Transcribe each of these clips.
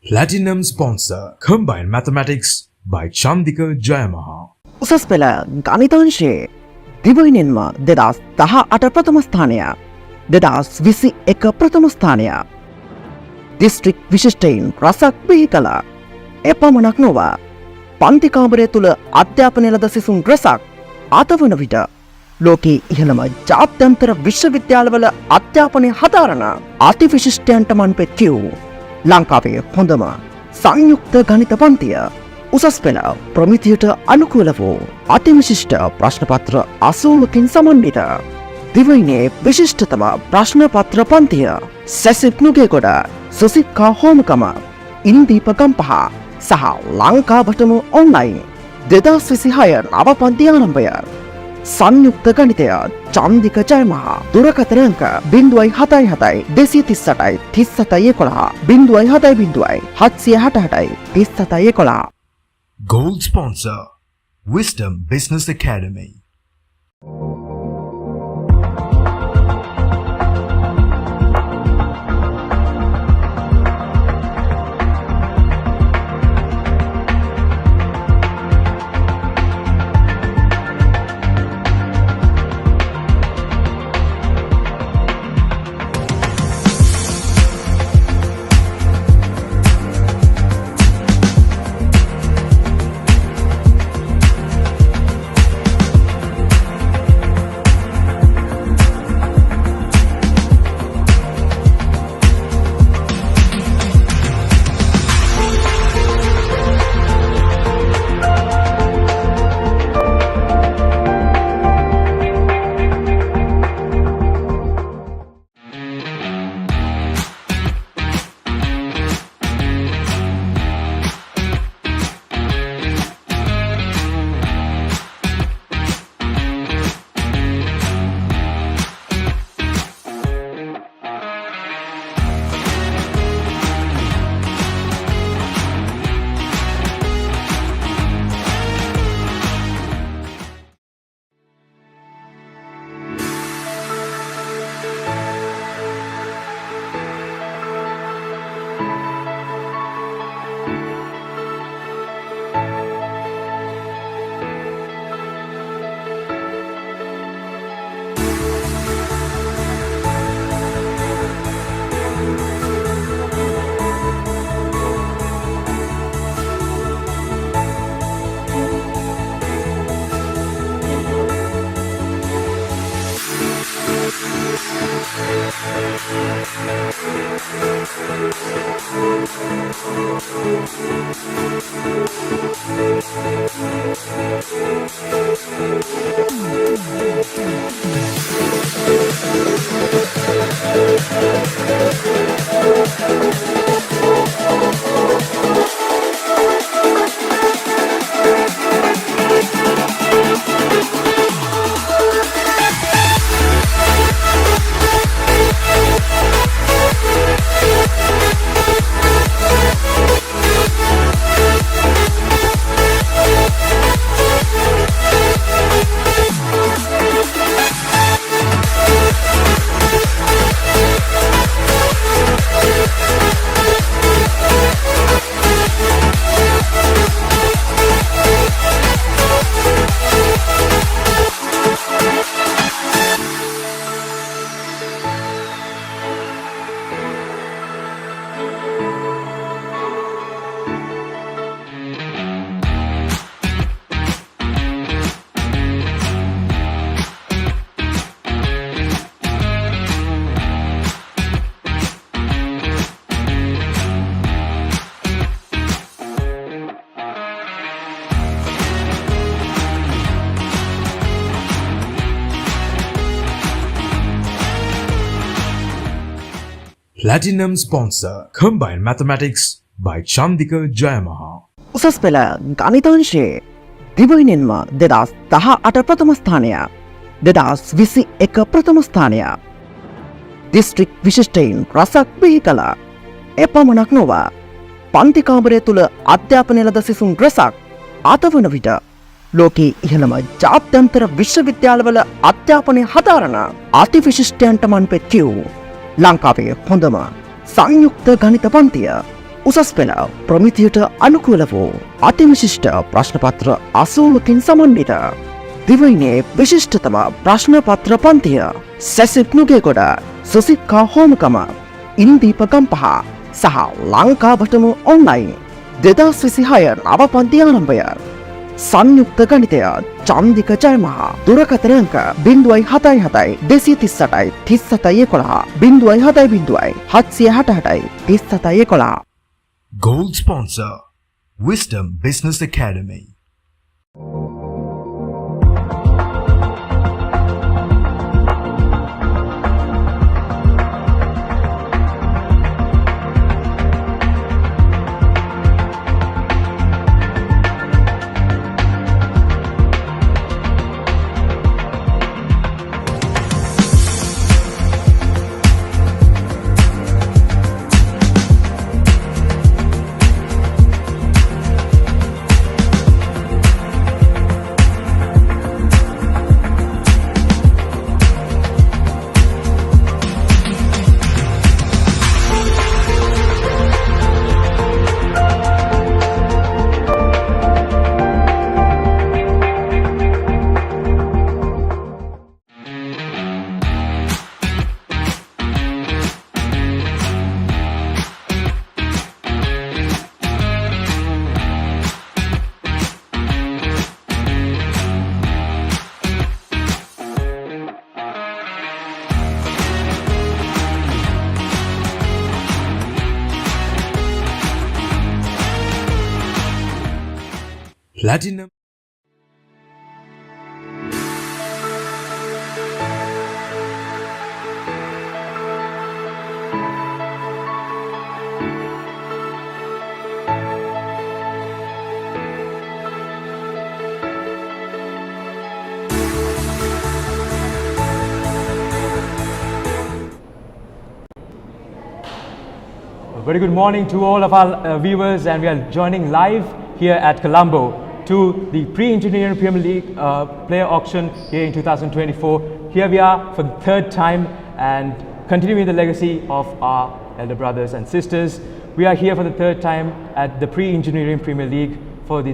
Platinum sponsor Combined Mathematics by Chandika Jayamaha. උසස් පෙළ ගණිතාංශයේ දිවයිනෙන්ම 2018 ප්‍රථම ස්ථානය 2021 ප්‍රථම ස්ථානය දිස්ත්‍රික් විශිෂ්ටයින් රසක් බිහි කළා. එපමණක් නොව පන්ති කාමරය තුළ අධ්‍යාපනය ලද සිසුන් රසක් අතවන විට ලෝකයේ ඉහළම ජාත්‍යන්තර විශ්වවිද්‍යාලවල අධ්‍යාපනය හදාරන අතිවිශිෂ්ටයන්ට මන්පෙත් කියූ ලංකාවේ හොඳම සංයුක්ත ගණිත පන්තිය උසස් පෙළ ප්‍රමිතියට අනුකූල වූ අතිවිශිෂ්ට ප්‍රශ්නපත්‍ර 80කින් සමන්විත දිවයිනේ විශිෂ්ටතම ප්‍රශ්නපත්‍ර පන්තිය සැසිප් නුගේගොඩ සුසික්කා හෝමකම ඉන්දීප ගම්පහ සහ ලංකාවටම ඔන්ලයින් 2026 නව පන්ති ආරම්භය සංයුක්ත ගණිතය චන්දික ජයමහා දුරකථන අංක 077 238 3711 070 768 3711 Gold sponsor Wisdom Business Academy. Platinum sponsor Combined Mathematics by Chandika Jayamaha. උසස් පෙළ ගණිතාංශයේ දිවයිනෙන්ම 2018 ප්‍රථම ස්ථානය 2021 ප්‍රථම ස්ථානය දිස්ත්‍රික් විශිෂ්ටයින් රසක් බිහි කළා. එපමණක් නොව පන්ති කාමරය තුළ අධ්‍යාපනය ලද සිසුන් රසක් අතවන විට ලෝකයේ ඉහළම ජාත්‍යන්තර විශ්වවිද්‍යාලවල අධ්‍යාපනය හදාරන අතිවිශිෂ්ටයන්ට මන්පෙත් කියූ ලංකාවේ හොඳම සංයුක්ත ගණිත පන්තිය උසස් පෙළ ප්‍රමිතියට අනුකූල වූ අතිවිශිෂ්ට ප්‍රශ්නපත්‍ර 80කින් සමන්විත දිවයිනේ විශිෂ්ටතම ප්‍රශ්නපත්‍ර පන්තිය සැසිප් නුගේගොඩ සුසික්කා හෝමකම ඉන්දීප ගම්පහ සහ ලංකාවටම ඔන්ලයින් 2026 නව පන්ති ආරම්භය සංයුක්ත ගණිතය චන්දික ජයමහා දුරකථන අංක 077 238 3711 070 768 3711 Gold sponsor Wisdom Business Academy. Platinum. Very good morning to all of our viewers, and we are joining live here at Colombo to the Pre-Engineering Premier League player auction here in 2024. Here we are for the third time and continuing the legacy of our elder brothers and sisters. We are here for the third time at the Pre-Engineering Premier League for the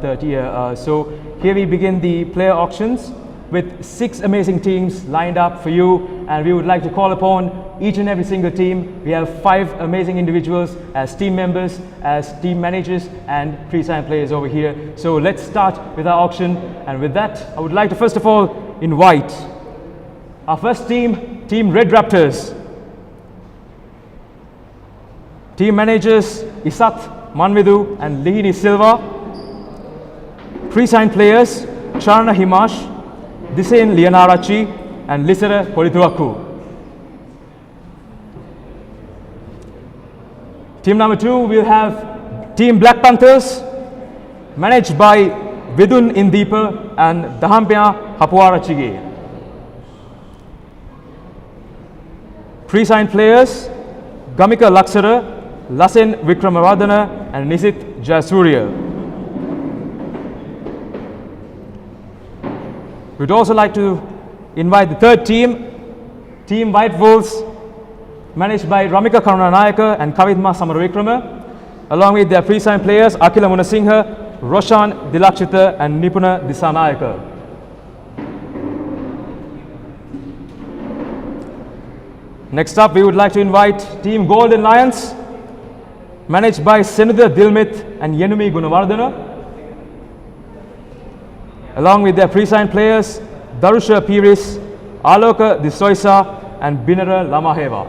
third year. So here we begin the player auctions with 6 amazing teams lined up for you, and we would like to call upon each and every single team. We have 5 amazing individuals as team members, as team managers and pre-signed players over here. So let's start with our auction, and with that I would like to first of all invite our first team, Team Red Raptors. Team managers Isat Manvidu and Lihini Silva. Pre-signed players Charna Himash, Disain Lianarachi and Lisara Polituaku. Team number 2, we'll have Team Black Panthers, managed by Vidun Indipa and Dahampia Hapuarachigi. Pre-signed players Gamika Laksara, Lasen Vikramaradana and Nisit Jasurya. We'd also like to invite the third team, Team White Wolves, managed by Ramika Karunanayaka and Kavitma Samaravikrama, along with their pre-signed players Akila Munasingha, Roshan Dilakshita and Nipuna Disanayaka. Next up, we would like to invite Team Golden Lions, managed by Senudha Dilmit and Yenumi Gunavardhana, along with their pre-signed players Darusha Piris, Aloka Disoisa and Binara Lamaheva.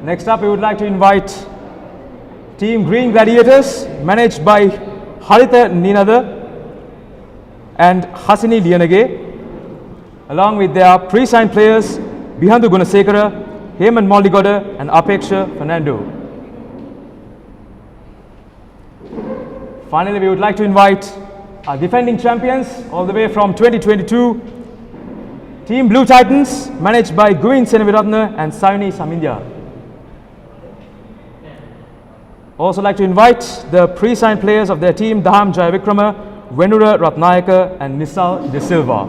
Next up, we would like to invite Team Green Gladiators, managed by Haritha Ninada and Hasini Lianage, along with their pre-signed players Bihandu Gunasekara, Heyman Moldigoda and Apeksha Fernando. Finally, we would like to invite our defending champions all the way from 2022, Team Blue Titans, managed by Guin Senaviratna and Sayuni Samindya. Also like to invite the pre-signed players of their team, Daham Jayavikrama, Venura Ratnayaka and Nisal De Silva.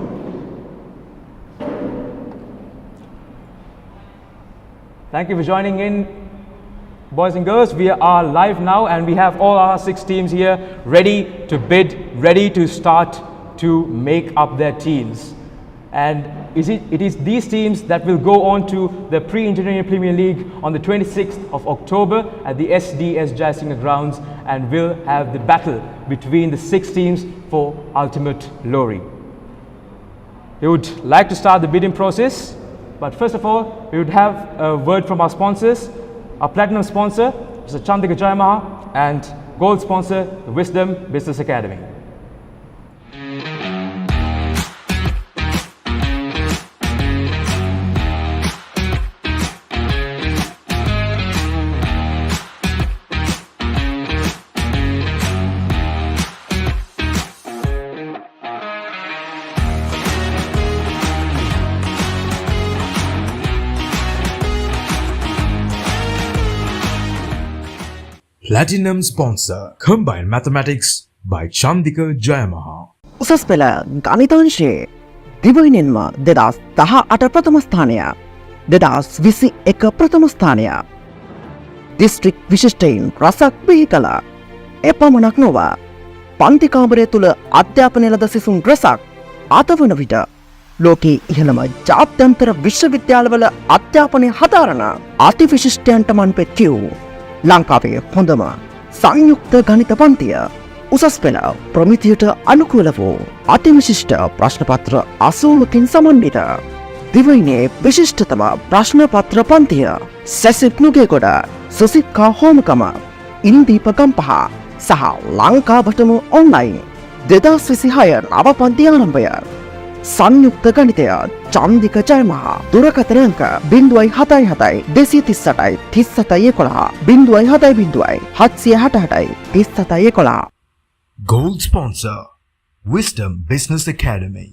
Thank you for joining in, boys and girls. We are live now and we have all our 6 teams here ready to bid, ready to start to make up their teams. And it is these teams that will go on to the Pre-Engineering Premier League on the 26th of October at the SDS Jaisinger grounds, and will have the battle between the 6 teams for ultimate glory. We would like to start the bidding process, but first of all, we would have a word from our sponsors. Our platinum sponsor, Mr. Chandika Jayamaha, and gold sponsor, the Wisdom Business Academy. Platinum sponsor Combined Mathematics by Chandika Jayamaha. උසස් පෙළ ගණිතාංශයේ දිවයිනෙන්ම 2018 ප්‍රථම ස්ථානය, 2021 ප්‍රථම ස්ථානය. District විශිෂ්ටයින් රසක් බිහි කළා. එපමණක් නොව පන්ති කාමරය තුළ අධ්‍යාපනය ලද සිසුන් රසක් අතවන විට ලෝකයේ ඉහළම ජාත්‍යන්තර විශ්වවිද්‍යාලවල අධ්‍යාපනය හදාරන අතිවිශිෂ්ටයන්ට මන්පෙත් කියූ ලංකාවේ හොඳම සංයුක්ත ගණිත පන්තිය. උසස් පෙළ ප්‍රමිතියට අනුකූල වූ අතිවිශිෂ්ට ප්‍රශ්නපත්‍ර 80කින් සමන්විත දිවයිනේ විශිෂ්ටතම ප්‍රශ්නපත්‍ර පන්තිය. සැසිප් නුගේගොඩ, සුසික්කා හෝමකම, ඉන්දීප ගම්පහ සහ ලංකාවටම ඔන්ලයින් 2026 නව පන්ති ආරම්භය. සංයුක්ත ගණිතය චන්දික ජයමහා. දුරකථන අංක 077 238 3711 070 768 3711. Gold sponsor Wisdom Business Academy.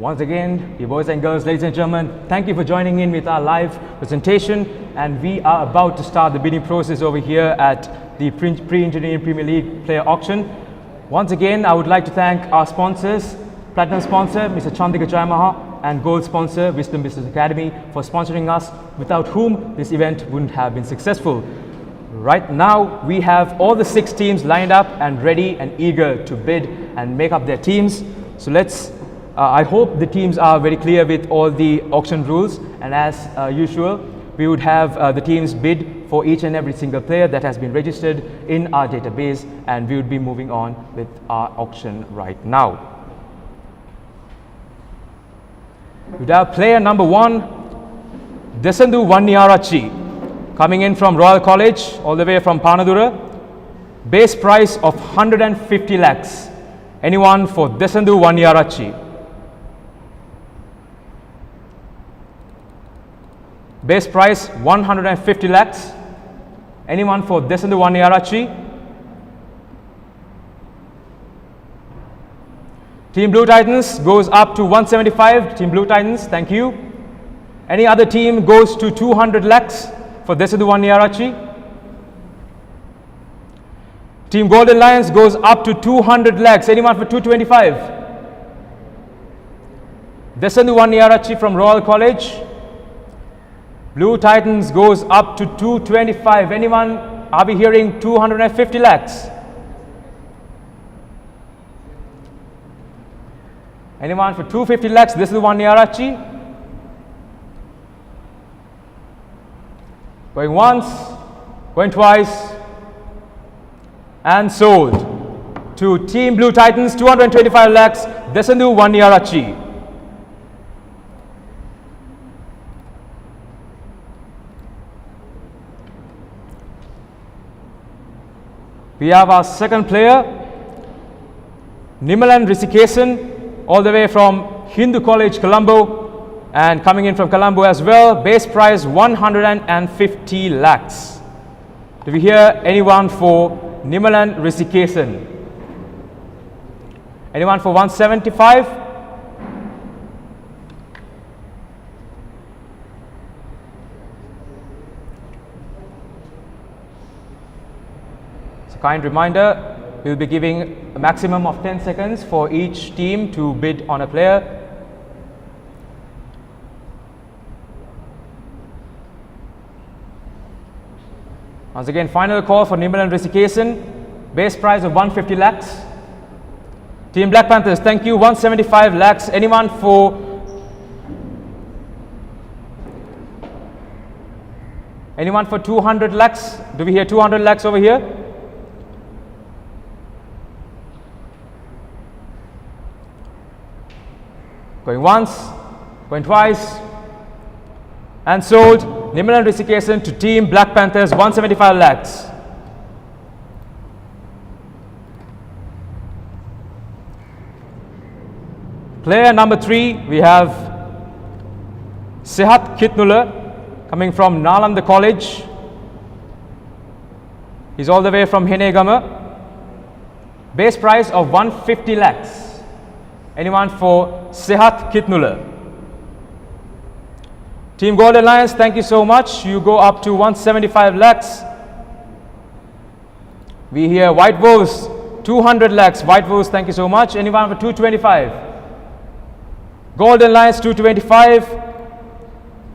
Once again, dear boys and girls, ladies and gentlemen, thank you for joining in with our live presentation, and we are about to start the bidding process over here at the Pre-Engineering Premier League player auction. Once again, I would like to thank our sponsors, platinum sponsor Mr. Chandika Jayamaha and gold sponsor Wisdom Business Academy, for sponsoring us, without whom this event wouldn't have been successful. Right now, we have all the 6 teams lined up and ready and eager to bid and make up their teams. So I hope the teams are very clear with all the auction rules, and as usual, we would have the teams bid for each and every single player that has been registered in our database, and we would be moving on with our auction right now. We have player number 1, Desandu Vanniyarachi, coming in from Royal College, all the way from Panadura. Base price of 150 lakhs. Anyone for Desandu Vanniyarachi? Base price 150 lakhs. Anyone for Desandu Vanniyarachi? Team Blue Titans goes up to 175. Team Blue Titans, thank you. Any other team goes to 200 lakhs for Desandu Vanniyarachi? Team Golden Lions goes up to 200 lakhs. Anyone for 225? Desandu Vanniyarachi from Royal College. Blue Titans goes up to 225. Anyone? Are we hearing 250 lakhs? Anyone for 250 lakhs? This is Vanniyarachi. Going once, going twice, and sold. To Team Blue Titans, 225 lakhs, Desandu 1 year Achi. We have our second player, Nimalan Risikesan, all the way from Hindu College, Colombo, and coming in from Colombo as well. Base price 150 lakhs. Do we hear anyone for Nimalan Risikesan? Anyone for 175? So, kind reminder, we will be giving a maximum of 10 seconds for each team to bid on a player. Once again, final call for Nimalan Risikesan, base price of 150 lakhs. Team Black Panthers, thank you, 175 lakhs. Anyone for Anyone for 200 lakhs? Do we hear 200 lakhs over here? Going once, going twice, and sold. Nimalan Risikesan to Team Black Panthers, 175 lakhs. Player number 3, we have Sehat Kitnuller coming from Nalanda College. He's all the way from Henegama. Base price of 150 lakhs. Anyone for Sehat Kitnuller? Team Golden Lions, thank you so much. You go up to 175 lakhs. We hear White Wolves, 200 lakhs. White Wolves, thank you so much. Anyone for 225? Golden Lions 225.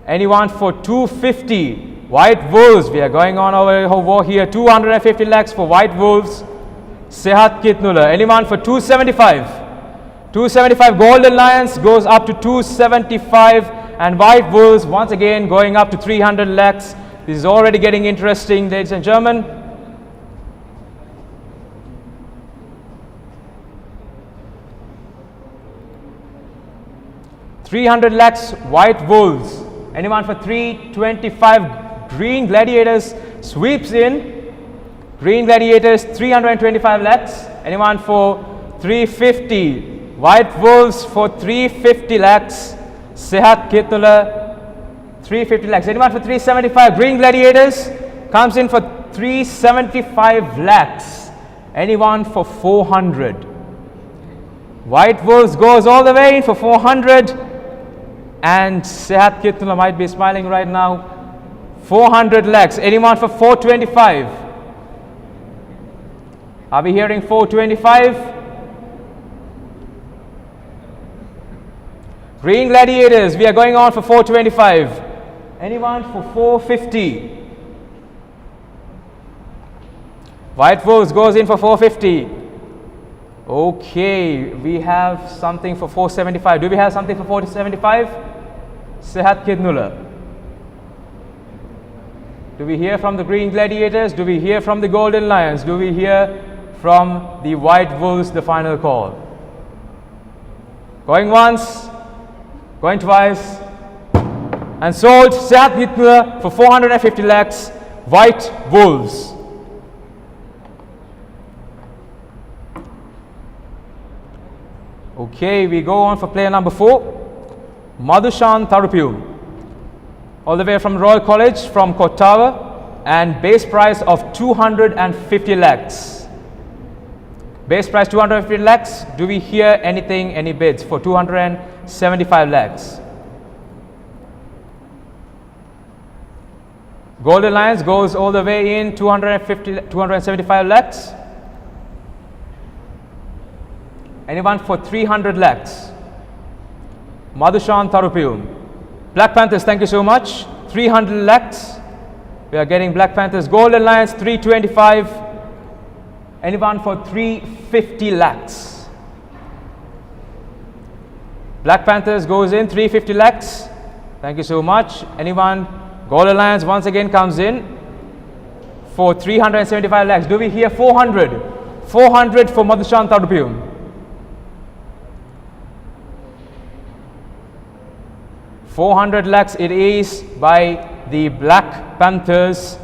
Anyone for 250? White Wolves, we are going on over here. 250 lakhs for White Wolves. Sehat Kitnuller. Anyone for 275? 275. Golden Lions goes up to 275, and White Wolves once again going up to 300 lakhs. This is already getting interesting, ladies and gentlemen. $300 lakhs, White Wolves. Anyone for 325? Green Gladiators sweeps in. Green Gladiators, 325 lakhs. Anyone for 350? White Wolves for 350 lakhs. Sehat Kitnuller, 350 lakhs. Anyone for 375? Green Gladiators comes in for 375 lakhs. Anyone for 400? White Wolves goes all the way in for 400. And Sehat Kitnuller might be smiling right now. 400 lakhs. Anyone for 425? Are we hearing 425? Green Gladiators, we are going on for 425. Anyone for 450? White Wolves goes in for 450. Okay, we have something for 475. Do we have something for 475? Sehat Kitnuller. Do we hear from the Green Gladiators? Do we hear from the Golden Lions? Do we hear from the White Wolves, the final call? Going once, going twice, and sold. Sehat Kitnuller for 450 lakhs, White Wolves. Okay, we go on for player number 4, Madhushan Tharupil, all the way from Royal College from Kottawa, and base price of 250 lakhs. Base price 250 lakhs. Do we hear anything, any bids for 275 lakhs? Golden Lions goes all the way in 275 lakhs. Anyone for 300 lakhs? Madhushan Tharupil. Black Panthers, thank you so much. 300 lakhs. We are getting Black Panthers. Golden Lions 325. Anyone for 350 lakhs? Black Panthers goes in 350 lakhs. Thank you so much. Anyone? Golden Lions once again comes in for 375 lakhs. Do we hear 400? 400 for Madhushan Tarupium. 400 lakhs it is by the Black Panthers.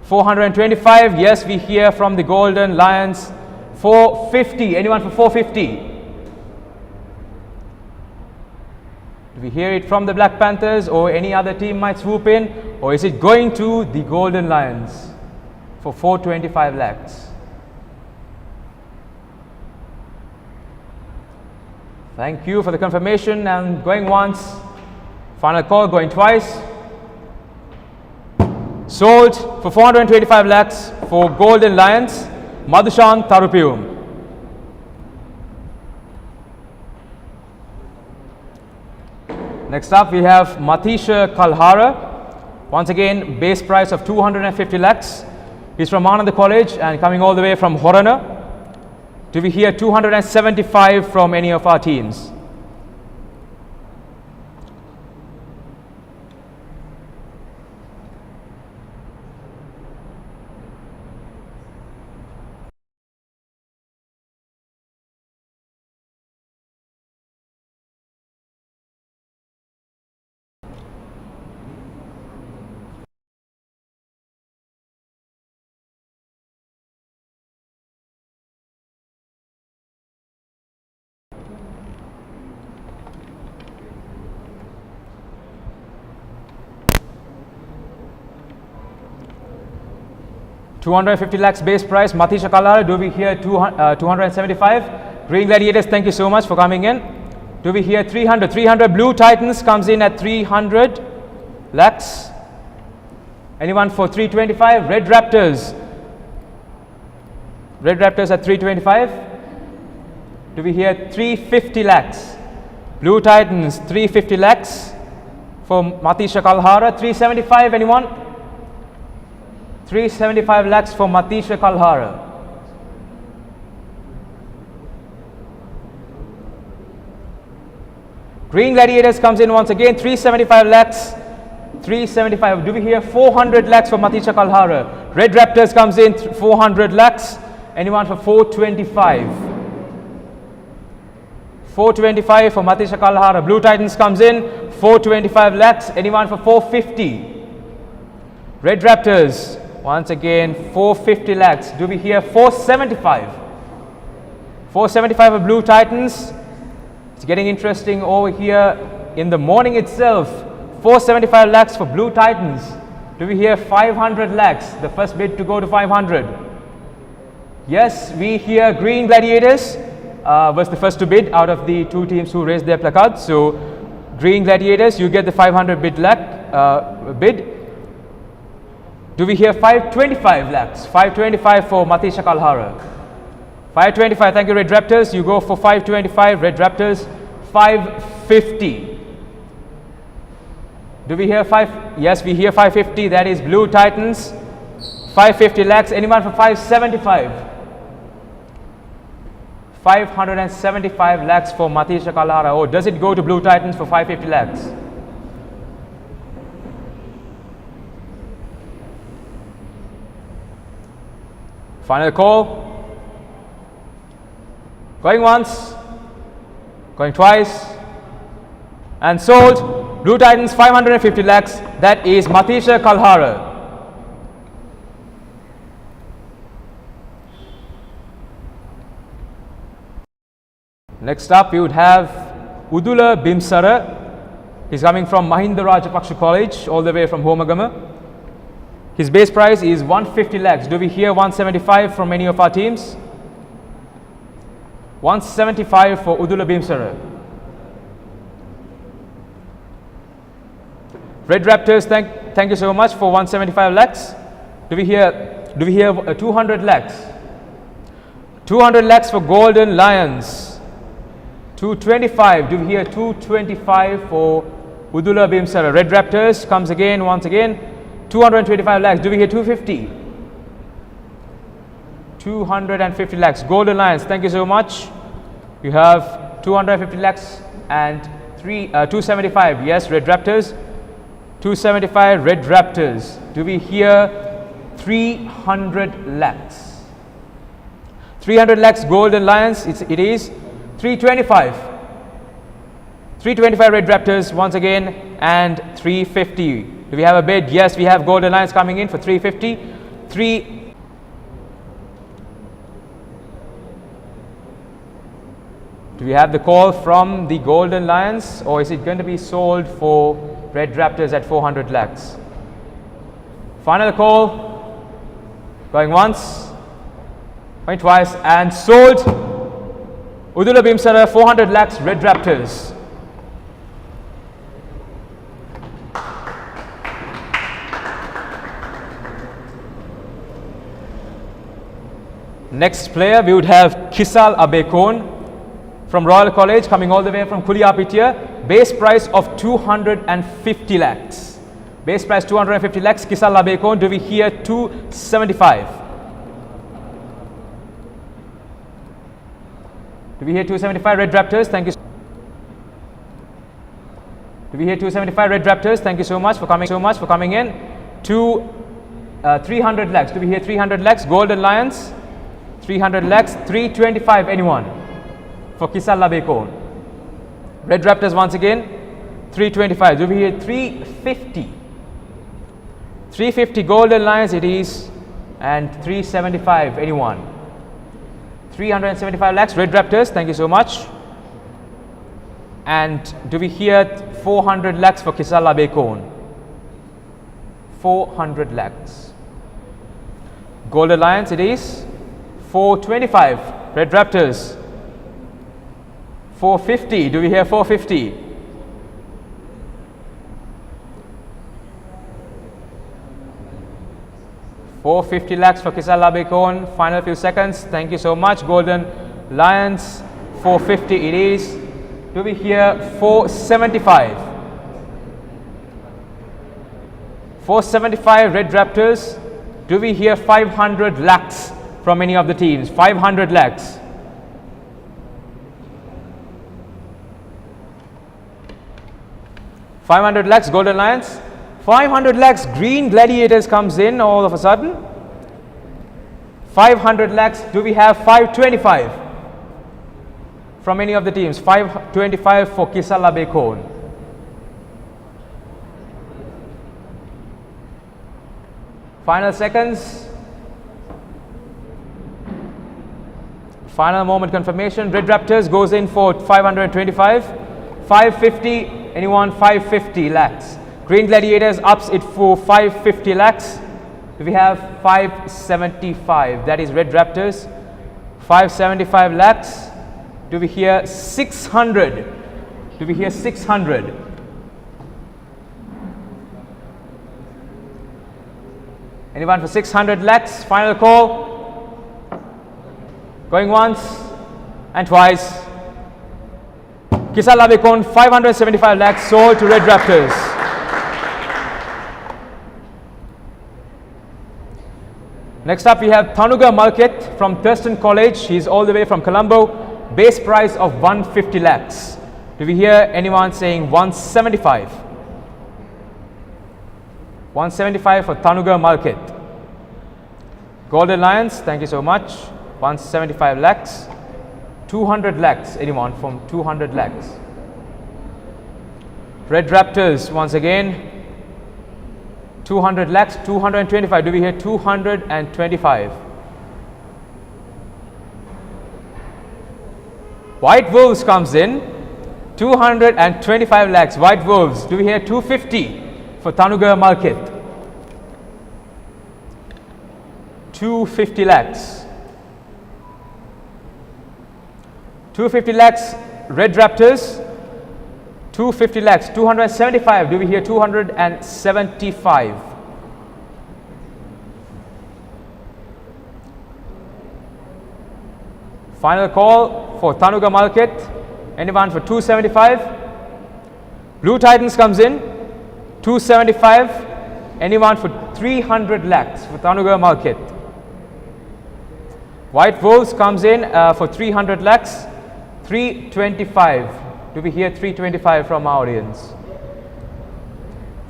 425, yes, we hear from the Golden Lions. 450, anyone for 450? Do we hear it from the Black Panthers, or any other team might swoop in, or is it going to the Golden Lions for 425 lakhs? Thank you for the confirmation. And going once, final call, going twice. Sold for 425 lakhs for Golden Lions, Madhushan Tarupium. Next up we have Matisha Kalhara. Once again, base price of 250 lakhs. He's from Ananda College and coming all the way from Horana. Do we hear 275 from any of our teams? $250 lakhs base price, Matisha Kalhara. Do we hear 275? Green Gladiators, thank you so much for coming in. Do we hear 300? 300. Blue Titans comes in at 300 lakhs. Anyone for 325? Red Raptors. Red Raptors at 325. Do we hear 350 lakhs? Blue Titans 350 lakhs for Matisha Kalhara. 375, anyone? 375 lakhs for Matisha Kalhara. Green Gladiators comes in once again, 375 lakhs. 375. Do we hear 400 lakhs for Matisha Kalhara? Red Raptors comes in 400 lakhs. Anyone for 425? 425 for Matisha Kalhara. Blue Titans comes in 425 lakhs. Anyone for 450? Red Raptors once again 450 lakhs. Do we hear 475? 475 for Blue Titans. It's getting interesting over here in the morning itself. 475 lakhs for Blue Titans. Do we hear 500 lakhs? The first bid to go to 500. Yes, we hear Green Gladiators was the first to bid out of the two teams who raised their placards. So Green Gladiators, you get the 500 bid. Do we hear 525 lakhs? 525 for Matisha Kalhara. 525, thank you Red Raptors. You go for 525, Red Raptors. 550. Do we hear 5? Yes, we hear 550. That is Blue Titans. 550 lakhs. Anyone for 575? 575 lakhs for Matisha Kalhara. Or does it go to Blue Titans for 550 lakhs? Final call. Going once. Going twice. And sold. Blue Titans 550 lakhs. That is Matisha Kalhara. Next up, you would have Udula Bimsara. He's coming from Mahinda Rajapaksha College, all the way from Homagama. His base price is 150 lakhs. Do we hear 175 from any of our teams? 175 for Udula Bimsara. Red Raptors, thank you so much for 175 lakhs. Do we hear 200 lakhs? 200 lakhs for Golden Lions. 225. Do we hear 225 for Udula Bimsara? Red Raptors comes again, once again. 225 lakhs. Do we hear 250? 250 lakhs. Golden Lions, thank you so much. You have 250 lakhs and 275. Yes, Red Raptors. 275 Red Raptors. Do we hear 300 lakhs? 300 lakhs Golden Lions. It is 325. 325 Red Raptors once again, and 350. Do we have a bid? Yes, we have Golden Lions coming in for 350. Do we have the call from the Golden Lions, or is it going to be sold for Red Raptors at 400 lakhs? Final call. Going once, going twice, and sold. Udula Bhimsara, 400 lakhs Red Raptors. Next player, we would have Kisal Abekon from Royal College, coming all the way from Kuliapitia. Base price of 250 lakhs. Base price 250 lakhs. Kisal Abekon. Do we hear 275? Do we hear 275 Red Raptors? Thank you. Do we hear 275 Red Raptors? Thank you so much for coming in. 300 lakhs. Do we hear 300 lakhs? Golden Lions. 300 lakhs. 325. Anyone? For Kisal Abekon. Red Raptors once again. 325. Do we hear 350? 350 Golden Lions it is, and 375. Anyone? 375 lakhs Red Raptors. Thank you so much. And do we hear 400 lakhs for Kisal Abekon? 400 lakhs. Golden Lions it is. 425 Red Raptors. 450. Do we hear 450? 450 lakhs for Kisal Abekon. Final few seconds. Thank you so much. Golden Lions. 450 it is. Do we hear 475? 475 Red Raptors. Do we hear 500 lakhs from any of the teams? 500 lakhs. 500 lakhs Golden Lions. 500 lakhs Green Gladiators comes in all of a sudden. 500 lakhs. Do we have 525 from any of the teams? 525 for Kisal Abekon. Final seconds. Final moment confirmation. Red Raptors goes in for 525. 550. Anyone? 550 lakhs. Green Gladiators ups it for 550 lakhs. Do we have 575? That is Red Raptors. 575 lakhs. Do we hear 600? Do we hear 600? Anyone for 600 lakhs? Final call. Going once and twice. Kisal Abekon, 575 lakhs sold to Red Raptors. Next up we have Tanuga Malket from Thurston College. He's all the way from Colombo. Base price of 150 lakhs. Do we hear anyone saying 175? 175 for Tanuga Malket. Golden Lions, thank you so much. 175 lakhs. 200 lakhs. Anyone from 200 lakhs? Red Raptors once again. 200 lakhs. 225. Do we hear 225? White Wolves comes in. 225 lakhs. White Wolves. Do we hear 250 for Tanuga Malket? 250 lakhs. 250 lakhs Red Raptors. 250 lakhs. 275. Do we hear 275? Final call for Tanuga Malket. Anyone for 275? Blue Titans comes in. 275. Anyone for 300 lakhs for Tanuga Malket? White Wolves comes in for 300 lakhs. 325. Do we hear 325 from our audience?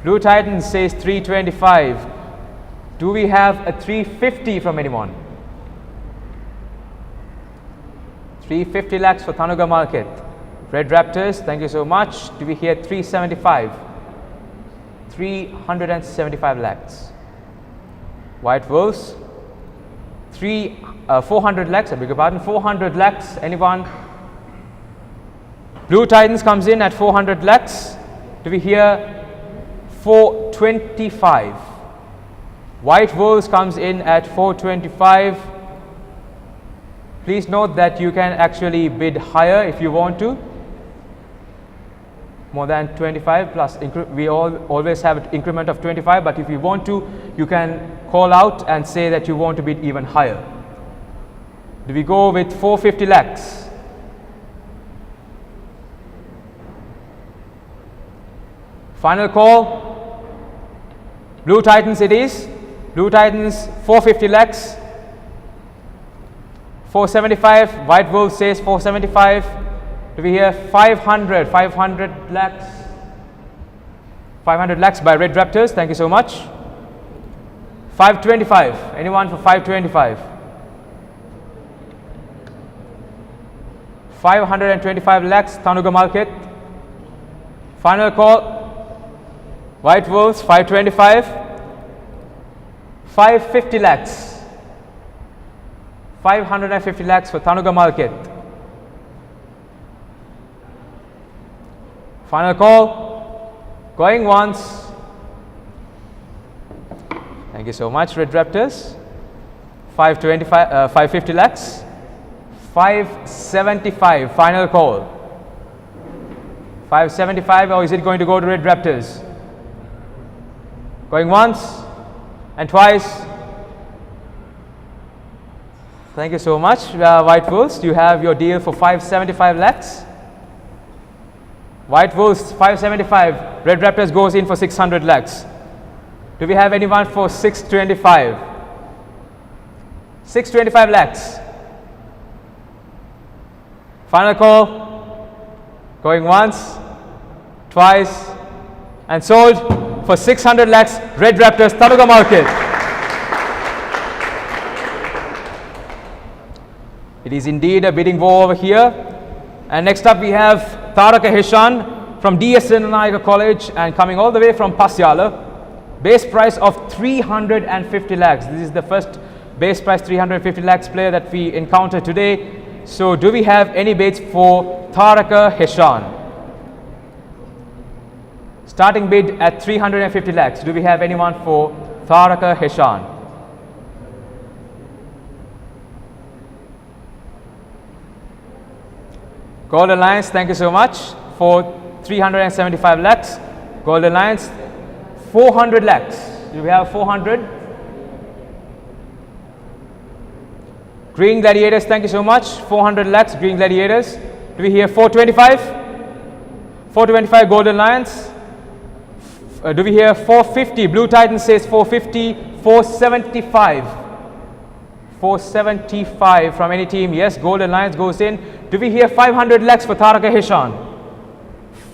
Blue Titans says 325. Do we have a 350 from anyone? 350 lakhs for Tanuga Market. Red Raptors, thank you so much. Do we hear 375? 375 lakhs. White Wolves, 400 lakhs, I beg your pardon, 400 lakhs. Anyone? Blue Titans comes in at 400 lakhs. Do we hear 425? White Wolves comes in at 425. Please note that you can actually bid higher if you want to. More than 25 plus, we always have an increment of 25, but if you want to, you can call out and say that you want to bid even higher. Do we go with 450 lakhs? Final call. Blue Titans it is. Blue Titans 450 lakhs. 475. White Wolf says 475. Do we hear 500 lakhs? 500 lakhs by Red Raptors. Thank you so much. 525. Anyone for 525? 525 lakhs, Tanuga Market. Final call. White Wolves 525. 550 lakhs. 550 lakhs for Tanuga Market. Final call. Going once. Thank you so much, Red Raptors. 550 lakhs. 575. Final call. 575, or is it going to go to Red Raptors? Going once and twice. Thank you so much, White Wolves. You have your deal for 575 lakhs. White Wolves 575. Red Raptors goes in for 600 lakhs. Do we have anyone for 625? 625 lakhs. Final call. Going once, twice, and sold for 600 lakhs. Red Raptors, Tanuga Market. It is indeed a bidding war over here. And next up we have Taraka Hishan from DS Nanaika College and coming all the way from Pasyala. Base price of 350 lakhs. This is the first base price 350 lakhs player that we encounter today. So do we have any bids for Taraka Hishan? Starting bid at 350 lakhs. Do we have anyone for Taraka Hishan? Golden Lions, thank you so much for 375 lakhs. Golden Lions, 400 lakhs. Do we have 400? Green Gladiators, thank you so much. 400 lakhs, Green Gladiators. Do we hear 425? 425 Golden Lions. Do we hear 450? Blue Titan says 450. 475. 475 from any team. Yes, Golden Lions goes in. Do we hear 500 lakhs for Taraka Hishan?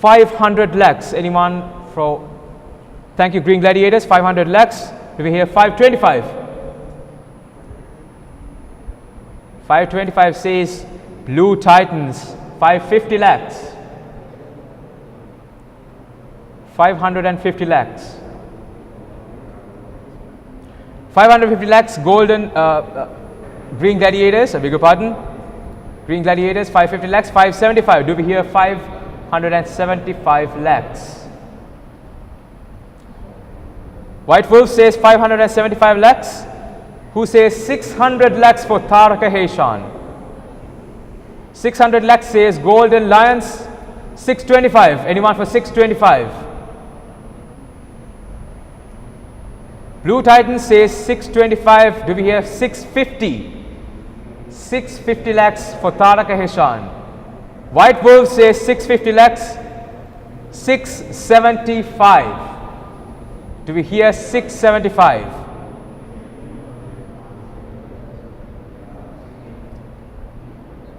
500 lakhs. Anyone for? Thank you, Green Gladiators. 500 lakhs. Do we hear 525? 525 says Blue Titans. 550 lakhs. 550 lakhs. 550 lakhs Golden Green Gladiators, I beg your pardon. Green Gladiators 550 lakhs. 575. Do we hear 575 lakhs? White Wolf says 575 lakhs. Who says 600 lakhs for Taraka Hishan? 600 lakhs says Golden Lions. 625. Anyone for 625? Blue Titan says 625. Do we hear 650? 650 lakhs for Taraka Hishan. White Wolf says 650 lakhs. 675. Do we hear 675?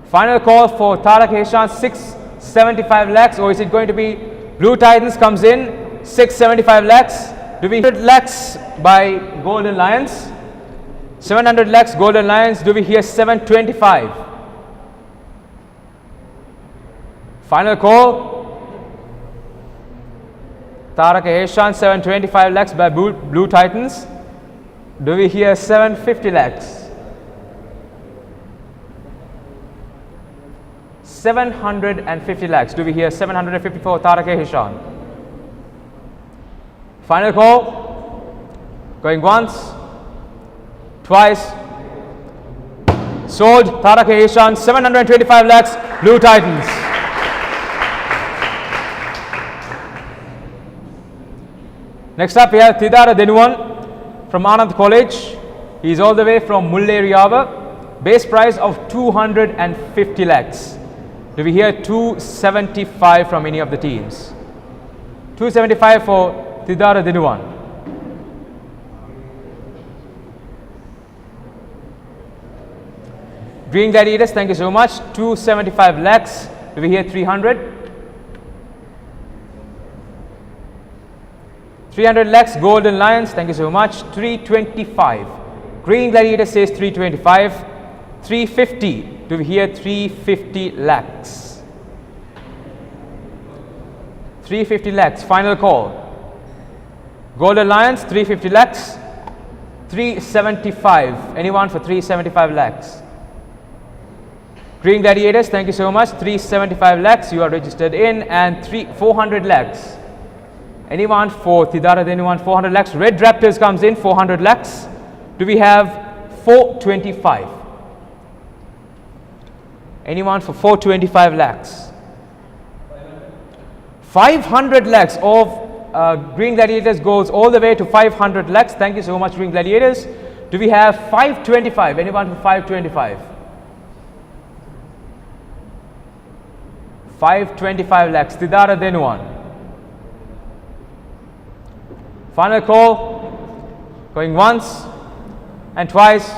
Final call for Taraka Hishan, 675 lakhs, or is it going to be Blue Titans comes in 675 lakhs. Do we 100 lakhs by Golden Lions? 700 lakhs Golden Lions. Do we hear 725? Final call. Tarak Heshan, 725 lakhs by Blue Titans. Do we hear 750 lakhs? 750 lakhs. Do we hear 750 for Tarak Heshan? Final call. Going once, twice. Sold. Tarak Heshan, 725 lakhs. Blue Titans. Next up, we have Tidara Denuwan from Anand College. He is all the way from Mulleriyava. Base price of 250 lakhs. Do we hear 275 from any of the teams? 275 for Tidara Denuwan. Green Gladiators, thank you so much. 275 lakhs. Do we hear 300? 300 lakhs Golden Lions, thank you so much. 325. Green Gladiator says 325. 350. Do we hear 350 lakhs? 350 lakhs. Final call. Golden Lions 350 lakhs. 375. Anyone for 375 lakhs? Green Gladiators, thank you so much. 375 lakhs. You are registered in, and 400 lakhs. Anyone for Tidara Denuwan 400 lakhs? Red Raptors comes in 400 lakhs. Do we have 425? Anyone for 425 lakhs? 500 lakhs of Green Gladiators goes all the way to 500 lakhs. Thank you so much, Green Gladiators. Do we have 525? Anyone for 525? 525 lakhs. Tidara Denuwan. Final call. Going once and twice.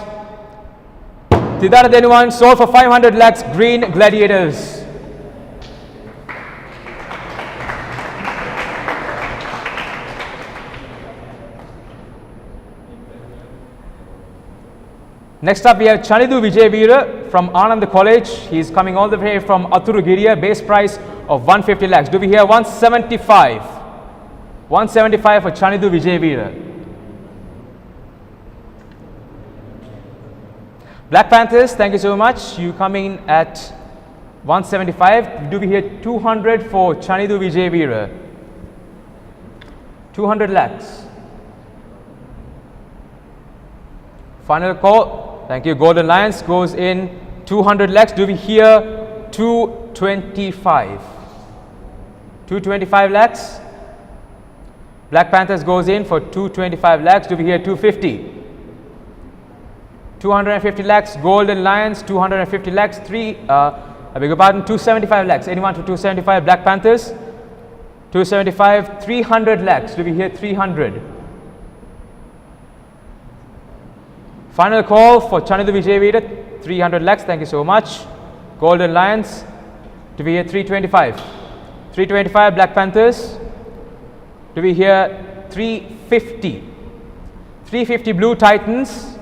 Tidara Denuwan sold for 500 lakhs. Green Gladiators. Next up, we have Chanidu Vijayveera from Anand College. He is coming all the way from Athurugiriya. Base price of 150 lakhs. Do we hear 175? 175 for Chanidu Vijayveera. Black Panthers, thank you so much. You coming at 175. Do we hear 200 for Chanidu Vijayveera? 200 lakhs. Final call. Thank you. Golden Lions goes in 200 lakhs. Do we hear 225? 225 lakhs. Black Panthers goes in for 225 lakhs. Do we hear 250? 250 lakhs. Golden Lions 250 lakhs. I beg your pardon, 275 lakhs. Anyone for 275? Black Panthers 275. 300 lakhs. Do we hear 300? Final call for Chanidu Vijayveera, 300 lakhs. Thank you so much. Golden Lions. Do we hear 325? 325 Black Panthers. Do we hear 350? 350 Blue Titans.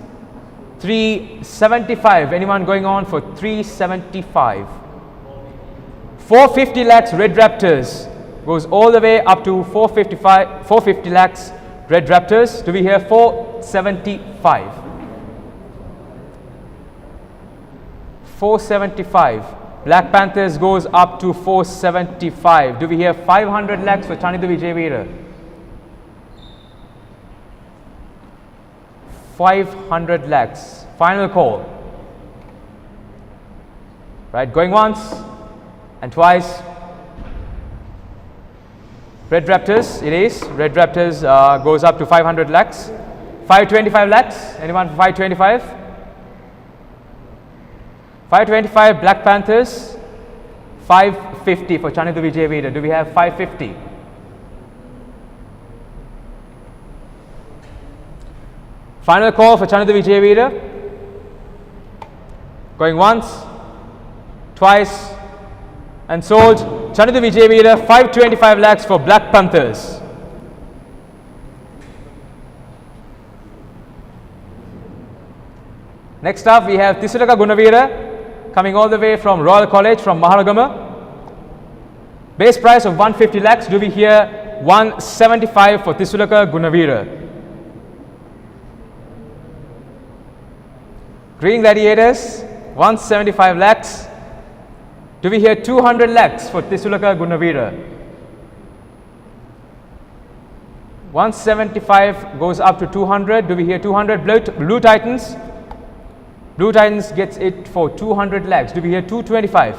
375. Anyone going on for 375? 450 lakhs Red Raptors. Goes all the way up to 450 lakhs Red Raptors. Do we hear 475? 475. Black Panthers goes up to 475. Do we hear 500 lakhs for Chanidu Vijayveera? 500 lakhs. Final call. Right, going once and twice. Red Raptors, it is. Red Raptors goes up to 500 lakhs. 525 lakhs. Anyone for 525? 525 Black Panthers. 550 for Chanidu Vijayveera. Do we have 550? Final call for Chanidu Vijayveera. Going once, twice, and sold. Chanidu Vijayveera 525 lakhs for Black Panthers. Next up, we have Tisulaka Gunavira coming all the way from Royal College from Mahalagama. Base price of 150 lakhs. Do we hear 175 for Tisulaka Gunavira? Green Gladiators, 175 lakhs. Do we hear 200 lakhs for Tisulaka Gunavira? 175 goes up to 200. Do we hear 200? Blue Titans. Blue Titans gets it for 200 lakhs. Do we hear 225?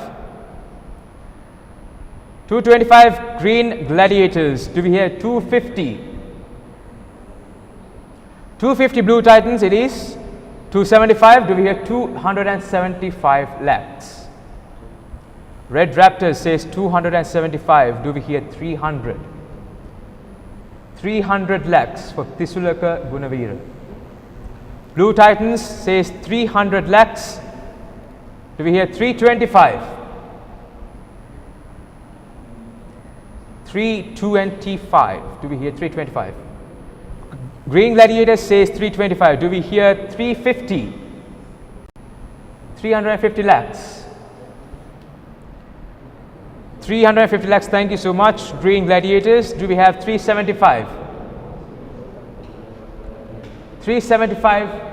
225 Green Gladiators. Do we hear 250? 250 Blue Titans it is. 275. Do we hear 275 lakhs? Red Raptors says 275. Do we hear 300? 300 lakhs for Tisulaka Gunavira. Blue Titans says 300 lakhs. Do we hear 325? 325. Do we hear 325? Green Gladiators says 325. Do we hear 350? 350 lakhs. 350 lakhs. Thank you so much, Green Gladiators. Do we have 375? 375.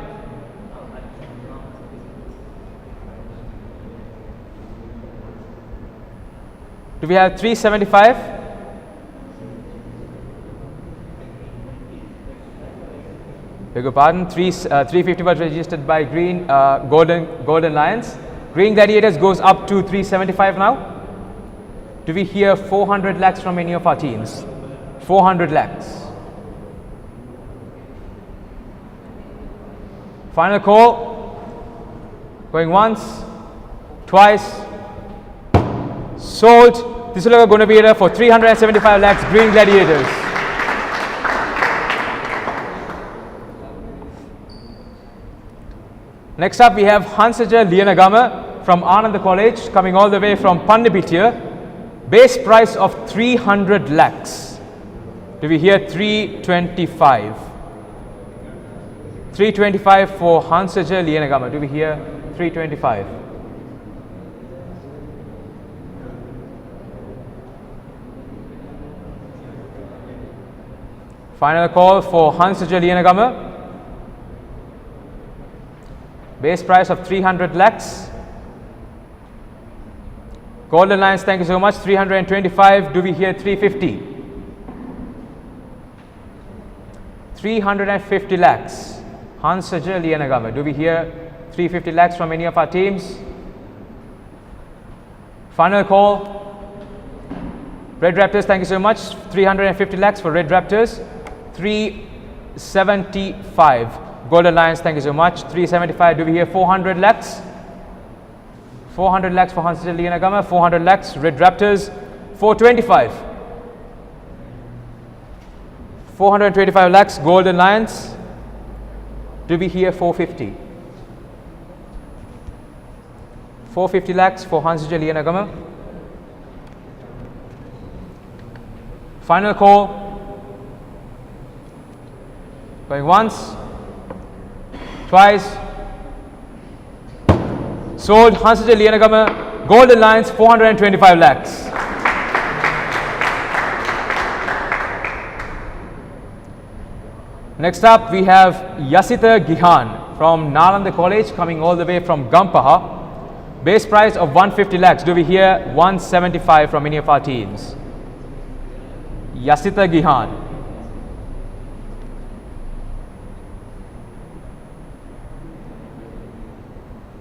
Do we have 375? Beg your pardon. 350 was registered by Green Golden Lions. Green Gladiators goes up to 375 now. Do we hear 400 lakhs from any of our teams? 400 lakhs. Final call. Going once, twice. Sold. Tisulaka Gunavira for 375 lakhs. Green Gladiators. Next up, we have Hansaja Lianagama from Ananda College coming all the way from Pandipitia. Base price of 300 lakhs. Do we hear 325? 325 for Hansaja Lianagama. Do we hear 325? Final call for Hansaja Lianagama. Base price of 300 lakhs. Golden Lions, thank you so much. 325. Do we hear 350? 350 lakhs. Hansaja Lianagama. Do we hear 350 lakhs from any of our teams? Final call. Red Raptors, thank you so much. 350 lakhs for Red Raptors. 375. Golden Lions, thank you so much. 375. Do we hear 400 lakhs? 400 lakhs for Hansaja Lianagama. 400 lakhs. Red Raptors. 425. 425 lakhs. Golden Lions. Do we hear 450? 450 lakhs for Hansaja Lianagama. Final call. Going once, twice. Sold. Hansaja Lianagama. Golden Lions 425 lakhs. Next up, we have Yasita Gihan from Nalanda College coming all the way from Gampaha. Base price of 150 lakhs. Do we hear 175 from any of our teams? Yasita Gihan.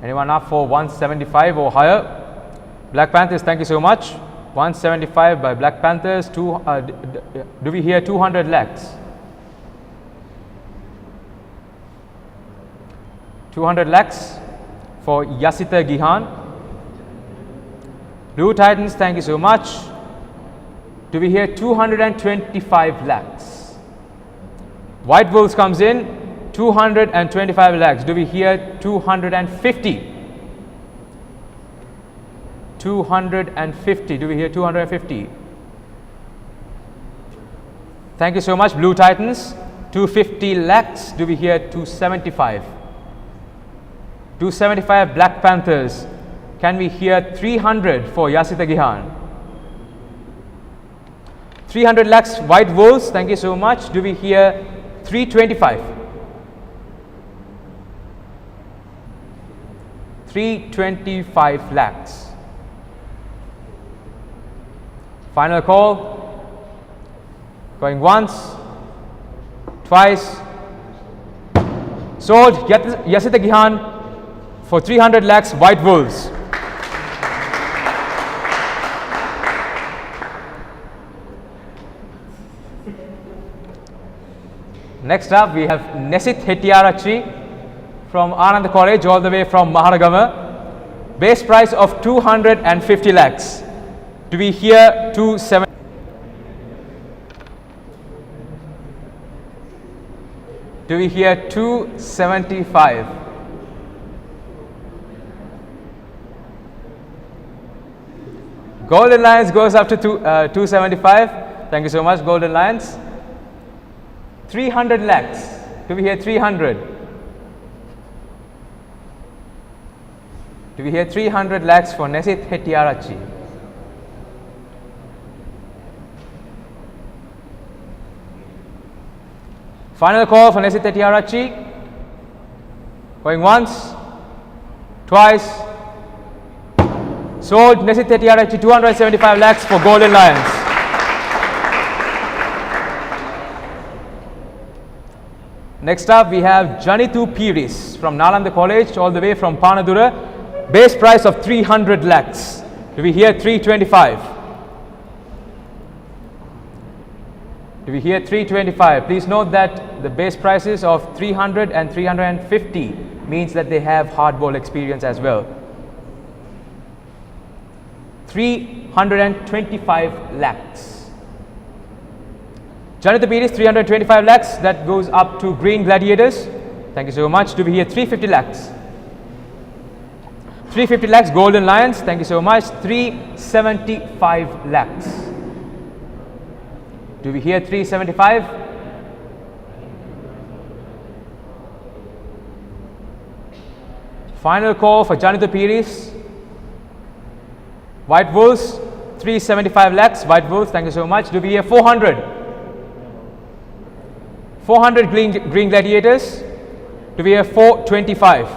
Anyone up for 175 or higher? Black Panthers, thank you so much. 175 by Black Panthers. Do we hear 200 lakhs? 200 lakhs for Yasita Gihan. Blue Titans, thank you so much. Do we hear 225 lakhs? White Wolves comes in, 225 lakhs. Do we hear 250? 250. Do we hear 250? Thank you so much, Blue Titans. 250 lakhs. Do we hear 275? 275 Black Panthers. Can we hear 300 for Yasita Gihan? 300 lakhs White Wolves. Thank you so much. Do we hear 325? 325 lakhs. Final call. Going once, twice. Sold. Yasita Gihan for 300 lakhs White Wolves. Next up, we have Nesit Hettiarachi from Anand College, all the way from Maharagama. Base price of 250 lakhs. Do we hear 270? Do we hear 275? Golden Lions goes up to 275. Thank you so much, Golden Lions. 300 lakhs. Do we hear 300? Do we hear 300 lakhs for Nesit Hettiarachi? Final call for Nesit Hettiarachi. Going once, twice. Sold. Nesit Hettiarachi 275 lakhs for Golden Lions. Next up, we have Janitu Piris from Nalanda College, all the way from Panadura. Base price of 300 lakhs. Do we hear 325? Do we hear 325? Please note that the base prices of 300 and 350 means that they have hardball experience as well. 325 lakhs. Janita Piris, 325 lakhs. That goes up to Green Gladiators. Thank you so much. Do we hear 350 lakhs? 350 lakhs, Golden Lions. Thank you so much. 375 lakhs. Do we hear 375? Final call for Janita Piris. White Wolves, 375 lakhs. White Wolves, thank you so much. Do we hear 400? 400 Green Gladiators. Do we hear 425?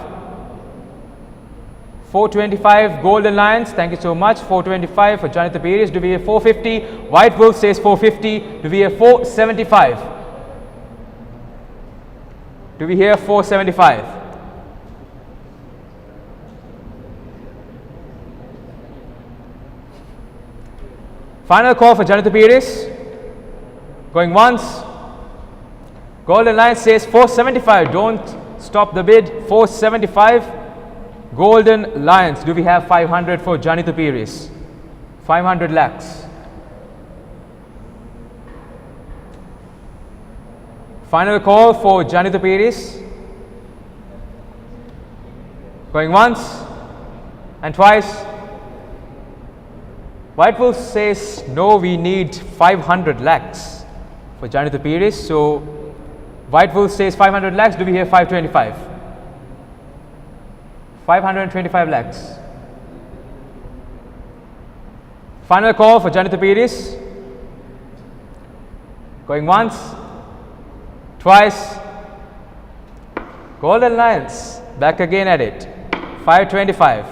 425 Golden Lions, thank you so much. 425 for Janita Piris. Do we hear 450? White Wolf says 450. Do we hear 475? Do we hear 475? Final call for Janita Piris. Going once. Golden Lions says 475. Don't stop the bid. 475. Golden Lions. Do we have 500 for Janita Piris? 500 lakhs. Final call for Janita Piris. Going once and twice. White Wolf says no, we need 500 lakhs for Janita Piris. So White Wolf says 500 lakhs. Do we hear 525? 525 lakhs. Final call for Janita Piris. Going once, twice. Golden Lions back again at it. 525.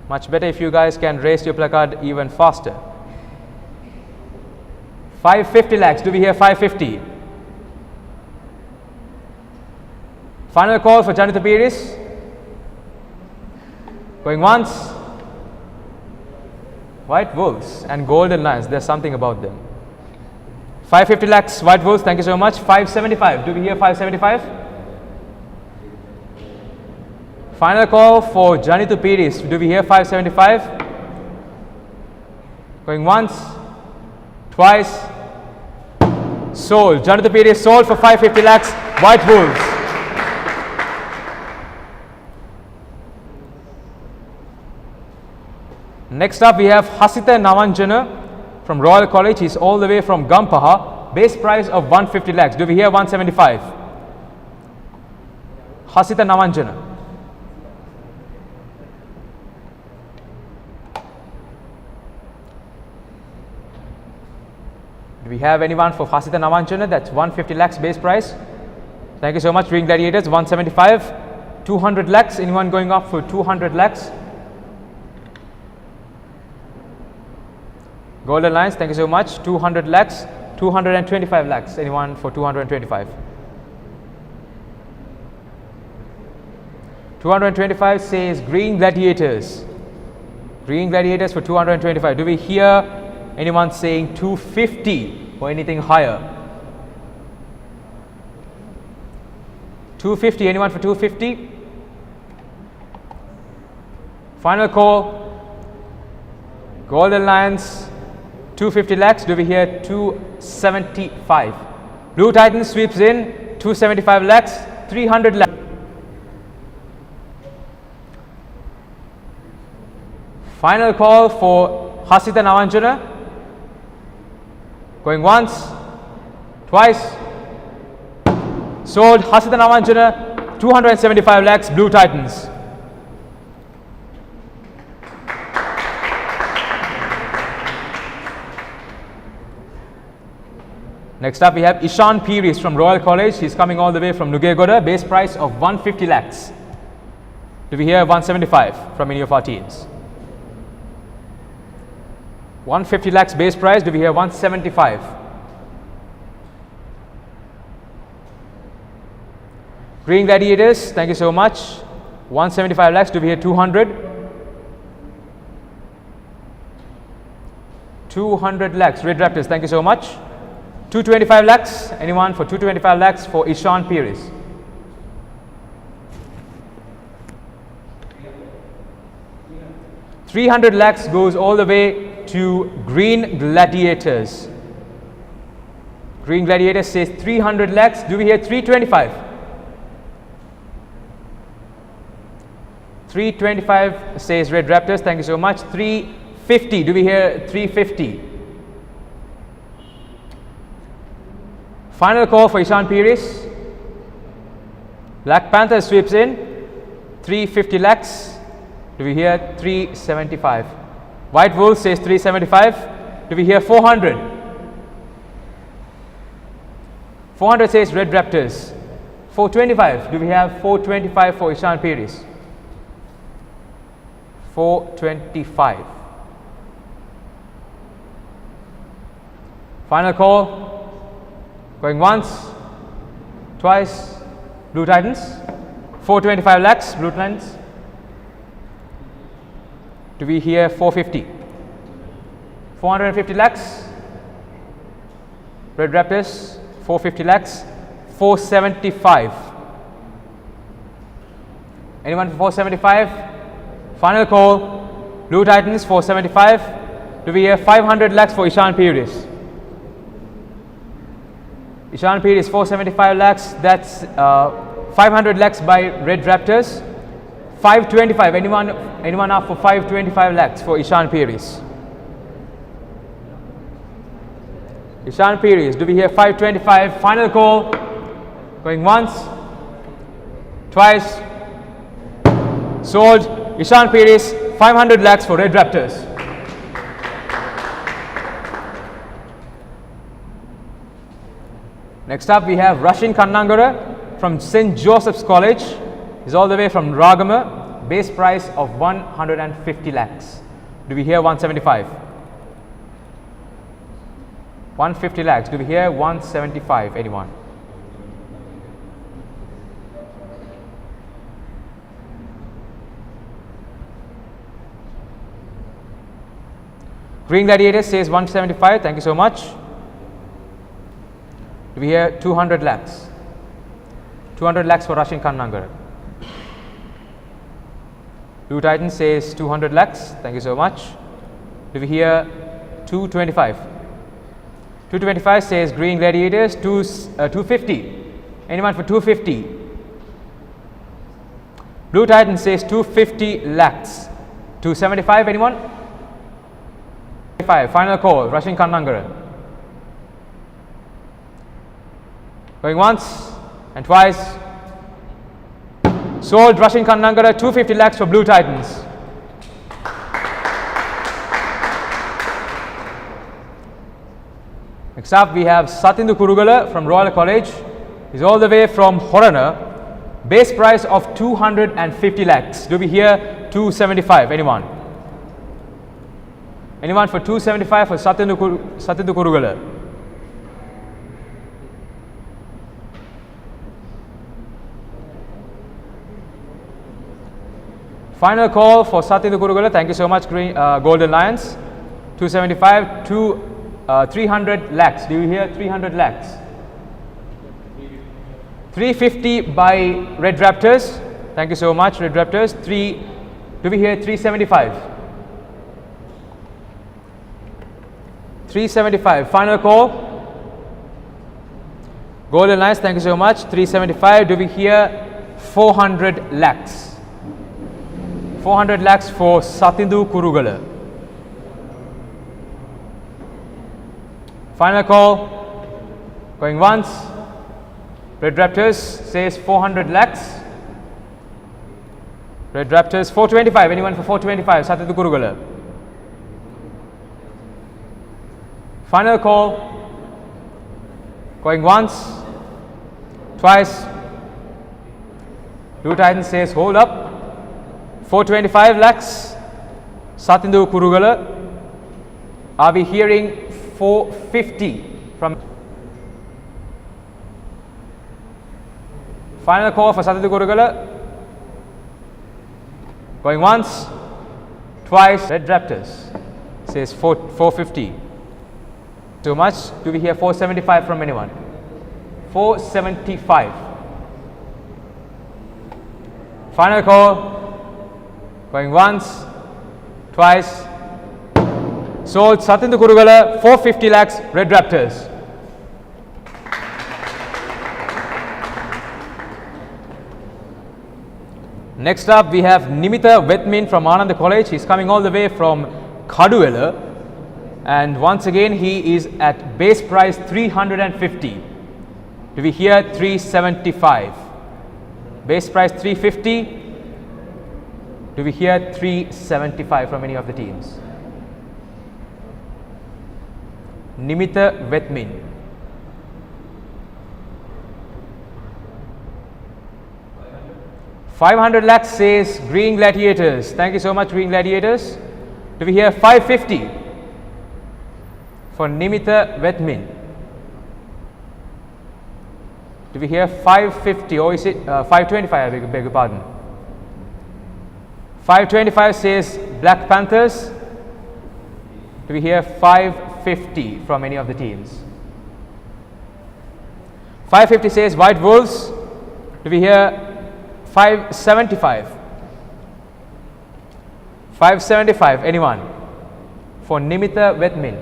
Much better if you guys can raise your placard even faster. 550 lakhs. Do we hear 550? Final call for Janita Piris. Going once. White Wolves and Golden Lions. There's something about them. 550 lakhs White Wolves. Thank you so much. 575. Do we hear 575? Final call for Janita Piris. Do we hear 575? Going once. Twice. Sold. Janita Piris sold for 550 lakhs White Wolves. Next up, we have Hasita Navanjana from Royal College. He's all the way from Gampaha. Base price of 150 lakhs. Do we hear 175? Hasita Navanjana. Do we have anyone for Hasita Navanjana? That's 150 lakhs base price. Thank you so much. Green Gladiators 175. 200 lakhs. Anyone going up for 200 lakhs? Golden Lions, thank you so much. 200 lakhs. 225 lakhs. Anyone for 225? 225 says Green Gladiators. Green Gladiators for 225. Do we hear anyone saying 250 or anything higher? 250. Anyone for 250? Final call. Golden Lions 250 lakhs. Do we hear 275? Blue Titans sweeps in 275 lakhs. 300 lakhs. Final call for Hasita Navanjana. Going once, twice. Sold. Hasita Navanjana 275 lakhs. Blue Titans. Next up we have Ishan Piris from Royal College. He's coming all the way from Nugegoda. Base price of 150 lakhs. Do we hear 175 from any of our teams? 150 lakhs base price. Do we hear 175? Green Gladiators, thank you so much. 175 lakhs. Do we hear 200? 200 lakhs. Red Raptors, thank you so much. 225 lakhs. Anyone for 225 lakhs for Ishan Piris? $300 lakhs goes all the way to Green Gladiators. Green Gladiators says 300 lakhs. Do we hear 325? 325 says Red Raptors. Thank you so much. 350. Do we hear 350? Final call for Ishan Piris. Black Panther sweeps in 350 lakhs. Do we hear 375? White Wolf says 375. Do we hear 400? 400 says Red Raptors. 425. Do we have 425 for Ishan Piris? 425. Final call. Going once, twice. Blue Titans. 425 lakhs. Blue Titans. Do we hear 450? 450 lakhs. Red Raptors 450 lakhs. 475. Anyone for 475? Final call. Blue Titans 475. Do we hear 500 lakhs for Ishan Piris? Ishan Piris 475 lakhs. That's 500 lakhs by Red Raptors. 525. Anyone up for 525 lakhs for Ishan Piris? Ishan Piris. Do we hear 525? Final call. Going once, twice. Sold. Ishan Piris 500 lakhs for Red Raptors. Next up we have Rashin Kannangara from St. Joseph's College. He's all the way from Ragama. Base price of 150 lakhs. Do we hear 175? 150 lakhs. Do we hear 175? Anyone? Green Gladiator says 175. Thank you so much. Do we hear 200 lakhs? 200 lakhs for Rashin Kannangara. Blue Titan says 200 lakhs. Thank you so much. Do we hear 225? 225 says Green Gladiators. 250. Anyone for 250? Blue Titan says 250 lakhs. 275. Anyone? Final call. Rashin Kannangara. Going once and twice. Sold Russian Kannangara 250 lakhs for Blue Titans. Next up we have Satindu Kurugala from Royal College. He's all the way from Horana. Base price of 250 lakhs. Do we hear 275? Anyone? Anyone for 275 for Satindu Kurugala? Final call for Satindu Kurugala. Thank you so much, Golden Lions. 275 to 300 lakhs. Do you hear 300 lakhs? 350 by Red Raptors. Thank you so much, Red Raptors. Do we hear 375? 375. Final call. Golden Lions, thank you so much. 375. Do we hear 400 lakhs? 400 lakhs for Satindu Kurugala. Final call. Going once. Red Raptors says 400 lakhs. Red Raptors 425. Anyone for 425? Satindu Kurugala. Final call. Going once. Twice. Blue Titans says hold up. 425 lakhs. Satindu Kurugala. Are we hearing 450 from? Final call for Satindu Kurugala. Going once, twice. Red Raptors says 450. Too much. Do we hear 475 from anyone? 475. Final call. Going once, twice. Sold Satindu Kurugala 450 lakhs. Red Raptors. Next up we have Nimitha Vetmin from Ananda College. He's coming all the way from Kaduela, and once again he is at base price 350. Do we hear 375? Base price 350. Do we hear 375 from any of the teams? Nimitha Vetmin. $500 lakhs says Green Gladiators. Thank you so much, Green Gladiators. Do we hear 550 for Nimitha Vetmin? Do we hear 550 or is it 525? I beg your pardon. 525 says Black Panthers. Do we hear 550 from any of the teams? 550 says White Wolves. Do we hear 575? 575, anyone? For Nimitha Vetmin.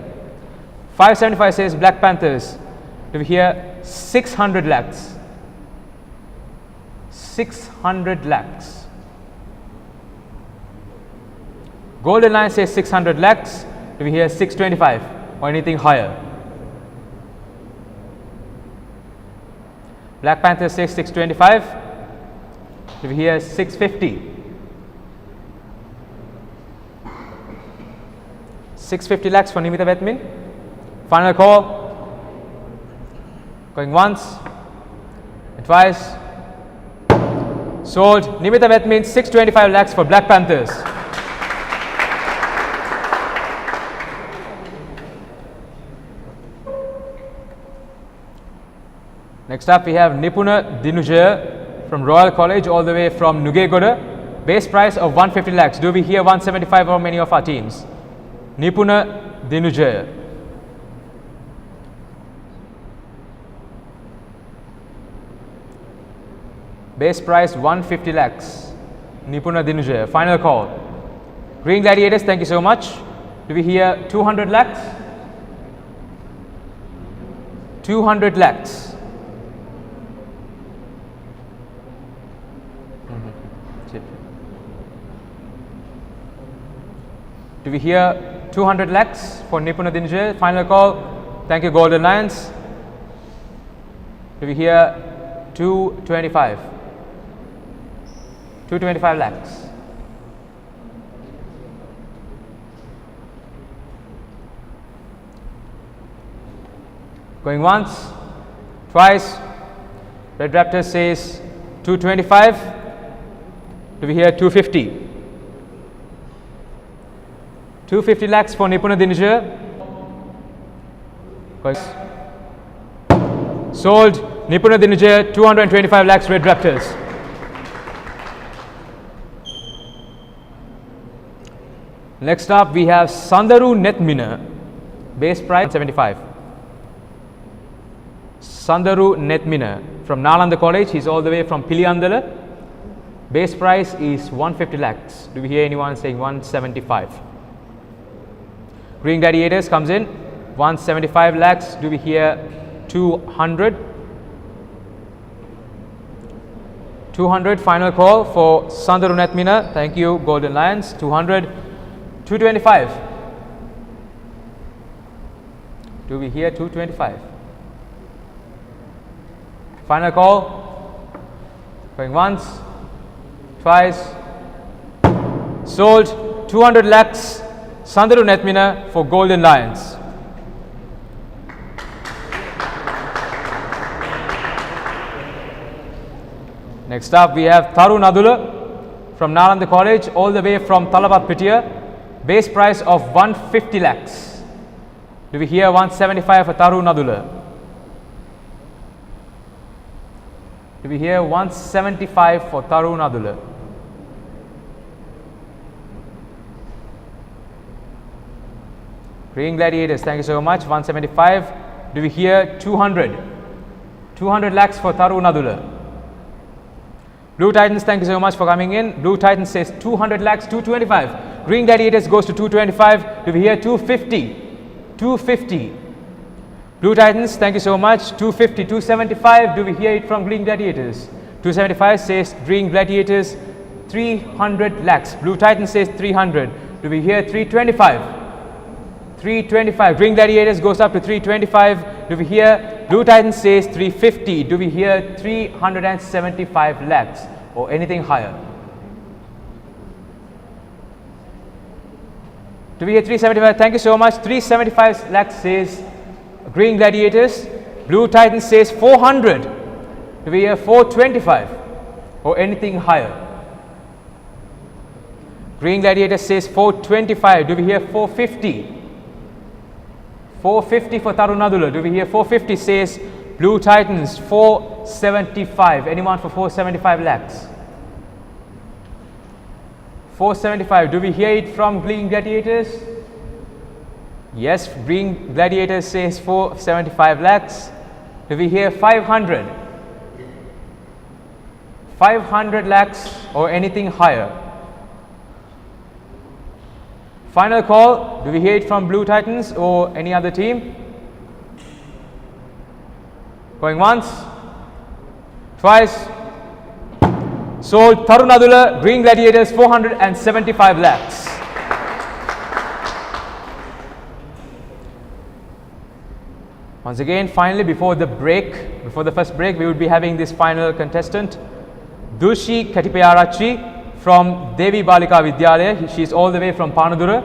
575 says Black Panthers. Do we hear 600 lakhs? 600 lakhs. Golden Lion says 600 lakhs. Do we hear 625 or anything higher? Black Panther says 625. Do we hear 650? 650 lakhs for Nimitha Vetmin. Final call. Going once and twice. Sold. Nimitha Vetmin 625 lakhs for Black Panthers. Next up we have Nipuna Dinujaya from Royal College all the way from Nugegoda. Base price of 150 lakhs. Do we hear 175 for many of our teams? Nipuna Dinujaya. Base price 150 lakhs. Nipuna Dinujaya. Final call. Green Gladiators, thank you so much. Do we hear 200 lakhs? 200 lakhs. Do we hear 200 lakhs for Nipuna Dinujaya? Final call. Thank you, Golden Lions. Do we hear 225? 225 lakhs. Going once, twice. Red Raptor says 225. Do we hear 250? 250 lakhs for Nipuna Dinajaya. Sold. Nipuna Dinajaya 225 lakhs Red Raptors. Next up we have Sandaru Netmina. Base price 75. Sandaru Netmina from Nalanda College. He's all the way from Piliyandala. Base price is 150 lakhs. Do we hear anyone saying 175? Green Gladiators comes in 175 lakhs. Do we hear 200? 200 final call for Sandaru Netmina. Thank you Golden Lions. 200. 225. Do we hear 225? Final call. Going once, twice. Sold. 200 lakhs Sandaru Netmina for Golden Lions. Next up we have Tarun Adula from Nalanda College, all the way from Talabat Pitia. Base price of 150 lakhs. Do we hear 175 for Tarun Adula? Do we hear 175 for Tarun Adula? Green Gladiators, thank you so much. 175. Do we hear 200? 200 lakhs for Tarun Adula. Blue Titans, thank you so much for coming in. Blue Titans says 200 lakhs, 225. Green Gladiators goes to 225. Do we hear 250? 250. Blue Titans, thank you so much. 250, 275. Do we hear it from Green Gladiators? 275 says Green Gladiators 300 lakhs. Blue Titans says 300. Do we hear 325? 325. Green Gladiators goes up to 325. Do we hear Blue Titans says 350. Do we hear 375 lakhs or anything higher? Do we hear 375? Thank you so much. 375 lakhs says Green Gladiators. Blue Titans says 400. Do we hear 425 or anything higher? Green Gladiators says 425. Do we hear 450? 450 for Tarun Adula. Do we hear 450? Says Blue Titans. 475. Anyone for 475 lakhs? 475. Do we hear it from Green Gladiators? Yes, Green Gladiators says 475 lakhs. Do we hear 500? 500 lakhs or anything higher? Final call. Do we hear it from Blue Titans or any other team? Going once, twice. Sold. Tarun Adula, Green Gladiators 475 lakhs. Once again, finally, before the first break, we would be having this final contestant, Dulshi Katipayarachi from Devi Balika Vidyalaya. She is all the way from Panadura.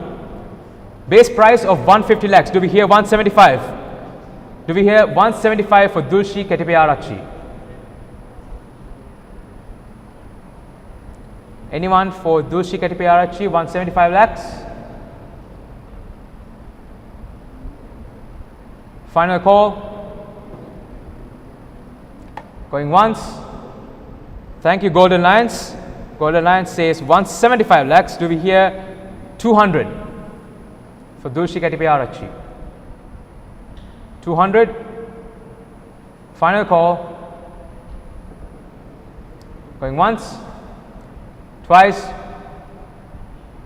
Base price of 150 lakhs. Do we hear 175? Do we hear 175 for Dulshi Katipayarachi? Anyone for Dulshi Katipayarachi? 175 lakhs. Final call. Going once. Thank you, Golden Lions. Golden Lions says 175 lakhs. Do we hear 200 for Dulshi Katipayarachi? 200. Final call. Going once, twice.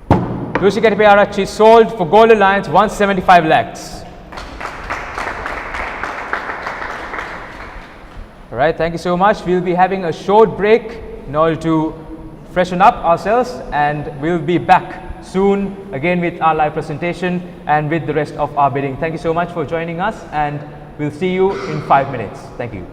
Dulshi Katipayarachi sold for Golden Lions 175 lakhs. All right, thank you so much. We'll be having a short break in order to freshen up ourselves, and we'll be back soon again with our live presentation and with the rest of our bidding. Thank you so much for joining us, and we'll see you in 5 minutes. Thank you.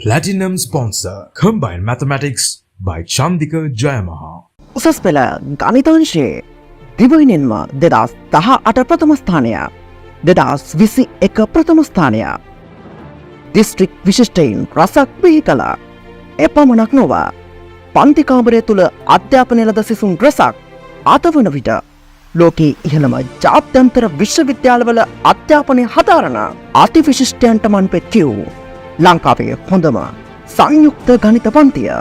Platinum sponsor Combined Mathematics by Chandika Jayamaha. උසස් පෙළ ගණිතාංශයේ දිවයිනෙන්ම 2018 ප්‍රථම ස්ථානය, 2021 ප්‍රථම ස්ථානය, district විශිෂ්ටයින් රසක් බිහි කළා. එපමණක් නොව පන්ති කාමරය තුළ අධ්‍යාපනය ලද සිසුන් රසක් අතවන විට ලෝකයේ ඉහළම ජාත්‍යන්තර විශ්වවිද්‍යාලවල අධ්‍යාපනය හදාරන අතිවිශිෂ්ටයන්ට මන්පෙත් කියූ ලංකාවේ හොඳම සංයුක්ත ගණිත පන්තිය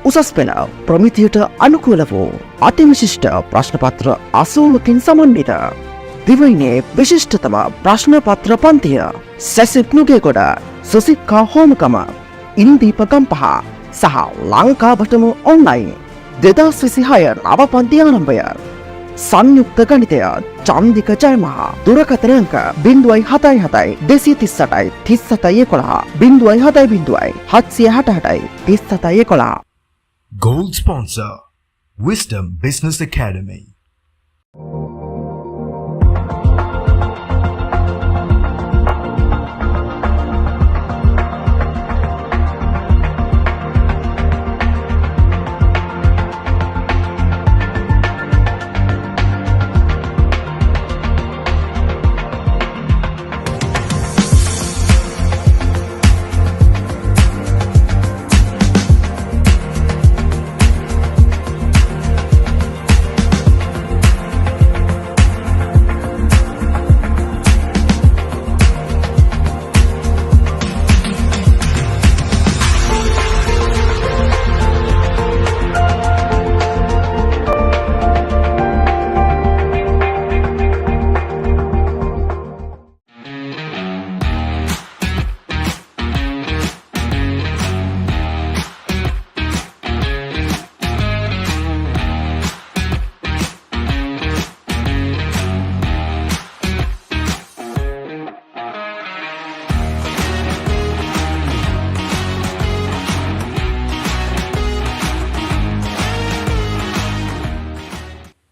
උසස් පෙළ ප්‍රමිතියට අනුකූල වූ අතිවිශිෂ්ට ප්‍රශ්නපත්‍ර 80කින් සමන්විත දිවයිනේ විශිෂ්ටතම ප්‍රශ්නපත්‍ර පන්තිය සැසිප් නුගේගොඩ සුසික්කා හෝමකම ඉන්දීප ගම්පහ සහ ලංකාවටම ඔන්ලයින් 2026 නව පන්ති ආරම්භය. සංයුක්ත ගණිතය චන්දික ජයමහා දුරකථන අංක 077 238 3711 070 768 3711. Gold sponsor Wisdom Business Academy.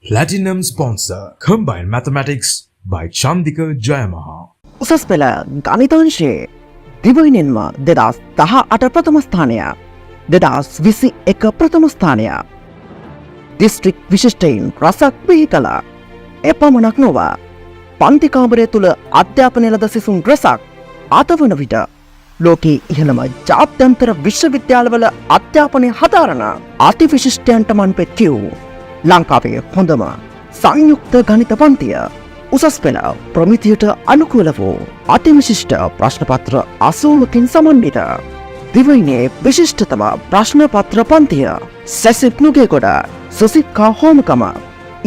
Platinum sponsor Combined Mathematics by Chandika Jayamaha. උසස් පෙළ ගණිතාංශයේ දිවයිනෙන්ම 2018 ප්‍රථම ස්ථානය, 2021 ප්‍රථම ස්ථානය, දිස්ත්‍රික් විශිෂ්ටයින් රසක් බිහි කළා. එපමණක් නොව පන්ති කාමරය තුළ අධ්‍යාපනය ලද සිසුන් රසක් අතවන විට ලෝකයේ ඉහළම ජාත්‍යන්තර විශ්වවිද්‍යාලවල අධ්‍යාපනය හදාරන අතිවිශිෂ්ටයන්ට මන්පෙත් කියූ ලංකාවේ හොඳම සංයුක්ත ගණිත පන්තිය උසස් පෙළ ප්‍රමිතියට අනුකූල වූ අතිවිශිෂ්ට ප්‍රශ්නපත්‍ර 80කින් සමන්විත දිවයිනේ විශිෂ්ටතම ප්‍රශ්නපත්‍ර පන්තිය සැසිප් නුගේගොඩ සුසික්කා හෝමකම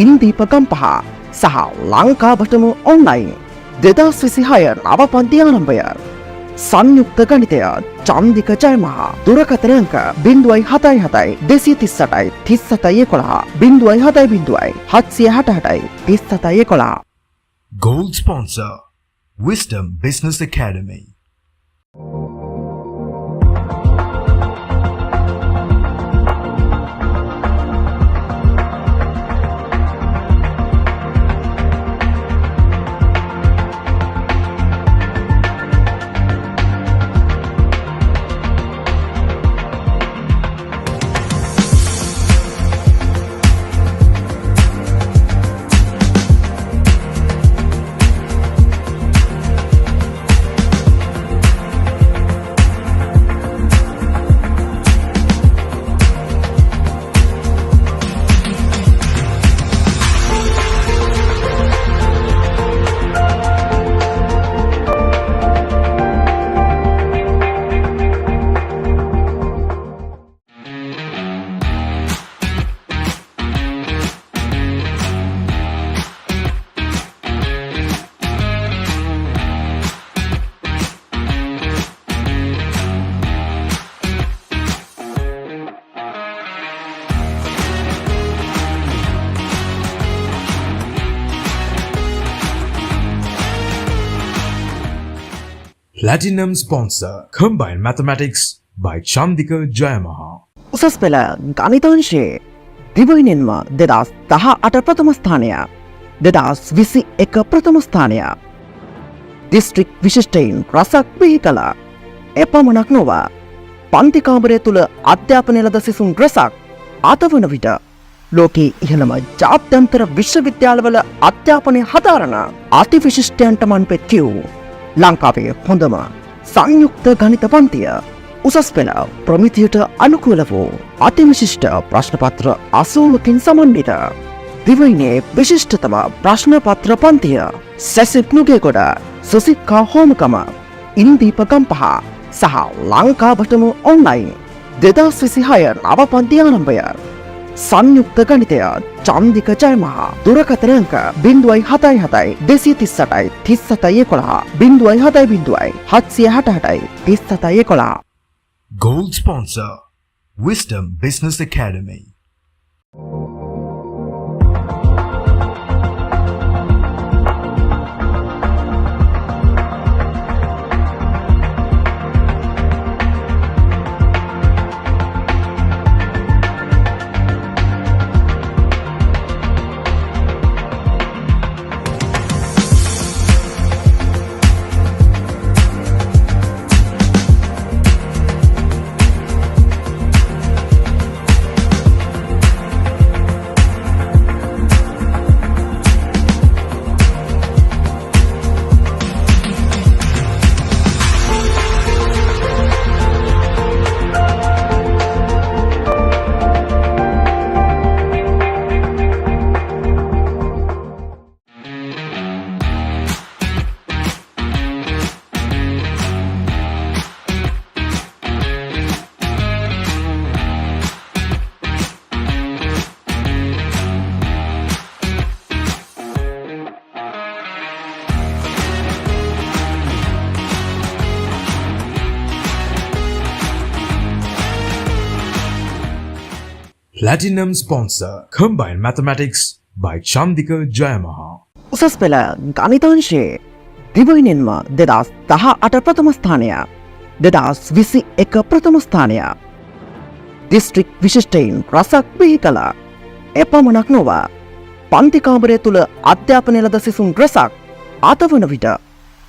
ඉන්දීප ගම්පහ සහ ලංකාවටම ඔන්ලයින් 2026 නව පන්ති ආරම්භය. සංයුක්ත ගණිතය චන්දික ජයමහා දුරකථන අංක 077 238 3711 070 768 3711. Gold sponsor Wisdom Business Academy. Platinum sponsor Combined Mathematics by Chandika Jayamaha. උසස් පෙළ ගණිතාංශයේ දිවයිනෙන්ම 2018 ප්‍රථම ස්ථානය, 2021 ප්‍රථම ස්ථානය, දිස්ත්‍රික් විශිෂ්ටයින් රසක් බිහි කළා. එපමණක් නොව පන්ති කාමරය තුල අධ්‍යාපනය ලද සිසුන් රැසක් අතවන විට ලෝකයේ ඉහළම ජාත්‍යන්තර විශ්වවිද්‍යාලවල අධ්‍යාපනය හදාරන අතිවිශිෂ්ටයන්ට මන්පෙත් කියූ ලංකාවේ හොඳම සංයුක්ත ගණිත පන්තිය උසස් පෙළ ප්‍රමිතියට අනුකූල වූ අතිවිශිෂ්ට ප්‍රශ්නපත්‍ර 80කින් සමන්විත දිවයිනේ විශිෂ්ටතම ප්‍රශ්නපත්‍ර පන්තිය සැසිප් නුගේගොඩ සුසික්කා හෝමකම ඉන්දීප ගම්පහ සහ ලංකාවටම ඔන්ලයින් 2026 නව පන්ති ආරම්භය සංයුක්ත ගණිතය චන්දික ජයමහා දුරකථන අංක 077 238 3711 070 768 3711 Gold sponsor Wisdom Business Academy. Platinum sponsor Combined Mathematics by Chandika Jayamaha. උසස් පෙළ ගණිතාංශයේ දිවයිනෙන්ම 2018 ප්‍රථම ස්ථානය 2021 ප්‍රථම ස්ථානය දිස්ත්‍රික් විශිෂ්ටයින් රසක් බිහි කළ එපමණක් නොව පන්ති කාමරය තුල අධ්‍යාපනය ලද සිසුන් රැසක් අතවන විට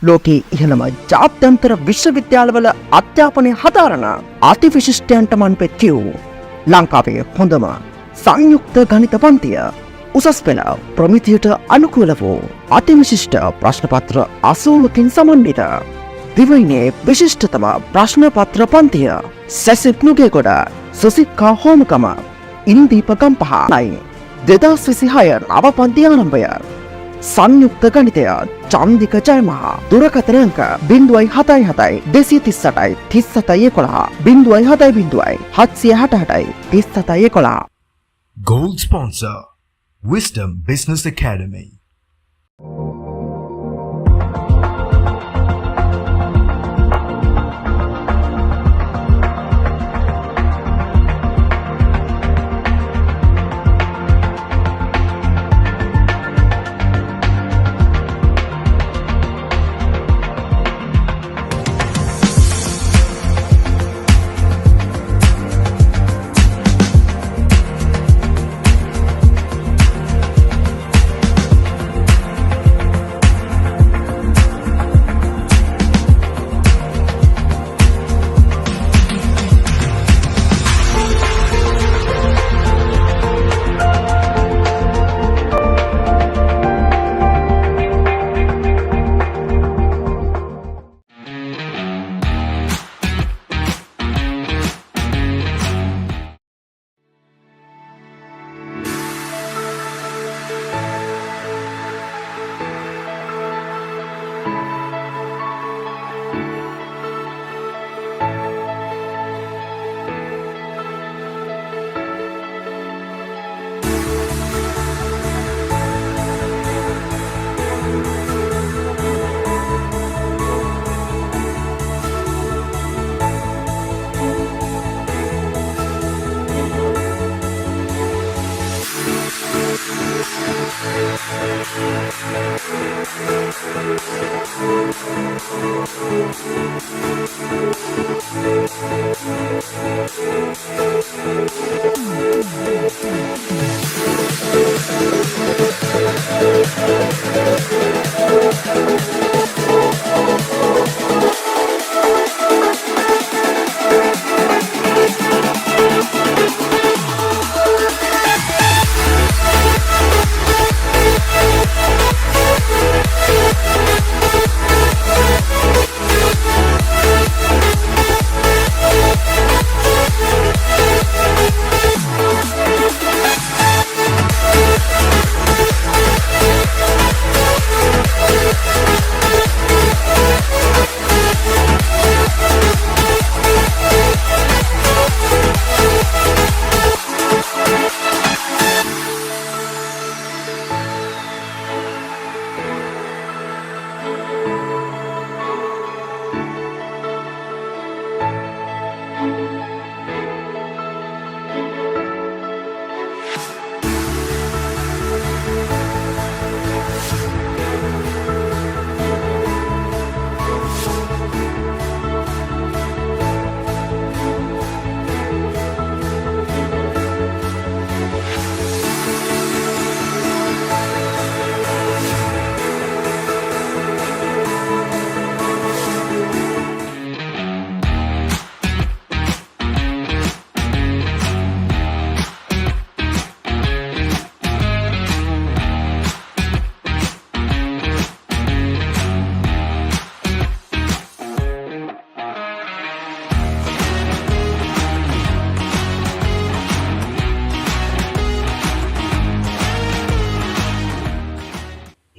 ලෝකයේ ඉහළම ජාත්‍යන්තර විශ්වවිද්‍යාලවල අධ්‍යාපනය හදාරන අතිවිශිෂ්ටයන්ට මන්පෙත් කියූ ලංකාවේ හොඳම සංයුක්ත ගණිත පන්තිය උසස් පෙළ ප්‍රමිතියට අනුකූල වූ අතිවිශිෂ්ට ප්‍රශ්නපත්‍ර 80කින් සමන්විත දිවයිනේ විශිෂ්ටතම ප්‍රශ්නපත්‍ර පන්තිය සැසිප් නුගේගොඩ සුසික්කා හෝමකම ඉන්දීප ගම්පහ 2026 නව පන්ති ආරම්භය සංයුක්ත ගණිතය චන්දික ජයමහා දුරකථන අංක 077 238 3711 070 768 Gold sponsor Wisdom Business Academy.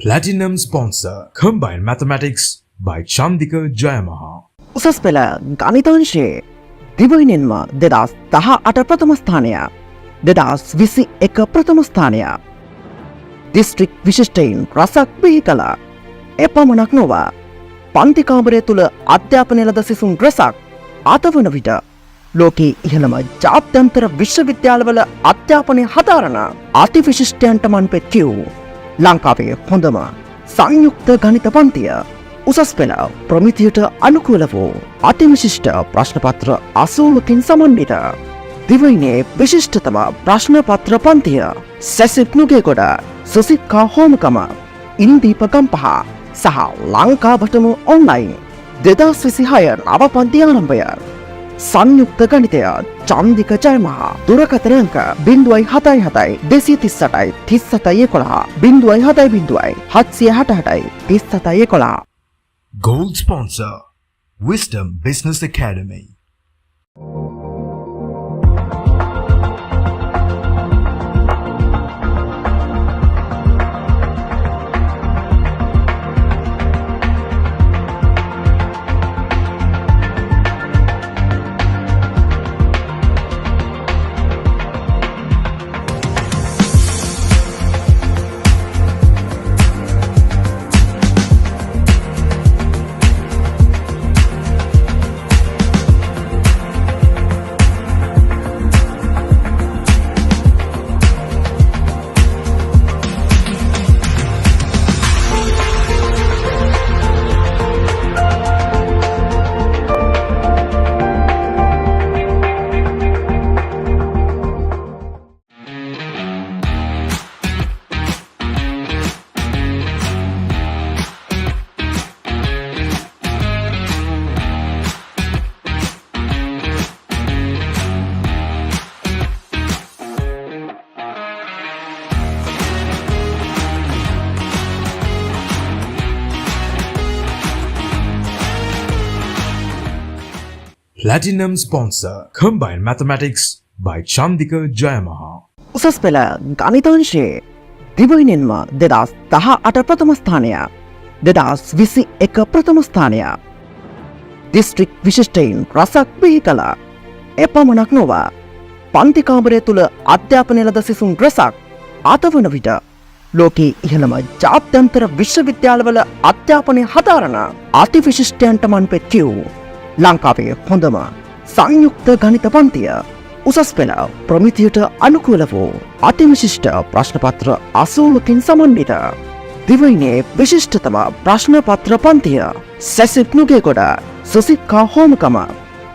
Platinum sponsor Combined Mathematics by Chandika Jayamaha. උසස් පෙළ ගණිතාංශයේ දිවයිනෙන්ම 2018 ප්‍රථම ස්ථානය 2021 ප්‍රථම ස්ථානය දිස්ත්‍රික් විශිෂ්ටයින් රසක් බිහි කළ එපමණක් නොව පන්ති කාමරය තුළ අධ්‍යාපනය ලද සිසුන් රසක් අතවන විට ලෝකයේ ඉහළම ජාත්‍යන්තර විශ්වවිද්‍යාලවල අධ්‍යාපනය හදාරන අතිවිශිෂ්ටයන්ට මන්පෙත් කියූ ලංකාවේ හොඳම සංයුක්ත ගණිත පන්තිය උසස් පෙළ ප්‍රමිතියට අනුකූල වූ අතිවිශිෂ්ට ප්‍රශ්නපත්‍ර 80කින් සමන්විත දිවයිනේ විශිෂ්ටතම ප්‍රශ්නපත්‍ර පන්තිය සැසිප් නුගේගොඩ සුසික්කා හෝමකම ඉන්දීප ගම්පහ සහ ලංකාවටම ඔන්ලයින් 2026 නව පන්ති ආරම්භය සංයුක්ත ගණිතය චන්දික ජයමහා දුරකථන අංක 077 238 3711 070 768 Gold sponsor Wisdom Business Academy. Platinum sponsor Combined Mathematics by Chandika Jayamaha. උසස් පෙළ ගණිතාංශයේ දිවයිනෙන්ම 2018 ප්‍රථම ස්ථානය 2021 ප්‍රථම ස්ථානය දිස්ත්‍රික් විශිෂ්ටයින් රසක් බිහි කළ එපමණක් නොව පන්ති කාමරය තුළ අධ්‍යාපනය ලද සිසුන් රසක් අතවන විට ලෝකයේ ඉහළම ජාත්‍යන්තර විශ්වවිද්‍යාලවල අධ්‍යාපනය හදාරන අතිවිශිෂ්ටයන්ට මන්පෙත් කියූ ලංකාවේ හොඳම සංයුක්ත ගණිත පන්තිය උසස් පෙළ ප්‍රමිතියට අනුකූල වූ අතිවිශිෂ්ට ප්‍රශ්නපත්‍ර 80කින් සමන්විත දිවයිනේ විශිෂ්ටතම ප්‍රශ්නපත්‍ර පන්තිය සැසිප් නුගේගොඩ සුසික්කා හෝමකම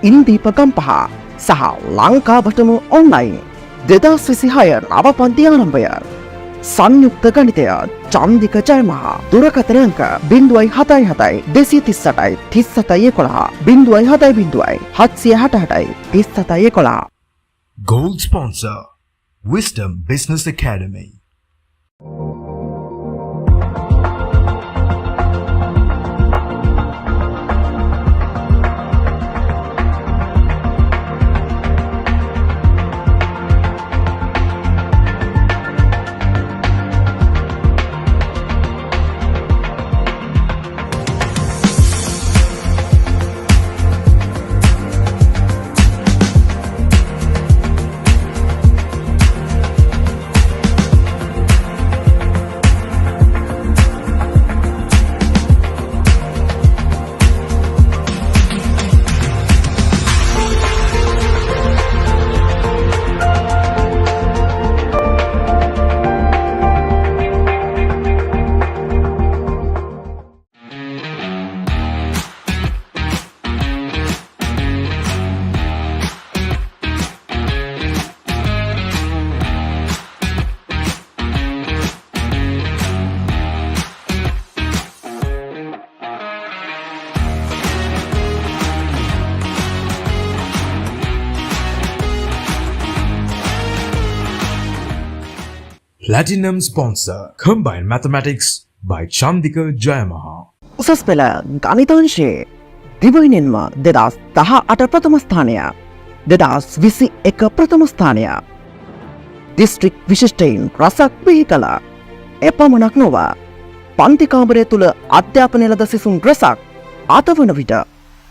ඉන්දීප ගම්පහ සහ ලංකාවටම ඔන්ලයින් 2026 නව පන්ති ආරම්භය සංයුක්ත ගණිතය චන්දික ජයමහා දුරකථන අංක 077 238 3711 070 768 Gold sponsor Wisdom Business Academy. Platinum sponsor Combined Mathematics by Chandika Jayamaha. උසස් පෙළ ගණිතාංශයේ දිවයිනෙන්ම 2018 ප්‍රථම ස්ථානය 2021 ප්‍රථම ස්ථානය දිස්ත්‍රික් විශිෂ්ටයින් රසක් බිහි කළ එපමණක් නොව පන්ති කාමරය තුල අධ්‍යාපනය ලද සිසුන් රැසක් අතවන විට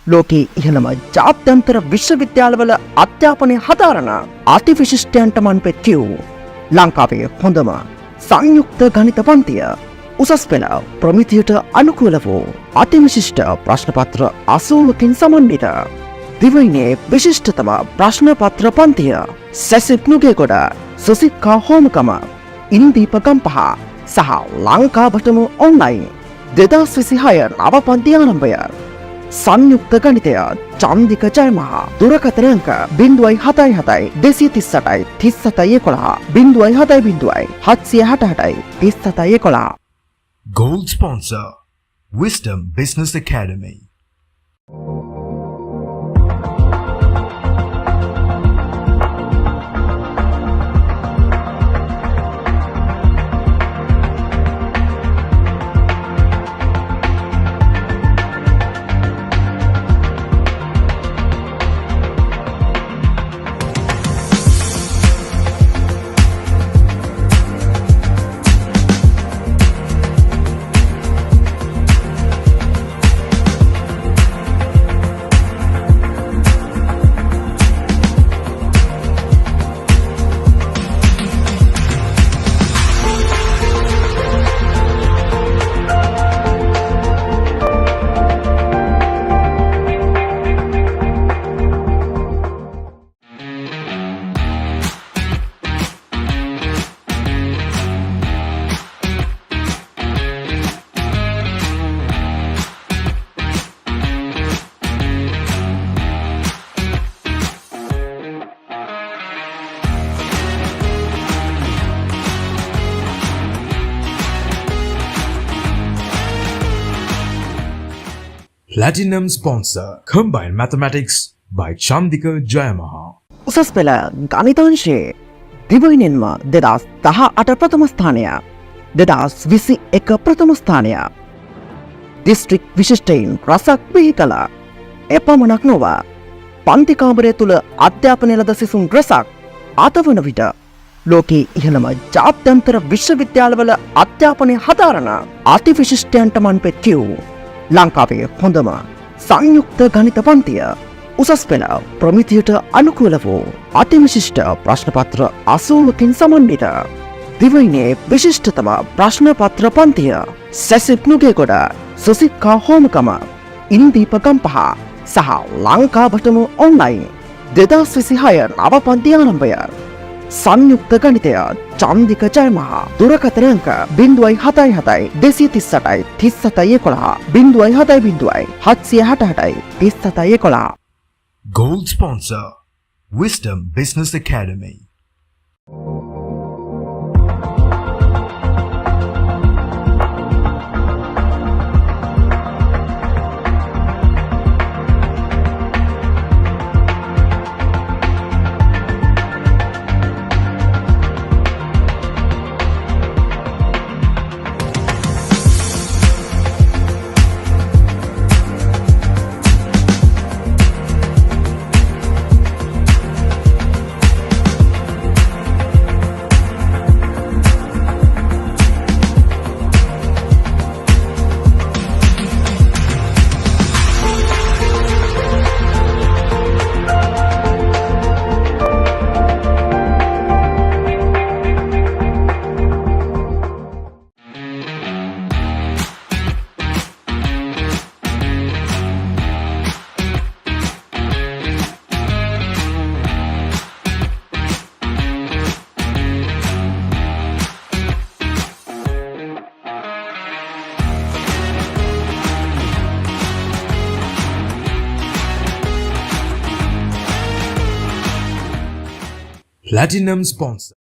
ලෝකයේ ඉහළම ජාත්‍යන්තර විශ්වවිද්‍යාලවල අධ්‍යාපනය හදාරන අතිවිශිෂ්ටයන්ට මන්පෙත් කියූ ලංකාවේ හොඳම සංයුක්ත ගණිත පන්තිය උසස් පෙළ ප්‍රමිතියට අනුකූල වූ අතිවිශිෂ්ට ප්‍රශ්නපත්‍ර 80කින් සමන්විත දිවයිනේ විශිෂ්ටතම ප්‍රශ්නපත්‍ර පන්තිය සැසිප් නුගේගොඩ සුසික්කා හෝමකම ඉන්දීප ගම්පහ සහ ලංකාවටම ඔන්ලයින් 2026 නව පන්ති ආරම්භය සංයුක්ත ගණිතය චන්දික ජයමහා දුරකථන අංක 077 238 3711 070 768 3711 Gold sponsor Wisdom Business Academy. Platinum sponsor Combined Mathematics by Chandika Jayamaha. උසස් පෙළ ගණිතාංශයේ දිවයිනෙන්ම 2018 ප්‍රථම ස්ථානය 2021 ප්‍රථම ස්ථානය දිස්ත්‍රික් විශිෂ්ටයින් රසක් බිහි කළ එපමණක් නොව පන්ති කාමරය තුල අධ්‍යාපනය ලද සිසුන් රැසක් අතවන විට ලෝකයේ ඉහළම ජාත්‍යන්තර විශ්වවිද්‍යාලවල අධ්‍යාපනය හදාරන අතිවිශිෂ්ටයන්ට මන්පෙත් කියූ ලංකාවේ හොඳම සංයුක්ත ගණිත පන්තිය උසස් පෙළ ප්‍රමිතියට අනුකූල වූ අතිවිශිෂ්ට ප්‍රශ්නපත්‍ර 80කින් සමන්විත දිවයිනේ විශිෂ්ටතම ප්‍රශ්නපත්‍ර පන්තිය සැසිප් නුගේගොඩ සුසික්කා හෝමකම ඉන්දීප ගම්පහ සහ ලංකාවටම ඔන්ලයින් 2026 නව පන්ති ආරම්භය සංයුක්ත ගණිතය චන්දික ජයමහා දුරකථන අංක 077 238 3711 070 768 Gold sponsor Wisdom Business Academy. Platinum sponsor.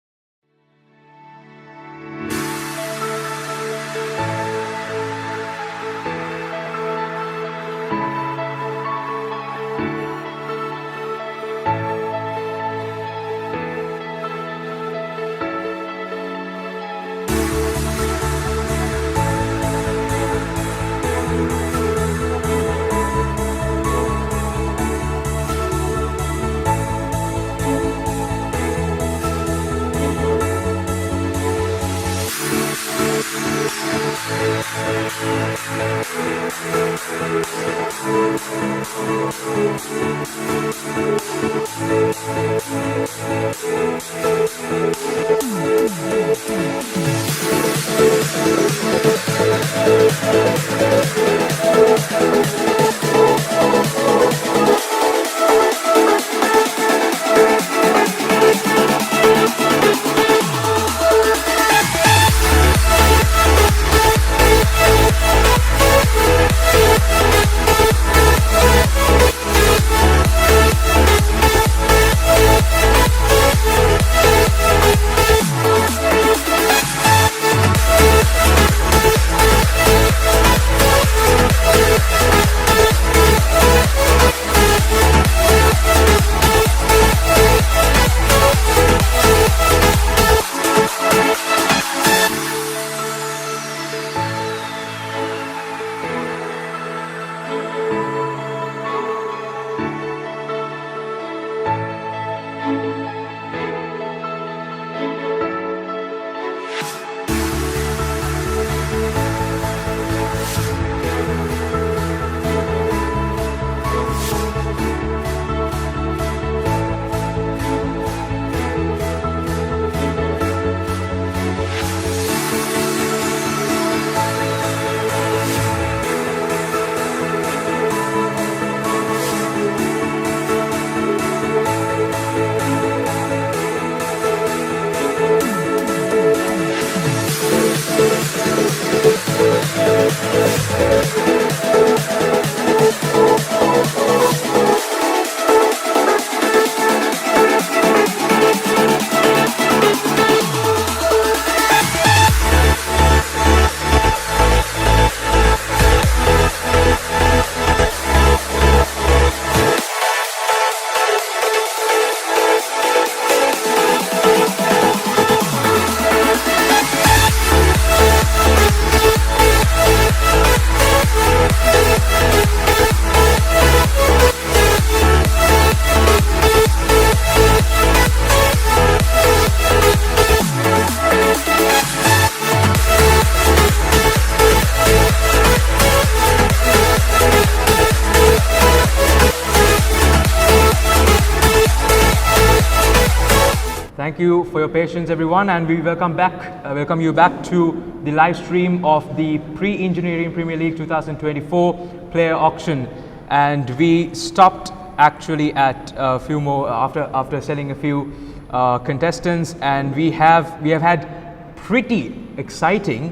Thank you for your patience, everyone, and we welcome you back to the live stream of the Pre-Engineering Premier League 2024 player auction. And we stopped actually at a few more after selling a few contestants, and we have had pretty exciting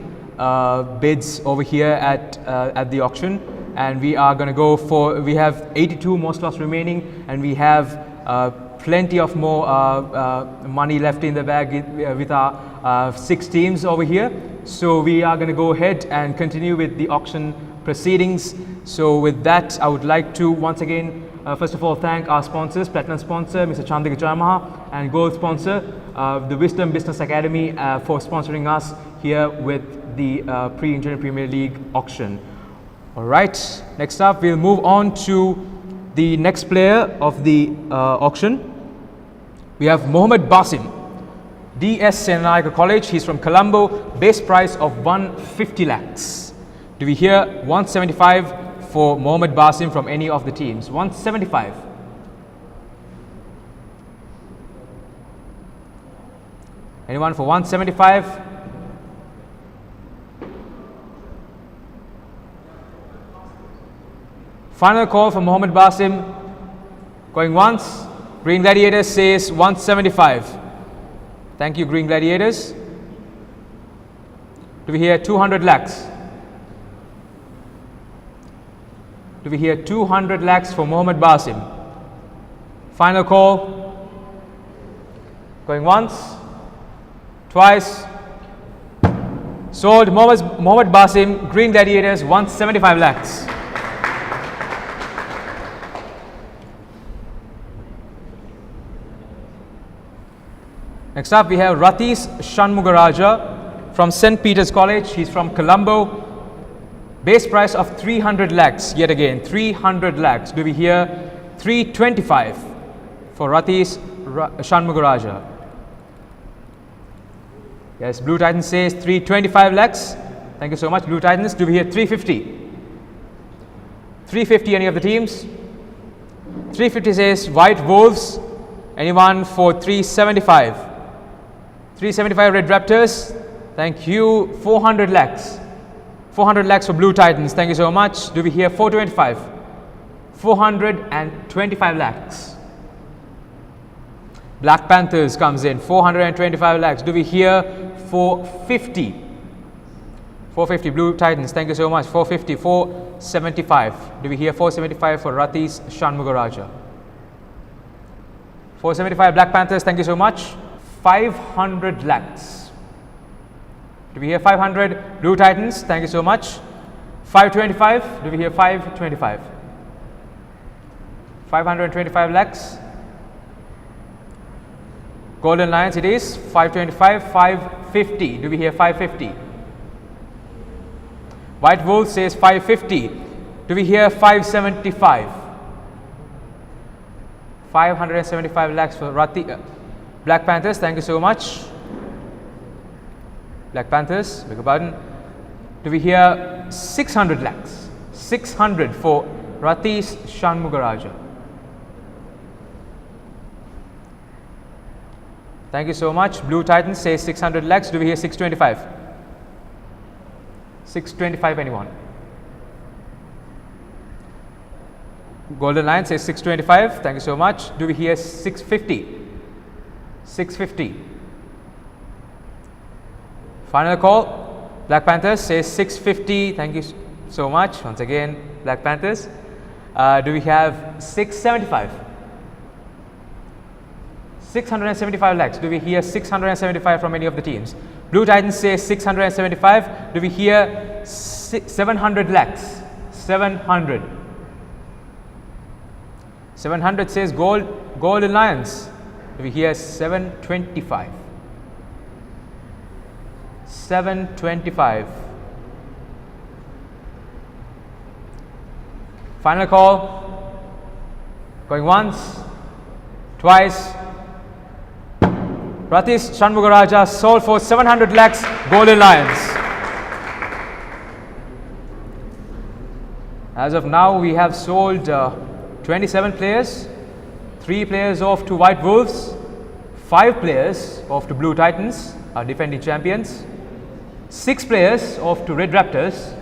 bids over here at the auction, and we are going to go for, we have 82 more slots remaining, and we have plenty of more money left in the bag with our 6 teams over here. So we are going to go ahead and continue with the auction proceedings. So with that, I would like to once again first of all thank our sponsors, platinum sponsor Mr. Chandika Jayamaha, and gold sponsor the Wisdom Business Academy for sponsoring us here with the Pre-Engineering Premier League auction. Alright, next up we'll move on to the next player of the auction. We have Mohammed Basim, DS Senanayaka College. He's from Colombo. Base price of 150 lakhs. Do we hear 175 for Mohammed Basim from any of the teams? 175. Anyone for 175? Final call for Mohammed Basim. Going once. Green Gladiators says 175. Thank you, Green Gladiators. Do we hear 200 lakhs? Do we hear 200 lakhs for Mohammed Basim? Final call. Going once, twice. Sold. Mohammed Basim, Green Gladiators, 175 lakhs. Next up, we have Ratis Shanmugaraja from St. Peter's College. He's from Colombo. Base price of 300 lakhs. Yet again, 300 lakhs. Do we hear 325 for Ratis Shanmugaraja? Yes, Blue Titans says 325 lakhs. Thank you so much, Blue Titans. Do we hear 350? 350, any of the teams? 350 says White Wolves. Anyone for 375? 375 Red Raptors. Thank you. 400 lakhs. 400 lakhs for Blue Titans. Thank you so much. Do we hear 425? 425 lakhs. Black Panthers comes in. 425 lakhs. Do we hear 450? 450 Blue Titans. Thank you so much. 450. 475. Do we hear 475 for Ratis Shanmugaraja? 475 Black Panthers. Thank you so much. 500 lakhs. Do we hear 500 Blue Titans? Thank you so much. 525, do we hear 525? 525 lakhs. Golden Lions it is, 525, 550, do we hear 550? White Wolf says 550, do we hear 575? 575 lakhs for Black Panthers, thank you so much. Black Panthers, beg your pardon. Do we hear 600 lakhs? 600 for Ratish Shanmugaraja. Thank you so much. Blue Titans says 600 lakhs. Do we hear 625? 625 anyone? Golden Lion says 625. Thank you so much. Do we hear 650? 650. Final call. Black Panthers says 650. Thank you so much. Once again, Black Panthers. Do we have 675? 675 lakhs. Do we hear 675 from any of the teams? Blue Titans says 675. Do we hear 700 lakhs? 700. 700 says Golden Lions. Do we hear 725? 725. Final call. Going once, twice. Ratish Shanmugaraja sold for 700 lakhs, Golden Lions. As of now, we have sold 27 players, 3 players off to White Wolves, 5 players off to Blue Titans, our defending champions, 6 players off to Red Raptors,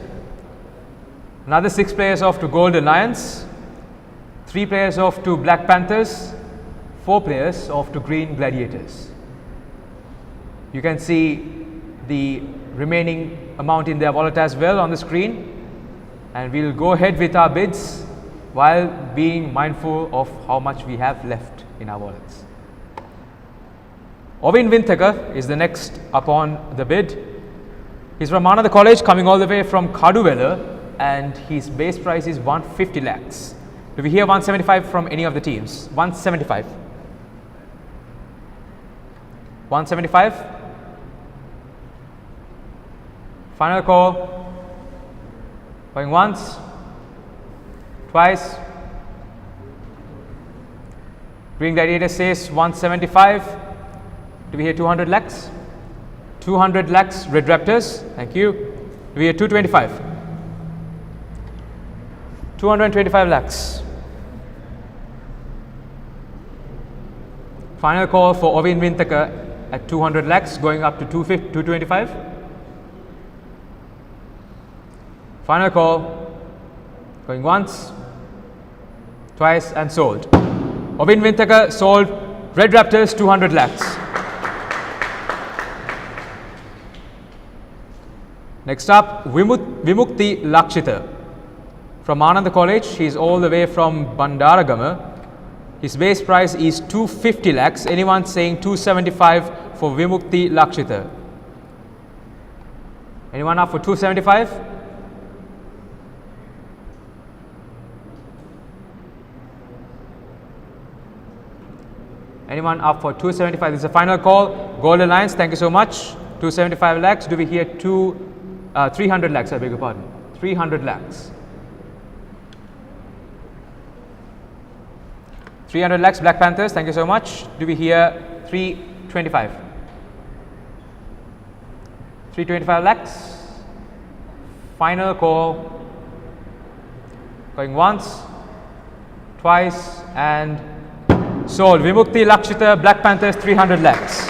another 6 players off to Golden Lions, 3 players off to Black Panthers, 4 players off to Green Gladiators. You can see the remaining amount in their wallet as well on the screen, and we'll go ahead with our bids while being mindful of how much we have left in our wallets. Ovin Winthaka is the next up on the bid. He's from Ananda College, coming all the way from Kaduvela, and his base price is 150 lakhs. Do we hear 175 from any of the teams? 175. 175. Final call. Going once, twice. Green Gladiator says 175. Do we hear 200 lakhs? 200 lakhs, Red Raptors. Thank you. Do we hear 225? 225 lakhs. Final call for Ovin Winthaka at 200 lakhs, going up to 225. Final call, going once, twice, and sold. Ovin Winthaka sold, Red Raptors 200 lakhs. Next up, Vimukti Lakshita from Ananda College. He is all the way from Bandaragama. His base price is 250 lakhs. Anyone saying 275 for Vimukti Lakshita? Anyone up for 275? Anyone up for 275? This is a final call. Golden Lions, thank you so much. 275 lakhs. Do we hear 300 lakhs? I beg your pardon. 300 lakhs. 300 lakhs, Black Panthers, thank you so much. Do we hear 325? 325 lakhs. Final call. Going once, twice, and sold. Vimukti Lakshita, Black Panthers, 300 lakhs.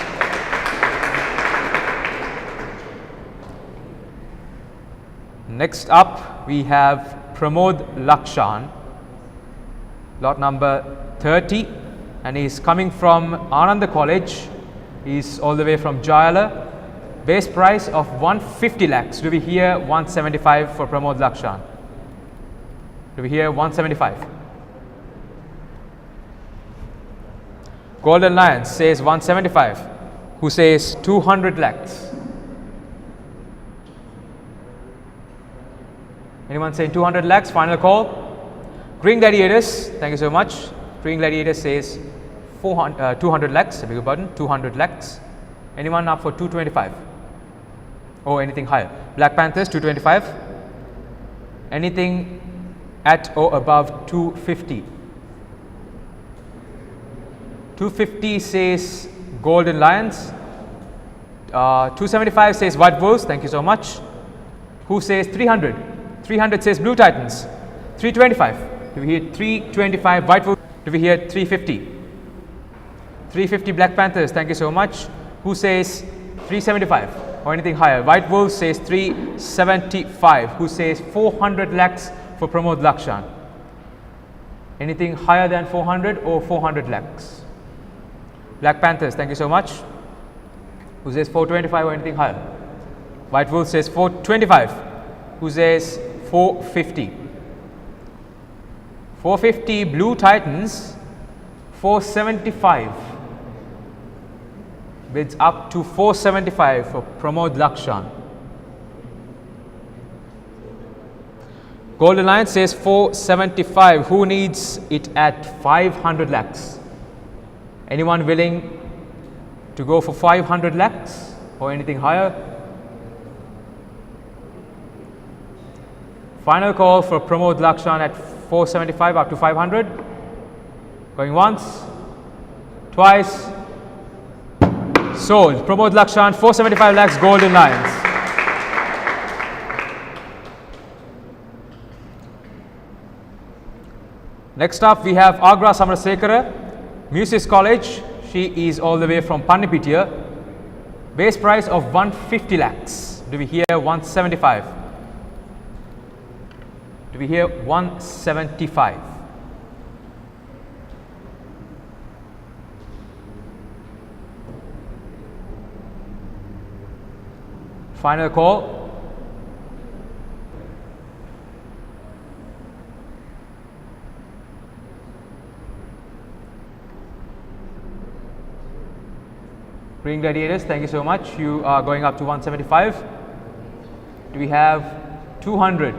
Next up, we have Pramod Lakshan, lot number 30, and he's coming from Ananda College. He's all the way from Jayala. Base price of 150 lakhs. Do we hear 175 for Pramod Lakshan? Do we hear 175? Golden Lions says 175. Who says 200 lakhs? Anyone saying 200 lakhs? Final call. Green Gladiators, thank you so much. Green Gladiators says 200 lakhs. I beg your pardon, 200 lakhs. Anyone up for 225? Or anything higher? Black Panthers 225. Anything at or above 250? 250 says Golden Lions. 275 says White Wolves. Thank you so much. Who says 300? 300 says Blue Titans. 325. Do we hear 325 White Wolves? Do we hear 350? 350 Black Panthers. Thank you so much. Who says 375 or anything higher? White Wolves says 375. Who says 400 lakhs for Pramod Lakshan? Anything higher than 400 or 400 lakhs? Black Panthers, thank you so much. Who says 425 or anything higher? White Wolf says 425. Who says 450? 450 Blue Titans. 475. Bids up to 475 for Pramod Lakshan. Golden Lion says 475. Who needs it at 500 lakhs? Anyone willing to go for 500 lakhs or anything higher? Final call for Pramod Lakshan at 475 up to 500. Going once, twice, sold. Pramod Lakshan 475 lakhs, Golden Lions. Next up we have Agra Samarasekara, Musis College. She is all the way from Pannipitia. Base price of 150 lakhs. Do we hear 175? Do we hear 175? Final call. Green Gladiators, thank you so much. You are going up to 175. Do we have 200?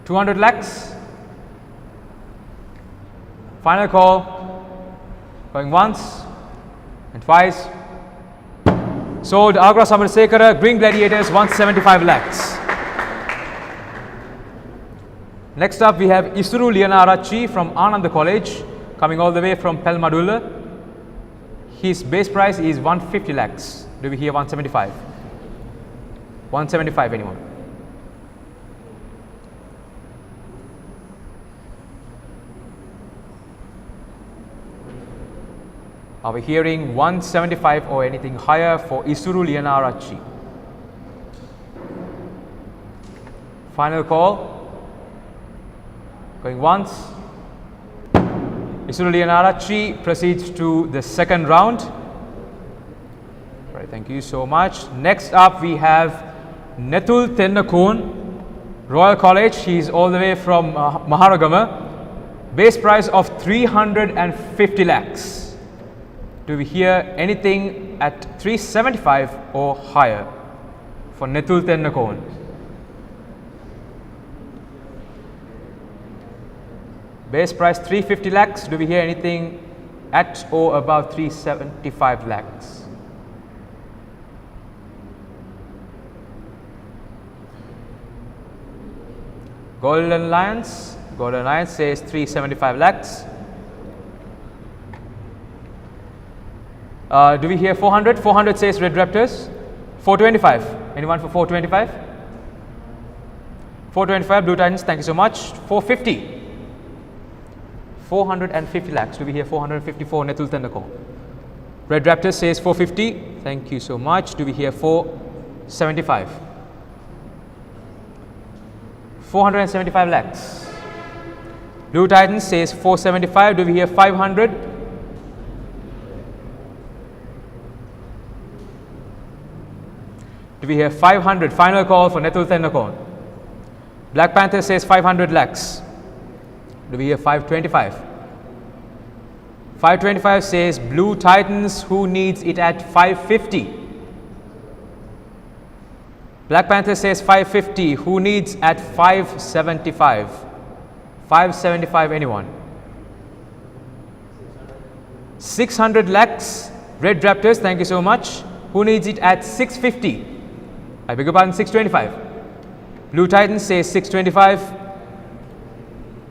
200 lakhs. Final call. Going once and twice. Sold. Agra Samarasekara, Green Gladiators, 175 lakhs. Next up we have Isuru Lianarachi from Ananda College, coming all the way from Pelmadula. His base price is 150 lakhs. Do we hear 175? 175 anyone? Are we hearing 175 or anything higher for Isuru Lianarachi? Final call. Going once. Isuru Lianarachi proceeds to the second round. Right, thank you so much. Next up we have Netul Tennakon, Royal College. He is all the way from Maharagama. Base price of 350 lakhs. Do we hear anything at 375 or higher for Netul Tennakon? Base price 350 lakhs. Do we hear anything at or above 375 lakhs? Golden Lions. Golden Lions says 375 lakhs. Do we hear 400? 400 says Red Raptors. 425. Anyone for 425? 425 Blue Titans. Thank you so much. 450. 450 lakhs. Do we hear 454 Netul Tennakon? Red Raptors says 450. Thank you so much. Do we hear 475? 475 lakhs. Blue Titans says 475. Do we hear 500? Do we hear 500? Final call for Netul Tennakon. Black Panther says 500 lakhs. Do we hear 525? 525 says Blue Titans, who needs it at 550? Black Panther says 550. Who needs at 575? 575, anyone? 600 lakhs. Red Raptors, thank you so much. Who needs it at 650? I beg your pardon, 625. Blue Titans says 625.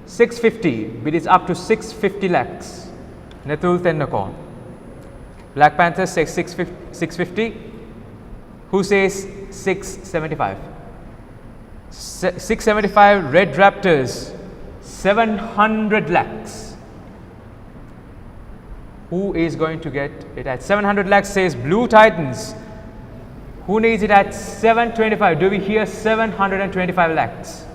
650. Bid is up to 650 lakhs. Netul Tennakon. Black Panther says 650. Who says 675? 675. Red Raptors 700 lakhs. Who is going to get it at 700 lakhs? Says Blue Titans. Who needs it at 725? Do we hear 725 lakhs?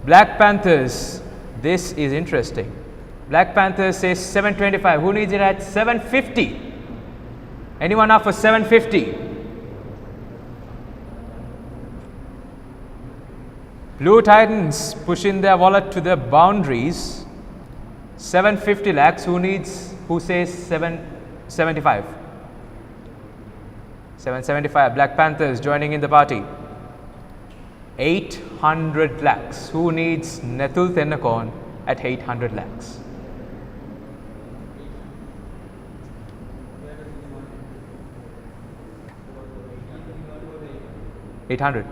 Black Panthers. This is interesting. Black Panthers says 725. Who needs it at 750? Anyone up for 750? Blue Titans pushing their wallet to the boundaries. 750 lakhs. Who says 775? 775. Black Panthers joining in the party. 800 lakhs. Who needs Netul Tennakon at 800 lakhs? $800.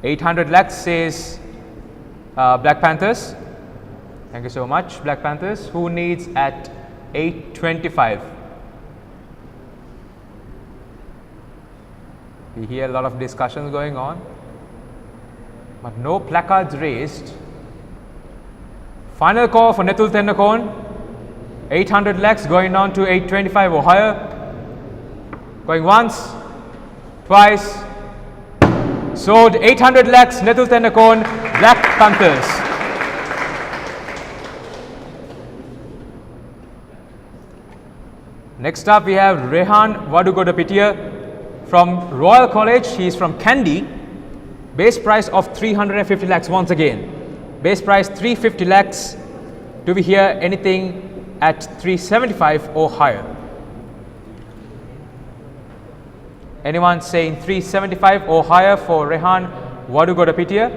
800 lakhs says Black Panthers. Thank you so much, Black Panthers. Who needs at 825? We hear a lot of discussions going on, but no placards raised. Final call for Netul Tennakon. 800 lakhs going down to 825 or higher. Going once, twice. Sold 800 lakhs. Netul Tennakon, Black Panthers. Next up, we have Rehan Vadugodapitia from Royal College. He is from Kandy. Base price of 350 lakhs once again. Base price 350 lakhs. Do we hear anything at 375 or higher? Anyone saying 375 or higher for Rehan Vadugodapitia?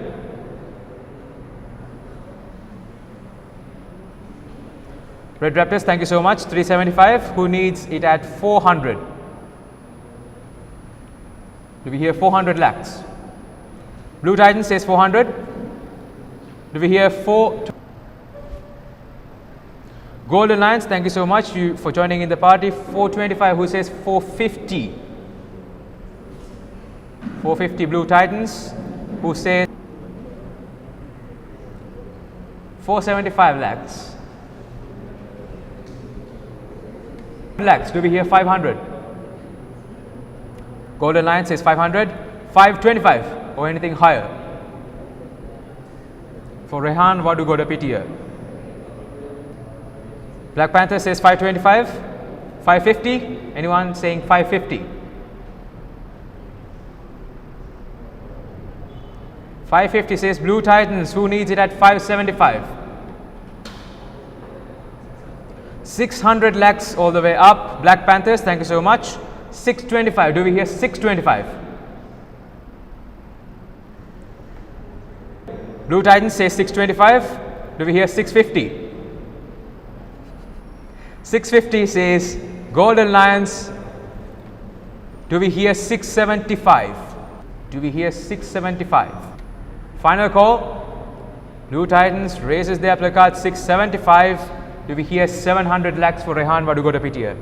Red Raptors, thank you so much. 375. Who needs it at 400? Do we hear 400 lakhs? Blue Titans says 400. Do we hear 4? Golden Lions, thank you so much for joining in the party. 425. Who says 450? 450 Blue Titans. Who says 475 lakhs? Lakhs. Do we hear 500? Golden Lion says 500. 525 or anything higher for Rehan Vadugodapitia. Black Panther says 525. 550. Anyone saying 550? 550 says Blue Titans. Who needs it at 575? 600 lakhs all the way up. Black Panthers, thank you so much. 625. Do we hear 625? Blue Titans says 625. Do we hear 650? 650 says Golden Lions. Do we hear 675? Do we hear 675? Final call. Blue Titans raises their placard 675. Do we hear 700 lakhs for Rehan Vadugodapitia?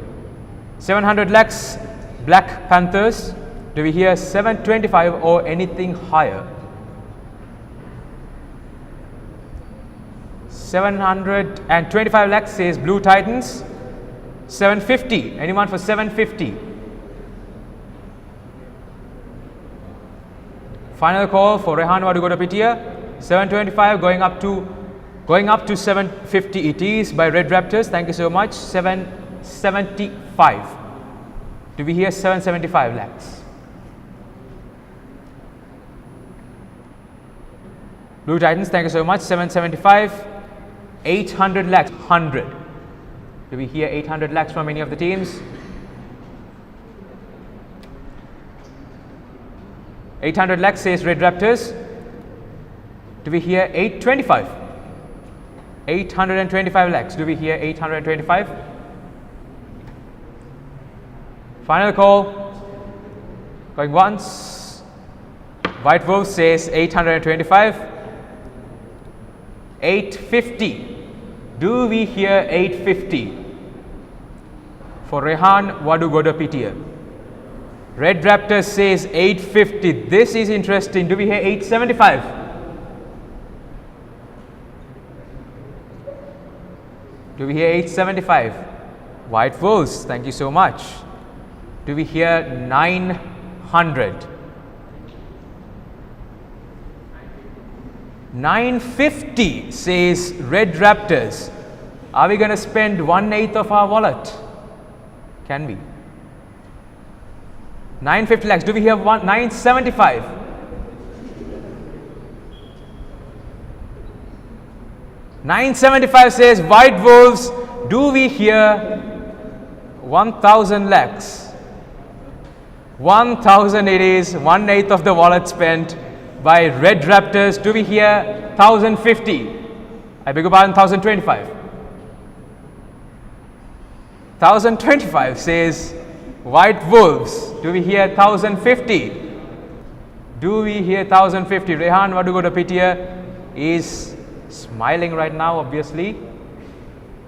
700 lakhs, Black Panthers. Do we hear 725 or anything higher? 725 lakhs says Blue Titans. 750. Anyone for 750? Final call for Rehan Vadugodapitia. 725 going up to 750 it is by Red Raptors. Thank you so much. 775. Do we hear 775 lakhs? Blue Titans, thank you so much. 775. 800 lakhs. 100. Do we hear 800 lakhs from any of the teams? 800 lakhs says Red Raptors. Do we hear 825? 825 lakhs. Do we hear 825? Final call. Going once. White Wolf says 825. 850. Do we hear 850? For Rehan Wadugoda Pitia. Red Raptor says 850. This is interesting. Do we hear 875? Do we hear 875? White Wolves, thank you so much. Do we hear 900? 950 says Red Raptors. Are we going to spend 1/8 of our wallet? Can we? 950 lakhs. Do we hear 975? $975 says White Wolves. Do we hear 1,000 lakhs? 1,000 it is. 1/8 of the wallet spent by Red Raptors. Do we hear 1,050? I beg your pardon, 1,025. 1,025 says White Wolves. Do we hear 1,050? Do we hear 1,050? Rehan Wadugoda Pitia is smiling right now, obviously.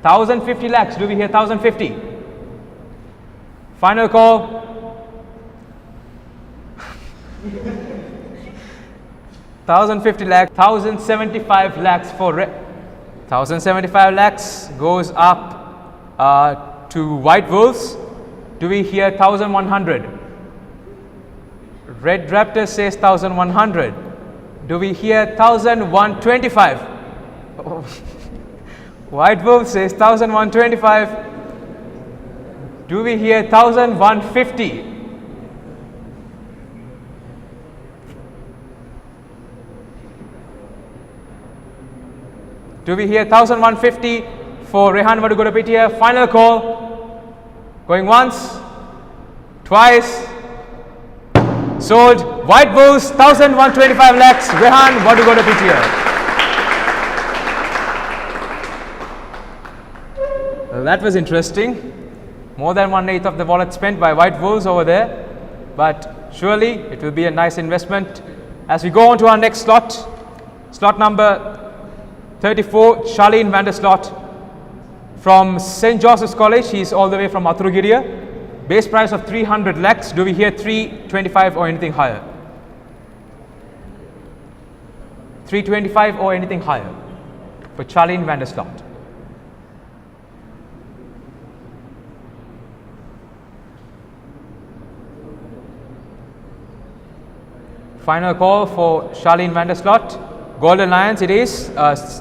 1,050 lakhs. Do we hear 1,050? Final call. 1,050 lakhs. 1,075 lakhs for 1,075 lakhs goes up to White Wolves. Do we hear 1,100? Red Raptor says 1,100. Do we hear 1,125? White Wolf says 1,125. Do we hear 1,150? Do we hear 1,150 for Rehan Wadugoda Pitia? Final call. Going once, twice. Sold. White Wolves, 1,125 lakhs. Rehan Wadugoda Pitia. Well, that was interesting. More than 1/8 of the wallet spent by White Wolves over there. But surely it will be a nice investment. As we go on to our next slot, slot number 34, Charlene Vanderslot from St. Joseph's College. He is all the way from Aturugiriya. Base price of 300 lakhs. Do we hear 325 or anything higher? 325 or anything higher for Charlene Vanderslot. Final call for Charlene Vanderslot. Golden Lions it is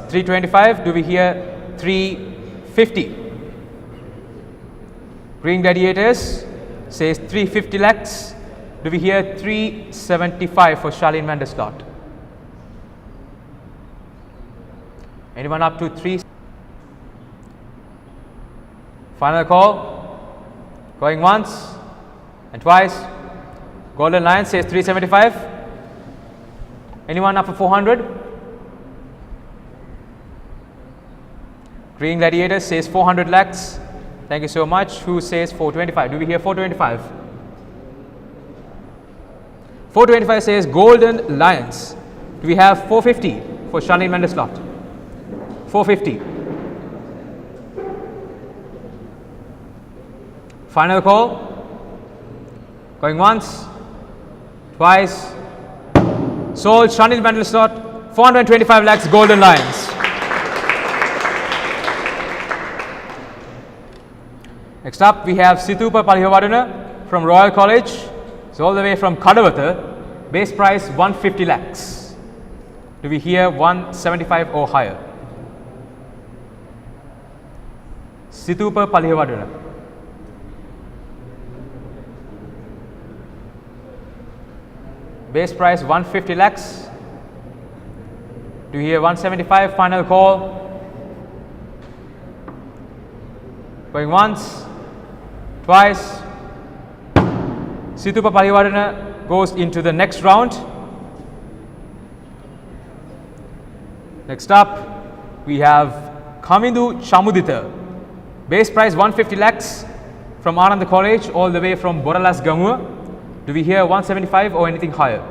325. Do we hear 350? Green Gladiators says 350 lakhs. Do we hear 375 for Charlene Vanderslot? Anyone up to 3? Final call. Going once and twice. Golden Lions says 375. Anyone up for 400? Green Gladiator says 400 lakhs. Thank you so much. Who says 425? Do we hear 425? 425 says Golden Lions. Do we have 450 for Charlene Vanderslot? 450. Final call. Going once, twice. Sold. Charlene Vanderslot, 425 lakhs. Golden Lions. Next up, we have Situpa Palihavadana from Royal College. It's all the way from Kadawatha. Base price 150 lakhs. Do we hear 175 or higher? Situpa Palihavadana. Base price 150 lakhs. Do you hear 175? Final call. Going once, twice. Situpa Palihavadana, goes into the next round. Next up, we have Kamindu Chamudita. Base price 150 lakhs from Ananda College all the way from Boralas Gamua. Do we hear 175 or anything higher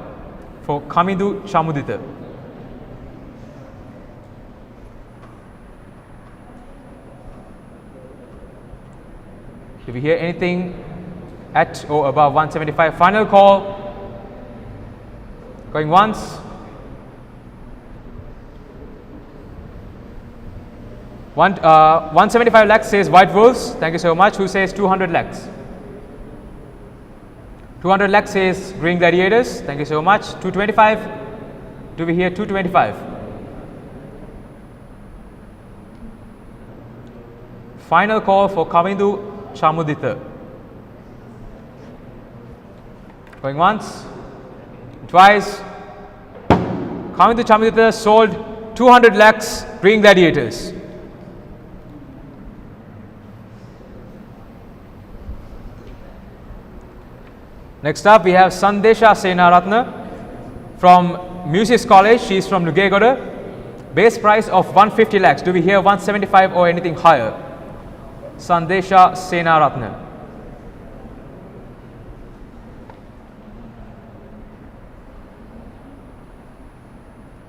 for Kamindu Chamudita? Do we hear anything at or above 175? Final call. Going once. 175 lakhs says White Wolves. Thank you so much. Who says 200 lakhs? 200 lakhs says Green Gladiators. Thank you so much. 225. Do we hear 225? Final call for Kamindu Chamudita. Going once, twice. Kamindu Chamudita sold 200 lakhs Green Gladiators. Next up, we have Sandesha Senaratna from Musis College. She is from Nugegoda. Base price of 150 lakhs. Do we hear 175 or anything higher? Sandesha Senaratna.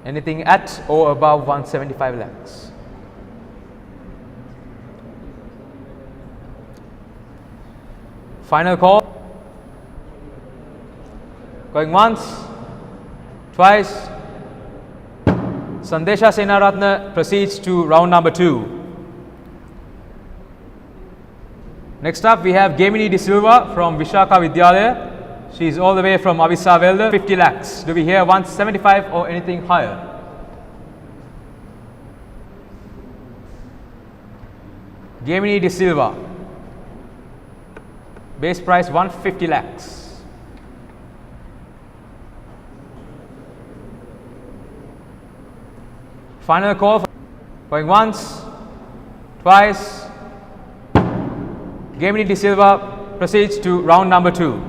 Anything at or above 175 lakhs? Final call. Going once, twice. Sandesha Senaratna proceeds to round number 2. Next up, we have Gemini De Silva from Vishaka Vidyalaya. She is all the way from Avissa Velde. 50 lakhs. Do we hear 175 or anything higher? Gemini De Silva. Base price 150 lakhs. Final call. Going once, twice. Gemini De Silva proceeds to round number 2.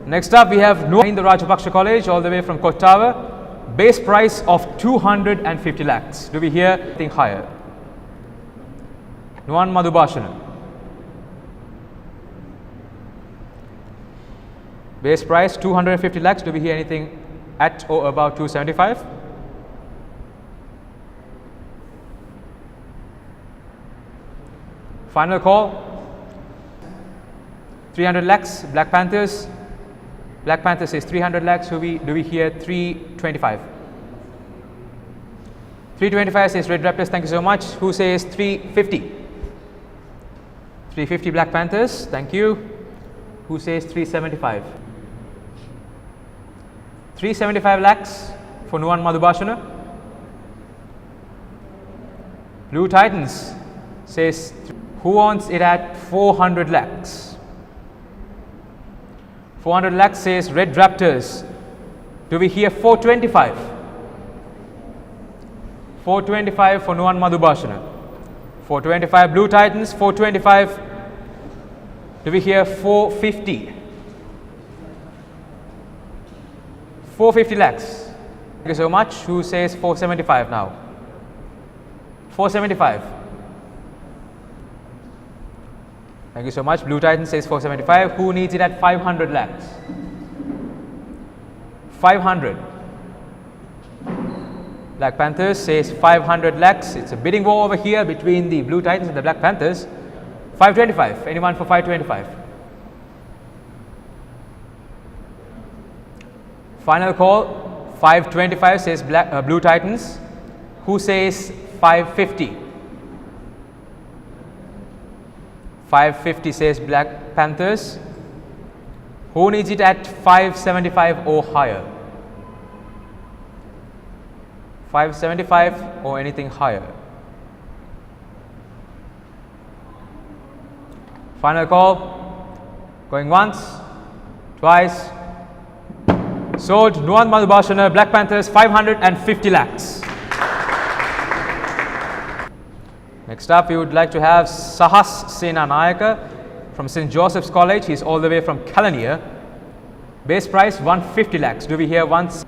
Next up, we have Nuwan Rajapaksa College all the way from Kottawa. Base price of 250 lakhs. Do we hear anything higher? Nuwan Madhubhashana. Base price 250 lakhs. Do we hear anything at or about 275? Final call. 300 lakhs. Black Panthers. Black Panther says 300 lakhs. Do we hear 325? 325 says Red Raptors. Thank you so much. Who says 350? 350 Black Panthers. Thank you. Who says 375? 375 lakhs for Nuwan Madhubhashana. Blue Titans says, who wants it at 400 lakhs? 400 lakhs says Red Raptors. Do we hear 425? 425 for Nuwan Madhubhashana. 425 Blue Titans. 425. Do we hear 450? 450 lakhs. Thank you so much. Who says 475 now? 475. Thank you so much. Blue Titan says 475. Who needs it at 500 lakhs? 500. Black Panthers says 500 lakhs. It's a bidding war over here between the Blue Titans and the Black Panthers. 525. Anyone for 525? Final call. 525 says Blue Titans. Who says 550? 550 says Black Panthers. Who needs it at 575 or higher? 575 or anything higher? Final call. Going once, twice. Sold. Nuwan Madhubhashana, Black Panthers, 550 lakhs. Next up, we would like to have Sahas Sena Nayaka. from St. Joseph's College. He's all the way from Kelaniya. Base price 150 lakhs. Do we hear once?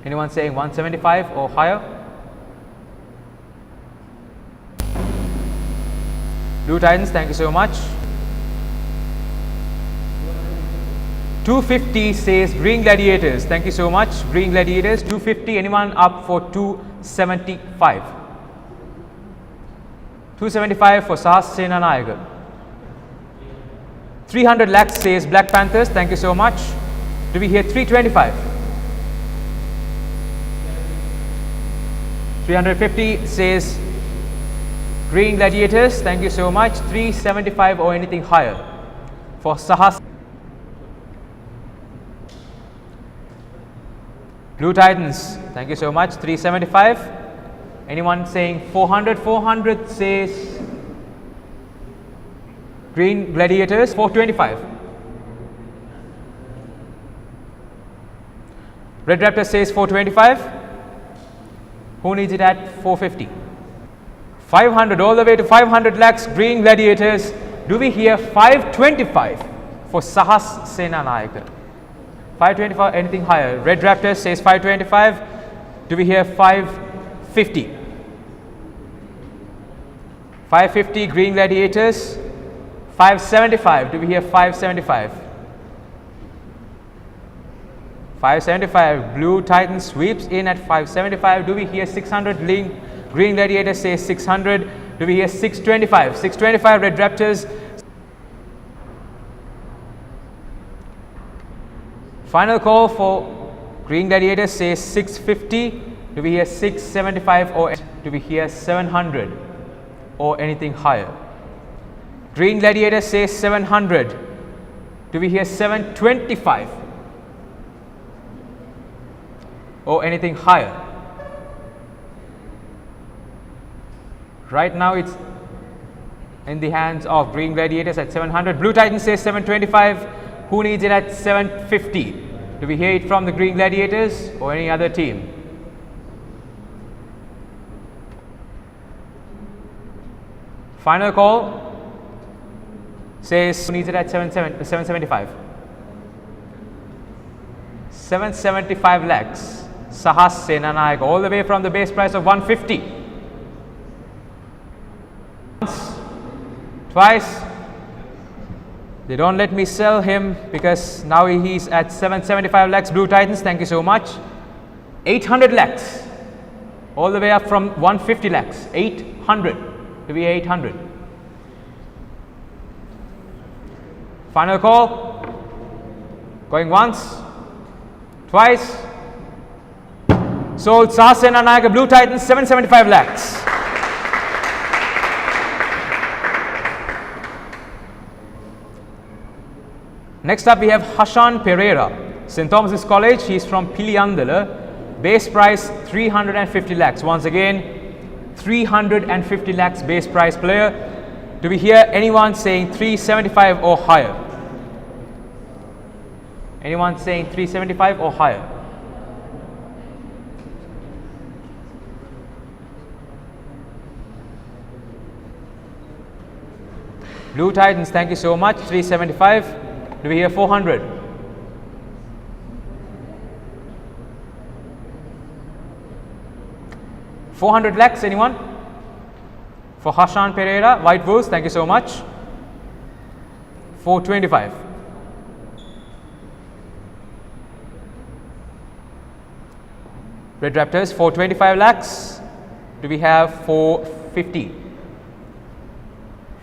Anyone saying 175 or higher? Blue Titans, thank you so much. 250 says Green Gladiators. Thank you so much. Green Gladiators, 250. Anyone up for 275? 275 for Sahas Senanayaka. 300 lakhs says Black Panthers. Thank you so much. Do we hear 325? 350 says Green Gladiators. Thank you so much. 375 or anything higher for Sahas. Blue Titans, thank you so much. 375. Anyone saying 400? 400 says Green Gladiators. 425. Red Raptor says 425. Who needs it at 450? 500, all the way to 500 lakhs. Green Gladiators. Do we hear 525 for Sahas Senanayaka? 525, anything higher? Red Raptor says 525. Do we hear 550? 550 Green Gladiators. 575. Do we hear 575? 575. Blue Titans sweeps in at 575. Do we hear 600? Green Gladiators says 600. Do we hear 625? 625 Red Raptors. Final call for Green Gladiators says 650. Do we hear 675 or do we hear 700 or anything higher? Green Gladiators says 700. Do we hear 725 or anything higher? Right now it's in the hands of Green Gladiators at 700. Blue Titans says 725. Who needs it at 750? Do we hear it from the Green Gladiators or any other team? Final call says who needs it at 775? 775 lakhs. Sahas Senanayaka, all the way from the base price of 150. Once, twice. They don't let me sell him because now he's at 775 lakhs. Blue Titans, thank you so much. 800 lakhs. All the way up from 150 lakhs. 800. To be 800. Final call. Going once. Twice. Sold Sahas Senanayaka, Blue Titans, 775 lakhs. Next up we have Hashan Pereira, St. Thomas's College. He's from Piliyandala. Base price 350 lakhs. Once again, 350 lakhs base price player. Do we hear anyone saying 375 or higher? Anyone saying 375 or higher? Blue Titans, thank you so much. 375. Do we hear 400? $400 lakhs, anyone? For Hashan Pereira, White Wolves, thank you so much. 425. Red Raptors, 425 lakhs. Do we have 450?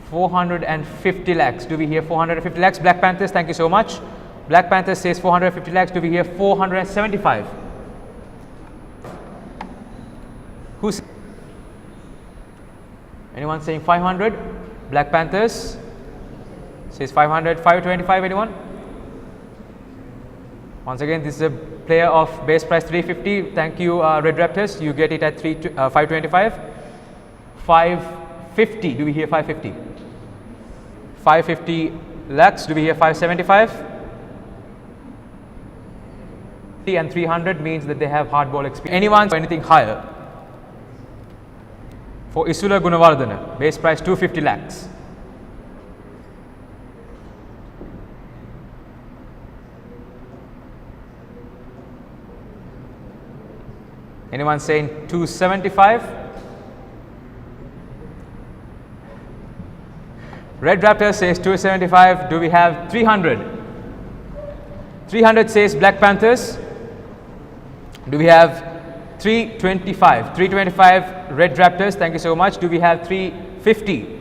450 lakhs. Do we hear 450 lakhs? Black Panthers, thank you so much. Black Panthers says 450 lakhs. Do we hear 475? Who's anyone saying 500? Black Panthers says 500. 525, anyone? Once again, this is a player of base price 350. Thank you, Red Raptors. You get it at 525. 550. Do we hear 550? 550 lakhs. Do we hear 575? And 300 means that they have hardball experience. Anyone or anything higher? For Isula Gunawardana, base price 250 lakhs. Anyone saying 275? Red Raptor says 275. Do we have 300? 300 says Black Panthers. Do we have 325? 325 Red Raptors, thank you so much. Do we have 350?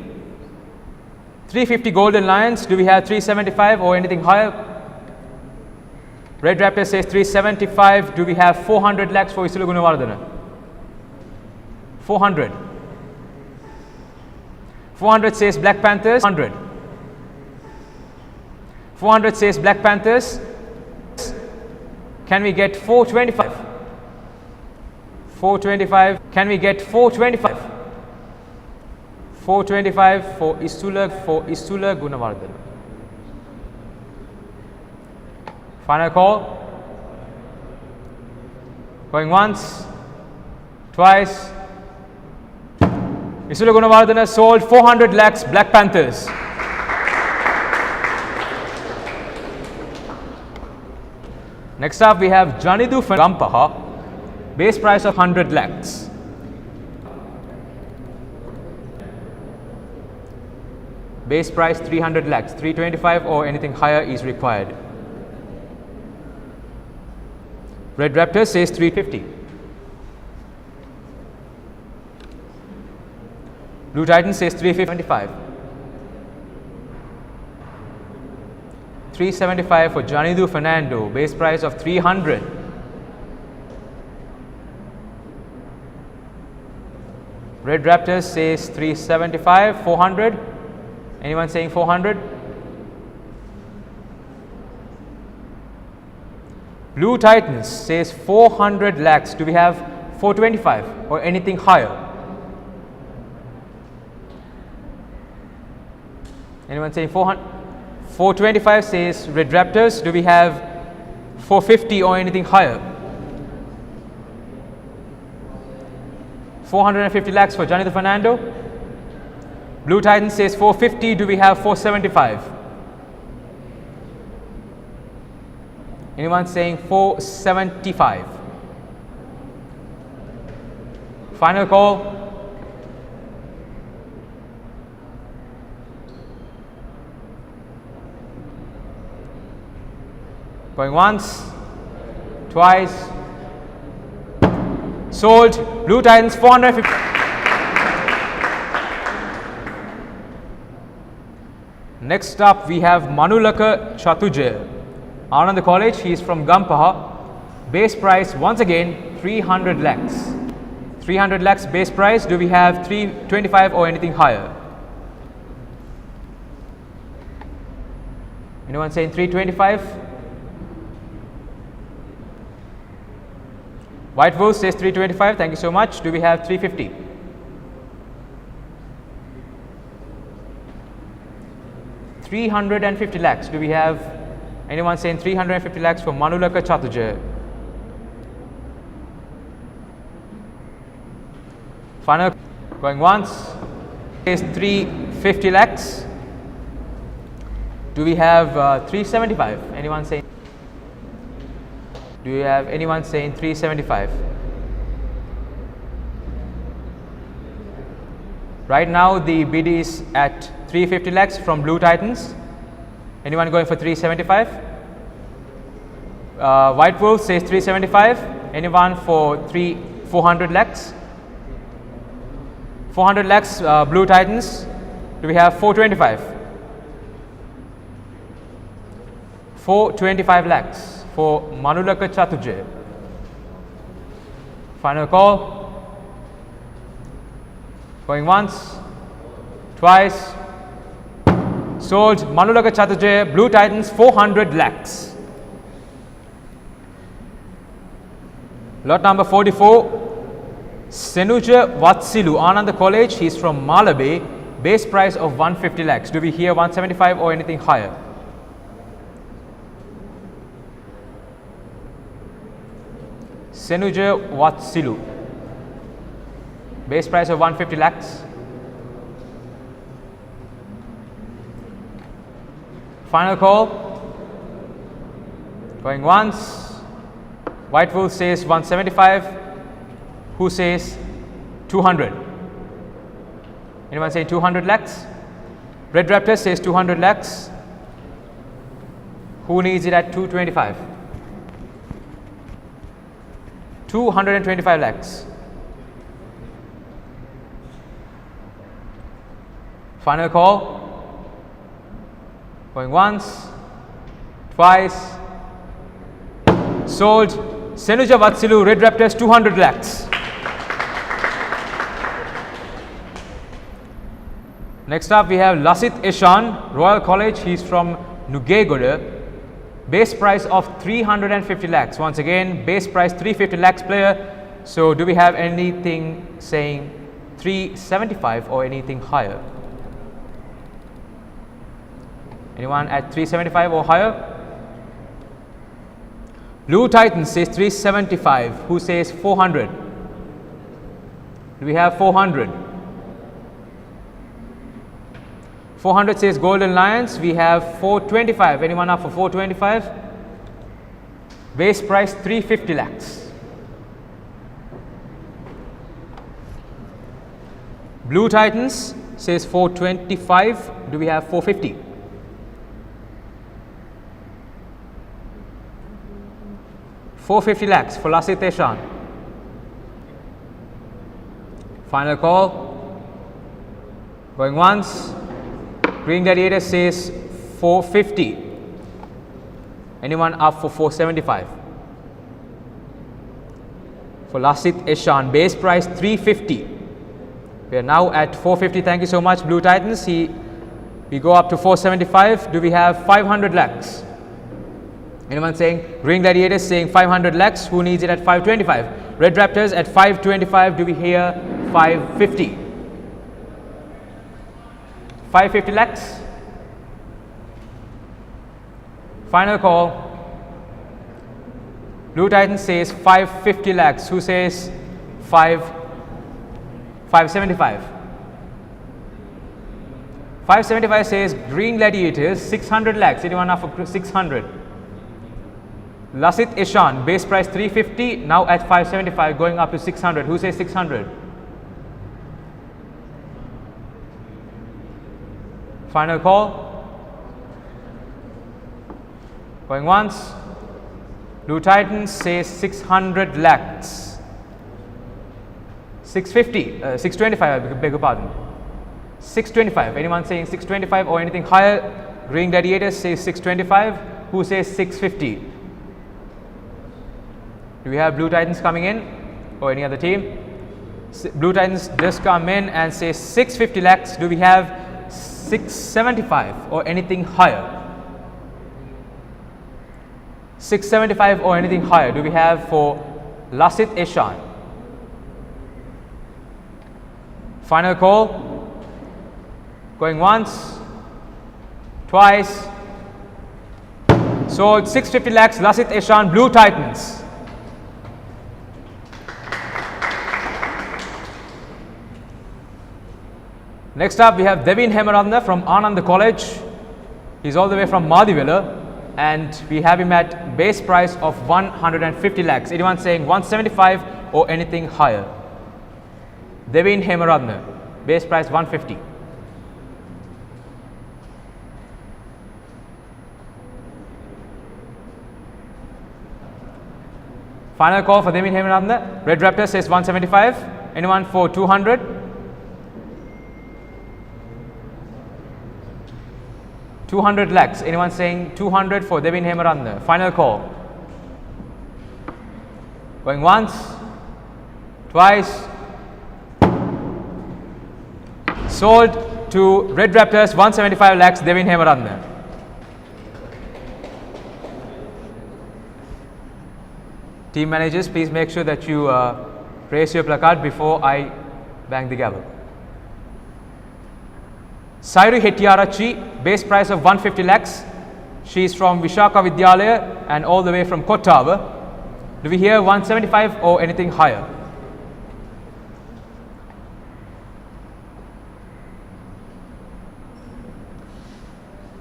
350 Golden Lions. Do we have 375 or anything higher? Red Raptor says 375. Do we have 400 lakhs for Isula Gunawardana? 400. 400 says Black Panthers. 100. 400 says Black Panthers. Can we get 425? 425. Can we get 425? 425 for Isula Gunawardana. Final call. Going once, twice. Isula Gunawardana sold 400 lakhs Black Panthers. Next up we have Janidu from Gampaha, base price of 100 lakhs. Base price 300 lakhs, 325 or anything higher is required. Red Raptor says 350. Blue Titan says 375. 375 for Janidu Fernando, base price of 300. Red Raptor says 375, 400. Anyone saying 400? Blue Titans says 400 lakhs. Do we have 425 or anything higher? Anyone saying 400? 425 says Red Raptors. Do we have 450 or anything higher? 450 lakhs for Jonathan Fernando. Blue Titan says 450. Do we have 475? Anyone saying 475? Final call. Going once, twice. Sold. Blue Titans 450. Next up we have Manulaka Chatujaya, Anand College. He is from Gampaha. Base price once again 300 lakhs. 300 lakhs base price. Do we have 325 or anything higher? Anyone saying 325? White Wolf says 325. Thank you so much. Do we have 350? $350 lakhs. Do we have anyone saying 350 lakhs for Manulaka Chatujaya? Final going once is 350 lakhs. Do we have 375? Anyone saying? Do you have anyone saying 375? Right now the bid is at 350 lakhs from Blue Titans. Anyone going for 375? White Wolf says 375. Anyone for 400 lakhs? 400 lakhs Blue Titans. Do we have 425? 425 lakhs for Manulaka Chatujaya. Final call. Going once, twice. Sold. Manulaka Chatujaya, Blue Titans 400 lakhs. Lot number 44. Senuja Vatsilu, Ananda College. He is from Malabe. Base price of 150 lakhs. Do we hear 175 or anything higher? Senuja Vatsilu. Base price of 150 lakhs. Final call. Going once. White Wolf says 175. Who says 200? Anyone saying 200 lakhs? Red Raptors says 200 lakhs. Who needs it at 225? 225 lakhs. Final call. Going once, twice. Sold. Senuja Vatsilu, Red Raptors, 200 lakhs. Next up we have Lasit Ishan, Royal College. He's from Nugegoda. Base price of 350 lakhs. Once again, base price 350 lakhs player. So do we have anything saying 375 or anything higher? Anyone at 375 or higher? Blue Titans says 375. Who says 400? Do we have 400? 400 says Golden Lions. We have 425. Anyone up for 425? Base price 350 lakhs. Blue Titans says 425. Do we have 450? $450 lakhs for Lasit Ishan. Final call. Going once. Green Gladiator says 450. Anyone up for 475? For Lasit Ishan, base price 350. We are now at 450. Thank you so much, Blue Titans. We go up to 475. Do we have 500 lakhs? Anyone saying? Green Gladiators saying 500 lakhs. Who needs it at 525? Red Raptors at 525. Do we hear 550? 550 lakhs. Final call. Blue Titans says 550 lakhs. Who says 575? 575 says Green Gladiators 600 lakhs. Anyone up for 600? Lasit Ishan, base price 350, now at 575, going up to 600. Who says 600? Final call. Going once. Blue Titans says 600 lakhs. 650, 625, I beg your pardon. 625. Anyone saying 625 or anything higher? Green Gladiators says 625. Who says 650? Do we have Blue Titans coming in or any other team? Blue Titans just come in and say 650 lakhs. Do we have 675 or anything higher? 675 or anything higher. Do we have for Lasit Ishan? Final call. Going once, twice. So 650 lakhs, Lasit Ishan, Blue Titans. Next up we have Devin Hemaratna from Anand College. He's all the way from Madivilla and we have him at base price of 150 lakhs. Anyone saying 175 or anything higher? Devin Hemaratna, base price 150. Final call for Devin Hemaratna. Red Raptor says 175. Anyone for 200? 200 lakhs. Anyone saying 200 for Devin Hemaratna? Final call. Going once, twice. Sold to Red Raptors 175 lakhs, Devin Hemaratna. Team managers, please make sure that you raise your placard before I bang the gavel. Sairi Hettiarachi, base price of 150 lakhs. She is from Vishaka Vidyalaya and all the way from Kottava. Do we hear 175 or anything higher?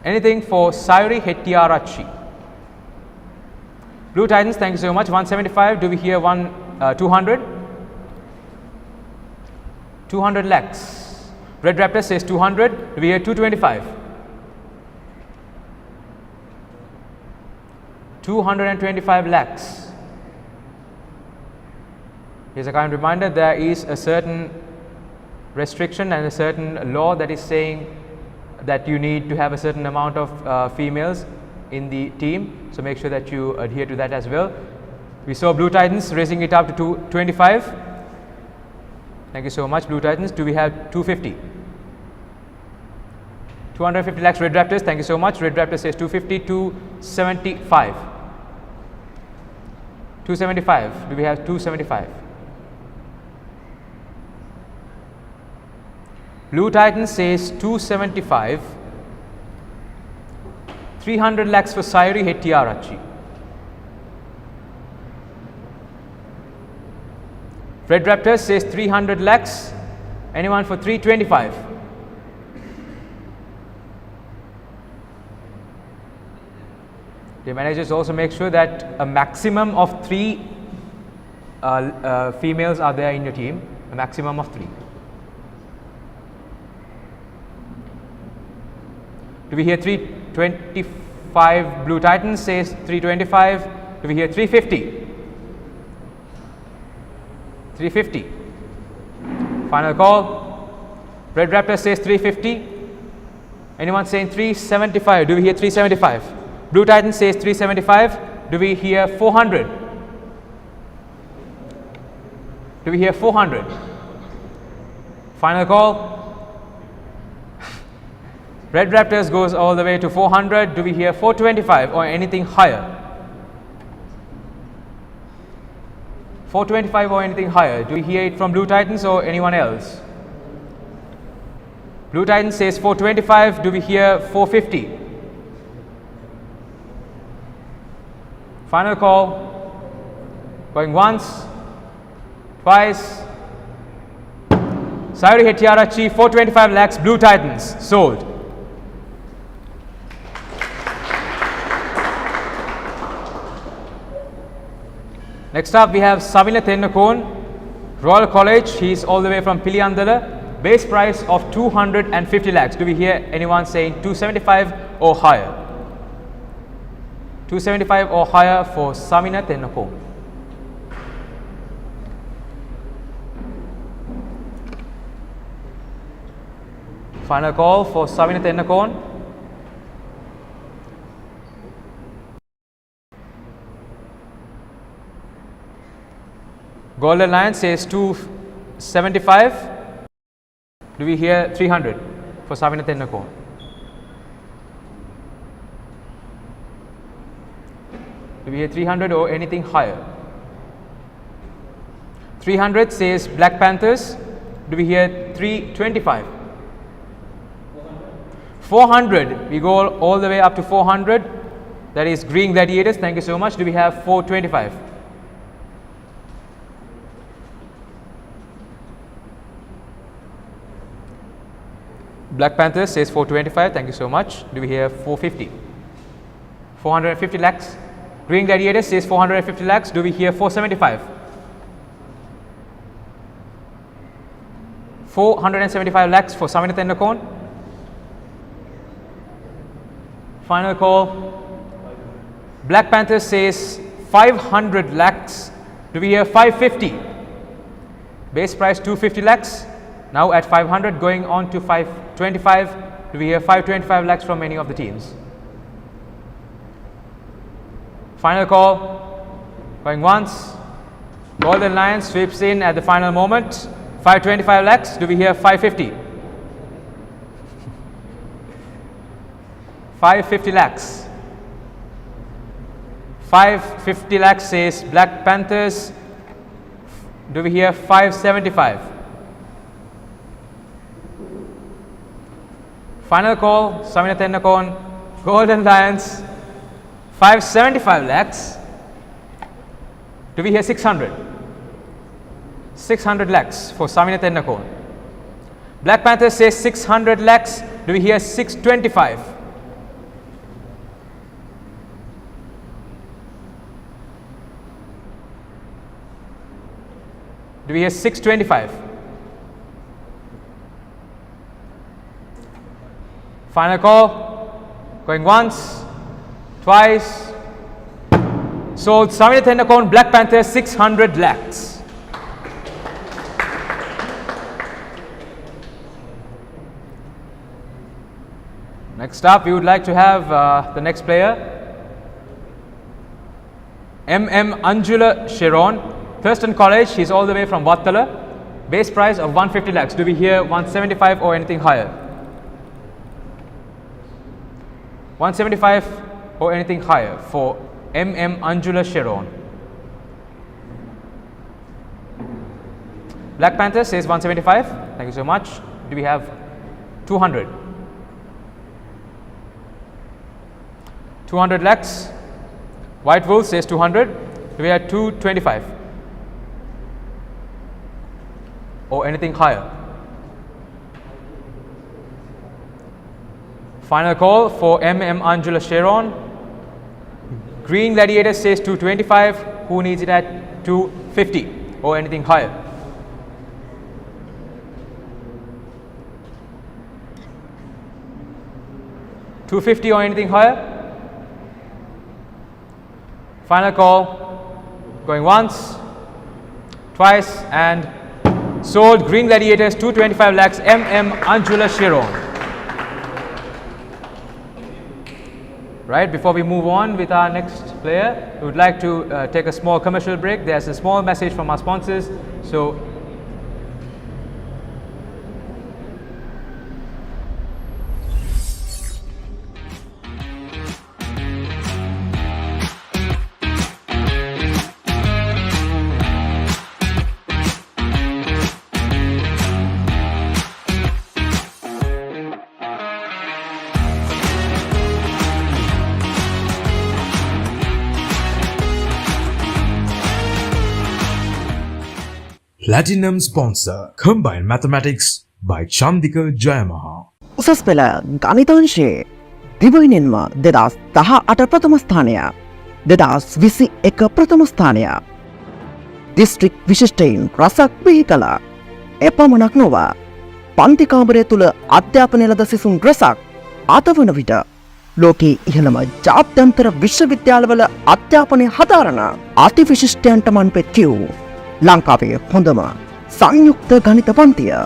Anything for Sairi Hettiarachi? Blue Titans, thank you so much. 175. Do we hear 200? 200 lakhs. Red Raptor says 200. Do we hear 225? 225 lakhs. Here's a kind reminder, there is a certain restriction and a certain law that is saying that you need to have a certain amount of females in the team. So make sure that you adhere to that as well. We saw Blue Titans raising it up to 225. Thank you so much, Blue Titans. Do we have 250? 250 lakhs Red Raptors. Thank you so much. Red Raptor says 250, 275. 275. Do we have 275? Blue Titan says 275. 300 lakhs for Sayuri Hettiarachchi. Red Raptor says 300 lakhs. Anyone for 325? The managers also make sure that a maximum of 3 females are there in your team. A maximum of 3. Do we hear 325? Blue Titan says 325. Do we hear 350? 350. Final call. Red Raptor says 350. Anyone saying 375? Do we hear 375? Blue Titan says 375. Do we hear 400? Do we hear 400? Final call. Red Raptors goes all the way to 400. Do we hear 425 or anything higher? 425 or anything higher. Do we hear it from Blue Titans or anyone else? Blue Titans says 425. Do we hear 450? Final call. Going once, twice. Sayuri Hettiarachchi, 425 lakhs, Blue Titans, sold. Next up we have Savina Tennakon, Royal College. He is all the way from Piliyandala. Base price of 250 lakhs. Do we hear anyone saying 275 or higher? 275 or higher for Savina Tennakon. Final call for Savina Tennakon. Golden Lion says 275. Do we hear 300 for Savina Tennakon? Do we hear 300 or anything higher? 300 says Black Panthers. Do we hear 325? 400. We go all the way up to 400. That is Green Gladiators. Thank you so much. Do we have 425? Black Panthers says 425. Thank you so much. Do we hear 450? 450 lakhs. Green Gladiators says 450 lakhs. Do we hear 475? 475 lakhs for Savina Tennakon. Final call. Black Panthers says 500 lakhs. Do we hear 550? Base price 250 lakhs. Now at 500, going on to 525. Do we hear 525 lakhs from any of the teams? Final call. Going once. Golden Lion sweeps in at the final moment. 525 lakhs. Do we hear 550? 550 lakhs. 550 lakhs says Black Panthers. Do we hear 575? Final call, Savina Tennakon, Golden Lions, 575 lakhs. Do we hear 600? 600 lakhs for Savina Tennakon. Black Panthers says 600 lakhs. Do we hear 625? Do we hear 625? Final call. Going once, twice. Sold 70th end account Black Panther 600 lakhs. Next up, we would like to have the next player. Anjula Sharon, Thurston College. He's all the way from Vattala. Base price of 150 lakhs. Do we hear 175 or anything higher? 175 or anything higher for Anjula Sharon. Black Panther says 175. Thank you so much. Do we have 200? 200 lakhs. White Wolf says 200. Do we have 225 or anything higher? Final call for Anjula Sharon. Green Gladiator says 225. Who needs it at 250 or anything higher? $250 or anything higher? Final call, going once, twice, and sold. Green Gladiators 225 lakhs. Anjula Sharon. Right, before we move on with our next player, we would like to take a small commercial break. There's a small message from our sponsors. So Platinum sponsor Combined Mathematics by Chandika Jayamaha. උසස් පෙළ ගණිතාංශයේ දිවයිනෙන්ම 2018 ප්‍රථම ස්ථානය 2021 ප්‍රථම ස්ථානය district විශිෂ්ටයින් රසක් බිහි කළ එපමණක් නොව පන්ති කාමරය තුළ අධ්‍යාපනය ලද සිසුන් රසක් අතවන විට ලෝකයේ ඉහළම ජාත්‍යන්තර විශ්වවිද්‍යාලවල අධ්‍යාපනය හදාරන අතිවිශිෂ්ටයන්ට මන්පෙත් කියූ ලංකාවේ හොඳම සංයුක්ත ගණිත පන්තිය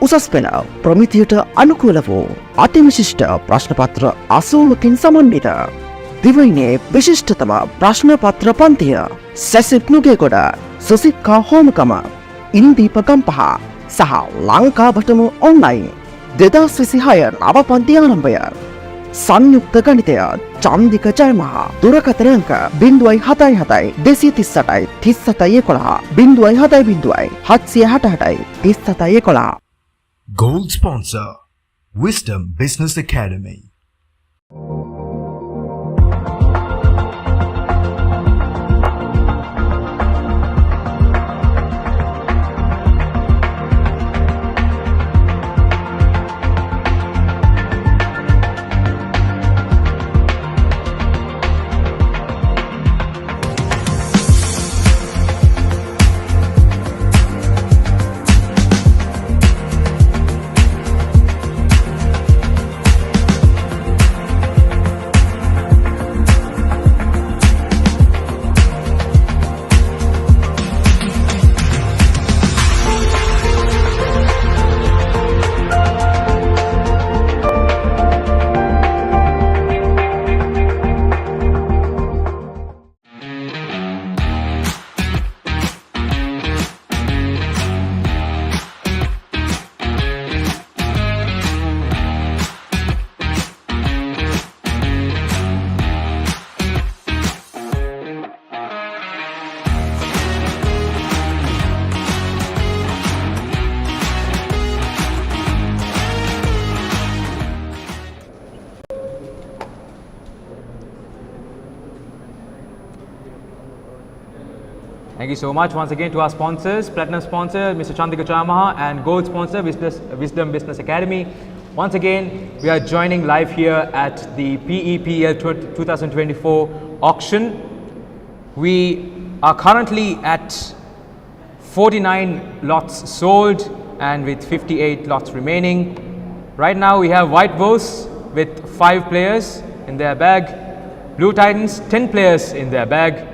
උසස් පෙළ ප්‍රමිතියට අනුකූල වූ අතිවිශිෂ්ට ප්‍රශ්නපත්‍ර 80කින් සමන්විත දිවයිනේ විශිෂ්ටතම ප්‍රශ්නපත්‍ර පන්තිය සැසිප් නුගේගොඩ සුසික්කා හෝමකම ඉන්දීප ගම්පහ සහ ලංකාවටම ඔන්ලයින් 2026 නව පන්ති ආරම්භය සංයුක්ත ගණිතය චන්දික ජයමහා දුරකථන අංක 077 238 3711 070 768 Gold sponsor Wisdom Business Academy. Thank you so much once again to our sponsors, Platinum sponsor Mr. Chandika Jayamaha and Gold sponsor Wisdom Business Academy. Once again, we are joining live here at the PEPL 2024 auction. We are currently at 49 lots sold and with 58 lots remaining. Right now we have White Wolves with 5 players in their bag. Blue Titans 10 players in their bag.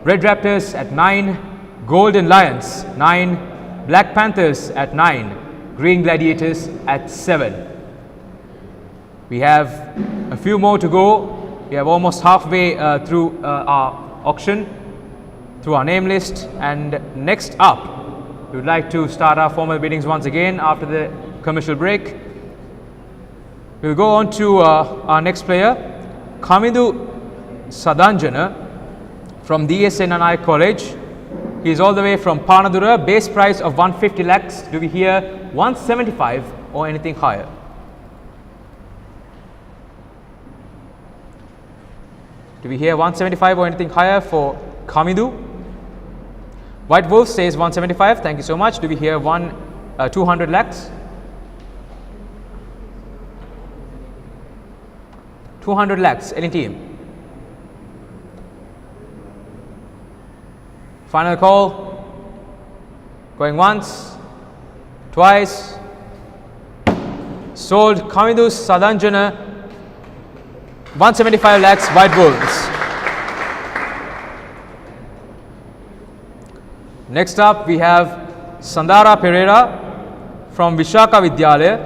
Red Raptors at 9. Golden Lions 9. Black Panthers at 9. Green Gladiators at 7. We have a few more to go. We have almost halfway through our auction, through our name list, and next up we would like to start our formal biddings once again after the commercial break. We'll go on to our next player, Kamidu Sadanjana from DSNNI College. He is all the way from Panadura. Base price of 150 lakhs. Do we hear 175 or anything higher? Do we hear 175 or anything higher for Kamidu? White Wolf says 175. Thank you so much. Do we hear 200 lakhs? 200 lakhs. Any team? Final call. Going once, twice. Sold. Kamidu Sadanjana. 175 lakhs, White Wolves. Next up we have Sandara Pereira from Vishaka Vidyalaya.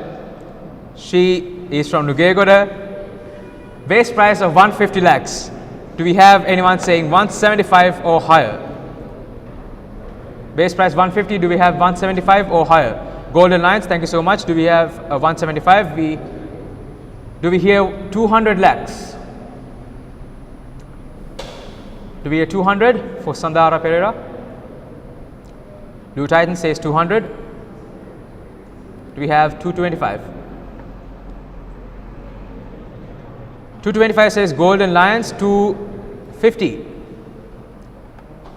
She is from Nugegoda. Base price of 150 lakhs. Do we have anyone saying 175 or higher? Base price 150. Do we have 175 or higher? Golden Lions, thank you so much. Do we have 175? Do we hear 200 lakhs? Do we hear 200 for Sandara Pereira? Blue Titan says 200. Do we have 225? 225 says Golden Lions. 250.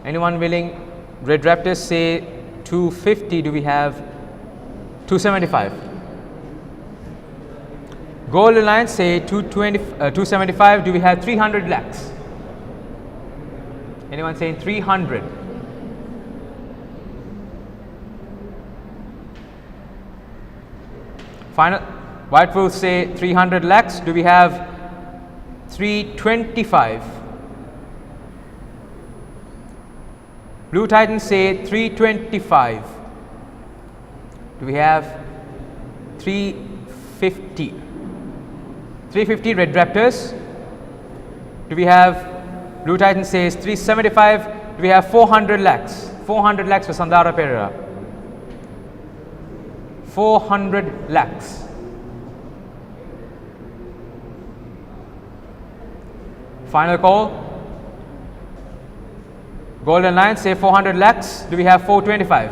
Anyone willing? Red Raptors say 250. Do we have 275? Golden Lions say 275. Do we have 300 lakhs? Anyone saying 300? Final. White Wolves say 300 lakhs. Do we have 325? Blue Titans say 325. Do we have 350? 350 Red Raptors. Do we have Blue Titan says 375. Do we have 400 lakhs? 400 lakhs for Sandara Pereira. 400 lakhs. Final call. Golden Lions say 400 lakhs. Do we have 425?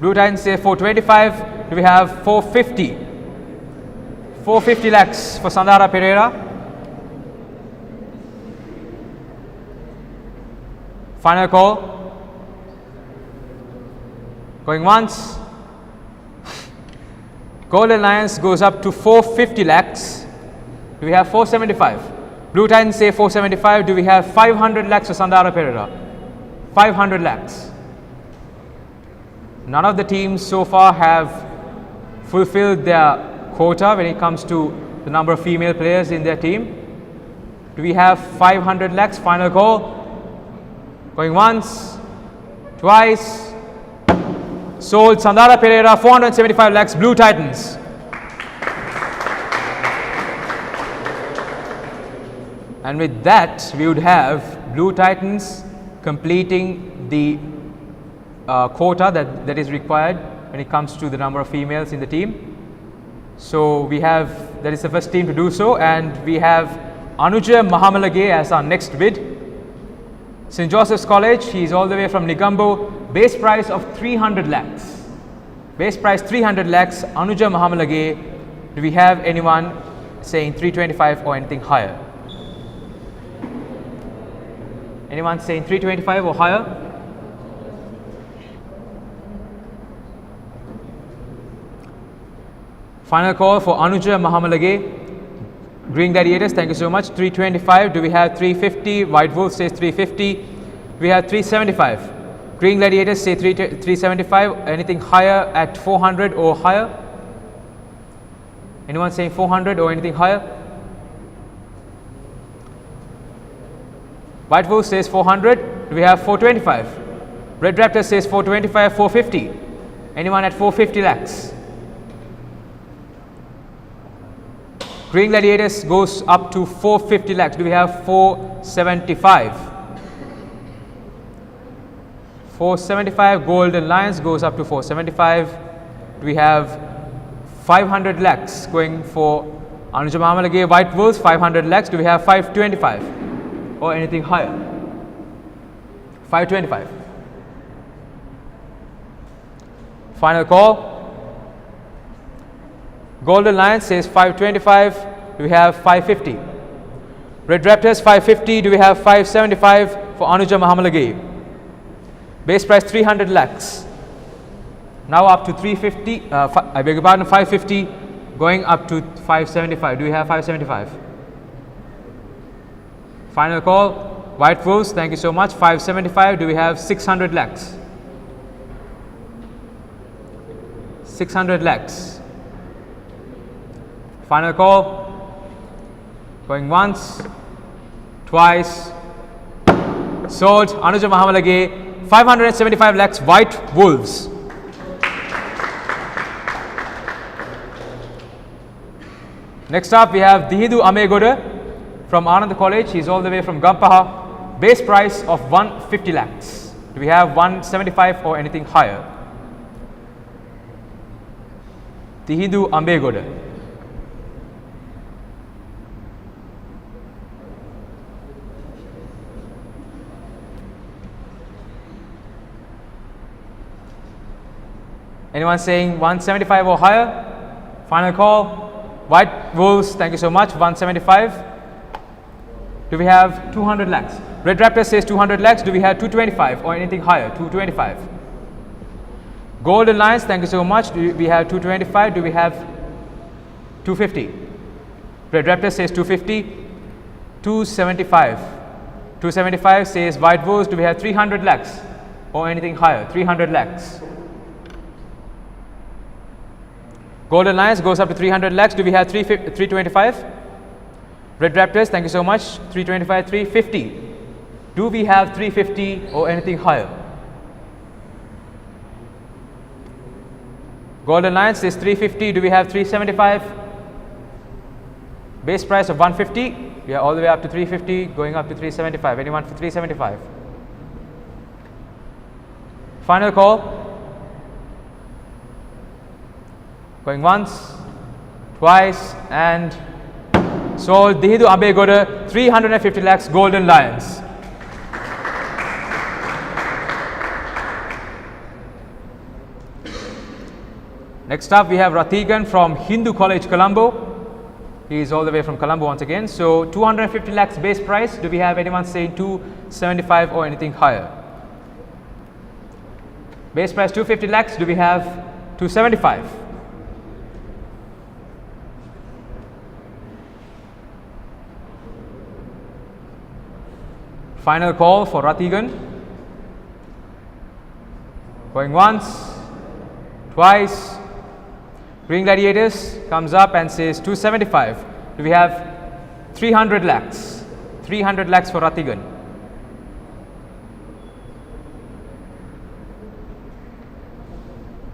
Blue Titans say 425. Do we have 450? 450 lakhs for Sandara Pereira. Final call. Going once. Golden Lions goes up to 450 lakhs. Do we have 475? Blue Titans say 475. Do we have 500 lakhs for Sandara Pereira? 500 lakhs. None of the teams so far have fulfilled their quota when it comes to the number of female players in their team. Do we have 500 lakhs? Final call. Going once, twice. Sold. Sandara Pereira 475 lakhs. Blue Titans. And with that, we would have Blue Titans completing the quota that is required when it comes to the number of females in the team. So we have, that is the first team to do so, and we have Anuja Mahamalage as our next bid. St. Joseph's College, he is all the way from Negombo. Base price of 300 lakhs. Base price 300 lakhs. Anuja Mahamalage. Do we have anyone saying 325 or anything higher? Anyone saying 325 or higher? Final call for Anuja Mahamalage. Green Gladiators, thank you so much. 325. Do we have 350? White Wolf says 350. We have 375. Green Gladiators say 375. Anything higher at 400 or higher? Anyone saying 400 or anything higher? White Wolf says 400. Do we have 425? Red Raptor says 425, 450. Anyone at 450 lakhs? Green Gladiators goes up to 450 lakhs. Do we have 475? 475. Golden Lions goes up to 475. Do we have 500 lakhs going for Anuja Mahamalage? White Wolves 500 lakhs. Do we have 525 or anything higher? 525. Final call. Golden Lions says 525. Do we have 550? Red Raptors 550. Do we have 575 for Anuja Mahamalage? Base price 300 lakhs. Now up to 350. I beg your pardon, 550 going up to 575. Do we have 575? Final call. White Wolves, thank you so much. 575. Do we have 600 lakhs? 600 lakhs. Final call. Going once, twice. Sold. Anuja Mahamalage, 575 lakhs. White Wolves. Next up, we have Dihidu Amegoda from Anand College. He's all the way from Gampaha. Base price of 150 lakhs. Do we have 175 or anything higher? Dihidu Amegoda. Anyone saying 175 or higher? Final call. White Wolves, thank you so much. 175. Do we have 200 lakhs? Red Raptor says 200 lakhs. Do we have 225 or anything higher? 225. Golden Lions, thank you so much. Do we have 225? Do we have 250? Red Raptor says 250. 275. 275 says White Wolves. Do we have 300 lakhs or anything higher? 300 lakhs. Golden Lions goes up to 300 lakhs. Do we have 325? Red Raptors, thank you so much. 325, 350. Do we have 350 or anything higher? Golden Lions says 350. Do we have 375? Base price of 150. We are all the way up to 350, going up to 375. Anyone for 375? Final call. Going once, twice, and sold. Dihidu Abegoda, 350 lakhs. Golden Lions. Next up, we have Ratigan from Hindu College, Colombo. He is all the way from Colombo once again. So 250 lakhs base price. Do we have anyone saying 275 or anything higher? Base price 250 lakhs. Do we have 275? Final call for Ratigan. Going once, twice. Green Gladiators comes up and says 275. Do we have 300 lakhs? 300 lakhs for Ratigan.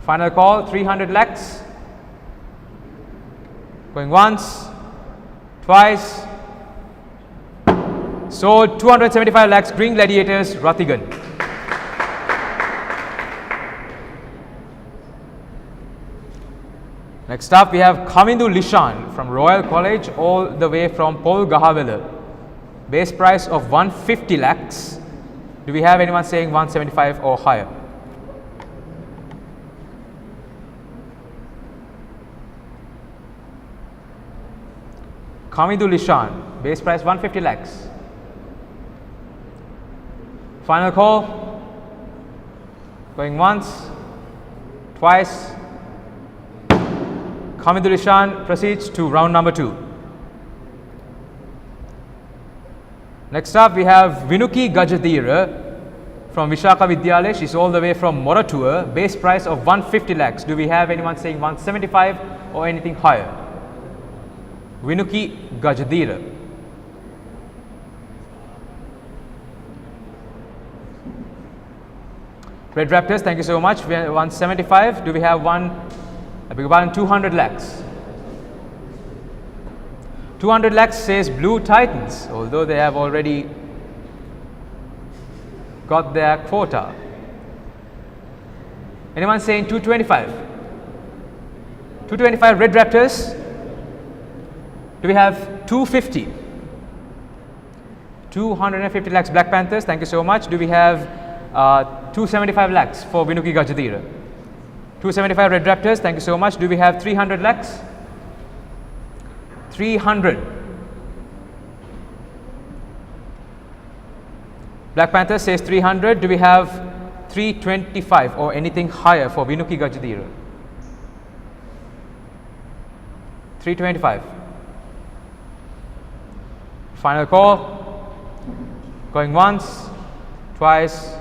Final call, 300 lakhs. Going once, twice. Sold. 275 lakhs. Green Gladiators, Ratigan. Next up, we have Kamindu Lishan from Royal College, all the way from Paul Gahavela. Base price of 150 lakhs. Do we have anyone saying 175 or higher? Kamindu Lishan, base price 150 lakhs. Final call. Going once, twice. Kamindu Lishan proceeds to round number 2. Next up, we have Vinuki Gajadira from Vishaka Vidyalaya. She's all the way from Moratua. Base price of 150 lakhs. Do we have anyone saying 175 or anything higher? Vinuki Gajadira. Red Raptors, thank you so much. We have 175. Do we have one? I beg your pardon, 200 lakhs. 200 lakhs says Blue Titans, although they have already got their quota. Anyone saying 225? 225 Red Raptors. Do we have 250? 250 lakhs Black Panthers, thank you so much. Do we have 275 lakhs for Vinuki Gajadira? 275 Red Raptors, thank you so much. Do we have 300 lakhs? 300. Black Panther says 300. Do we have 325 or anything higher for Vinuki Gajadira? 325. Final call. Going once, twice.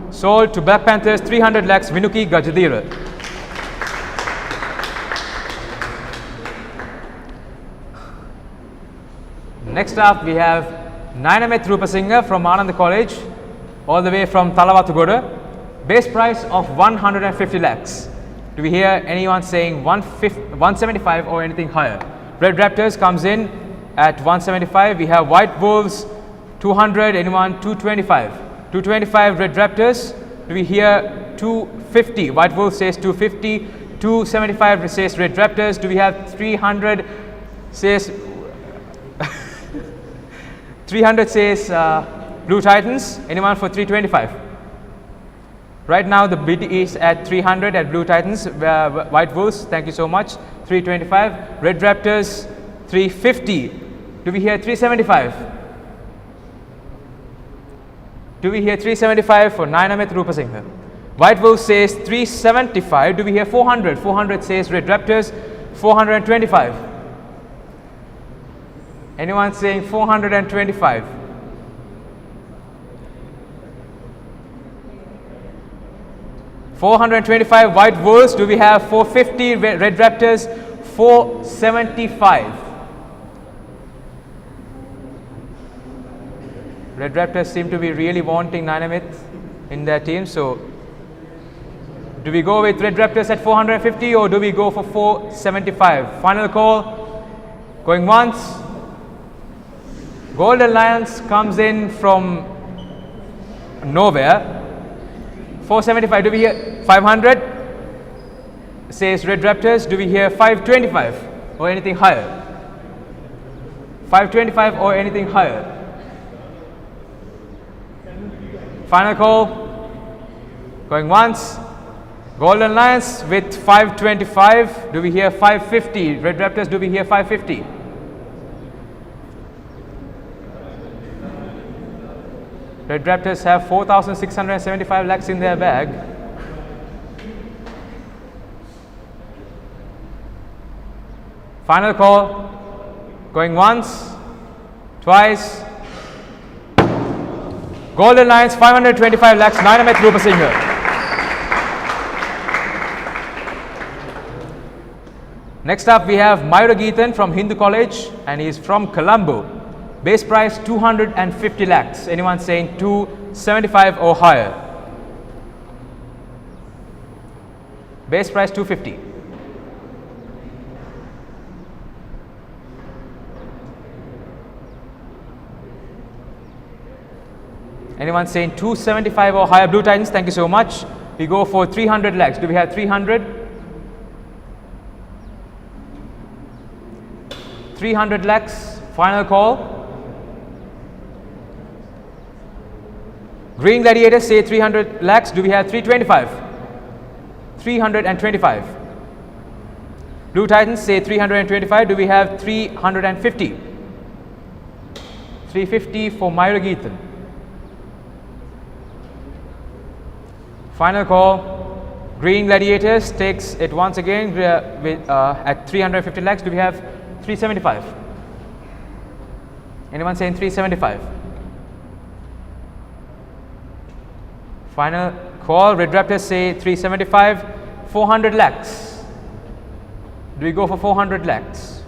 Sold to Black Panthers 300 lakhs Vinuki Gajadira. Next up we have Nainamith Rupasinghe from Anand College, all the way from Talawatugoda. Base price of 150 lakhs. Do we hear anyone saying 175 or anything higher? Red Raptors comes in at 175. We have White Wolves 200. Anyone 225? 225 Red Raptors. Do we hear 250? White Wolves says 250. 275 says Red Raptors. Do we have 300? Says 300 says Blue Titans. Anyone for 325? Right now the bid is at 300 at Blue Titans. White Wolves, thank you so much. 325. Red Raptors 350. Do we hear 375? Do we hear 375 for Nainamith Rupasinghe? White Wolves says 375. Do we hear 400? 400 says Red Raptors. 425. Anyone saying 425? 425 White Wolves. Do we have 450 Red Raptors? 475. Red Raptors seem to be really wanting Nainamith in their team. So, do we go with Red Raptors at 450 or do we go for 475? Final call. Going once. Golden Lions comes in from nowhere. 475. Do we hear 500? Says Red Raptors. Do we hear 525 or anything higher? 525 or anything higher? Final call. Going once. Golden Lions with 525. Do we hear 550? Red Raptors. Do we hear 550? Red Raptors have 4,675 lakhs in their bag. Final call. Going once, twice. Golden Lions 525 lakhs. Nainamith Rupasinghe. Next up we have Mayura Geethan from Hindu College and he is from Colombo. Base price 250 lakhs. Anyone saying 275 or higher? Base price 250. Anyone saying 275 or higher? Blue Titans, thank you so much. We go for 300 lakhs. Do we have 300? 300 lakhs. Final call. Green Gladiators say 300 lakhs. Do we have 325? 325. Blue Titans say 325. Do we have 350? 350 for Mayura Geethan. Final call. Green Gladiators takes it once again at 350 lakhs. Do we have 375? Anyone saying 375? Final call. Red Raptors say 375. 400 lakhs. Do we go for 400 lakhs?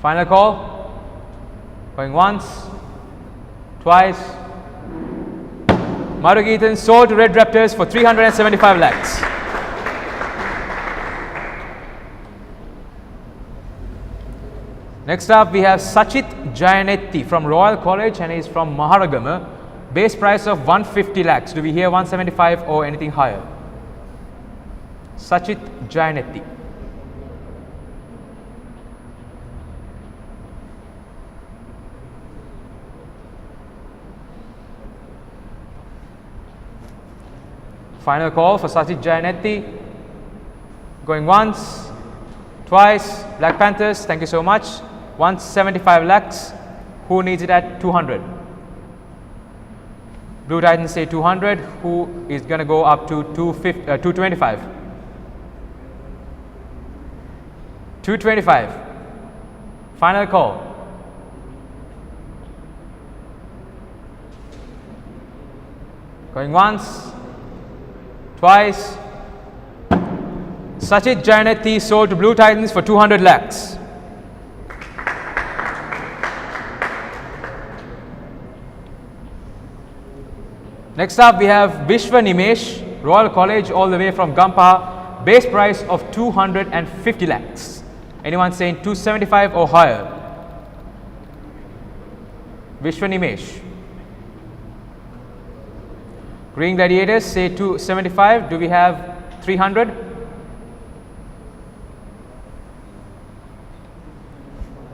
Final call. Going once, twice. Marugeethan sold to Red Raptors for 375 lakhs. Next up, we have Sachit Jayanetti from Royal College, and he is from Maharagama. Base price of 150 lakhs. Do we hear 175 or anything higher? Sachit Jayanetti. Final call for Sachit Jayanetti. Going once, twice. Black Panthers, thank you so much. 175 lakhs. Who needs it at 200? Blue Titans say 200. Who is going to go up to 225? 225. Final call. Going once, twice. Sachit Jayanetti sold to Blue Titans for 200 lakhs. Next up, we have Vishwa Nimesh, Royal College, all the way from Gampa. Base price of 250 lakhs. Anyone saying 275 or higher? Vishwa Nimesh. Green Gladiators say 275. Do we have 300?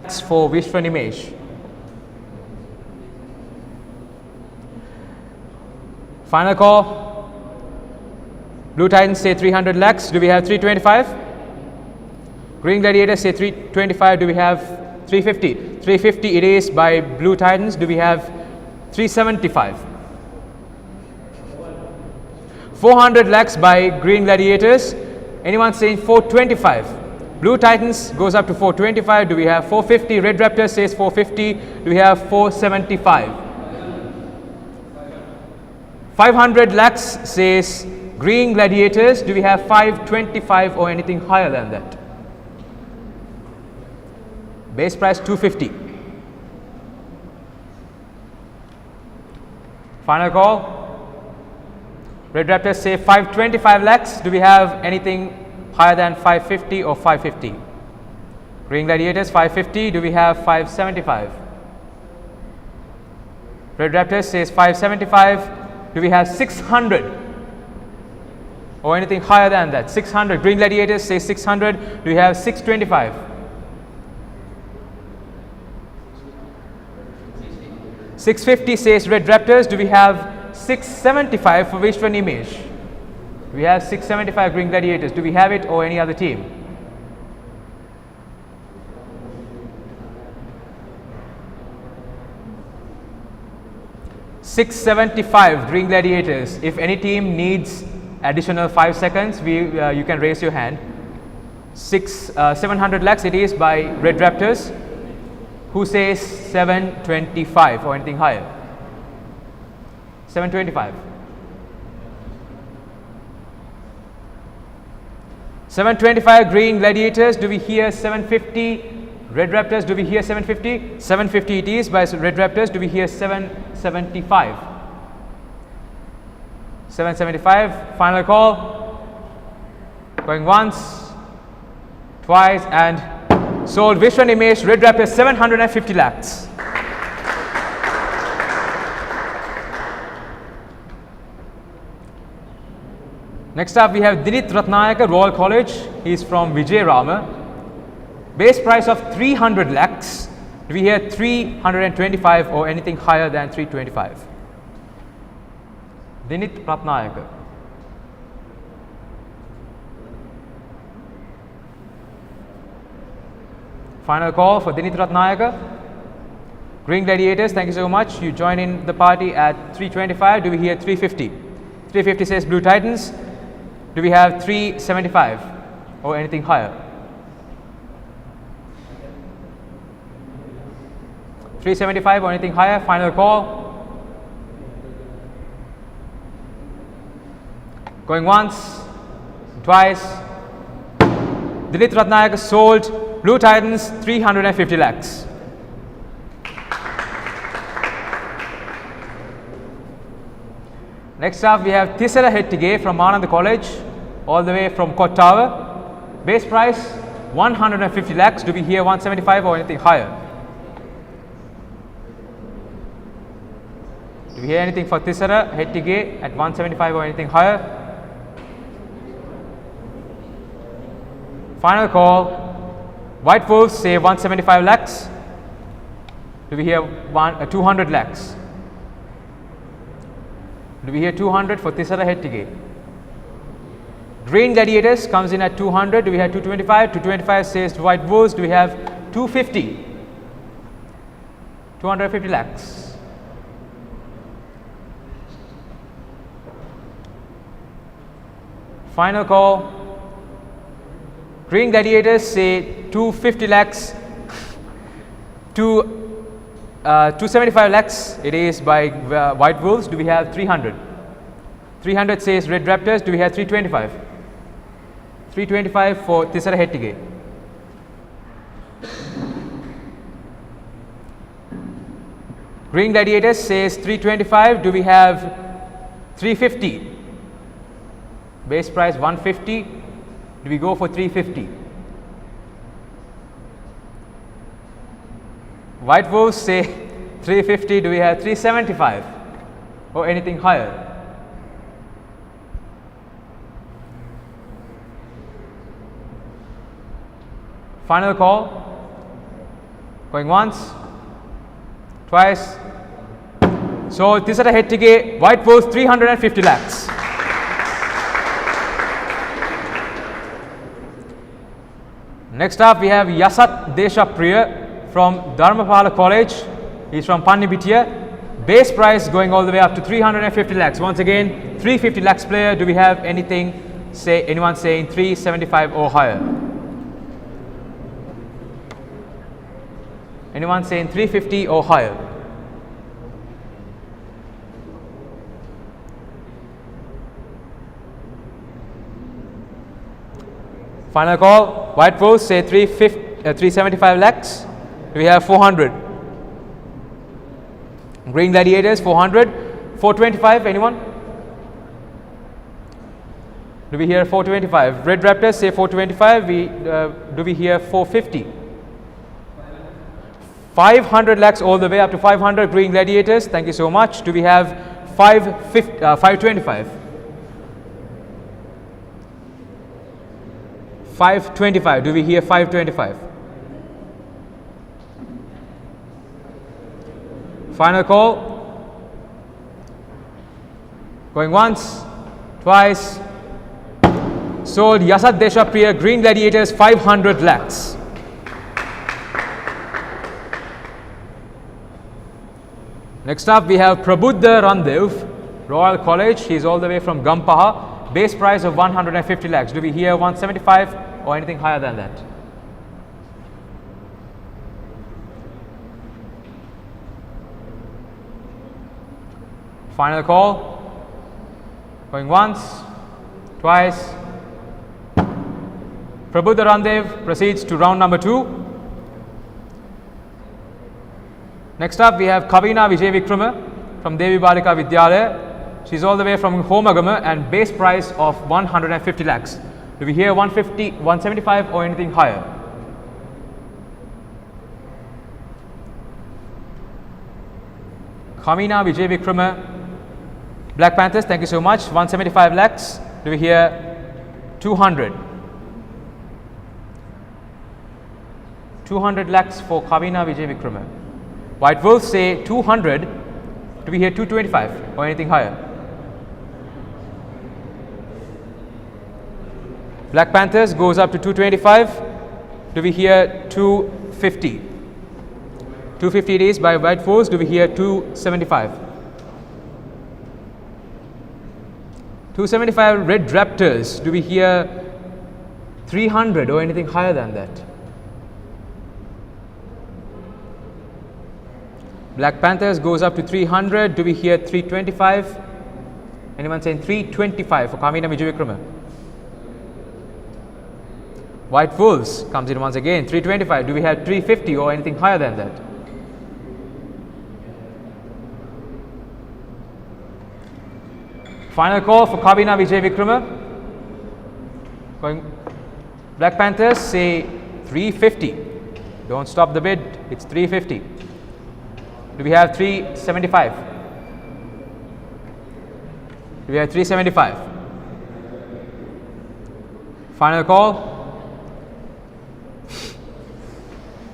That's for Vishwa Nimesh. Final call. Blue Titans say 300 lakhs. Do we have 325? Green Gladiators say 325. Do we have 350? 350 it is by Blue Titans. Do we have 375? 400 lakhs by Green Gladiators. Anyone saying 425? Blue Titans goes up to 425. Do we have 450? Red Raptors says 450. Do we have 475? 500 lakhs says Green Gladiators. Do we have 525 or anything higher than that? Base price 250. Final call. Red Raptors say 525 lakhs. Do we have anything higher than 550 or 550? Green Gladiators 550. Do we have 575? Red Raptors says 575. Do we have 600 or anything higher than that? 600. Green Gladiators say 600. Do we have 625? 650 says Red Raptors. Do we have 675 for Vishwa Nimesh? Do we have 675 Green Gladiators? Do we have it or any other team? $675 Green Gladiators. If any team needs additional 5 seconds, you can raise your hand. 700 lakhs it is by Red Raptors. Who says 725 or anything higher? 725. 725 Green Gladiators. Do we hear 750? Red Raptors, do we hear 750? 750 it is by Red Raptors. Do we hear 775? 775. Final call. Going once, twice, and sold Vishwa Nimesh, Red Raptors 750 lakhs. Next up, we have Dinit Ratnayaka, Royal College. He is from Vijay Rama. Base price of 300 lakhs. Do we hear 325 or anything higher than 325? Dinit Ratnayaka. Final call for Dinit Ratnayaka. Green Gladiators, thank you so much. You join in the party at 325. Do we hear 350? 350 says Blue Titans. Do we have 375 or anything higher? 375 or anything higher. Final call. Going once, twice. Dinit Ratnayaka sold Blue Titans 350 lakhs. Next up, we have Tisara Hettige from Anand College, all the way from Kot Tower. Base price 150 lakhs. Do we hear 175 or anything higher? Do we hear anything for Tisara Hettige at 175 or anything higher? Final call. White Wolves say 175 lakhs. Do we hear 200 lakhs? Do we hear 200 for Tisara Hettige? Green Gladiators comes in at 200. Do we have 225? 225 says White Wolves. Do we have 250? 250 lakhs. Final call. Green Gladiators say 250 lakhs to 275 lakhs. It is by White Wolves. Do we have 300? 300 says Red Raptors. Do we have 325? 325 for Tisara Hettige. Green Gladiators says 325. Do we have 350? Base price 150. Do we go for 350? White Wolves say 350. Do we have 375 or anything higher? Final call. Going once, twice. So Tisara Hettige, White Wolves 350 lakhs. Next up, we have Yasat Deshapriya from Dharmapala College. He's from Pannibitiya. Base price going all the way up to 350 lakhs. Once again, 350 lakhs player. Do we have anything? Anyone saying 375 or higher? Anyone saying 350 or higher? Final call. White Wolves say 375 lakhs. Do we have 400? Green Gladiators 400. 425. Anyone? Do we hear 425? Red Raptors say 425. Do we hear 450? 500 lakhs all the way up to 500. Green Gladiators. Thank you so much. Do we have 525? 525. Do we hear 525? Final call. Going once, twice. Sold Yasat Deshapriya, Green Gladiators 500 lakhs. Next up, we have Prabuddha Randev, Royal College. He is all the way from Gampaha. Base price of 150 lakhs. Do we hear 175 or anything higher than that? Final call. Going once, twice. Prabuddha Randev proceeds to round number 2. Next up, we have Kavina Vijay Vikrama from Devi Balika Vidyalaya. She's all the way from Homagama and base price of 150 lakhs. Do we hear 150, 175 or anything higher? Kavina Vijay Vikrama, Black Panthers, thank you so much. 175 lakhs. Do we hear 200? 200 lakhs for Kavina Vijay Vikrama. White Wolves say 200. Do we hear 225 or anything higher? Black Panthers goes up to 225. Do we hear 250? 250 it is by White Wolves. Do we hear 275? 275 Red Raptors. Do we hear 300 or anything higher than that? Black Panthers goes up to 300. Do we hear 325? Anyone saying 325 for Kavina Vijay Vikrama? White Wolves comes in once again, 325. Do we have 350 or anything higher than that? Final call for Kavina Vijay Vikrama. Going Black Panthers say 350. Don't stop the bid, it's 350. Do we have 375? Do we have 375? Final call.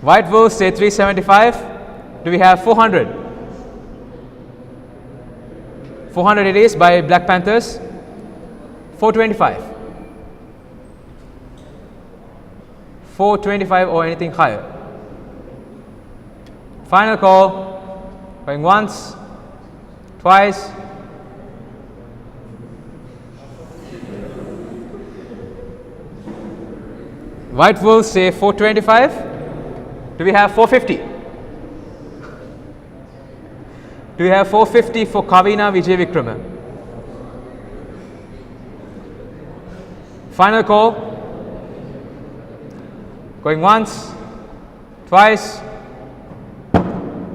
White Wolves say 375. Do we have 400? 400 it is by Black Panthers. 425. 425 or anything higher. Final call. Going once, twice. White Wolves say 425. Do we have 450? Do we have 450 for Kavina Vijay Vikrama? Final call. Going once, twice.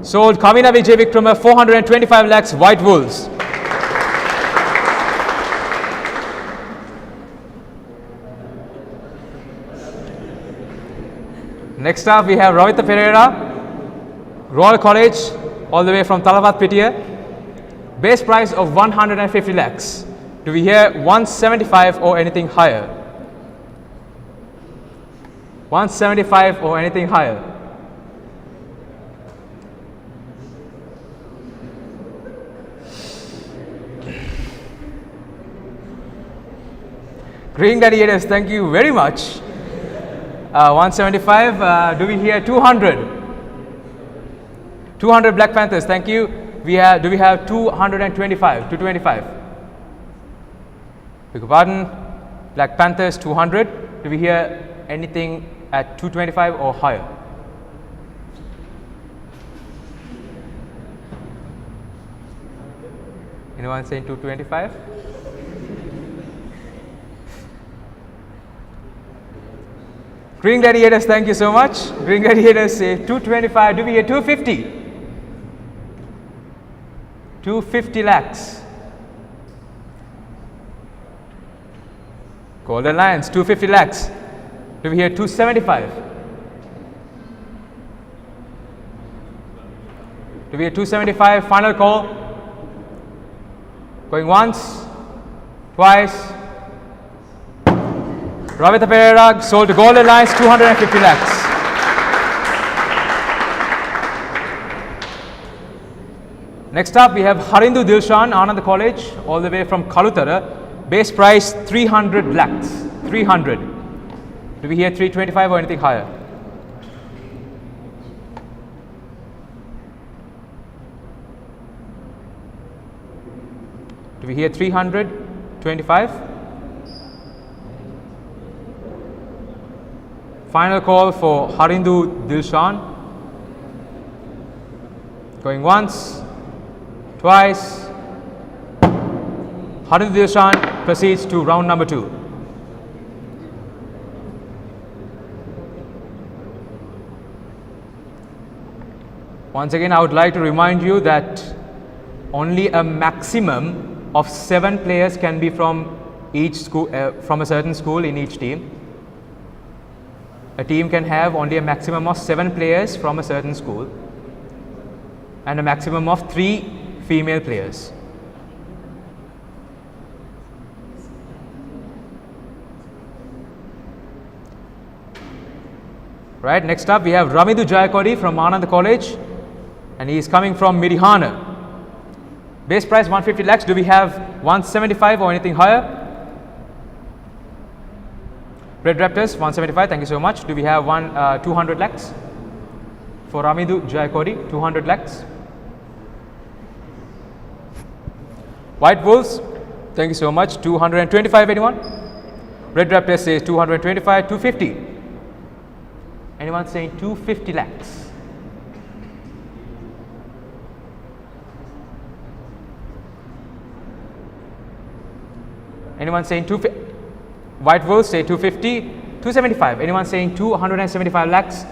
Sold. Kavina Vijay Vikrama, 425 lakhs, White Wolves. Next up, we have Ravita Pereira, Royal College, all the way from Talavat Pitia. Base price of 150 lakhs. Do we hear 175 or anything higher? 175 or anything higher? Green Gladiators, thank you very much. 175. Do we hear 200? 200 Black Panthers, thank you. Do we have 225? 225. Beg your pardon. Black Panthers 200. Do we hear anything at 225 or higher? Anyone saying 225? Green Gladiators, thank you so much. Green Gladiators say 225. Do we hear 250? 250 lakhs. Golden Lions, 250 lakhs. Do we hear 275? Do we hear 275? Final call. Going once, twice. Ravita Pereira sold to Golden Lions, 250 lakhs. Next up, we have Harindu Dilshan, Anand College, all the way from Kalutara. Base price 300 lakhs. 300. Do we hear 325 or anything higher? Do we hear 325? Final call for Harindu Dilshan. Going once, twice. Harindu Dilshan proceeds to round number 2. Once again, I would like to remind you that only a maximum of 7 players can be from each school, from a certain school in each team. A team can have only a maximum of 7 players from a certain school and a maximum of 3 female players. Right, next up we have Ramidu Jayakodi from Anand College, and he is coming from Mirihana. Base price 150 lakhs. Do we have 175 or anything higher? Red Raptors 175, thank you so much. Do we have 200 lakhs? For Ramidu Jayakodi, 200 lakhs. White Wolves, thank you so much. 225, anyone? Red Raptors says 225, 250. Anyone saying 250 lakhs? Anyone saying 250? White Wolves say 250. 275. Anyone saying 275 lakhs?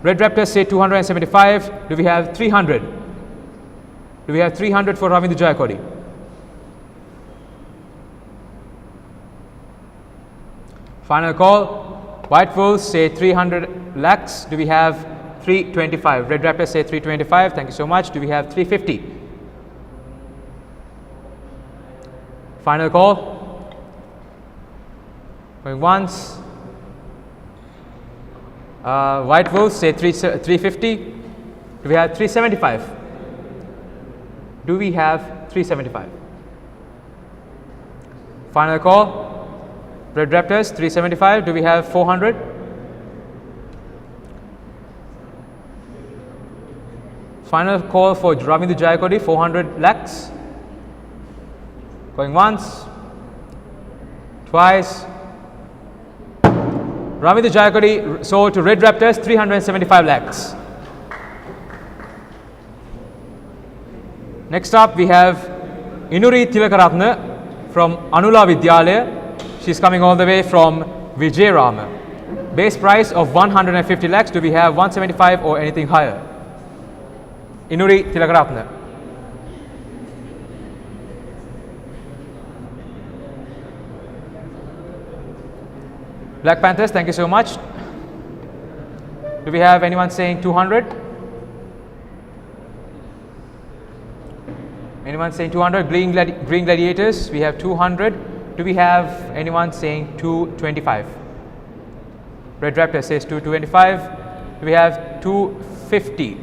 Red Raptors say 275. Do we have 300? Do we have 300 for Ravindra Jayakodi? Final call. White Wolves say 300 lakhs. Do we have 325? Red Raptors say 325. Thank you so much. Do we have 350? Final call. Going once. White Wolves say 350. Do we have 375? Do we have 375? Final call. Red Raptors 375. Do we have 400? Final call for Ravindra Jayakodi, 400 lakhs. Going once, twice. Ravindra Jayakodi sold to Red Raptors 375 lakhs. Next up we have Inuri Tilakaratna from Anula Vidyalaya. She's coming all the way from Vijayarama. Base price of 150 lakhs. Do we have 175 or anything higher? Inuri Tilakaratna. Black Panthers, thank you so much. Do we have anyone saying 200? Anyone saying 200? Green Gladiators, we have 200. Do we have anyone saying 225? Red Raptor says 225. Do we have 250?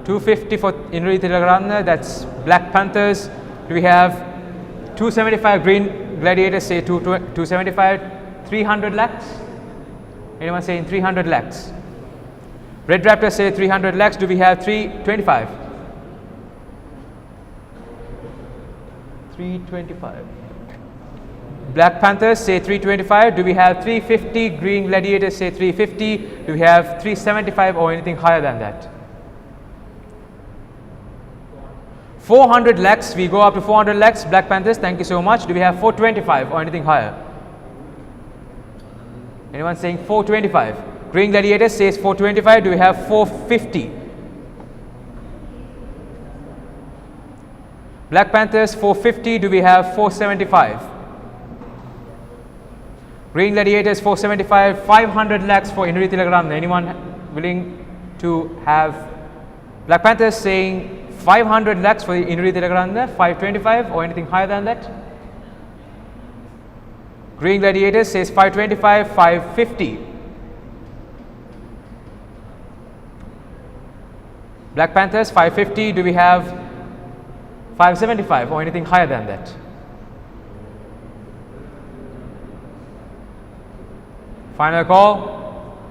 250 for Inuri Tilakaratna, that's Black Panthers. Do we have 275? Green Gladiators say 275. 300 lakhs? Anyone saying 300 lakhs? Red Raptors say 300 lakhs. Do we have 325? 325. Black Panthers say 325. Do we have 350? Green Gladiators say 350. Do we have 375 or anything higher than that? 400 lakhs. We go up to 400 lakhs. Black Panthers, thank you so much. Do we have 425 or anything higher? Anyone saying 425? Green Gladiators says 425. Do we have 450? Black Panthers 450. Do we have 475? Green Gladiators 475. 500 lakhs for Inuri Tilakaratna. Anyone willing to have? Black Panthers saying 500 lakhs for Inuri Tilakaratna. 525 or anything higher than that? Green Gladiators says 525. 550. Black Panthers 550. Do we have 575 or anything higher than that? Final call.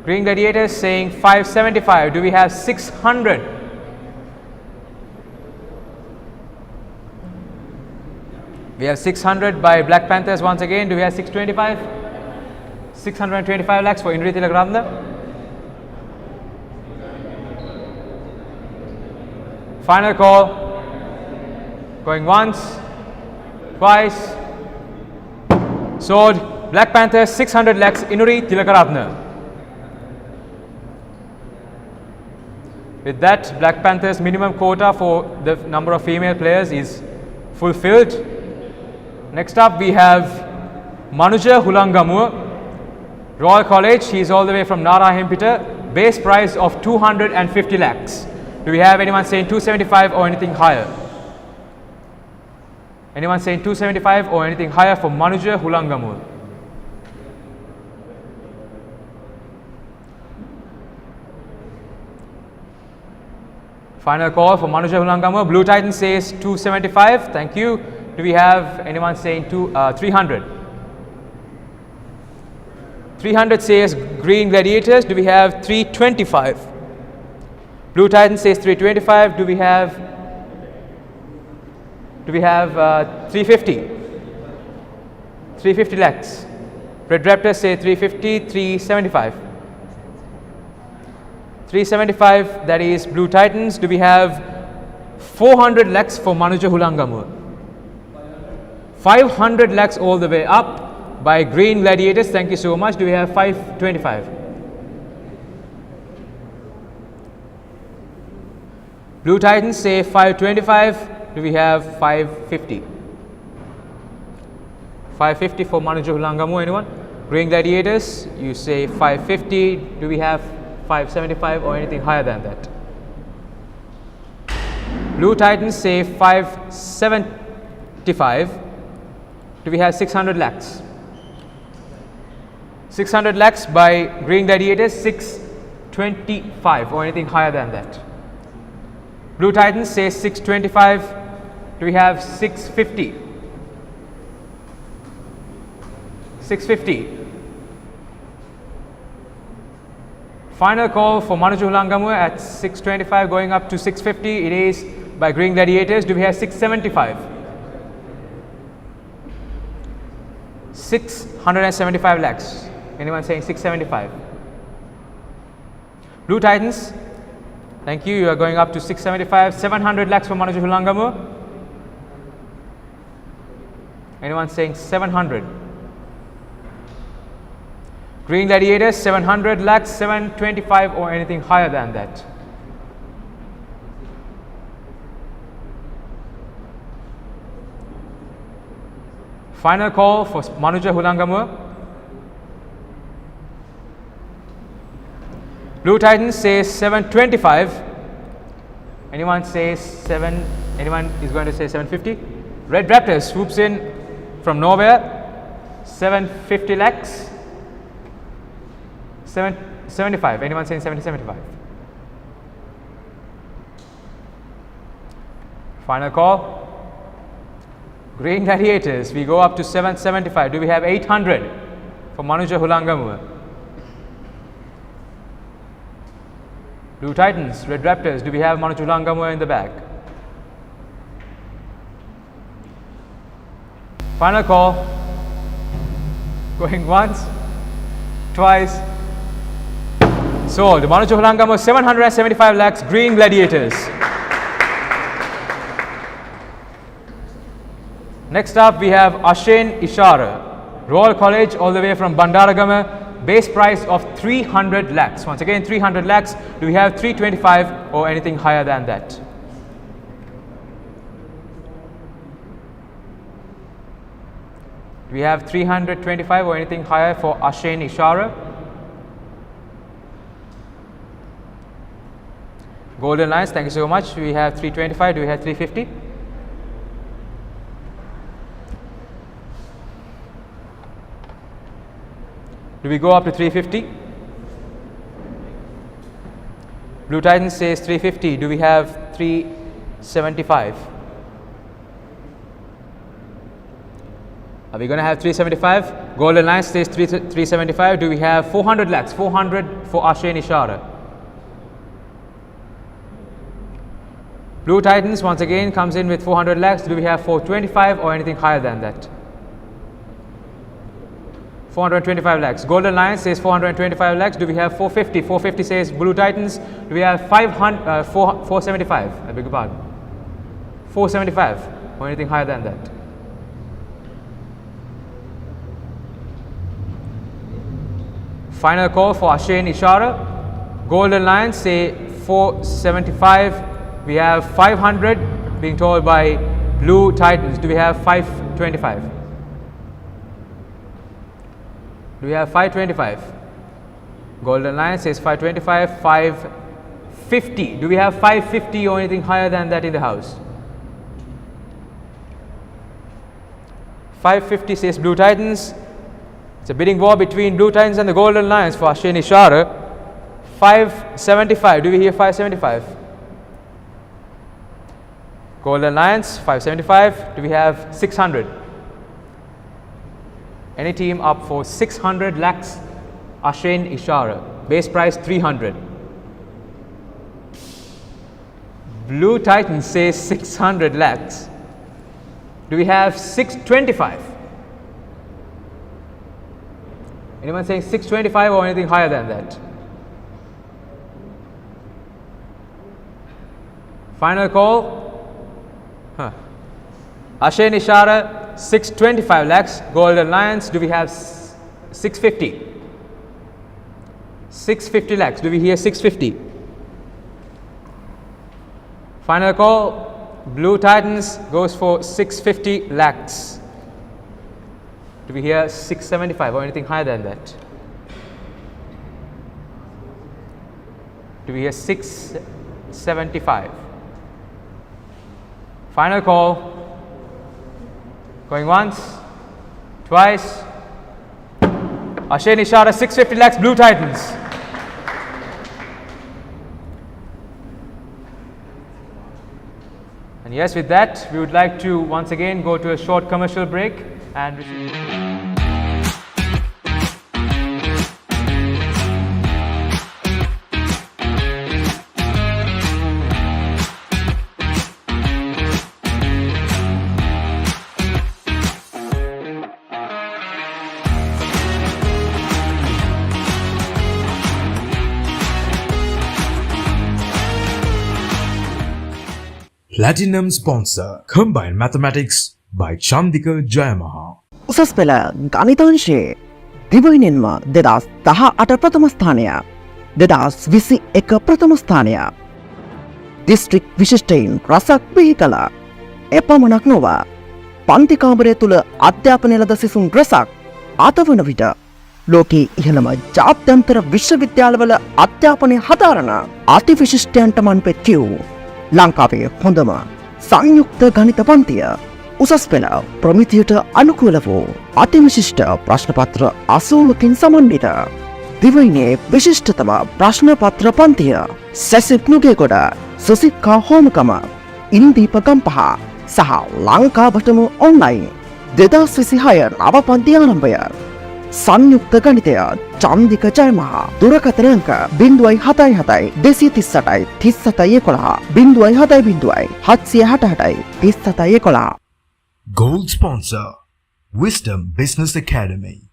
Green Gladiators saying 575. Do we have 600? We have 600 by Black Panthers once again. Do we have 625? 625 lakhs for Inuri Tilakaratna. Final call. Going once, twice. Sold. Black Panthers 600 lakhs. Inuri Tilakaratna. With that, Black Panthers minimum quota for the number of female players is fulfilled. Next up we have Manuja Hulangamu, Royal College. He is all the way from Nara Hempita. Base price of 250 lakhs. Do we have anyone saying 275 or anything higher? Anyone saying 275 or anything higher for Manuja Hulangamu? Final call for Manuja Hulangamu. Blue Titan says 275. Thank you. Do we have anyone saying 300? 300 says Green Gladiators. Do we have 325? Blue Titan says 325. Do we have 350? 350 lakhs. Red Raptors say 350. 375. 375, that is Blue Titans. Do we have 400 lakhs for Manuja Hulangamu? 500 lakhs all the way up. by Green Gladiators. Thank you so much. Do we have 525? Blue Titans say 525. Do we have 550? 550 for Manu Juhulangamu. Anyone? Green Gladiators, you say 550. Do we have 575 or anything higher than that? Blue Titans say 575. Do we have 600 lakhs? 600 lakhs by Green Gladiators, 625 or anything higher than that. Blue Titans say 625. Do we have 650? 650. Final call for Manu Juhulangamu at 625 going up to 650. It is by Green Gladiators. Do we have 675? 675 lakhs. Anyone saying 675? Blue Titans, thank you. You are going up to 675. 700 lakhs for Manu Juhulangamu. Anyone saying 700? Green Gladiators, 700 lakhs, 725 or anything higher than that. Final call for Manu Juhulangamu. Blue Titans says 725. Anyone says 7? Anyone is going to say 750? Red Raptors swoops in from nowhere. 750 lakhs. 775. Anyone saying 775? Final call. Green Gladiators, we go up to 775. Do we have 800 for Manu Juhulangamu? Blue Titans, Red Raptors, do we have Manu Juhulangamu in the back? Final call. Going once, twice. Sold. Manu Juhulangamu 775 lakhs, Green Gladiators. Next up we have Ashen Ishara, Royal College all the way from Bandaragama, base price of 300 lakhs. Once again 300 lakhs. Do we have 325 or anything higher than that? Do we have 325 or anything higher for Ashen Ishara? Golden Lions, thank you so much. We have 325. Do we have 350? Do we go up to 350? Blue Titans says 350. Do we have 375? Are we going to have 375? Golden Lions says 375. Do we have 400 lakhs? 400 for Ashen Ishara. Blue Titans once again comes in with 400 lakhs. Do we have 425 or anything higher than that? 425 lakhs. Golden Lions says 425 lakhs. Do we have 450? 450 says Blue Titans. Do we have 475? I beg your pardon. 475 or anything higher than that? Final call for Ashen Ishara. Golden Lions say 475. We have 500 being told by Blue Titans. Do we have 525? Do we have 525? Golden Lion says 525, 550. Do we have 550 or anything higher than that in the house? 550 says Blue Titans. It's a bidding war between Blue Titans and the Golden Lions for Ashen Ishara. 575. Do we hear 575? Golden Lions 575. Do we have 600? Any team up for 600 lakhs? Ashen Ishara. Base price 300. Blue Titans says 600 lakhs. Do we have 625? Anyone saying 625 or anything higher than that? Final call. Ashay Nishara 625 lakhs. Golden Lions, do we have 650? 650 lakhs. Do we hear 650? Final call. Blue Titans goes for 650 lakhs. Do we hear 675 or anything higher than that? Do we hear 675? Final call. Going once, twice. Ashay Nishara 650 lakhs, Blue Titans. And yes, with that, we would like to once again go to a short commercial break and Platinum sponsor Combined Mathematics by Chandika Jayamaha. උසස් පෙළ ගණිතාංශයේ දිවයිනෙන්ම 2018 ප්‍රථම ස්ථානය 2021 ප්‍රථම ස්ථානය district විශිෂ්ටයින් රසක් බිහි කළ එපමණක් නොව පන්ති කාමරය තුළ අධ්‍යාපනය ලද සිසුන් රසක් අතවන විට ලෝකයේ ඉහළම ජාත්‍යන්තර විශ්වවිද්‍යාලවල අධ්‍යාපනය හදාරන අතිවිශිෂ්ටයන්ට මන්පෙත් කියූ ලංකාවේ හොඳම සංයුක්ත ගණිත පන්තිය උසස් පෙළ ප්‍රමිතියට අනුකූල වූ අතිවිශිෂ්ට ප්‍රශ්නපත්‍ර 80කින් සමන්විත දිවයිනේ විශිෂ්ටතම ප්‍රශ්නපත්‍ර පන්තිය සැසිප් නුගේගොඩ සුසික්කා හෝමකම ඉන්දීප ගම්පහ සහ ලංකාවටම ඔන්ලයින් 2026 නව පන්ති ආරම්භය සංයුක්ත ගණිතය චන්දික ජයමහා දුරකථන අංක 077 238 3711 070 768 3711 Gold sponsor Wisdom Business Academy.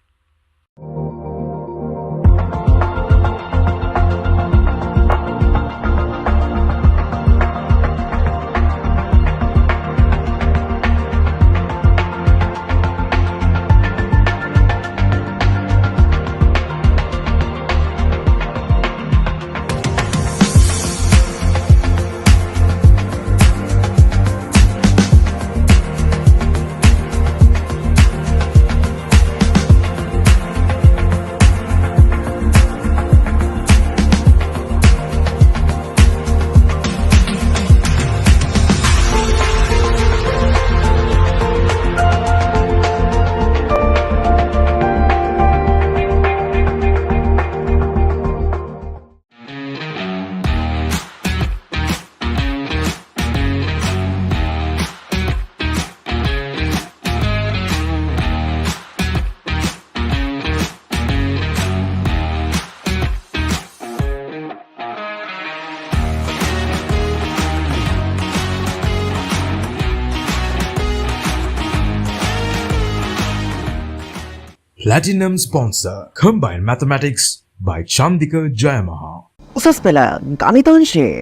Platinum sponsor Combined Mathematics by Chandika Jayamaha. උසස් පෙළ ගණිතාංශයේ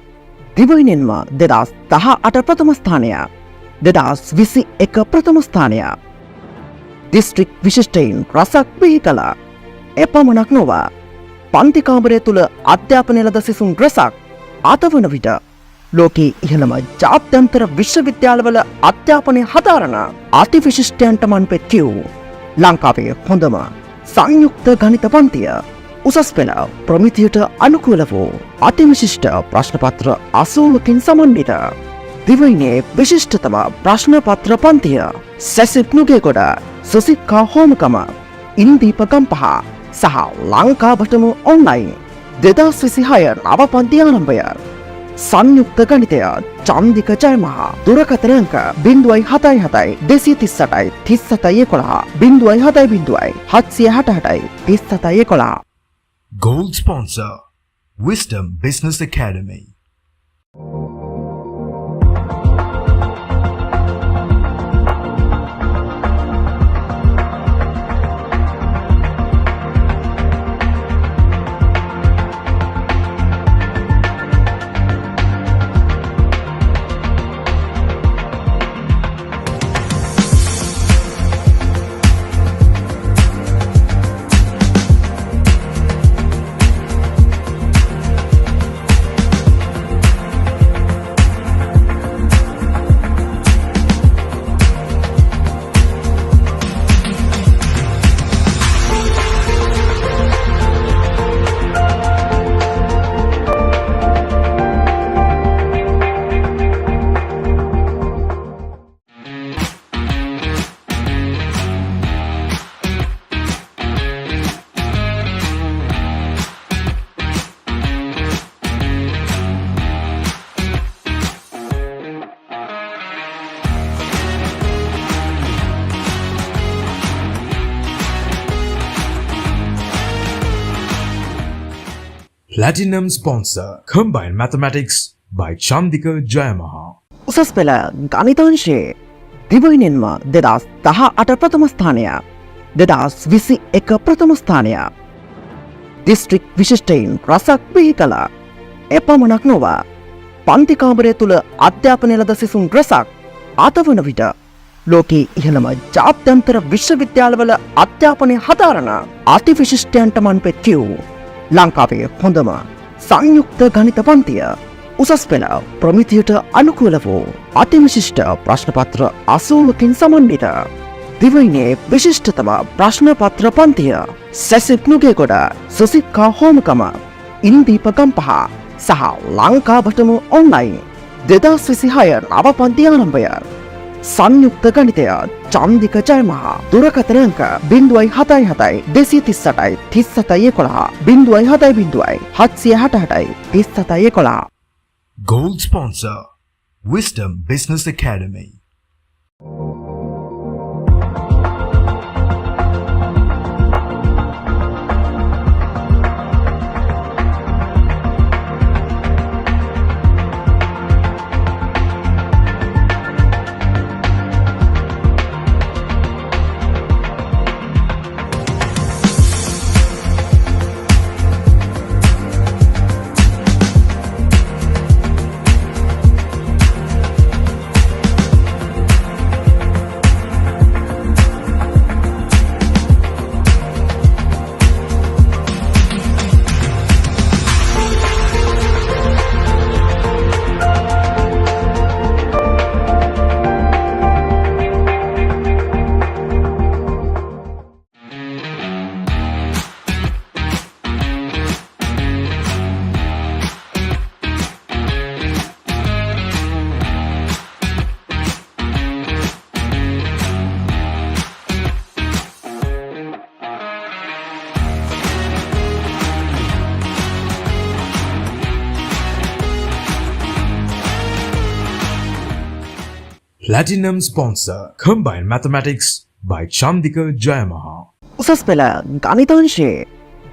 දිවයිනෙන්ම 2018 ප්‍රථම ස්ථානය 2021 ප්‍රථම ස්ථානය දිස්ත්‍රික් විශිෂ්ටයින් රසක් බිහි කළ එපමණක් නොව පන්ති කාමරය තුළ අධ්‍යාපනය ලද සිසුන් රසක් අතවන විට ලෝකයේ ඉහළම ජාත්‍යන්තර විශ්වවිද්‍යාලවල අධ්‍යාපනය හදාරන අතිවිශිෂ්ටයන්ට මන්පෙත් කියූ ලංකාවේ හොඳම සංයුක්ත ගණිත පන්තිය උසස් පෙළ ප්‍රමිතියට අනුකූල වූ අතිවිශිෂ්ට ප්‍රශ්නපත්‍ර 80කින් සමන්විත දිවයිනේ විශිෂ්ටතම ප්‍රශ්නපත්‍ර පන්තිය සැසිප් නුගේගොඩ සුසික්කා හෝමකම ඉන්දීප ගම්පහ සහ ලංකාවටම ඔන්ලයින් 2026 නව පන්ති ආරම්භය සංයුක්ත ගණිතය චන්දික ජයමහා දුරකථන අංක 077 238 3711 070 768 Gold sponsor Wisdom Business Academy. Platinum sponsor Combined Mathematics by Chandika Jayamaha. උසස් පෙළ ගණිතාංශයේ දිවයිනෙන්ම 2018 ප්‍රථම ස්ථානය, 2021 ප්‍රථම ස්ථානය. දිස්ත්‍රික් විශිෂ්ටයින් රසක් බිහි කළා. එපමණක් නොව පන්ති කාමරය තුළ අධ්‍යාපනය ලද සිසුන් රසක් අතවන විට ලෝකයේ ඉහළම ජාත්‍යන්තර විශ්වවිද්‍යාලවල අධ්‍යාපනය හදාරන අතිවිශිෂ්ටයන්ට මන්පෙත් කියූ ලංකාවේ හොඳම සංයුක්ත ගණිත පන්තිය උසස් පෙළ ප්‍රමිතියට අනුකූල වූ අතිවිශිෂ්ට ප්‍රශ්නපත්‍ර 80කින් සමන්විත දිවයිනේ විශිෂ්ටතම ප්‍රශ්නපත්‍ර පන්තිය සැසිප් නුගේගොඩ සුසික්කා හෝමකම ඉන්දීප ගම්පහ සහ ලංකාවටම ඔන්ලයින් 2026 නව පන්ති ආරම්භය. සංයුක්ත ගණිතය චන්දික ජයමහා දුරකථන අංක 077 238 3711 070 768 3711. Gold sponsor Wisdom Business Academy. Platinum sponsor Combined Mathematics by Chandika Jayamaha. උසස් පෙළ ගණිතාංශයේ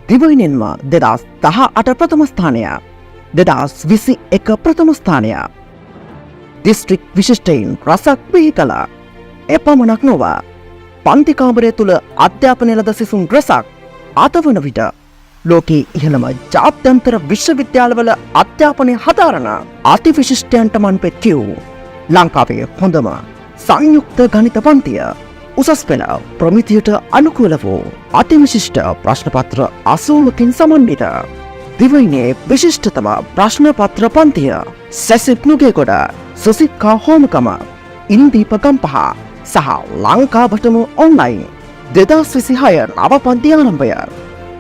දිවයිනෙන්ම 2018 ප්‍රථම ස්ථානය, 2021 ප්‍රථම ස්ථානය. දිස්ත්‍රික් විශිෂ්ටයින් රසක් බිහි කළා. එපමණක් නොව පන්ති කාමරය තුළ අධ්‍යාපනය ලද සිසුන් රසක් අතවන විට ලෝකයේ ඉහළම ජාත්‍යන්තර විශ්වවිද්‍යාලවල අධ්‍යාපනය හදාරන අතිවිශිෂ්ටයන්ට මන්පෙත් කියූ ලංකාවේ හොඳම සංයුක්ත ගණිත පන්තිය උසස් පෙළ ප්‍රමිතියට අනුකූල වූ අතිවිශිෂ්ට ප්‍රශ්නපත්‍ර 80කින් සමන්විත දිවයිනේ විශිෂ්ටතම ප්‍රශ්නපත්‍ර පන්තිය සැසිප් නුගේගොඩ සුසික්කා හෝමකම ඉන්දීප ගම්පහ සහ ලංකාවටම ඔන්ලයින් 2026 නව පන්ති ආරම්භය.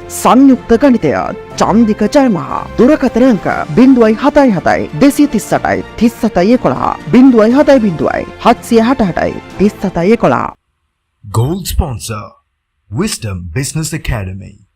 සංයුක්ත ගණිතය චන්දික ජයමහා දුරකථන අංක 077 238 3711 070 768 Gold sponsor Wisdom Business Academy.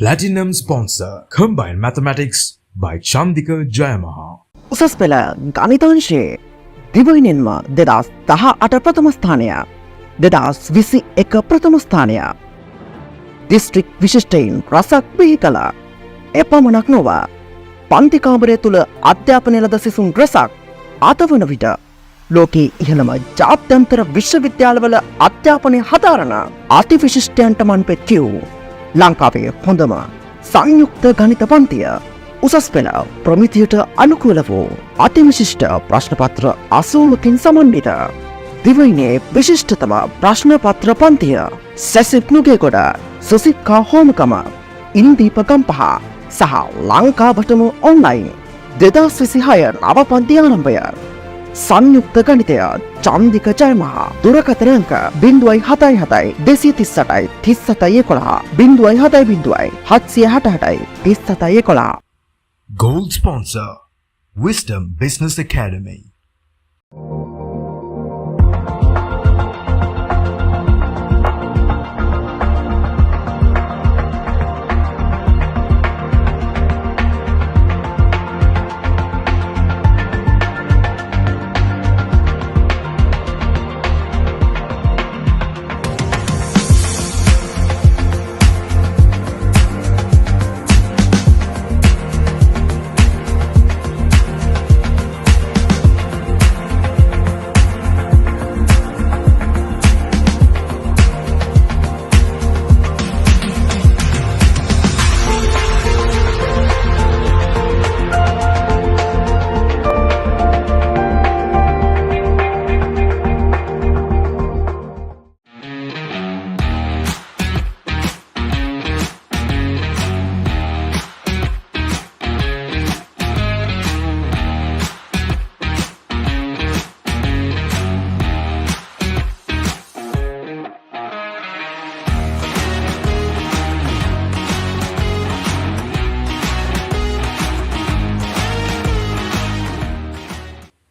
Platinum sponsor Combined Mathematics by Chandika Jayamaha. උසස් පෙළ ගණිතාංශයේ දිවයිනෙන්ම 2018 ප්‍රථම ස්ථානය, 2021 ප්‍රථම ස්ථානය. දිස්ත්‍රික් විශිෂ්ටයින් රසක් බිහි කළා. එපමණක් නොව පන්ති කාමරය තුල අධ්‍යාපනය ලද සිසුන් රැසක් අතවන විට ලෝකයේ ඉහළම ජාත්‍යන්තර විශ්වවිද්‍යාලවල අධ්‍යාපනය හදාරන අතිවිශිෂ්ටයන්ට මන්පෙත් කියූ ලංකාවේ හොඳම සංයුක්ත ගණිත පන්තිය උසස් පෙළ ප්‍රමිතියට අනුකූල වූ අතිවිශිෂ්ට ප්‍රශ්නපත්‍ර 80කින් සමන්විත දිවයිනේ විශිෂ්ටතම ප්‍රශ්නපත්‍ර පන්තිය සැසිප් නුගේගොඩ සුසික්කා හෝමකම ඉන්දීප ගම්පහ සහ ලංකාවටම ඔන්ලයින් 2026 නව පන්ති ආරම්භය සංයුක්ත ගණිතය චන්දික ජයමහා දුරකථන අංක 077 238 3711 070 768 3711 Gold sponsor, Wisdom Business Academy.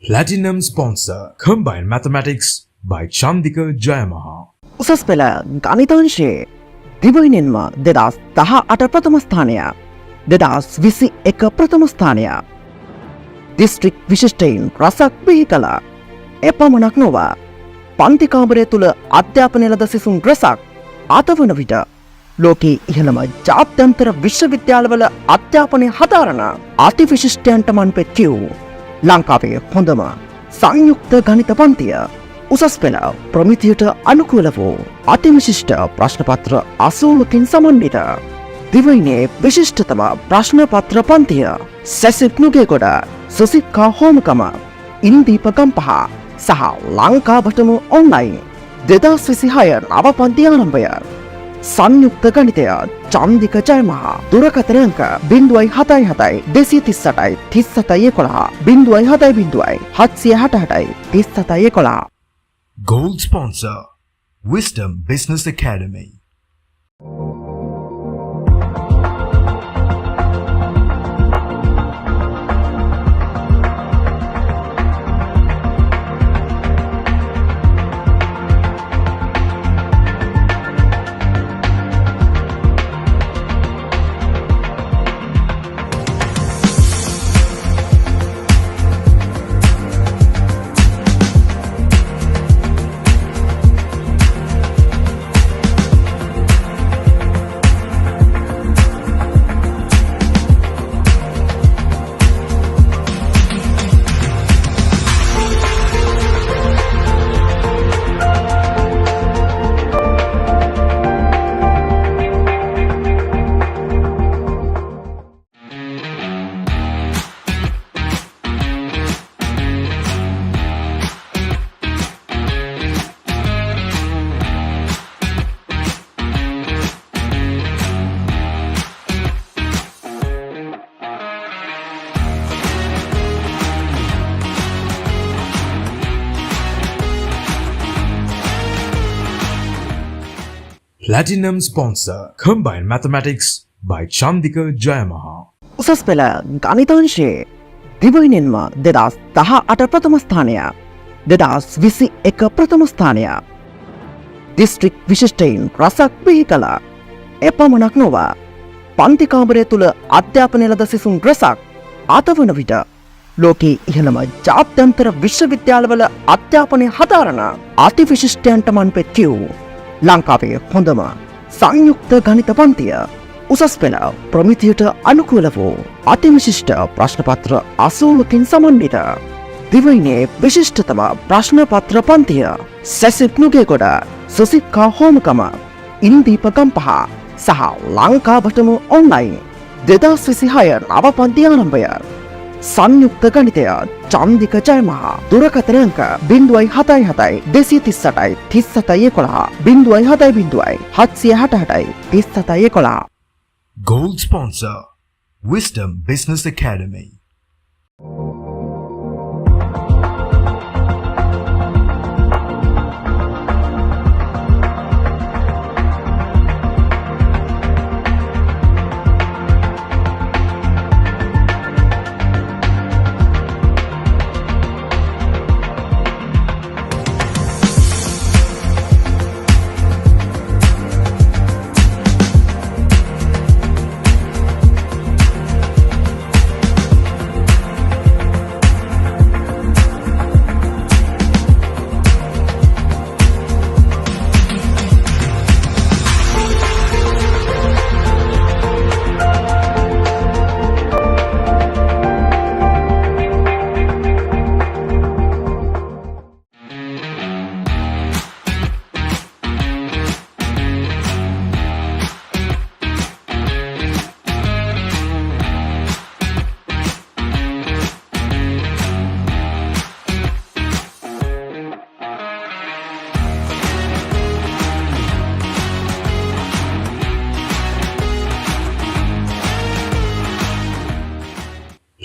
Platinum sponsor, Combined Mathematics by Chandika Jayamaha. උසස් පෙළ ගණිතාංශයේ දිවයිනෙන්ම 2018 ප්‍රථම ස්ථානය 2021 ප්‍රථම ස්ථානය දිස්ත්‍රික් විශිෂ්ටයින් රසක් බිහි කළ එපමණක් නොව පන්ති කාමරය තුල අධ්‍යාපනය ලද සිසුන් රසක් අතවන විට ලෝකයේ ඉහළම ජාත්‍යන්තර විශ්වවිද්‍යාලවල අධ්‍යාපනය හදාරන අතිවිශිෂ්ටයන්ට මන්පෙත් කියූ ලංකාවේ හොඳම සංයුක්ත ගණිත පන්තිය උසස් පෙළ ප්‍රමිතියට අනුකූල වූ අතිවිශිෂ්ට ප්‍රශ්නපත්‍ර 80කින් සමන්විත දිවයිනේ විශිෂ්ටතම ප්‍රශ්නපත්‍ර පන්තිය සැසිප් නුගේගොඩ සුසික්කා හෝමකම ඉන්දීප ගම්පහ සහ ලංකාවටම ඔන්ලයින් 2026 නව පන්ති ආරම්භය සංයුක්ත ගණිතය චන්දික ජයමහා දුරකථන අංක 077 238 3711 070 768 Gold sponsor, Wisdom Business Academy. Platinum sponsor, Combined Mathematics by Chandika Jayamaha. උසස් පෙළ ගණිතාංශයේ දිවයිනෙන්ම 2018 ප්‍රථම ස්ථානය 2021 ප්‍රථම ස්ථානය දිස්ත්‍රික් විශිෂ්ටයින් රසක් බිහි කළ එපමණක් නොව පන්ති කාමරය තුල අධ්‍යාපනය ලද සිසුන් රසක් අතවන විට ලෝකයේ ඉහළම ජාත්‍යන්තර විශ්වවිද්‍යාලවල අධ්‍යාපනය හදාරන අතිවිශිෂ්ටයන්ට මන්පෙත් කියූ ලංකාවේ හොඳම සංයුක්ත ගණිත පන්තිය උසස් පෙළ ප්‍රමිතියට අනුකූල වූ අතිවිශිෂ්ට ප්‍රශ්නපත්‍ර 80කින් සමන්විත දිවයිනේ විශිෂ්ටතම ප්‍රශ්නපත්‍ර පන්තිය සැසිප් නුගේගොඩ සුසික්කා හෝමකම ඉන්දීප ගම්පහ සහ ලංකාවටම ඔන්ලයින් 2026 නව පන්ති ආරම්භය සංයුක්ත ගණිතය චන්දික ජයමහා දුරකථන අංක 077 238 3711 070 768 3711 Gold sponsor Wisdom Business Academy.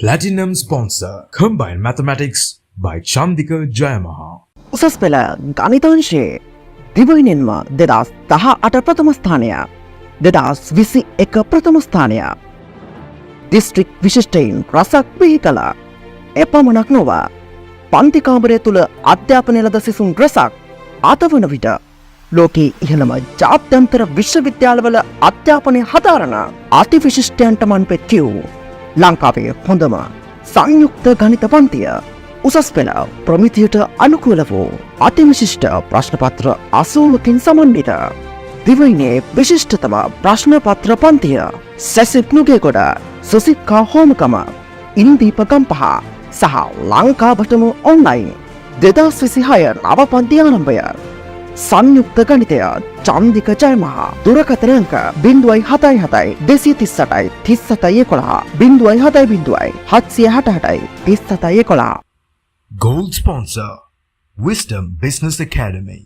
Platinum sponsor Combined Mathematics by Chandika Jayamaha. උසස් පෙළ ගණිතාංශයේ දිවයිනෙන්ම 2018 ප්‍රථම ස්ථානය 2021 ප්‍රථම ස්ථානය දිස්ත්‍රික් විශිෂ්ටයින් රසක් බිහි කළ එපමණක් නොව පන්ති කාමරය තුළ අධ්‍යාපනය ලද සිසුන් රසක් අතවන විට ලෝකයේ ඉහළම ජාත්‍යන්තර විශ්වවිද්‍යාලවල අධ්‍යාපනය හදාරන අතිවිශිෂ්ටයන්ට මන්පෙත් කියූ ලංකාවේ හොඳම සංයුක්ත ගණිත පන්තිය උසස් පෙළ ප්‍රමිතියට අනුකූල වූ අතිවිශිෂ්ට ප්‍රශ්නපත්‍ර 80කින් සමන්විත දිවයිනේ විශිෂ්ටතම ප්‍රශ්නපත්‍ර පන්තිය සැසිප් නුගේගොඩ සුසික්කා හෝමකම ඉන්දීප ගම්පහ සහ ලංකාවටම ඔන්ලයින් 2026 නව පන්ති ආරම්භය සංයුක්ත ගණිතය චන්දික ජයමහා දුරකථන අංක 077 238 3711 070 768 3711 Gold sponsor Wisdom Business Academy.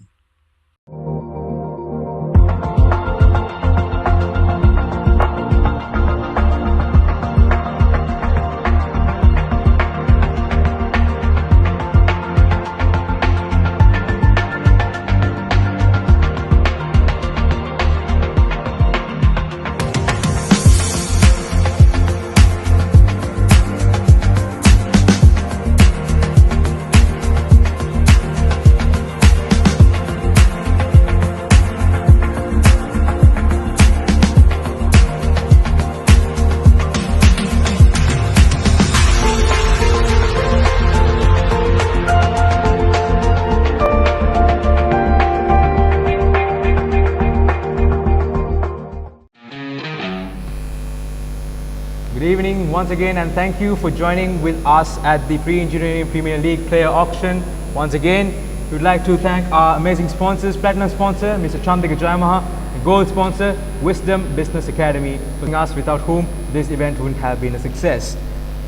Good evening once again, and thank you for joining with us at the Pre-Engineering Premier League Player Auction. Once again, we would like to thank our amazing sponsors, Platinum sponsor Mr. Chandika Jayamaha, and Gold sponsor Wisdom Business Academy, us without whom this event wouldn't have been a success.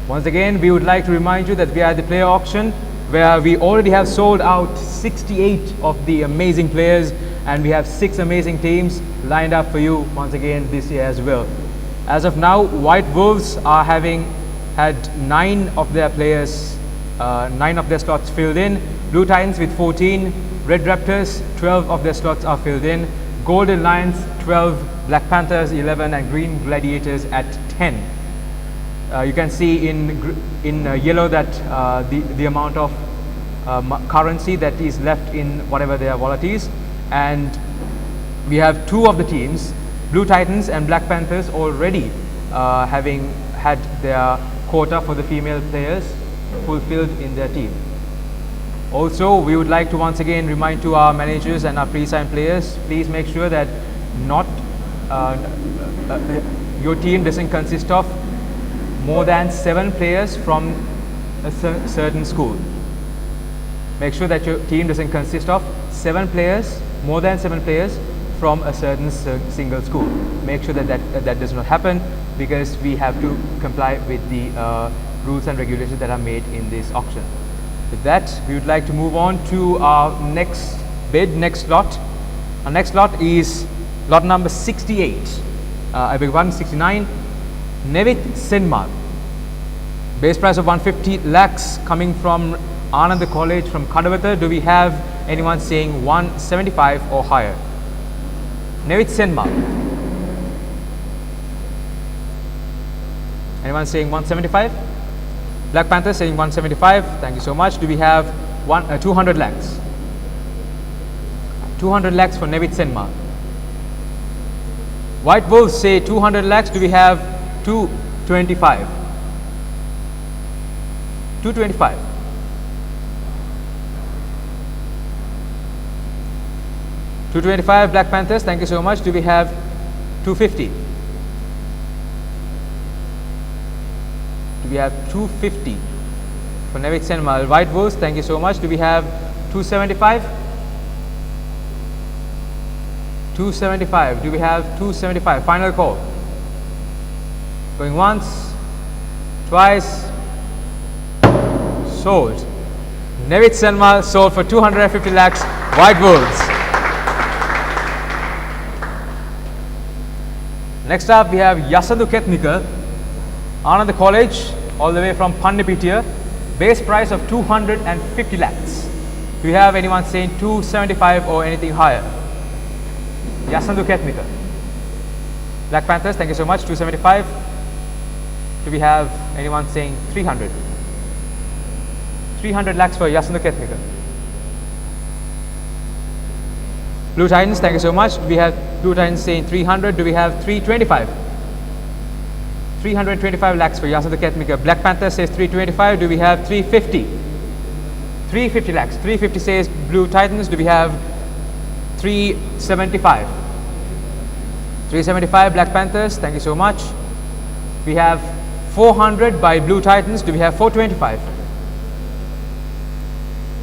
Once again, we would like to remind you that we are at the Player Auction, where we already have sold out 68 of the amazing players, and we have 6 amazing teams lined up for you once again this year as well. As of now, White Wolves are having had 9 of their players, 9 of their slots filled in. Blue Titans with 14, Red Raptors, 12 of their slots are filled in. Golden Lions 12, Black Panthers 11, and Green Gladiators at 10. You can see in yellow that the amount of currency that is left in whatever their wallet is, and we have 2 of the teams, Blue Titans and Black Panthers, already having had their quota for the female players fulfilled in their team. Also, we would like to once again remind to our managers and our pre-signed players, please make sure that not your team doesn't consist of more than 7 players from a certain school. Make sure that your team doesn't consist of 7 players, more than 7 players from a certain single school. Make sure that that does not happen, because we have to comply with the rules and regulations that are made in this auction. With that, we would like to move on to our next bid, next lot. Our next lot is lot number 68. I beg your pardon, 69. Nevit Senmal. Base price of 150 lakhs coming from Anand College from Kadawatha. Do we have anyone saying 175 or higher? Nevit Senmal. Anyone saying 175? Black Panther saying 175. Thank you so much. Do we have 200 lakhs? 200 lakhs for Nevit Senmal. White Wolves say 200 lakhs. Do we have 225? 225. 225 Black Panthers, thank you so much. Do we have 250? Do we have 250 for Nevik Senmal? White Wolves, thank you so much. Do we have 275? 275. Do we have 275? Final call. Going once, twice, sold. Nevit Senmal sold for 250 lakhs. White Wolves. Next up, we have Yasadu Ketnika, Anand College, all the way from Pandipitiya. Base price of 250 lakhs. Do we have anyone saying 275 or anything higher? Yasadu Ketnika. Black Panthers, thank you so much. 275. Do we have anyone saying 300? 300 lakhs for Yasadu Ketnika. Blue Titans, thank you so much. We have Blue Titans saying 300. Do we have 325? 325 lakhs for Yasadu Ketmika. Black Panther says 325. Do we have 350? 350 lakhs. 350 says Blue Titans. Do we have 375? 375 Black Panthers. Thank you so much. We have 400 by Blue Titans. Do we have 425?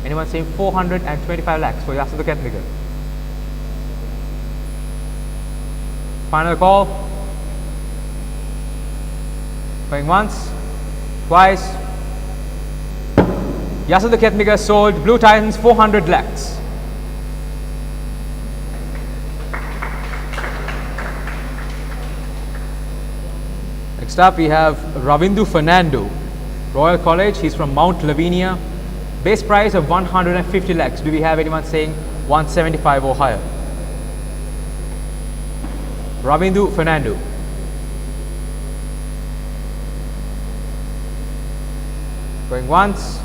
Anyone saying 425 lakhs for Yasadu Ketmika? Final call. Going once, twice. Yasadu Ketmika sold. Blue Titans 400 lakhs. Next up, we have Ravindu Fernando, Royal College. He's from Mount Lavinia. Base price of 150 lakhs. Do we have anyone saying 175 or higher? Ravindu Fernando. Going once.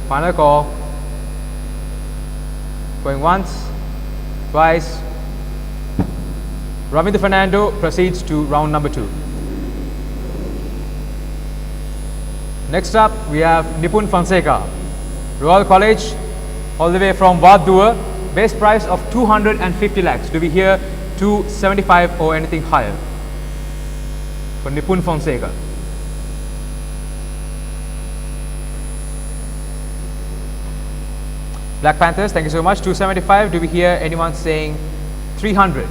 Final call. Going once, twice. Ravindu Fernando proceeds to round number 2. Next up, we have Nipun Fonseca, Royal College, all the way from Vadua. Base price of 250 lakhs. Do we hear 275 or anything higher for Nipun Fonseca? Black Panthers, thank you so much. 275. Do we hear anyone saying 300?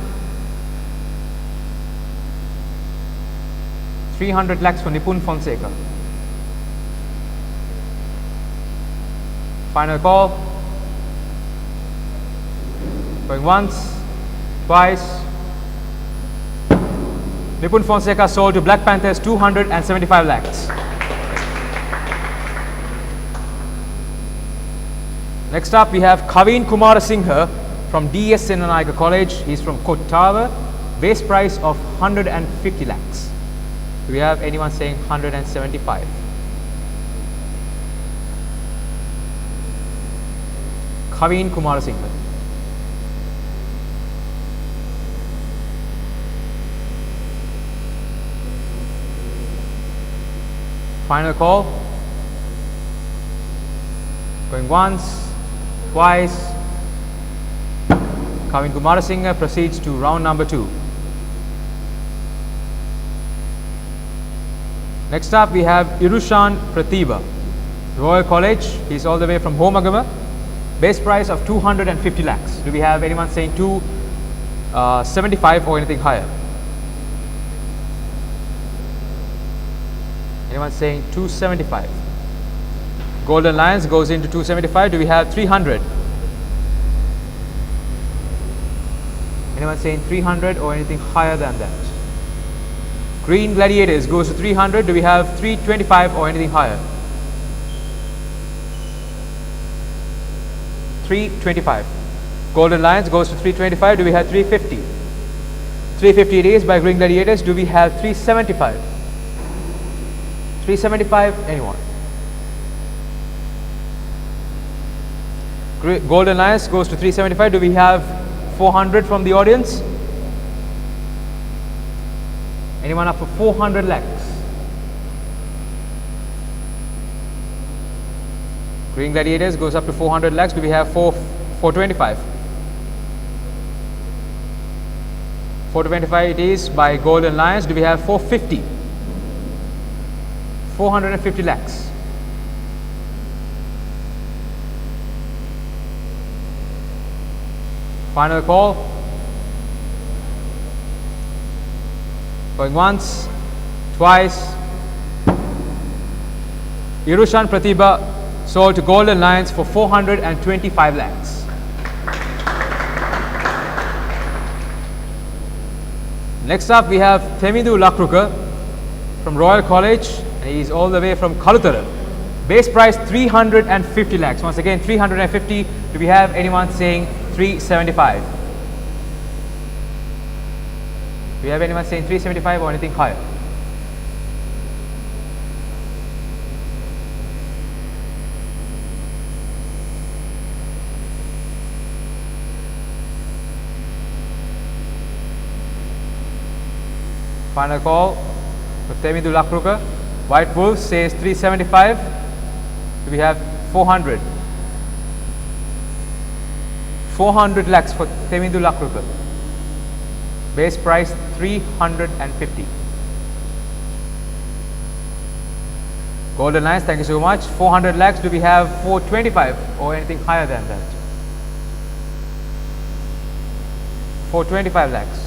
300 lakhs for Nipun Fonseca. Final call. Going once, twice. Nipun Fonseca sold to Black Panthers 275 lakhs. Next up, we have Kaveen Kumarasinghe from DS Senanayaka College. He's from Kottava. Base price of 150 lakhs. Do we have anyone saying 175? Kaveen Kumarasinghe. Final call. Going once, twice. Kavin Kumarasinghe proceeds to round number 2. Next up we have Irushan Pratibha, Royal College. He's all the way from Homagama. Base price of 250 lakhs. Do we have anyone saying 275 or anything higher? Anyone saying 275? Golden Lions goes into 275. Do we have 300? Anyone saying 300 or anything higher than that? Green Gladiators goes to 300. Do we have 325 or anything higher? 325. Golden Lions goes to 325. Do we have 350? 350 it is by Green Gladiators. Do we have 375? 375, anyone? Golden Lions goes to 375. Do we have 400 from the audience? Anyone up for 400 lakhs? Green Gladiators goes up to 400 lakhs. Do we have 425? 425 it is by Golden Lions. Do we have 450? 450 lakhs. Final call. Going once, twice. Irushan Pratibha sold to Golden Lions for 425 lakhs. Next up we have Themidu Lakruka from Royal College, and he is all the way from Kalutara. Base price 350 lakhs. Once again 350. Do we have anyone saying 375? Do we have anyone saying 375 or anything higher? Final call for Themidu Lakruka. White Wolves says 375. Do we have 400? 400 lakhs for Themidu Lakruka. Base price 350. Golden Lions, thank you so much. 400 lakhs. Do we have 425 or anything higher than that? 425 lakhs.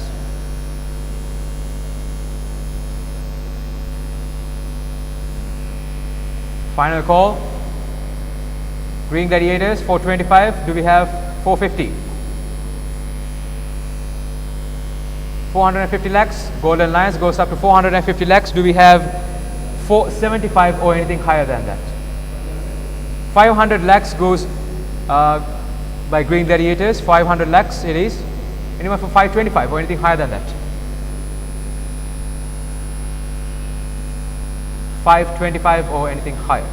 Final call. Green Gladiators 425. Do we have 450? 450 lakhs. Golden Lions goes up to 450 lakhs. Do we have 475 or anything higher than that? 500 lakhs goes by Green Gladiators. 500 lakhs it is. Anyone for 525 or anything higher than that? 525 or anything higher.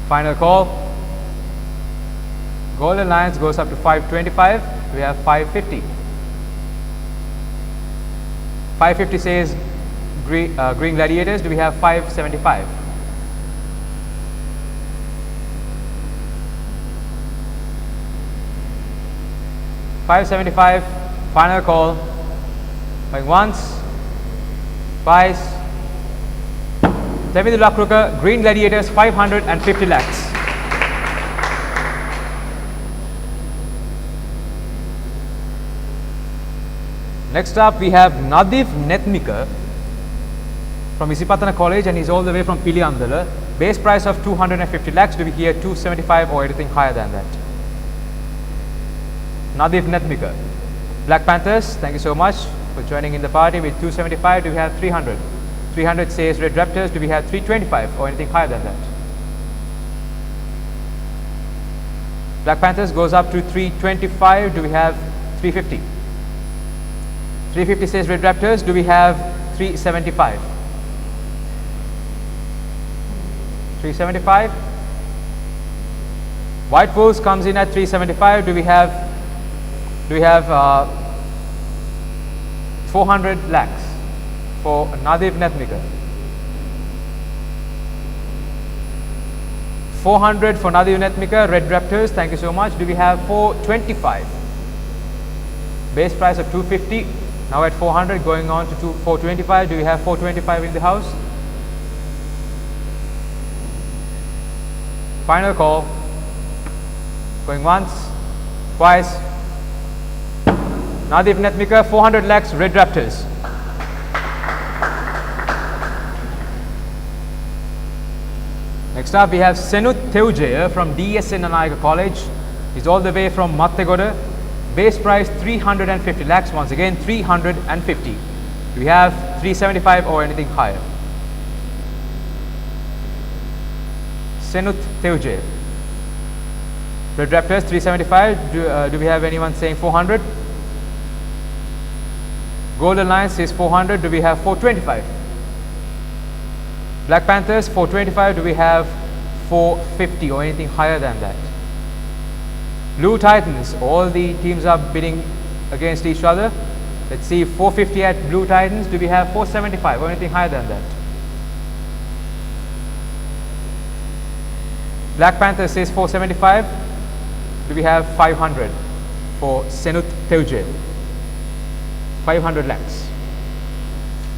Final call. Golden Lions goes up to 525. We have 550. 550 says Green Gladiators. Do we have 575? $575. Final call. Going once. Twice. Themidu Lakruka, Green Gladiators 550 lakhs. Next up we have Nadif Netmika from Isipatana College, and he's all the way from Piliandala. Base price of 250 lakhs. Do we hear 275 or anything higher than that? Nadif Netmika. Black Panthers, thank you so much for joining in the party with 275. Do we have 300? 300 says Red Raptors. Do we have 325 or anything higher than that? Black Panthers goes up to 325. Do we have 350? 350 says Red Raptors. Do we have 375? 375. White Wolves comes in at 375. Do we have 400 lakhs for Nadif Netmika? 400 for Nadia Unetmika, Red Raptors, thank you so much. Do we have 425? Base price of 250, now at 400, going on to 425. Do we have 425 in the house? Final call. Going once, twice. Nadia Unetmika, 400 lakhs, Red Raptors. Next up, we have Senut Theujaya from DSN Anayaka College. He's all the way from Mattegoda. Base price 350 lakhs. Once again, 350. Do we have 375 or anything higher? Senut Theujaya. Red Raptors 375. Do we have anyone saying 400? Golden Lions says 400. Do we have 425? Black Panthers 425. Do we have 450 or anything higher than that? Blue Titans, all the teams are bidding against each other. Let's see, 450 at Blue Titans. Do we have 475 or anything higher than that? Black Panthers says 475. Do we have 500 for Senut Theujaya? 500 lakhs.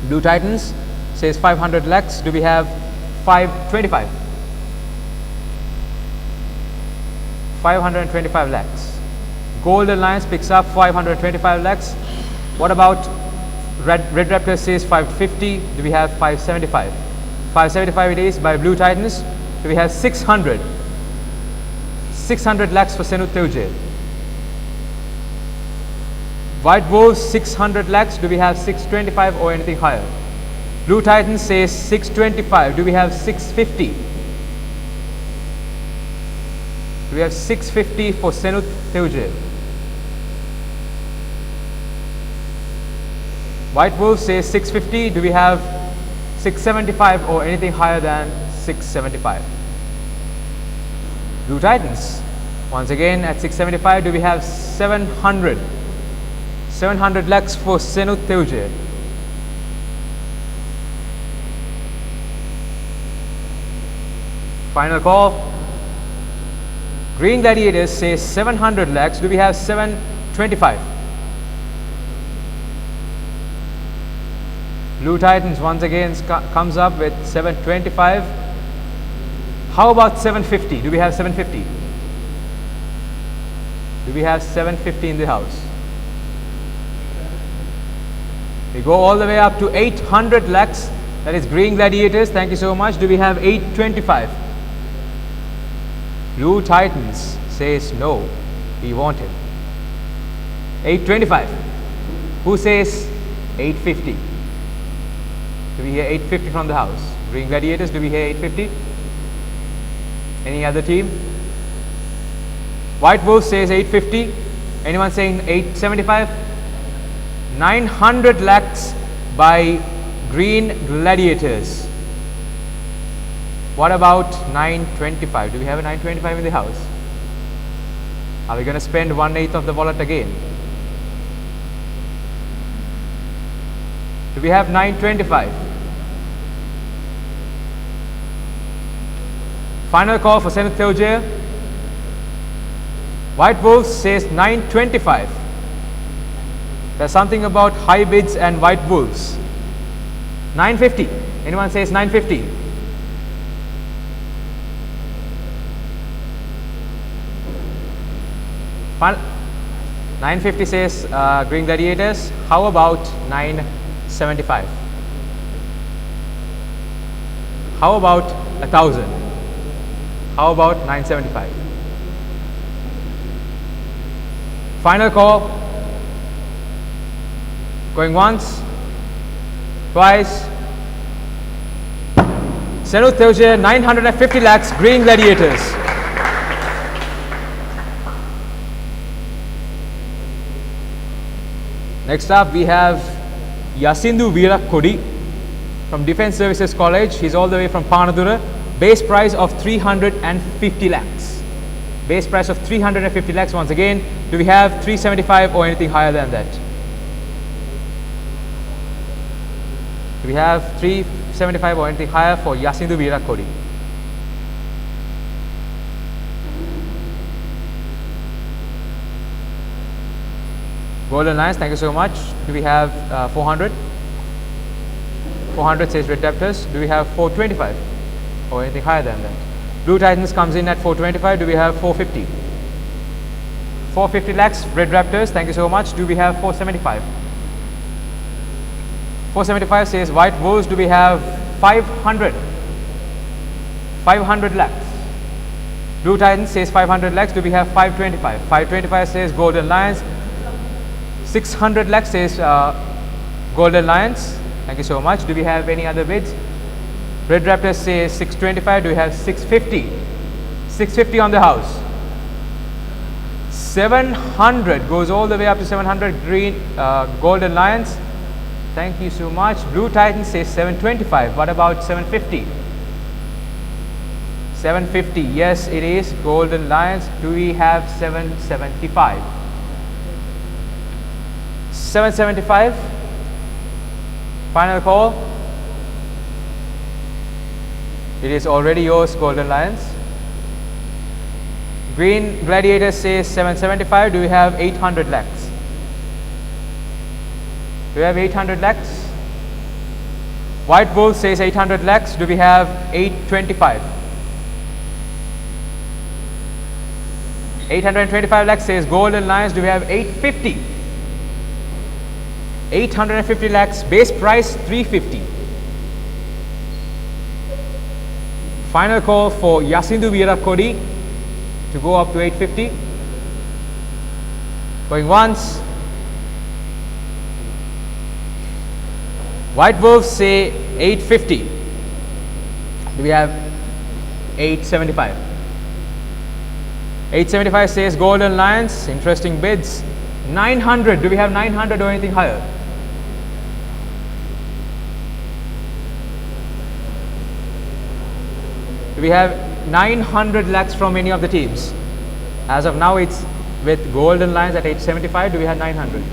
Blue Titans says 500 lakhs. Do we have 525? 525 lakhs. Golden Lions picks up 525 lakhs. What about Red Raptors says 550. Do we have 575? 575 it is by Blue Titans. Do we have 600? 600 lakhs for Senut Theujaya. White Wolves 600 lakhs. Do we have 625 or anything higher? Blue Titans says 625. Do we have 650? Do we have 650 for Senut Theujaya? White Wolves says 650. Do we have 675 or anything higher than 675? Blue Titans once again at 675. Do we have 700? 700 lakhs for Senut Theujaya. Final call. Green Gladiators says 700 lakhs. Do we have 725? Blue Titans once again comes up with 725. How about 750? Do we have 750? Do we have 750 in the house? We go all the way up to 800 lakhs. That is Green Gladiators. Thank you so much. Do we have 825? Blue Titans says no, we want it. 825. Who says 850? Do we hear 850 from the house? Green Gladiators, do we hear 850? Any other team? White Wolves says 850. Anyone saying 875? 900 lakhs by Green Gladiators. What about 925? Do we have a 925 in the house? Are we going to spend 1/8 of the wallet again? Do we have 925? Final call for Senut Theujaya. White Wolves says 925. There's something about high bids and White Wolves. 950. Anyone says 950? Fine. 950 says Green Gladiators. How about 975? How about 1,000? How about 975? Final call. Going once, twice. Senut Theujaya 950 lakhs, Green Gladiators. Next up we have Yasindu Veerakodi from Defence Services College. He's all the way from Panadura. Base price of 350 lakhs. Base price of 350 lakhs once again. Do we have 375 or anything higher than that? Do we have 375 or anything higher for Yasindu Veerakodi? Golden Lions, thank you so much. Do we have 400? 400 says Red Raptors. Do we have 425 or anything higher than that? Blue Titans comes in at 425. Do we have 450? 450 lakhs. Red Raptors, thank you so much. Do we have 475? 475 says White Wolves. Do we have 500? 500 lakhs. Blue Titans says 500 lakhs. Do we have 525? 525 says Golden Lions. 600 lakhs says Golden Lions. Thank you so much. Do we have any other bids? Red Raptors says 625. Do we have 650? 650 on the house. 700 goes all the way up to 700. Green Golden Lions. Thank you so much. Blue Titans says 725. What about 750? 750. Yes, it is Golden Lions. Do we have 775? 775. Final call. It is already yours, Golden Lions. Green Gladiator says 775. Do we have 800 lakhs? Do we have 800 lakhs? White Bull says 800 lakhs. Do we have 825? 825 lakhs says Golden Lions. Do we have 850? 850 lakhs. Base price 350. Final call for Yasindu Virakodi to go up to 850. Going once. White Wolves say 850. Do we have 875? 875 says Golden Lions. Interesting bids. 900. Do we have 900 or anything higher? Do we have 900 lakhs from any of the teams? As of now, it's with Golden Lions at 875. Do we have 900?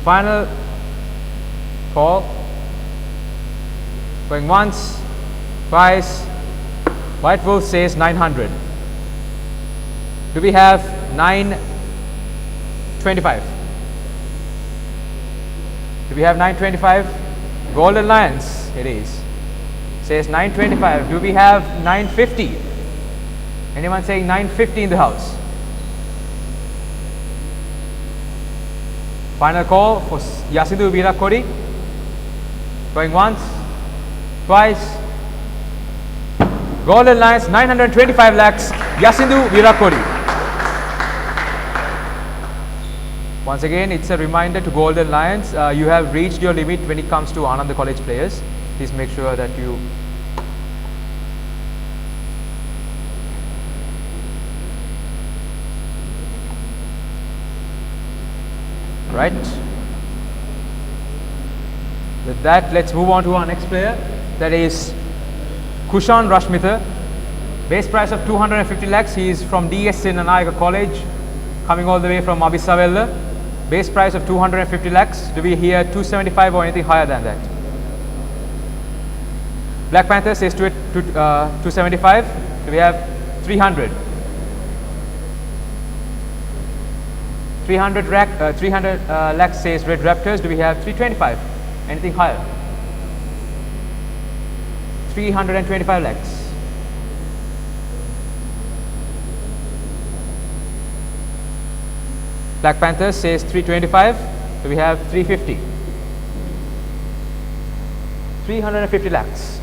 Final call. Going once, twice. White Wolf says 900. Do we have 925? Do we have 925? Golden Lions, it is. Says 925. Do we have 950? Anyone saying 950 in the house? Final call for Yasindu Virakodi. Going once, twice. Golden Lions, 925 lakhs. Yasindu Virakodi. Once again, it's a reminder to Golden Lions, you have reached your limit when it comes to Ananda College players. Please make sure that you right. With that, let's move on to our next player. That is Kushan Rashmitha. Base price of 250 lakhs. He is from DS Nanaika College, coming all the way from Abisavella. Base price of 250 lakhs. Do we hear 275 or anything higher than that? Black Panther says 275. Do we have 300? 300 lakhs says Red Raptors. Do we have 325? Anything higher? 325 lakhs. Black Panther says 325. So we have 350. 350 lakhs.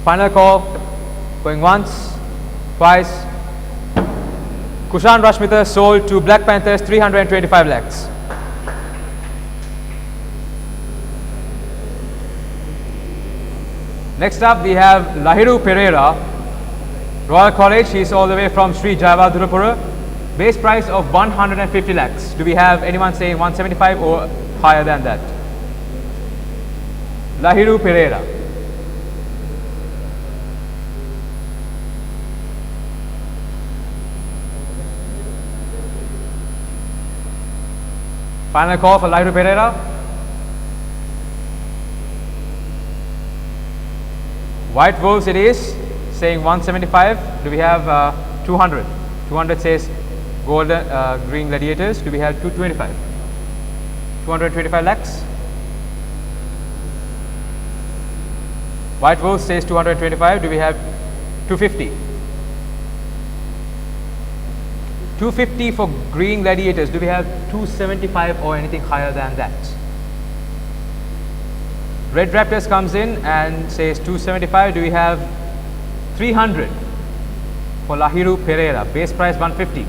Final call. Going once, twice. Kushan Rashmitha sold to Black Panthers 325 lakhs. Next up we have Lahiru Pereira, Royal College. He is all the way from Sri Jayavardhanapura. Base price of 150 lakhs. Do we have anyone saying 175 or higher than that? Lahiru Pereira. Final call for Lahiru Pereira. White Wolves it is, saying 175? Do we have 200? 200 says golden green gladiators. Do we have 225? 225 lakhs. White wolves says 225. Do we have 250? 250 for green gladiators. Do we have 275 or anything higher than that? Red Raptors comes in and says 275. Do we have 300 for Lahiru Pereira? Base price 150.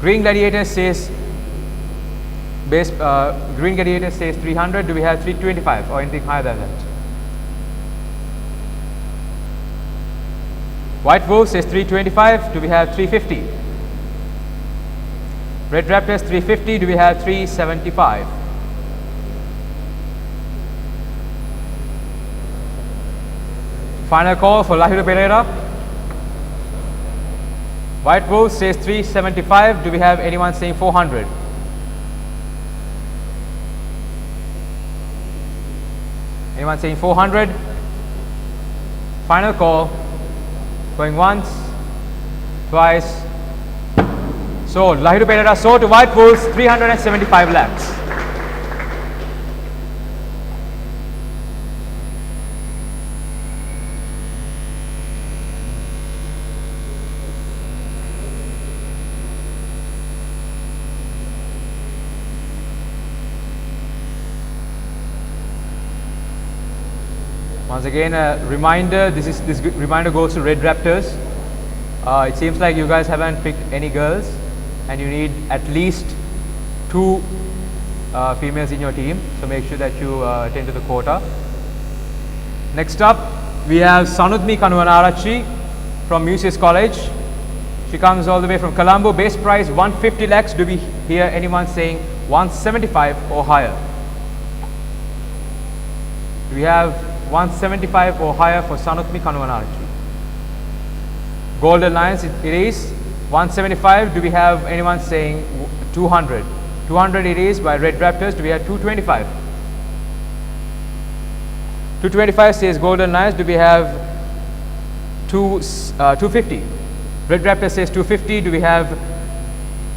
Green gladiators says green gladiators says 300. Do we have 325 or anything higher than that? White wolf says 325. Do we have 350? Red Raptors 350. Do we have 375? Final call for Lahiru Pereira. White wolf says 375. Do we have anyone saying 400? Anyone saying 400? Final call. Going once, twice. So Lahiru Pereira sold to White Wolves 375 lakhs. Once again, a reminder, this reminder goes to Red Raptors. It seems like you guys haven't picked any girls and you need at least 2 females in your team, so make sure that you attend to the quota. Next up, we have Sanudmi Kanuvanarachi from Muses College. She comes all the way from Colombo. Base price 150 lakhs. Do we hear anyone saying 175 or higher? Do we have 175 or higher for Sanutmi Kanuvanarachi? Golden Lions, it is 175. Do we have anyone saying 200? 200 it is by Red Raptors. Do we have 225? 225 says Golden Lions. Do we have 250? Red Raptors says 250. Do we have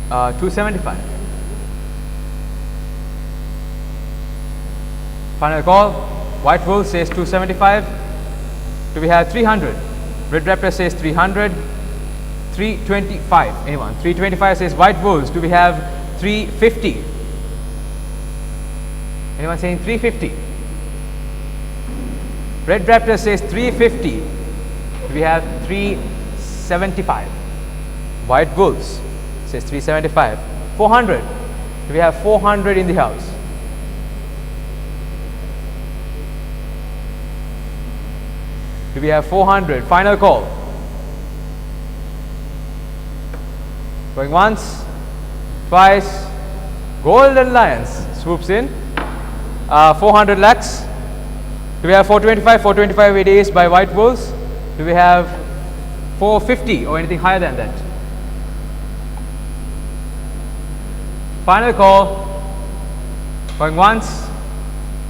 275? Final call. White Wolf says 275. Do we have 300? Red Raptor says 300. 325. Anyone? 325 says White Wolves. Do we have 350? Anyone saying 350? Red Raptor says 350. Do we have 375? White Wolves says 375. 400. Do we have 400 in the house? Do we have 400? Final call. Going once, twice. Golden Lions swoops in. 400 lakhs. Do we have 425? 425 it is by White Wolves. Do we have 450 or anything higher than that? Final call. Going once,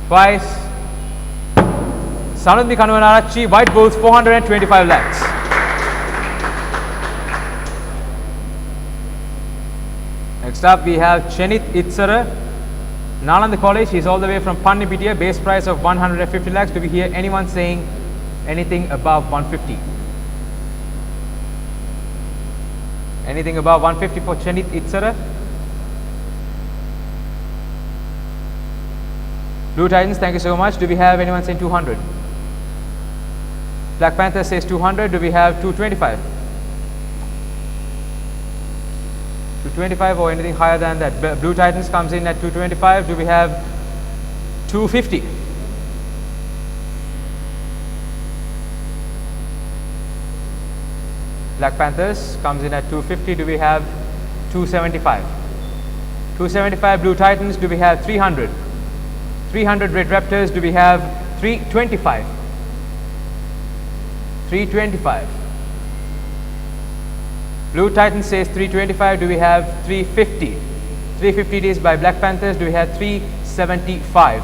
twice. Sanudmi Kanuvanarachi, White Bulls 425 lakhs. Next up we have Chenit Itsara, Nalanda College. He's all the way from Pannipitia. Base price of 150 lakhs. Do we hear anyone saying anything above 150? Anything above 150 for Chenit Itsara? Blue Titans, thank you so much. Do we have anyone saying 200? Black Panther says 200. Do we have 225? 225 or anything higher than that? Blue Titans comes in at 225. Do we have 250? Black Panthers comes in at 250. Do we have 275? 275 Blue Titans. Do we have 300? 300 Red Raptors. Do we have 325? 325. Blue Titan says 325. Do we have 350? 350 it is by Black Panthers. Do we have 375?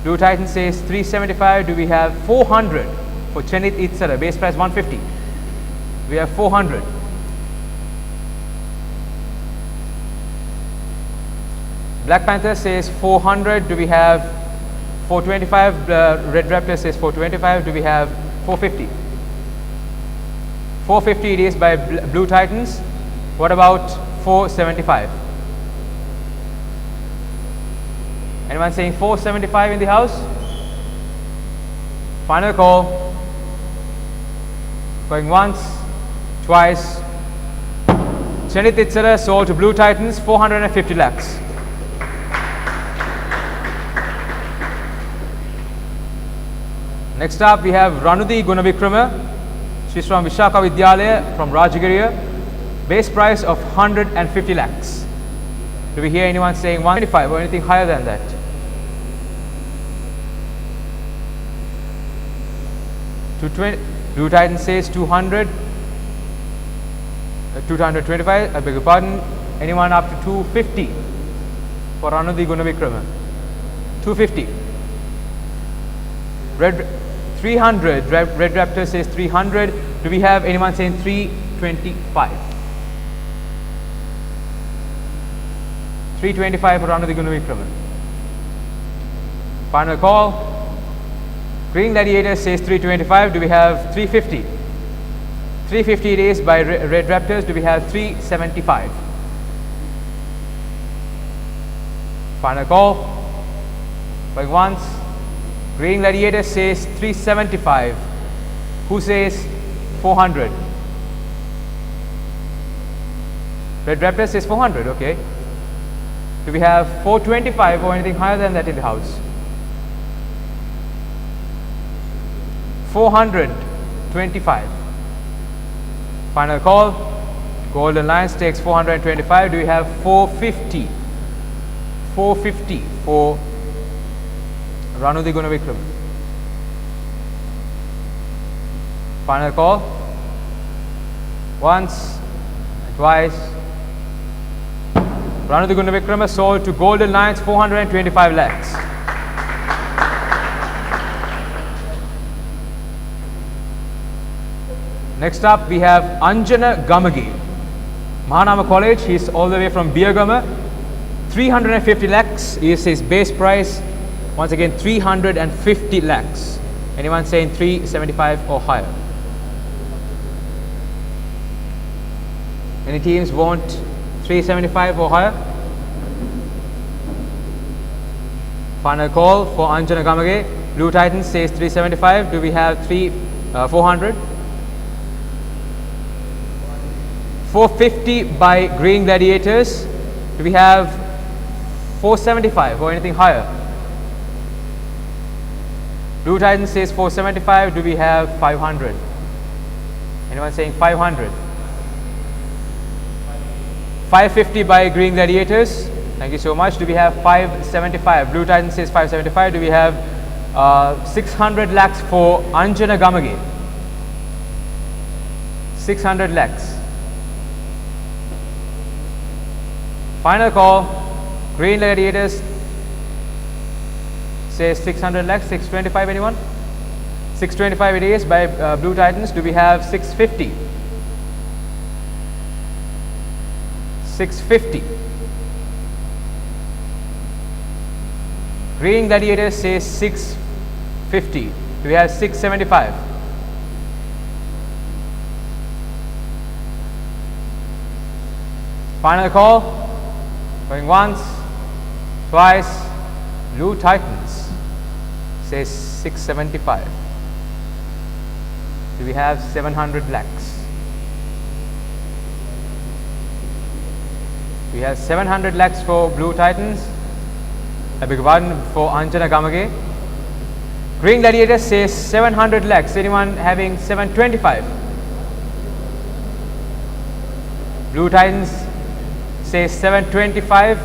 Blue Titan says 375. Do we have 400? for Chenit Itsara, base price 150. We have 400. Black Panther says 400. Do we have 425? Red Raptor says 425. Do we have 450? 450 it is by Blue Titans. What about 475? Anyone saying 475 in the house? Final call. Going once, twice. Chenit Itsara sold to Blue Titans 450 lakhs. Next up we have Ranudhi Gunavikrama. She's from Vishaka Vidyalaya from Rajagiriya. Base price of 150 lakhs. Do we hear anyone saying 125 or anything higher than that? Blue Titan says 200. 225, I beg your pardon. Anyone up to 250 for Ranudhi Gunavikrama? 250. Red 300. Red Raptor says 300. Do we have anyone saying 325? 325 for Ranudhi Gunavikrama. Final call. Green Gladiator says 325. Do we have 350? 350 it is by Red Raptors. Do we have 375? Final call. Going once. Green Gladiator says 375. Who says 400? Red Raptor says 400. Okay. Do we have 425 or anything higher than that in the house? 425. Final call. Golden Lions takes 425. Do we have 450? 450 for Ranudhi Gunavikram. Final call. Once, twice. Ranudhi Gunavikrama sold to Golden Lions 425 lakhs. Next up we have Anjana Gamagi. Mahanama College, he's all the way from Biyagama. 350 lakhs is his base price. Once again 350 lakhs. Anyone saying 375 or higher? Any teams want 375 or higher? Final call for Anjana Gamage. Blue Titans says 375. Do we have 400? 450 by Green Gladiators. Do we have 475 or anything higher? Blue Titans says 475. Do we have 500? Anyone saying 500? 550 by Green Gladiators. Thank you so much. Do we have 575? Blue Titan says 575. Do we have 600 lakhs for Anjana Gamage? 600 lakhs. Final call. Green Gladiators says 600 lakhs. 625. Anyone? 625 it is by Blue Titans. Do we have 650? 650. Green Gladiators says 650. Do we have 675? Final call. Going once, twice. Blue Titans says 675. Do we have 700 lakhs? We have 700 lakhs for Blue Titans. I beg your pardon, for Anjana Gamage. Green Gladiator says 700 lakhs. Anyone having 725? Blue Titans says 725.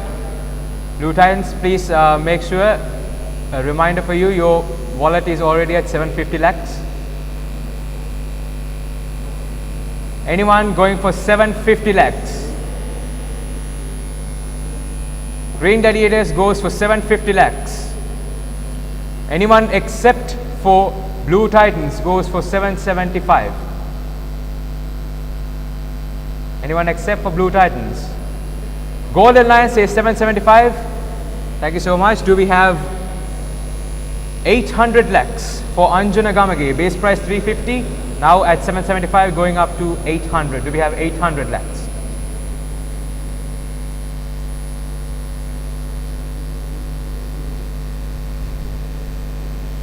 Blue Titans, please make sure, a reminder for you, your wallet is already at 750 lakhs. Anyone going for 750 lakhs? Green Gladiators goes for 750 lakhs. Anyone except for Blue Titans goes for 775. Anyone except for Blue Titans? Golden Lion says 775. Thank you so much. Do we have 800 lakhs for Anjana Gamage? Base price 350. Now at 775 going up to 800. Do we have 800 lakhs?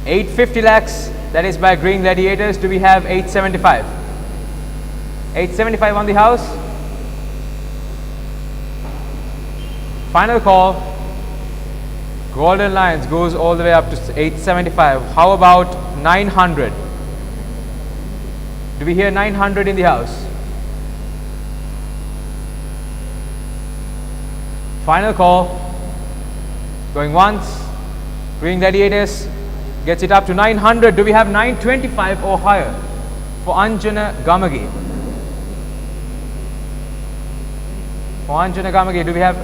$850 lakhs, that is by Green Gladiators. Do we have 875? 875 on the house. Final call. Golden Lions goes all the way up to 875. How about 900? Do we hear 900 in the house? Final call. Going once. Green Gladiators gets it up to 900. Do we have 925 or higher for Anjana Gamage? For Anjana Gamage, do we have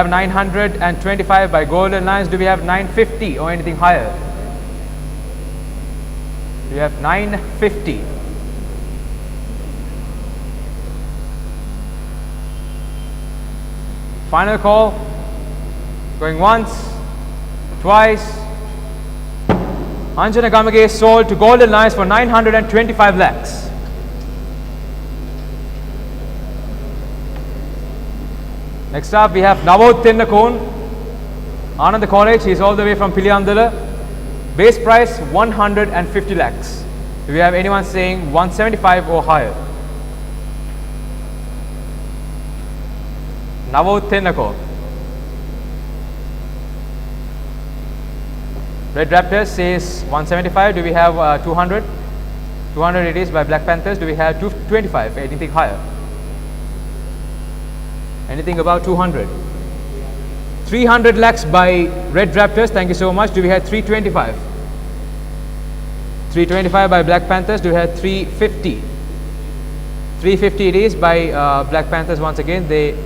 925 by Golden Lions. Do we have 950 or anything higher? Do we have 950? Final call. Going once, twice. Anjana Gamage is sold to Golden Lions for 925 lakhs. Next up we have Navod Thinnakon, Anand College. He is all the way from Piliyandala. Base price 150 lakhs. Do we have anyone saying 175 or higher? Navod Thinnakon. Red Raptors says 175. Do we have 200? 200 it is by Black Panthers. Do we have 225? Anything higher? Anything about 200? 300 lakhs by Red Raptors. Thank you so much. Do we have 325? 325 by Black Panthers. Do we have 350? 350 it is by Black Panthers. Once again, they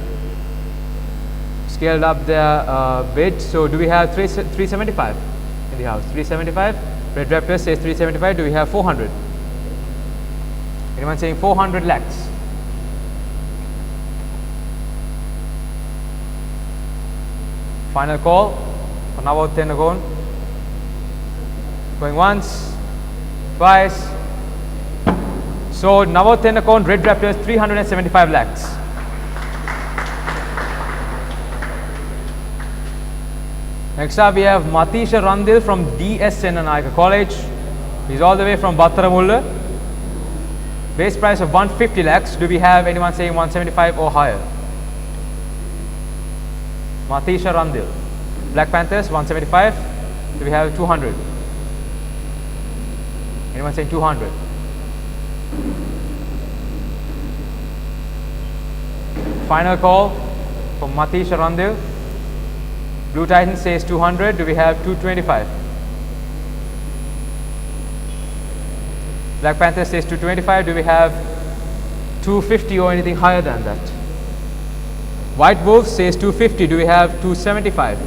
scaled up their bid. So do we have 375 in the house? 375. Red Raptors says 375. Do we have 400? Anyone saying 400 lakhs? Final call for Navod Thinnakon. Going once, twice. So Navod Thinnakon, Red Raptors, 375 lakhs. Next up we have Matisha Randil from DS Senanayaka College. He's all the way from Battaramulla. Base price of 150 lakhs. Do we have anyone saying 175 or higher? Matisha Randil. Black Panthers 175. Do we have 200? Anyone saying 200? Final call for Matisha Randil. Blue Titans says 200. Do we have 225? Black Panthers says 225. Do we have 250 or anything higher than that? White Wolf says 250. Do we have 275?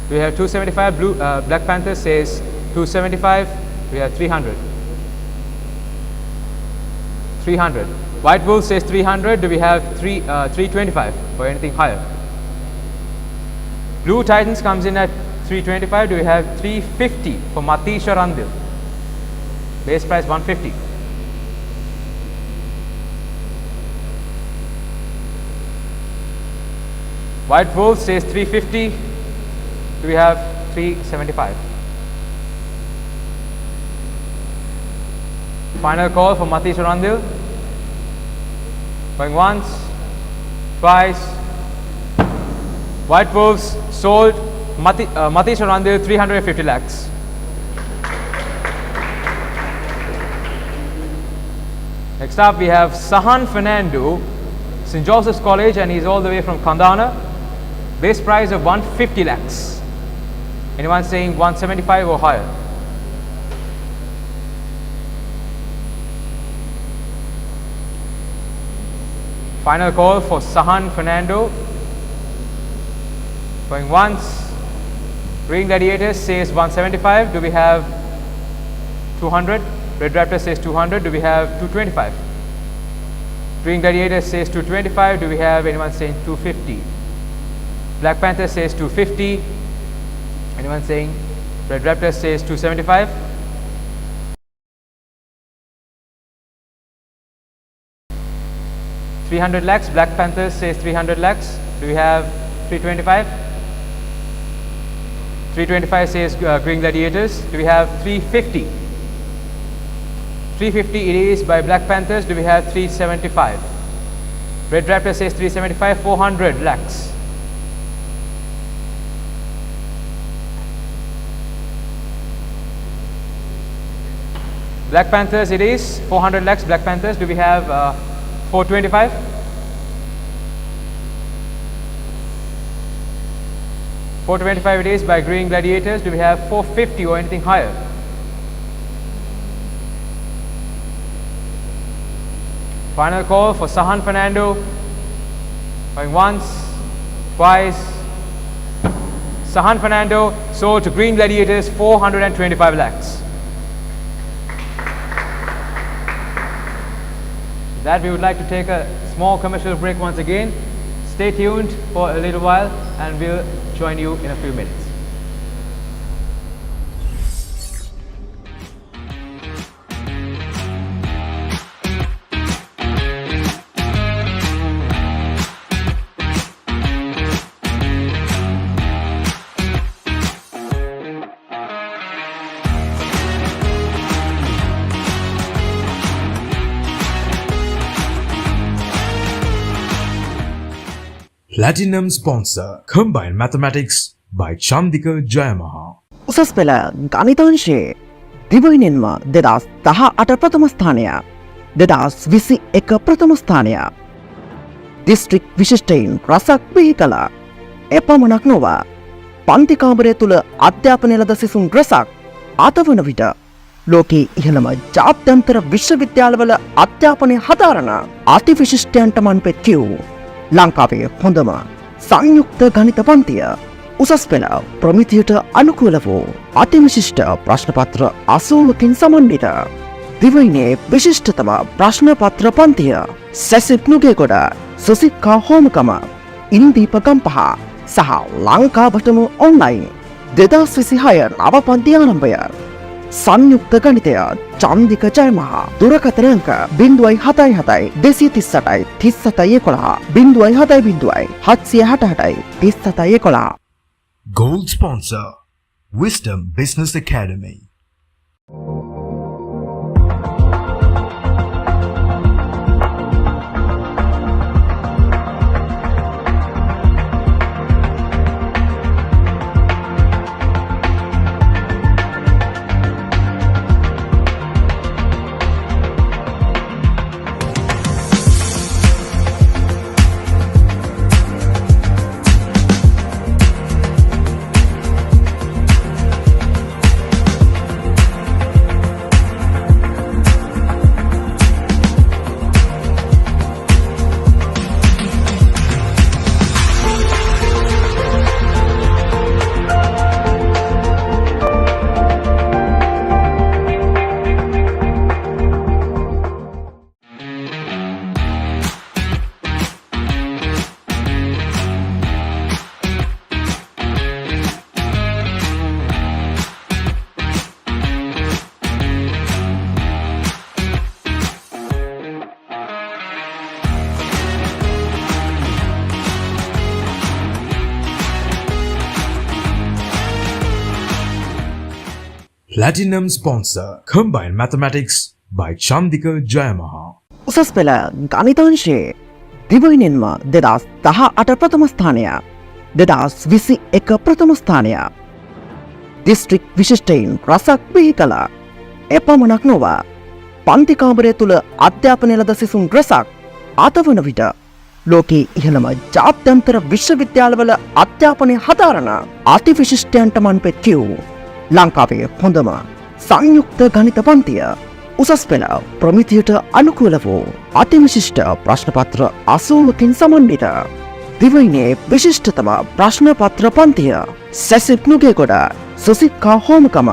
Do we have 275? Black Panther says 275. We have 300. 300. White Wolf says 300. Do we have 325 or anything higher? Blue Titans comes in at 325. Do we have 350 for Matisha Randil? Base price 150. White Wolf says 350. Do we have 375? Final call for Matisha Randil. Going once, twice. White Wolves sold Matisha Randil 350 lakhs. Next up we have Sahan Fernando, St. Joseph's College, and he's all the way from Kandana. Base price of 150 lakhs. Anyone saying 175 or higher? Final call for Sahan Fernando. Going once, Green Gladiators says 175. Do we have 200? Red Raptor says 200. Do we have 225? Green Gladiator says 225. Do we have anyone saying 250? Black Panther says 250. Anyone saying? Red Raptor says 275. $300 lakhs. Black Panther says 300 lakhs. Do we have 325? 325 says Green Gladiators. Do we have 350? 350 it is by Black Panthers. Do we have 375? Red Raptor says 375. 400 lakhs. Black Panthers it is 400 lakhs. Black Panthers. Do we have 425? 425 it is by Green Gladiators. Do we have 450 or anything higher? Final call for Sahan Fernando. Going once, twice. Sahan Fernando sold to Green Gladiators 425 lakhs. With that, we would like to take a small commercial break once again. Stay tuned for a little while and we'll join you in a few minutes. Platinum sponsor Combined Mathematics by Chandika Jayamaha. උසස් පෙළ ගණිතාංශයේ දිවයිනෙන්ම 2018 ප්‍රථම ස්ථානය 2021 ප්‍රථම ස්ථානය district විශිෂ්ටයින් රසක් බිහි කළ එපමණක් නොව පන්ති කාමරය තුළ අධ්‍යාපනය ලද සිසුන් රසක් අතවන විට ලෝකයේ ඉහළම ජාත්‍යන්තර විශ්වවිද්‍යාලවල අධ්‍යාපනය හදාරන අතිවිශිෂ්ටයන්ට මන්පෙත් කියූ ලංකාවේ හොඳම සංයුක්ත ගණිත පන්තිය උසස් පෙළ ප්‍රමිතියට අනුකූල වූ අතිවිශිෂ්ට ප්‍රශ්නපත්‍ර 80කින් සමන්විත දිවයිනේ විශිෂ්ටතම ප්‍රශ්නපත්‍ර පන්තිය සැසිප් නුගේගොඩ සුසික්කා හෝමකම ඉන්දීප ගම්පහ සහ ලංකාවටම ඔන්ලයින් 2026 නව පන්ති ආරම්භය සංයුක්ත ගණිතය චන්දික ජයමහා දුරකථන අංක 077 238 3711 070 768 Gold sponsor Wisdom Business Academy. Platinum sponsor Combined Mathematics by Chandika Jayamaha. උසස් පෙළ ගණිතාංශයේ දිවයිනෙන්ම 2018 ප්‍රථම ස්ථානය 2021 ප්‍රථම ස්ථානය දිස්ත්‍රික් විශිෂ්ටයින් රසක් බිහි කළ එපමණක් නොව පන්ති කාමරය තුළ අධ්‍යාපනය ලද සිසුන් රසක් අතවන විට ලෝකයේ ඉහළම ජාත්‍යන්තර විශ්වවිද්‍යාලවල අධ්‍යාපනය හදාරන අතිවිශිෂ්ටයන්ට මන්පෙත් කියූ ලංකාවේ හොඳම සංයුක්ත ගණිත පන්තිය උසස් පෙළ ප්‍රමිතියට අනුකූල වූ අතිවිශිෂ්ට ප්‍රශ්නපත්‍ර 80කින් සමන්විත දිවයිනේ විශිෂ්ටතම ප්‍රශ්නපත්‍ර පන්තිය සැසිප් නුගේගොඩ සුසික්කා හෝමකම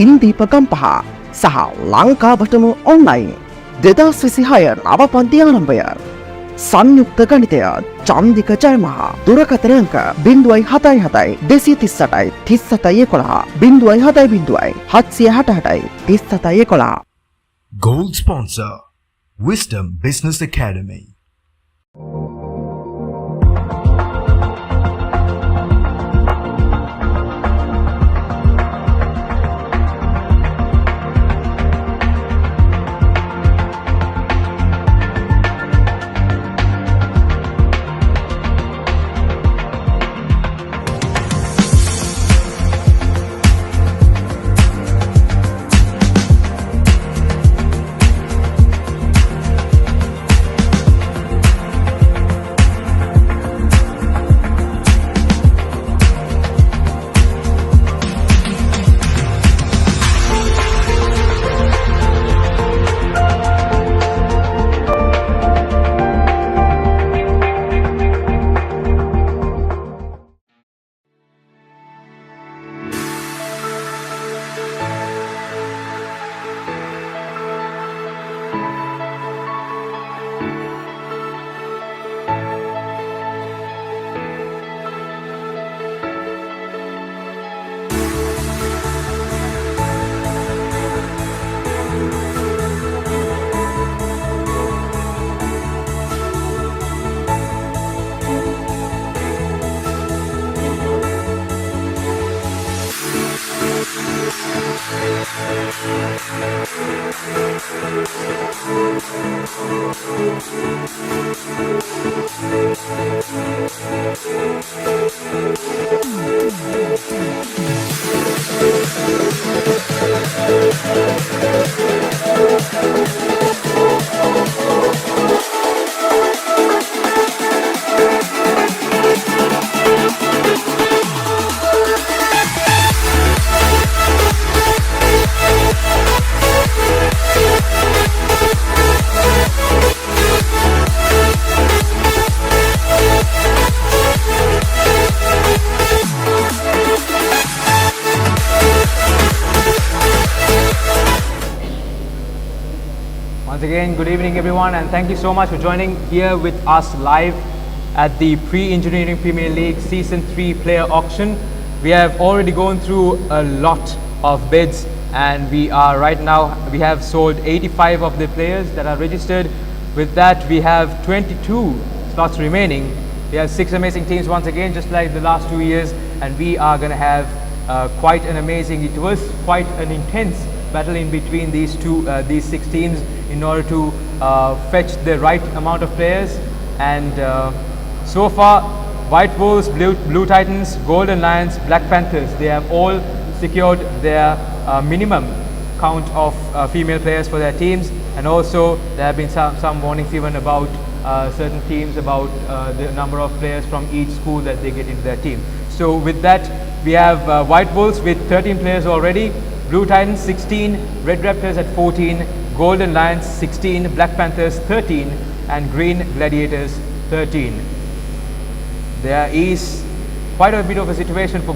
ඉන්දීප ගම්පහ සහ ලංකාවටම ඔන්ලයින් 2026 නව පන්ති ආරම්භය සංයුක්ත ගණිතය චන්දික ජයමහා දුරකථන අංක 077 238 3711 070 768 3711 Gold sponsor Wisdom Business Academy. Once again, good evening everyone, and thank you so much for joining here with us live at the Pre-Engineering Premier League Season 3 player auction. We have already gone through a lot of bids, and we have sold 85 of the players that are registered. With that, we have 22 slots remaining. We have 6 amazing teams once again, just like the last 2 years, and we are going to have quite an amazing, it was quite an intense battle in between these 6 teams in order to fetch the right amount of players. And so far, White Wolves, Blue Titans, Golden Lions, Black Panthers, they have all secured their minimum count of female players for their teams, and also there have been some warnings even about certain teams about the number of players from each school that they get into their team. So with that, we have White Wolves with 13 players already, Blue Titans 16, Red Raptors at 14, Golden Lions 16, Black Panthers 13, and Green Gladiators 13. There is quite a bit of a situation for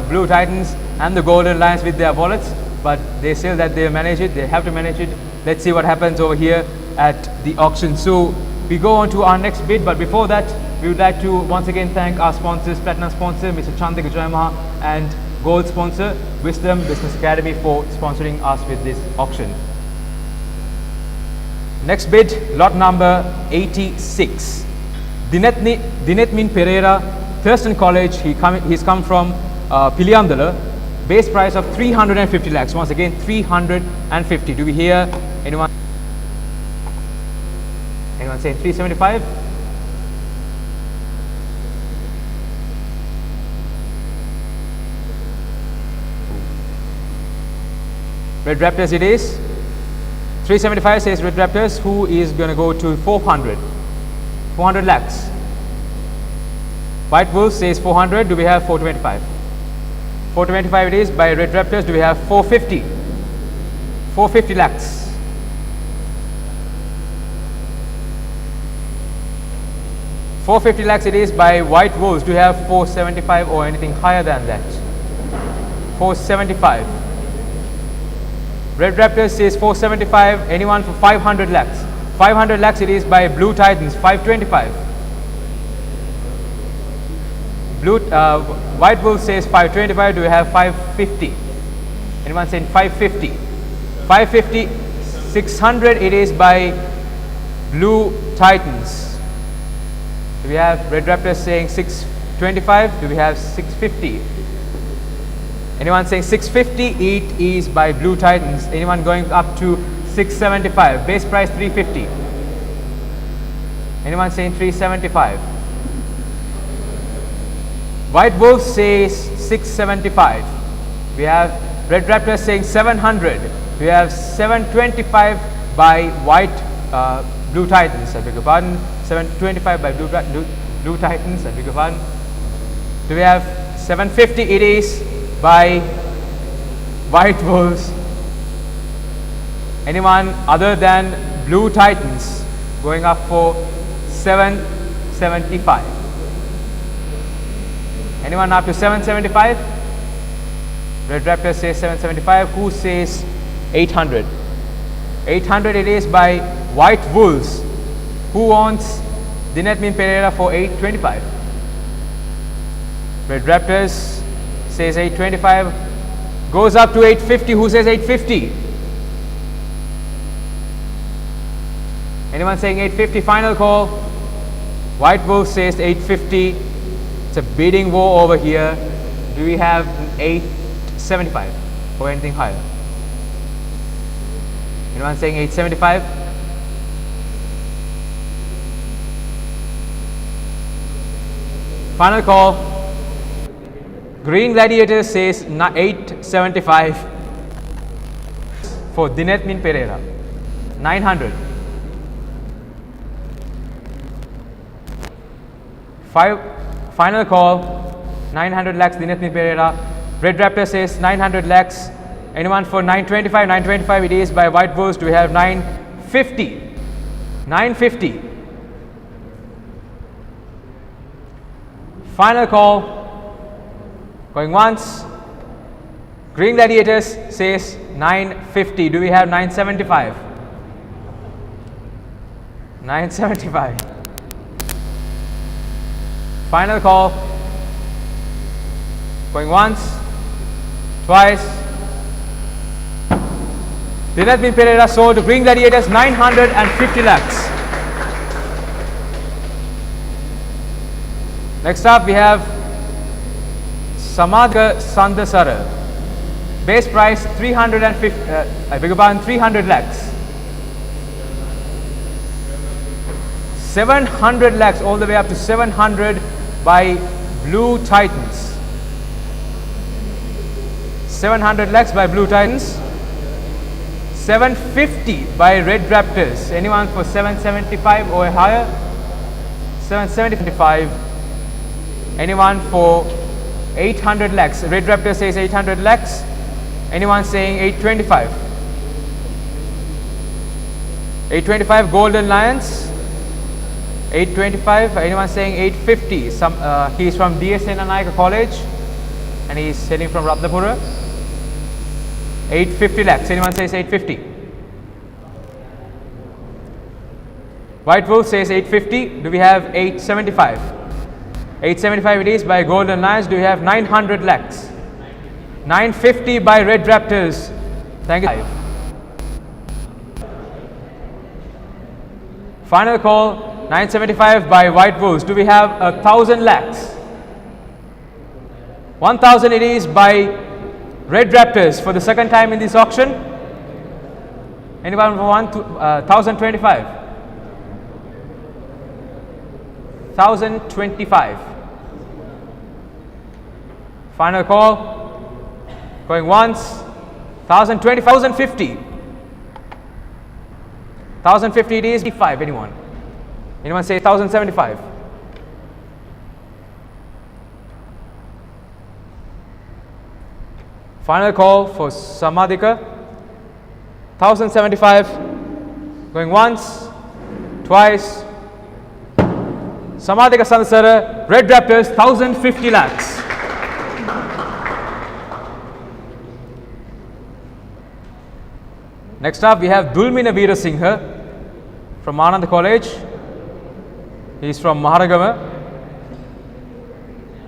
Blue Titans and the Golden Lions with their wallets, but they say that they manage it, they have to manage it. Let's see what happens over here at the auction. So we go on to our next bid, but before that, we would like to once again thank our sponsors, Platinum sponsor Mr. Chandika Jayamaha, and Gold sponsor Wisdom Business Academy for sponsoring us with this auction. Next bid, lot number 86. Dinetmin Pereira, Thurston College. He's come from Piliandala. Base price of 350 lakhs. Once again, 350. Do we hear anyone? Anyone saying 375? Red Raptors it is. 375 says Red Raptors. Who is going to go to 400? 400 lakhs. White Wolves says 400. Do we have 425? 425 it is. By Red Raptors, do we have 450? 450 lakhs. 450 lakhs it is by White Wolves. Do you have 475 or anything higher than that? 475. Red Raptors says 475. Anyone for 500 lakhs? 500 lakhs it is by Blue Titans. 525. White Wolves says 525. Do we have 550? Anyone saying 550? 550. 600 it is by Blue Titans. Do we have Red Raptors saying 625? Do we have 650? Anyone saying 650? It is by Blue Titans. Anyone going up to 675? Base price 350. Anyone saying 375? White Wolf says 675. We have Red Raptors saying 700. We have 725 by Blue Titans. I beg your pardon. 725 by Blue Titans. I beg your pardon. Do we have 750? It is by White Wolves. Anyone other than Blue Titans going up for 775? Anyone up to 775? Red Raptor says 775. Who says 800? 800 it is by White Wolves. Who wants Dinatmin Pereira for 825? Red Raptors says 825. Goes up to 850. Who says 850? Anyone saying 850? Final call. White Wolf says 850. It's a bidding war over here. Do we have 875 or anything higher? Anyone saying 875? Final call. Green Gladiator says 875 for Dinatmin Pereira. 900. Final call. 900 lakhs Dinatmin Pereira. Red Raptor says 900 lakhs. Anyone for 925? 925 it is by White Wolves. Do we have 950? 950. Final call. Going once. Green Gladiators says 950. Do we have 975? 975. Final call. Going once. Twice. Dinatmin Pereira sold to Green Gladiators 950 lakhs. Next up we have Samadga Sandasara. Base price 300 lakhs. 700 lakhs all the way up to 700 by Blue Titans. 700 lakhs by Blue Titans. 750 by Red Raptors. Anyone for 775 or higher? 775. Anyone for 800 lakhs? Red Raptor says 800 lakhs. Anyone saying 825? 825 Golden Lions. 825. Anyone saying 850? He is from DSN Anayaka College and he is hailing from Ratnapura. 850 lakhs. Anyone says 850? White Wolf says 850. Do we have 875? 875 it is by Golden Lions. Do we have 900 lakhs? 950 by Red Raptors. Thank you. Final call. 975 by White Wolves. Do we have 1,000 lakhs? 1,000 it is by Red Raptors for the second time in this auction. Anyone for 1,025? 1,025. Final call. Going once. 1,025. 1,050. 1,050 it is. 5. Anyone? Anyone say 1,075? Final call for Samadika. 1,075. Going once, twice, Samadhika Sandasara, Red Raptors, 1,050 lakhs. Next up, we have Dulmina Veera Singha from Anand College. He is from Maharagama.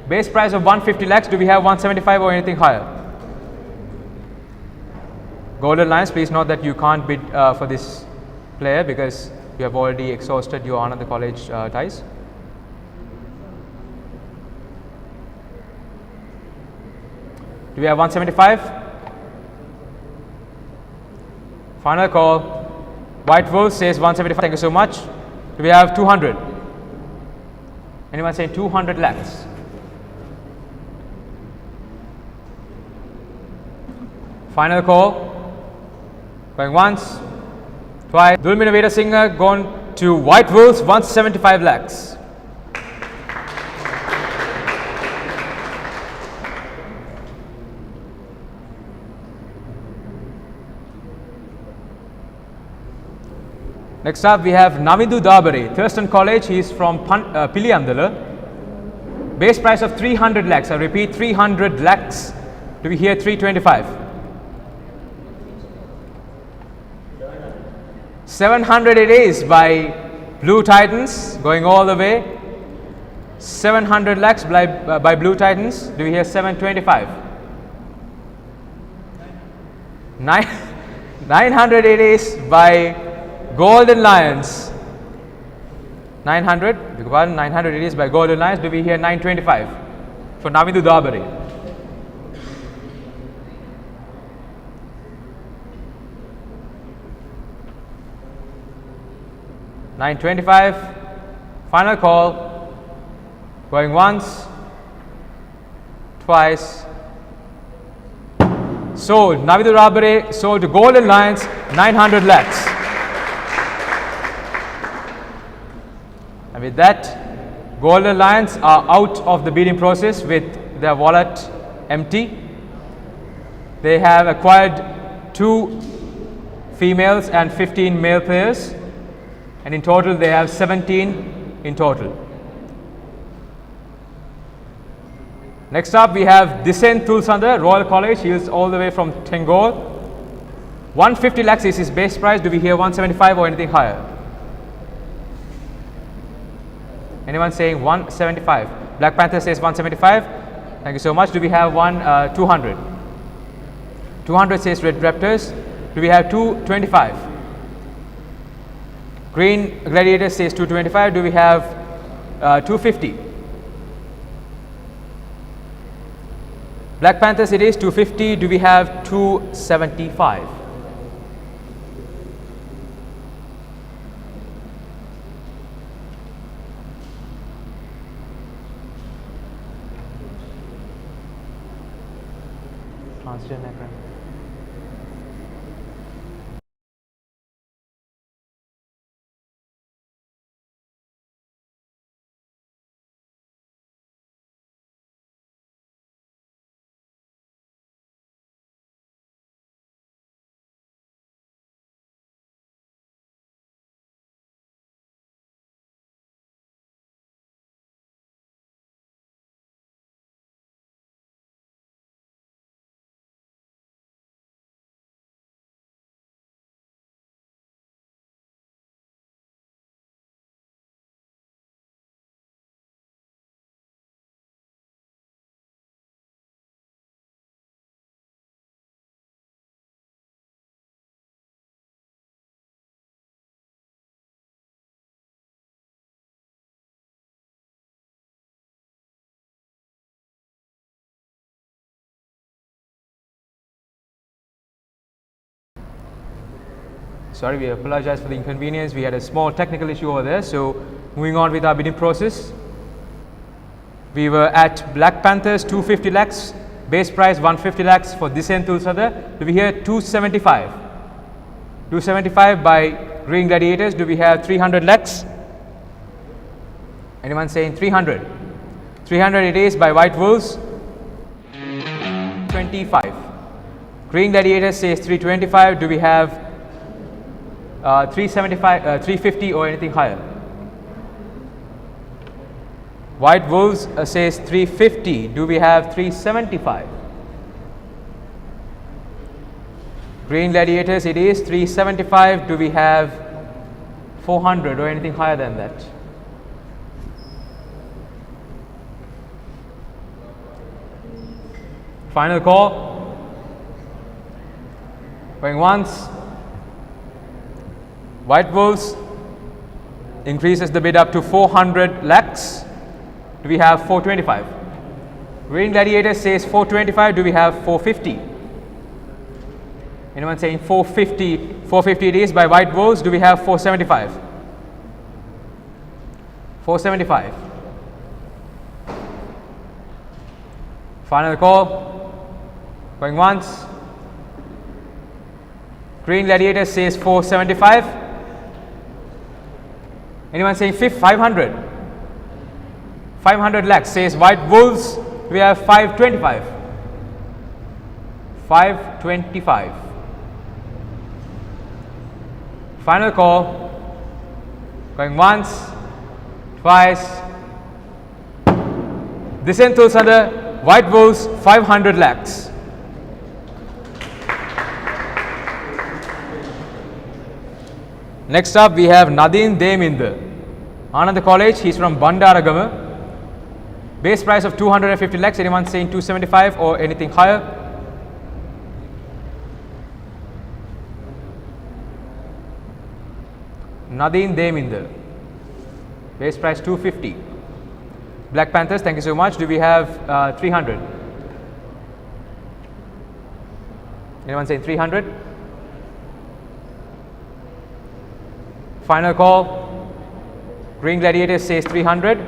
Base price of 150 lakhs. Do we have 175 or anything higher? Golden Lions, please note that you can't bid for this player because you have already exhausted your Anand College ties. Do we have 175? Final call. White Wolf says 175. Thank you so much. Do we have 200? Anyone saying 200 lakhs? Final call. Going once, twice. Dulmina Veera Singha gone to White Wolves, 175 lakhs. Next up, we have Navindu Dabare, Thurston College. He is from Piliandala. Base price of 300 lakhs. I repeat, 300 lakhs. Do we hear 325? 700 it is by Blue Titans, going all the way. 700 lakhs by Blue Titans. Do we hear 725? 900 it is by Golden Lions. 900, beg your pardon, 900 it is by Golden Lions. Do we hear 925 for Navindu Dabare? $925. Final call. Going once, twice. Sold. Navindu Dabare sold to Golden Lions, 900 lakhs. And with that, Golden Lions are out of the bidding process with their wallet empty. They have acquired 2 females and 15 male players, and in total they have 17 in total. Next up, we have Disen Tulsandar, Royal College. He is all the way from Tengor. 150 lakhs is his base price. Do we hear 175 or anything higher? Anyone saying 175? Black Panther says 175. Thank you so much. Do we have 200? 200 says Red Raptors. Do we have 225? Green Gladiator says 225. Do we have 250? Black Panthers it is 250. Do we have 275? Sorry, we apologize for the inconvenience. We had a small technical issue over there. So moving on with our bidding process. We were at Black Panthers 250 lakhs, base price 150 lakhs for Disen Tulsandar. Do we hear 275? 275 by Green Gladiators. Do we have 300 lakhs? Anyone saying 300? 300 it is by White Wolves. 25. Green Gladiators says 325. Do we have 375, 350 or anything higher? White Wolves says 350. Do we have 375? Green Gladiators, it is 375. Do we have 400 or anything higher than that? Final call. Going once. White Wolves increases the bid up to 400 lakhs. Do we have 425? Green Gladiators says 425. Do we have 450? Anyone saying 450? 450 it is by White Wolves. Do we have 475? 475. Final call. Going once. Green Gladiators says 475. Anyone saying 500? 500 lakhs says White Wolves. We have 525. 525. Final call. Going once, twice. Descent under White Wolves 500 lakhs. Next up we have Nadine Deminder, Ananda College. He's from Bandaragama. Base price of 250 lakhs. Anyone saying 275 or anything higher? Nadine Deminder. Base price 250. Black Panthers, thank you so much. Do we have 300? Anyone saying 300? Final call. Green Gladiators says 300.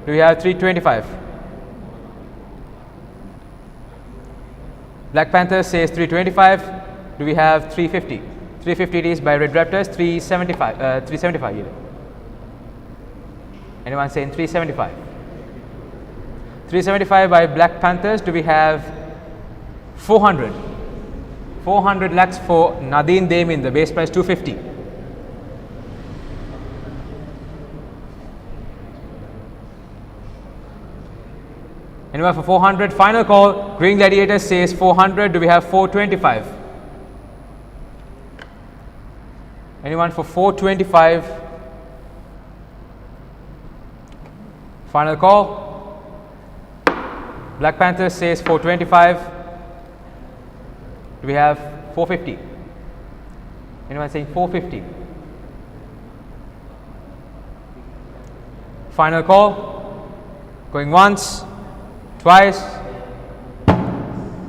Do we have 325? Black Panthers says 325. Do we have 350? 350 it is by Red Raptors. 375. 375 either. Anyone saying 375? 375 by Black Panthers. Do we have 400? 400 lakhs for Nadine Demin. The base price 250. Anyone for 400? Final call. Green Gladiators says 400. Do we have 425? Anyone for 425? Final call. Black Panthers says 425. Do we have 450? Anyone saying 450? Final call. Going once, twice.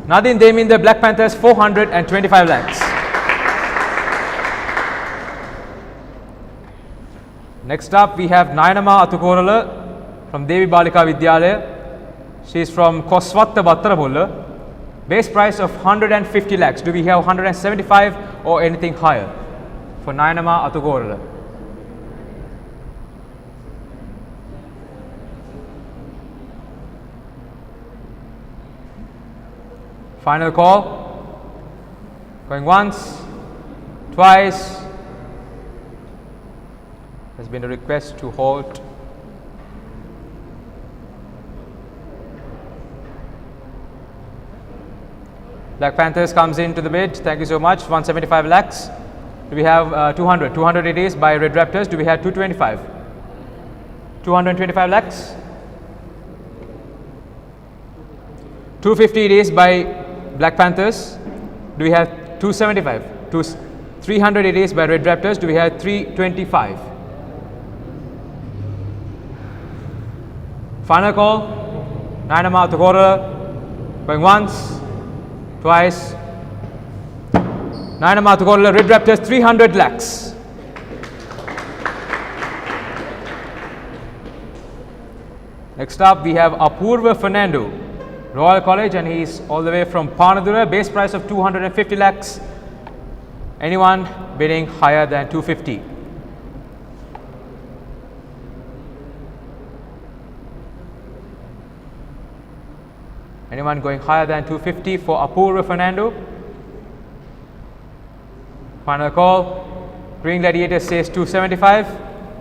Nadine Demin, the Black Panthers 425 lakhs. Next up we have Nayanama Atukorala from Devi Balika Vidyalaya. She is from Koswatta Battaramulla. Base price of 150 lakhs. Do we have 175 or anything higher for Nayanama Atukorala? Final call. Going once, twice. There's been a request to halt. Black Panthers comes into the bid. Thank you so much. 175 lakhs. Do we have 200? 200 it is by Red Raptors. Do we have 225? 225 lakhs. 250 it is by Black Panthers. Do we have 275? 300 it is by Red Raptors. Do we have 325? Final call. Nayanama Atukorala. Going once, twice. Nayanama Atukorala, Red Raptors 300 lakhs. Next up we have Apurva Fernando, Royal College, and he's all the way from Panadura. Base price of 250 lakhs. Anyone bidding higher than 250? Anyone going higher than 250 for Apurva Fernando? Final call. Green Gladiator says 275.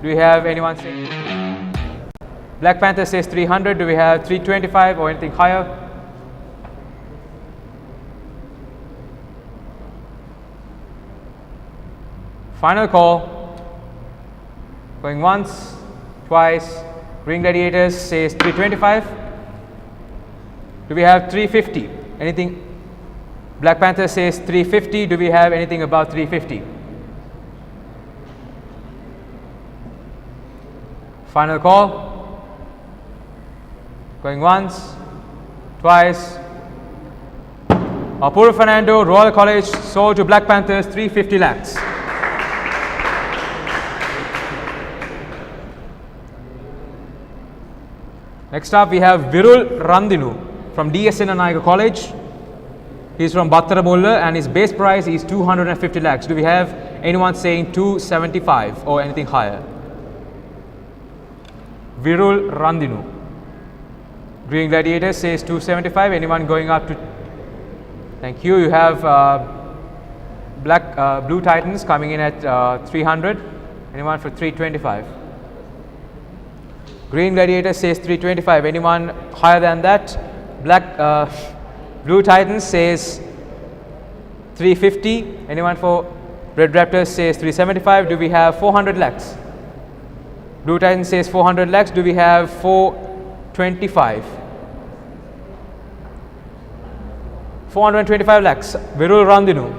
Do we have anyone saying? Black Panther says 300. Do we have 325 or anything higher? Final call. Going once, twice. Green Gladiators says 325. Do we have 350? Anything? Black Panther says 350. Do we have anything above 350? Final call. Going once, twice. Apurva Fernando, Royal College, sold to Black Panthers 350 lakhs. Next up we have Virul Randinu from DSN Anayaka College. He is from Battaramulla and his base price is 250 lakhs. Do we have anyone saying 275 or anything higher? Virul Randinu. Green Gladiator says 275. Anyone going up to? Thank you. You have Blue Titans coming in at 300. Anyone for 325? Green Gladiator says 325. Anyone higher than that? Blue Titans says 350. Anyone for Red Raptors says 375. Do we have 400 lakhs? Blue Titans says 400 lakhs. Do we have 425? 425 lakhs. Virul Randinu.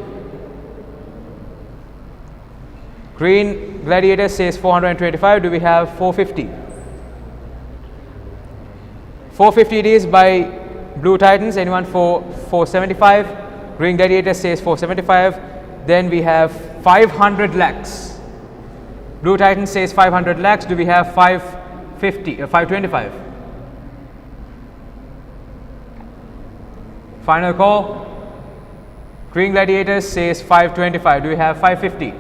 Green Gladiator says 425. Do we have 450? 450 it is by Blue Titans. Anyone for 475? Green Gladiator says 475. Then we have 500 lakhs. Blue Titans says 500 lakhs. Do we have 550? 525? Final call. Green Gladiators says 525. Do we have 550?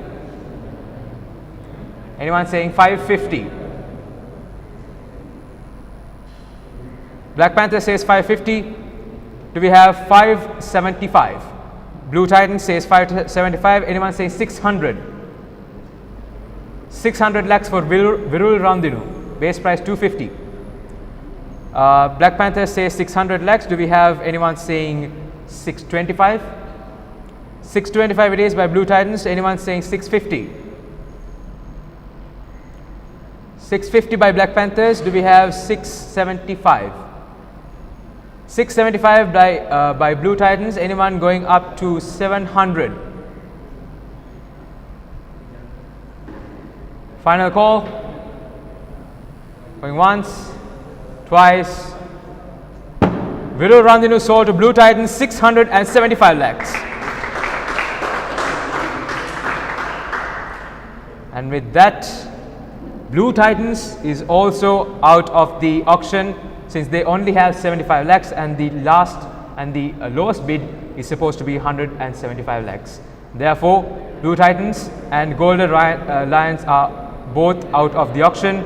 Anyone saying 550? Black Panther says 550. Do we have 575? Blue Titan says 575. Anyone saying 600? 600 lakhs for Virul Randinu. Base price 250. Black Panther says 600 lakhs. Do we have anyone saying 625? 625 it is by Blue Titans. Anyone saying 650? 650 by Black Panthers. Do we have 675? 675 by Blue Titans. Anyone going up to 700? Final call. Going once, twice. Virul Randinu sold to Blue Titans 675 lakhs. And with that, Blue Titans is also out of the auction, since they only have 75 lakhs and the lowest bid is supposed to be 175 lakhs. Therefore, Blue Titans and Golden Lions are both out of the auction,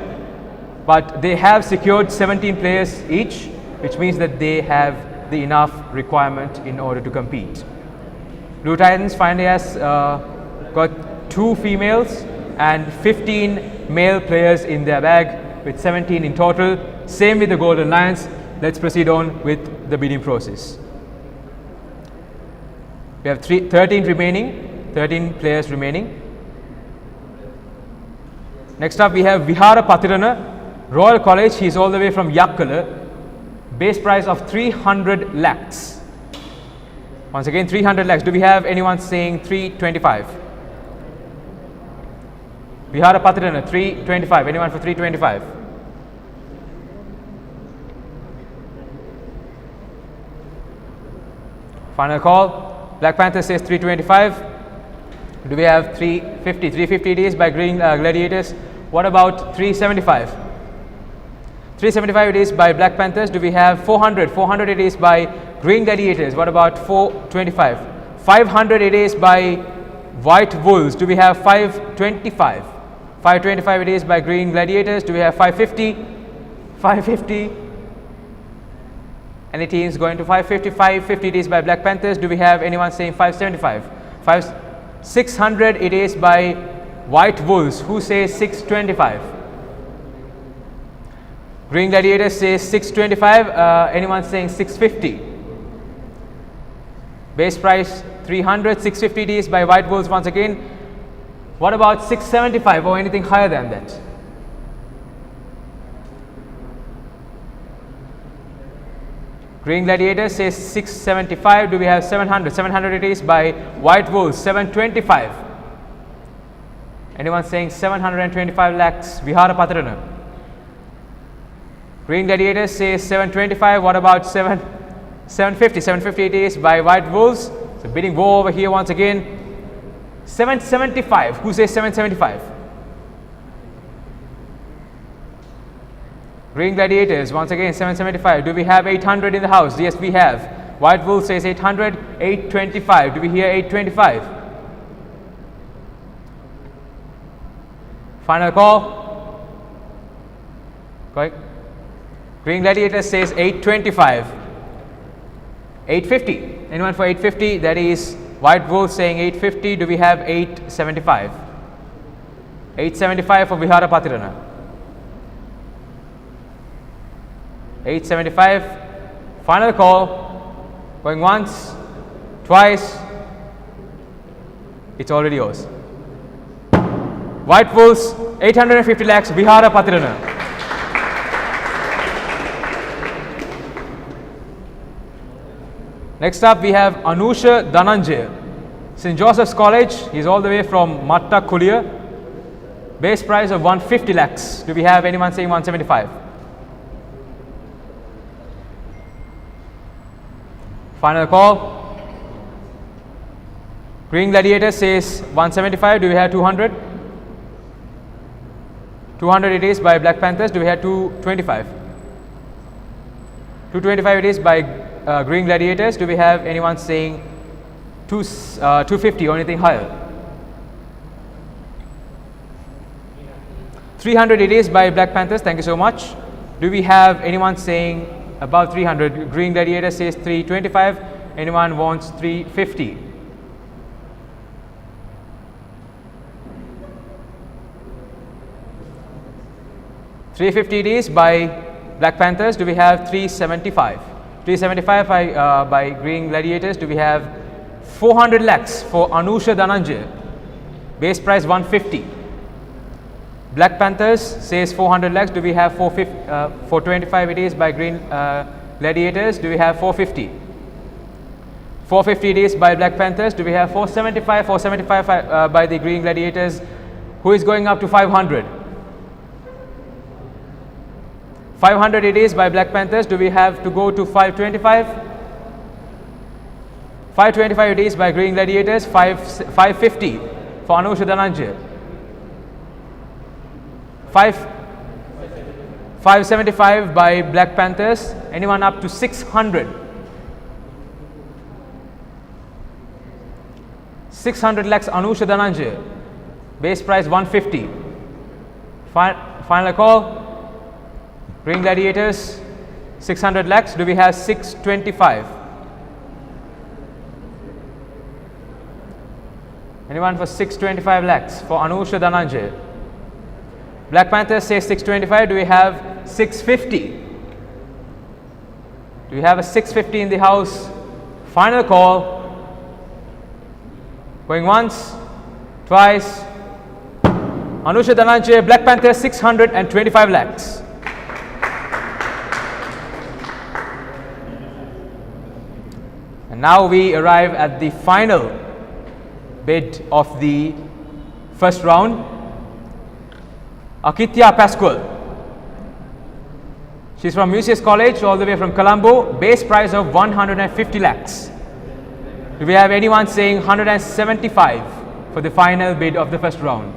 but they have secured 17 players each, which means that they have the enough requirement in order to compete. Blue Titans finally has got 2 females and 15 male players in their bag, with 17 in total. Same with the Golden Lions. Let's proceed on with the bidding process. We have 13 players remaining. Next up we have Vihara Patirana, Royal College. He is all the way from Yakkala. Base price of 300 lakhs. Once again 300 lakhs. Do we have anyone saying 325? Vihara Patirana 325. Anyone for 325? Final call. Black Panther says 325. Do we have 350? 350 it is by Green Gladiators. What about 375? 375 it is by Black Panthers. Do we have 400? 400 it is by Green Gladiators. What about 425? 500 it is by White Wolves. Do we have 525? 525 it is by Green Gladiators. Do we have 550? 550. Any teams going to 550? 550 it is by Black Panthers. Do we have anyone saying 575? 600 it is by White Wolves. Who says 625? Green Gladiators says 625. Anyone saying 650? Base price 300. 650 it is by White Wolves once again. What about 675 or anything higher than that? Green Gladiator says 675. Do we have 700? 700 it is by White Wolves. 725. Anyone saying 725 lakhs? Vihara Patrana. Green Gladiator says 725. What about 750? 750 it is by White Wolves. So bidding war over here once again. 775. Who says 775? Green Gladiators once again 775. Do we have 800 in the house? Yes, we have. White Wolf says 800. 825. Do we hear 825? Final call. Correct. Green Gladiator says 825. 850. Anyone for 850? That is White Wolf saying 850. Do we have 875? 875 for Vihara Patirana. 875. Final call. Going once, twice. It's already yours. White Wolves 850 lakhs Vihara Patirana. Next up we have Anusha Dhananjay, St. Joseph's College. He's all the way from Matta Kulia. Base price of 150 lakhs. Do we have anyone saying 175? Final call. Green Gladiator says 175. Do we have 200? 200 it is by Black Panthers. Do we have 225? 225 it is by Green Gladiators. Do we have anyone saying 250 or anything higher? 300 it is by Black Panthers. Thank you so much. Do we have anyone saying above 300? Green Gladiator says 325. Anyone wants 350? $350 it is by Black Panthers. Do we have 375? 375 by Green Gladiators. Do we have 400 lakhs for Anusha Dhananjay? Base price 150. Black Panthers says 400 lakhs. Do we have 425 it is by Green Gladiators. Do we have 450? 450 it is by Black Panthers. Do we have 475? 475 by the Green Gladiators. Who is going up to 500? 500 it is by Black Panthers. Do we have to go to 525? 525 it is by Green Gladiators. 550 for Anusha Dhananjay. 575 by Black Panthers. Anyone up to 600? 600 lakhs Anusha Dhananjay. Base price 150. Final call. Green Gladiators 600 lakhs. Do we have 625? Anyone for 625 lakhs for Anusha Dhananjay? Black Panthers says 625. Do we have 650? Do we have a 650 in the house? Final call. Going once, twice. Anusha Dhananjay, Black Panthers 625 lakhs. And now we arrive at the final bid of the first round. Akitya Pascual. She's from Mucius College, all the way from Colombo. Base price of 150 lakhs. Do we have anyone saying 175 for the final bid of the first round?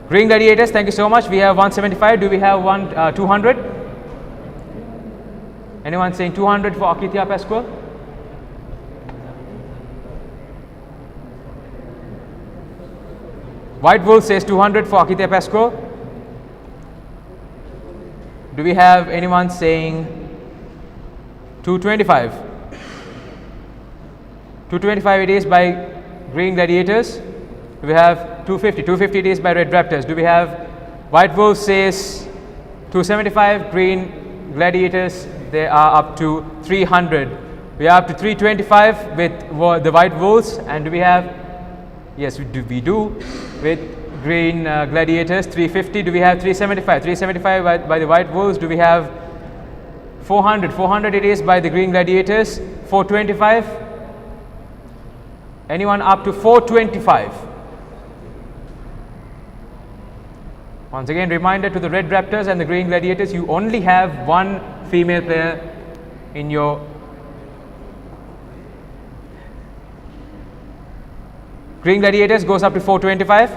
Green Gladiators, thank you so much. We have 175. Do we have 200? Anyone saying 200 for Akitya Pascual? White Wolf says 200 for Akitya Pascual. Do we have anyone saying 225? 225 it is by Green Gladiators. Do we have 250? 250 it is by Red Raptors. Do we have White Wolves says 275, Green Gladiators, they are up to 300. We are up to 325 with the White Wolves, and do we have, yes we do with Green Gladiators 350. Do we have 375? 375 by the White Wolves. Do we have 400? 400 it is by the Green Gladiators. 425? Anyone up to 425? Once again, reminder to the Red Raptors and the Green Gladiators, you only have one female player in your Green Gladiators goes up to 425.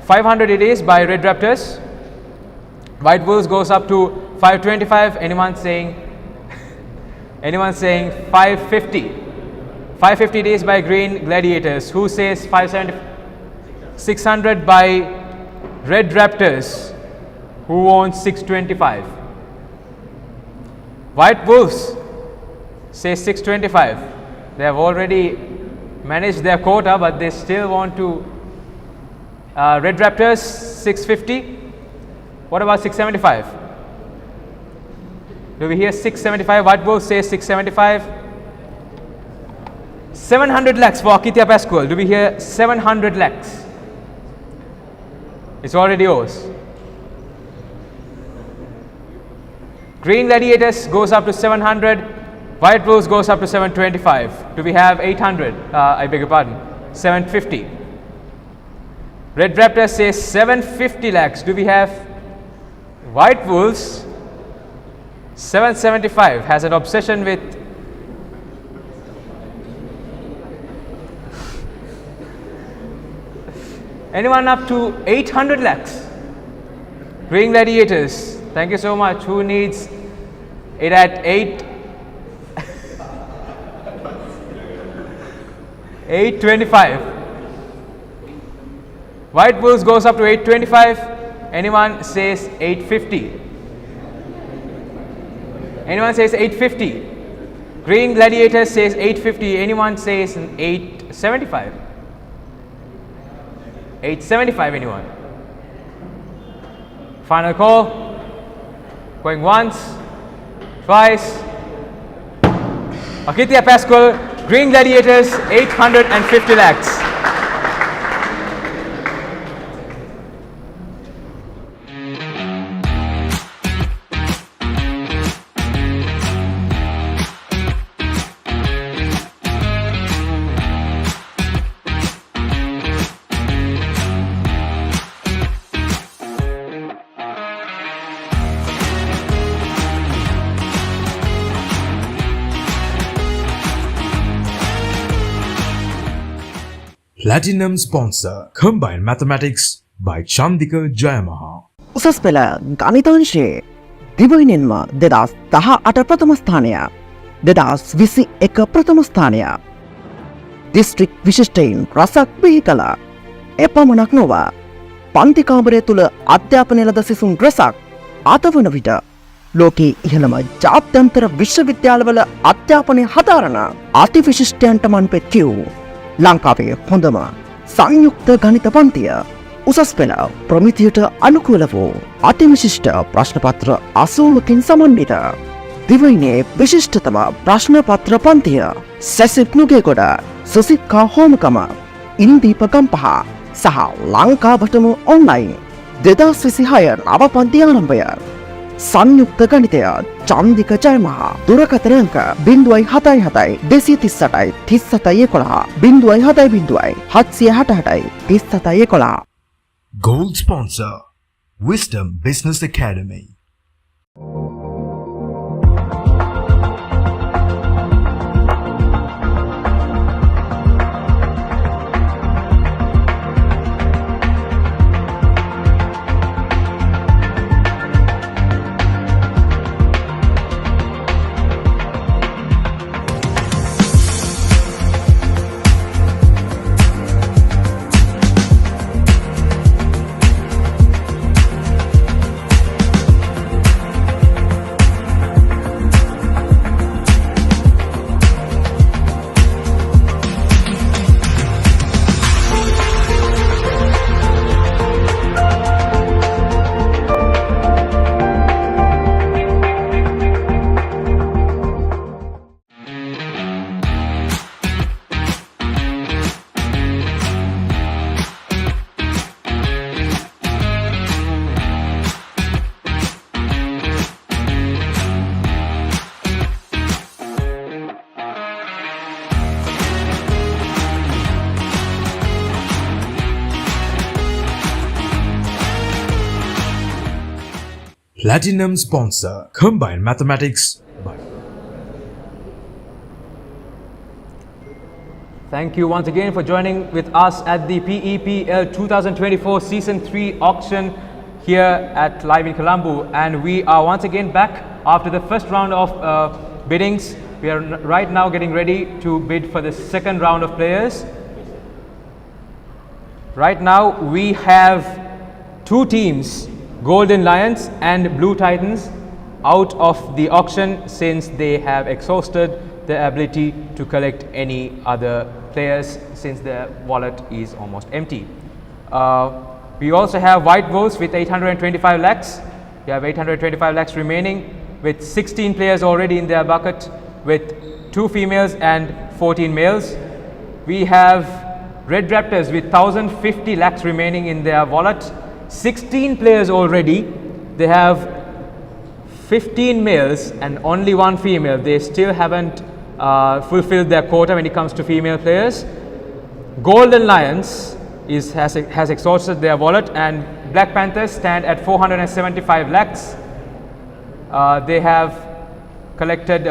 500 it is by Red Raptors. White Wolves goes up to 525. Anyone saying 550? 550 it is by Green Gladiators. Who says 570? 600 by Red Raptors. Who owns 625? White Wolves says 625. They have already managed their quota, but they still want to. Red Raptors 650. What about 675? Do we hear 675? White Wolves says 675. 700 lakhs for Akitya Pascual. Do we hear 700 lakhs? It's already yours. Green Gladiators goes up to 700. White Wolves goes up to 725. Do we have 800? I beg your pardon. 750. Red Raptors says 750 lakhs. Do we have White Wolves? 775 has an obsession with anyone up to 800 lakhs? Green Gladiators, thank you so much. Who needs it at 825? White Wolves goes up to 825. Anyone says 850? Anyone says 850? Green Gladiators says 850. Anyone says 875? 875 anyone? Final call. Going once, twice. Akitya Pascual, Green Gladiators 850 lakhs. Platinum sponsor Combined Mathematics by Chandika Jayamaha. උසස් පෙළ ගණිතාංශයේ දිවයිනෙන්ම 2018 ප්‍රථම ස්ථානය 2021 ප්‍රථම ස්ථානය district විශිෂ්ටයින් රසක් බිහි කළ එපමණක් නොව පන්ති කාමරය තුළ අධ්‍යාපනය ලද සිසුන් රසක් අතවන විට ලෝකයේ ඉහළම ජාත්‍යන්තර විශ්වවිද්‍යාලවල අධ්‍යාපනය හදාරන අතිවිශිෂ්ටයන්ට මන්පෙත් කියූ ලංකාවේ හොඳම සංයුක්ත ගණිත පන්තිය උසස් පෙළ ප්‍රමිතියට අනුකූල වූ අතිවිශිෂ්ට ප්‍රශ්නපත්‍ර 80කින් සමන්විත දිවයිනේ විශිෂ්ටතම ප්‍රශ්නපත්‍ර පන්තිය සැසිප් නුගේගොඩ සුසික්කා හෝමකම ඉන්දීප ගම්පහ සහ ලංකාවටම ඔන්ලයින් 2026 නව පන්ති ආරම්භය සංයුක්ත ගණිතය චන්දික ජයමහා දුරකථන අංක 077 238 3711 070 768 3711 Gold sponsor Wisdom Business Academy. Platinum sponsor Combined Mathematics by Thank you once again for joining with us at the PEPL 2024 Season 3 auction here at Live in Colombo. And we are once again back after the first round of biddings. We are right now getting ready to bid for the second round of players. Right now we have two teams, Golden Lions and Blue Titans, out of the auction since they have exhausted their ability to collect any other players since their wallet is almost empty. We also have White Wolves with 825 lakhs. We have 825 lakhs remaining with 16 players already in their bucket with 2 females and 14 males. We have Red Raptors with 1050 lakhs remaining in their wallet. 16 players already. They have 15 males and only 1 female. They still haven't fulfilled their quota when it comes to female players. Golden Lions has exhausted their wallet, and Black Panthers stand at 475 lakhs. They have collected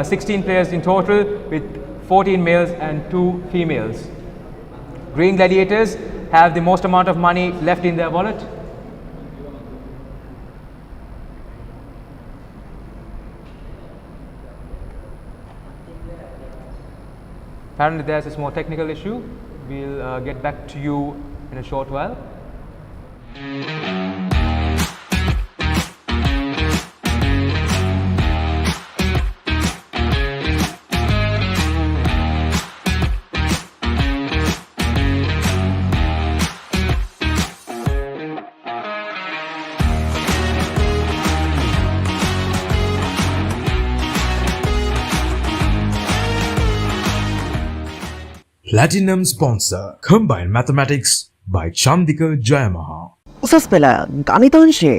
16 players in total with 14 males and 2 females. Green Gladiators have the most amount of money left in their wallet. Apparently there's a small technical issue. We'll get back to you in a short while. Platinum sponsor Combined Mathematics by Chandika Jayamaha. උසස් පෙළ ගණිතාංශයේ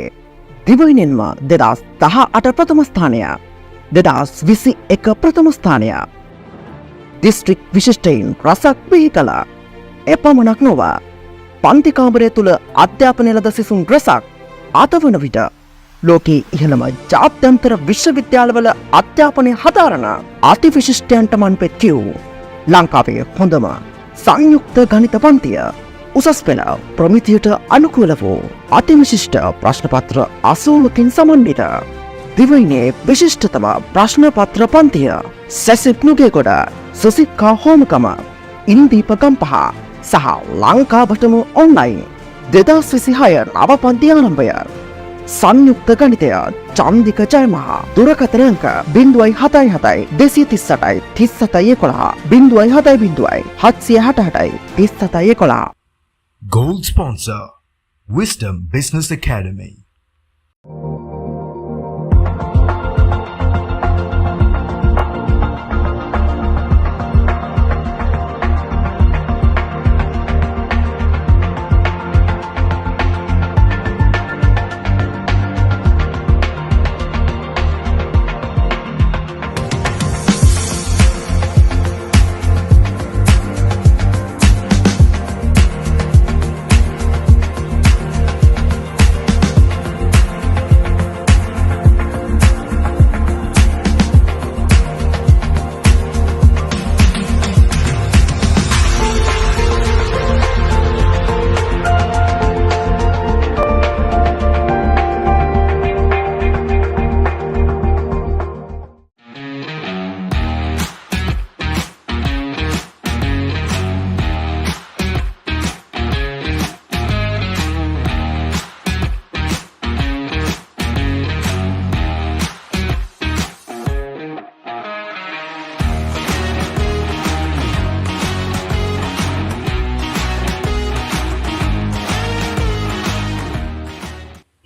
දිවයිනෙන්ම 2018 ප්‍රථම ස්ථානය, 2021 ප්‍රථම ස්ථානය. District විශිෂ්ටයින් රසක් බිහි කළ එපමණක් නොව පන්ති කාමරය තුළ අධ්‍යාපනය ලද සිසුන් රසක් අතවන විට ලෝකයේ ඉහළම ජාත්‍යන්තර විශ්වවිද්‍යාලවල අධ්‍යාපනය හදාරන අතිවිශිෂ්ටයන්ට මන් පෙත් කියූ ලංකාවේ හොඳම සංයුක්ත ගණිත පන්තිය උසස් පෙළ ප්‍රමිතියට අනුකූල වූ අතිවිශිෂ්ට ප්‍රශ්නපත්‍ර 80කින් සමන්විත දිවයිනේ විශිෂ්ටතම ප්‍රශ්නපත්‍ර පන්තිය සැසිප් නුගේගොඩ සුසික්කා හෝමකම ඉන්දීප ගම්පහ සහ ලංකාවටම ඔන්ලයින් 2026 නව පන්ති ආරම්භය. සංයුක්ත ගණිතය චන්දික ජයමහා. දුරකථන අංක 077 238 3711 070 768 3711. Gold sponsor Wisdom Business Academy.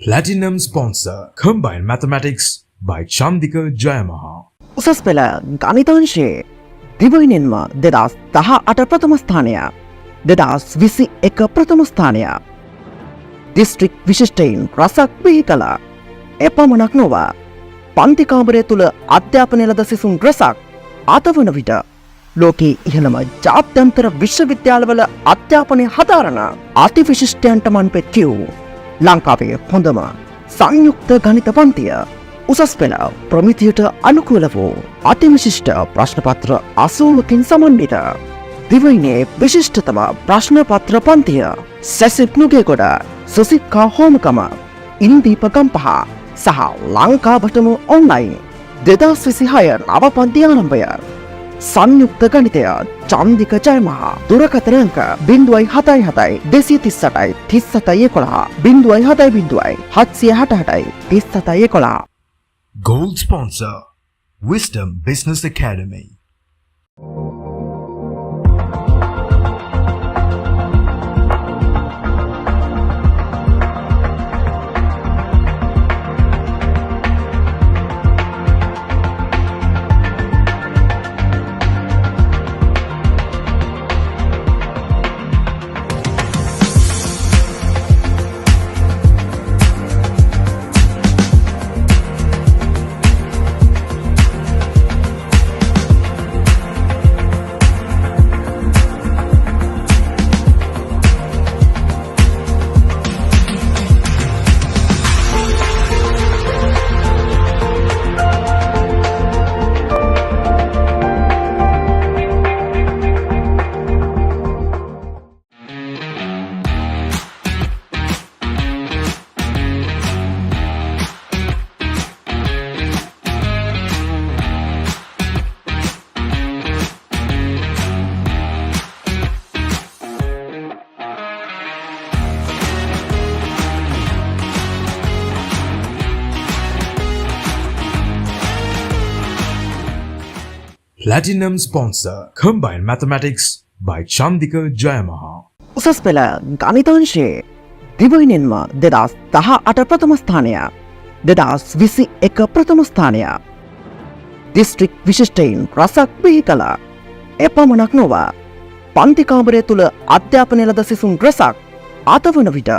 Platinum sponsor Combined Mathematics by Chandika Jayamaha. උසස් පෙළ ගණිතාංශයේ දිවයිනෙන්ම 2018 ප්‍රථම ස්ථානය, 2021 ප්‍රථම ස්ථානය. දිස්ත්‍රික් විශිෂ්ටයින් රසක් බිහි කළ එපමණක් නොව පන්ති කාමරය තුළ අධ්‍යාපනය ලද සිසුන් රසක් අතවන විට ලෝකයේ ඉහළම ජාත්‍යන්තර විශ්වවිද්‍යාලවල අධ්‍යාපනය හදාරන අතිවිශිෂ්ටයන්ට මන් පෙත් කියූ ලංකාවේ හොඳම සංයුක්ත ගණිත පන්තිය උසස් පෙළ ප්‍රමිතියට අනුකූල වූ අතිවිශිෂ්ට ප්‍රශ්නපත්‍ර 80කින් සමන්විත දිවයිනේ විශිෂ්ටතම ප්‍රශ්නපත්‍ර පන්තිය සැසිප් නුගේගොඩ සුසික්කා හෝමකම ඉන්දීප ගම්පහ සහ ලංකාවටම ඔන්ලයින් 2026 නව පන්ති ආරම්භය සංයුක්ත ගණිතය චන්දික ජයමහා දුරකථන අංක 077 238 3711 070 768 3711 Gold sponsor Wisdom Business Academy. Platinum sponsor Combined Mathematics by Chandika Jayamaha. උසස් පෙළ ගණිතාංශයේ දිවයිනෙන්ම 2018 ප්‍රථම ස්ථානය 2021 ප්‍රථම ස්ථානය දිස්ත්‍රික් විශිෂ්ටයින් රසක් බිහි කළ එපමණක් නොව පන්ති කාමරය තුළ අධ්‍යාපනය ලද සිසුන් රසක් අතවන විට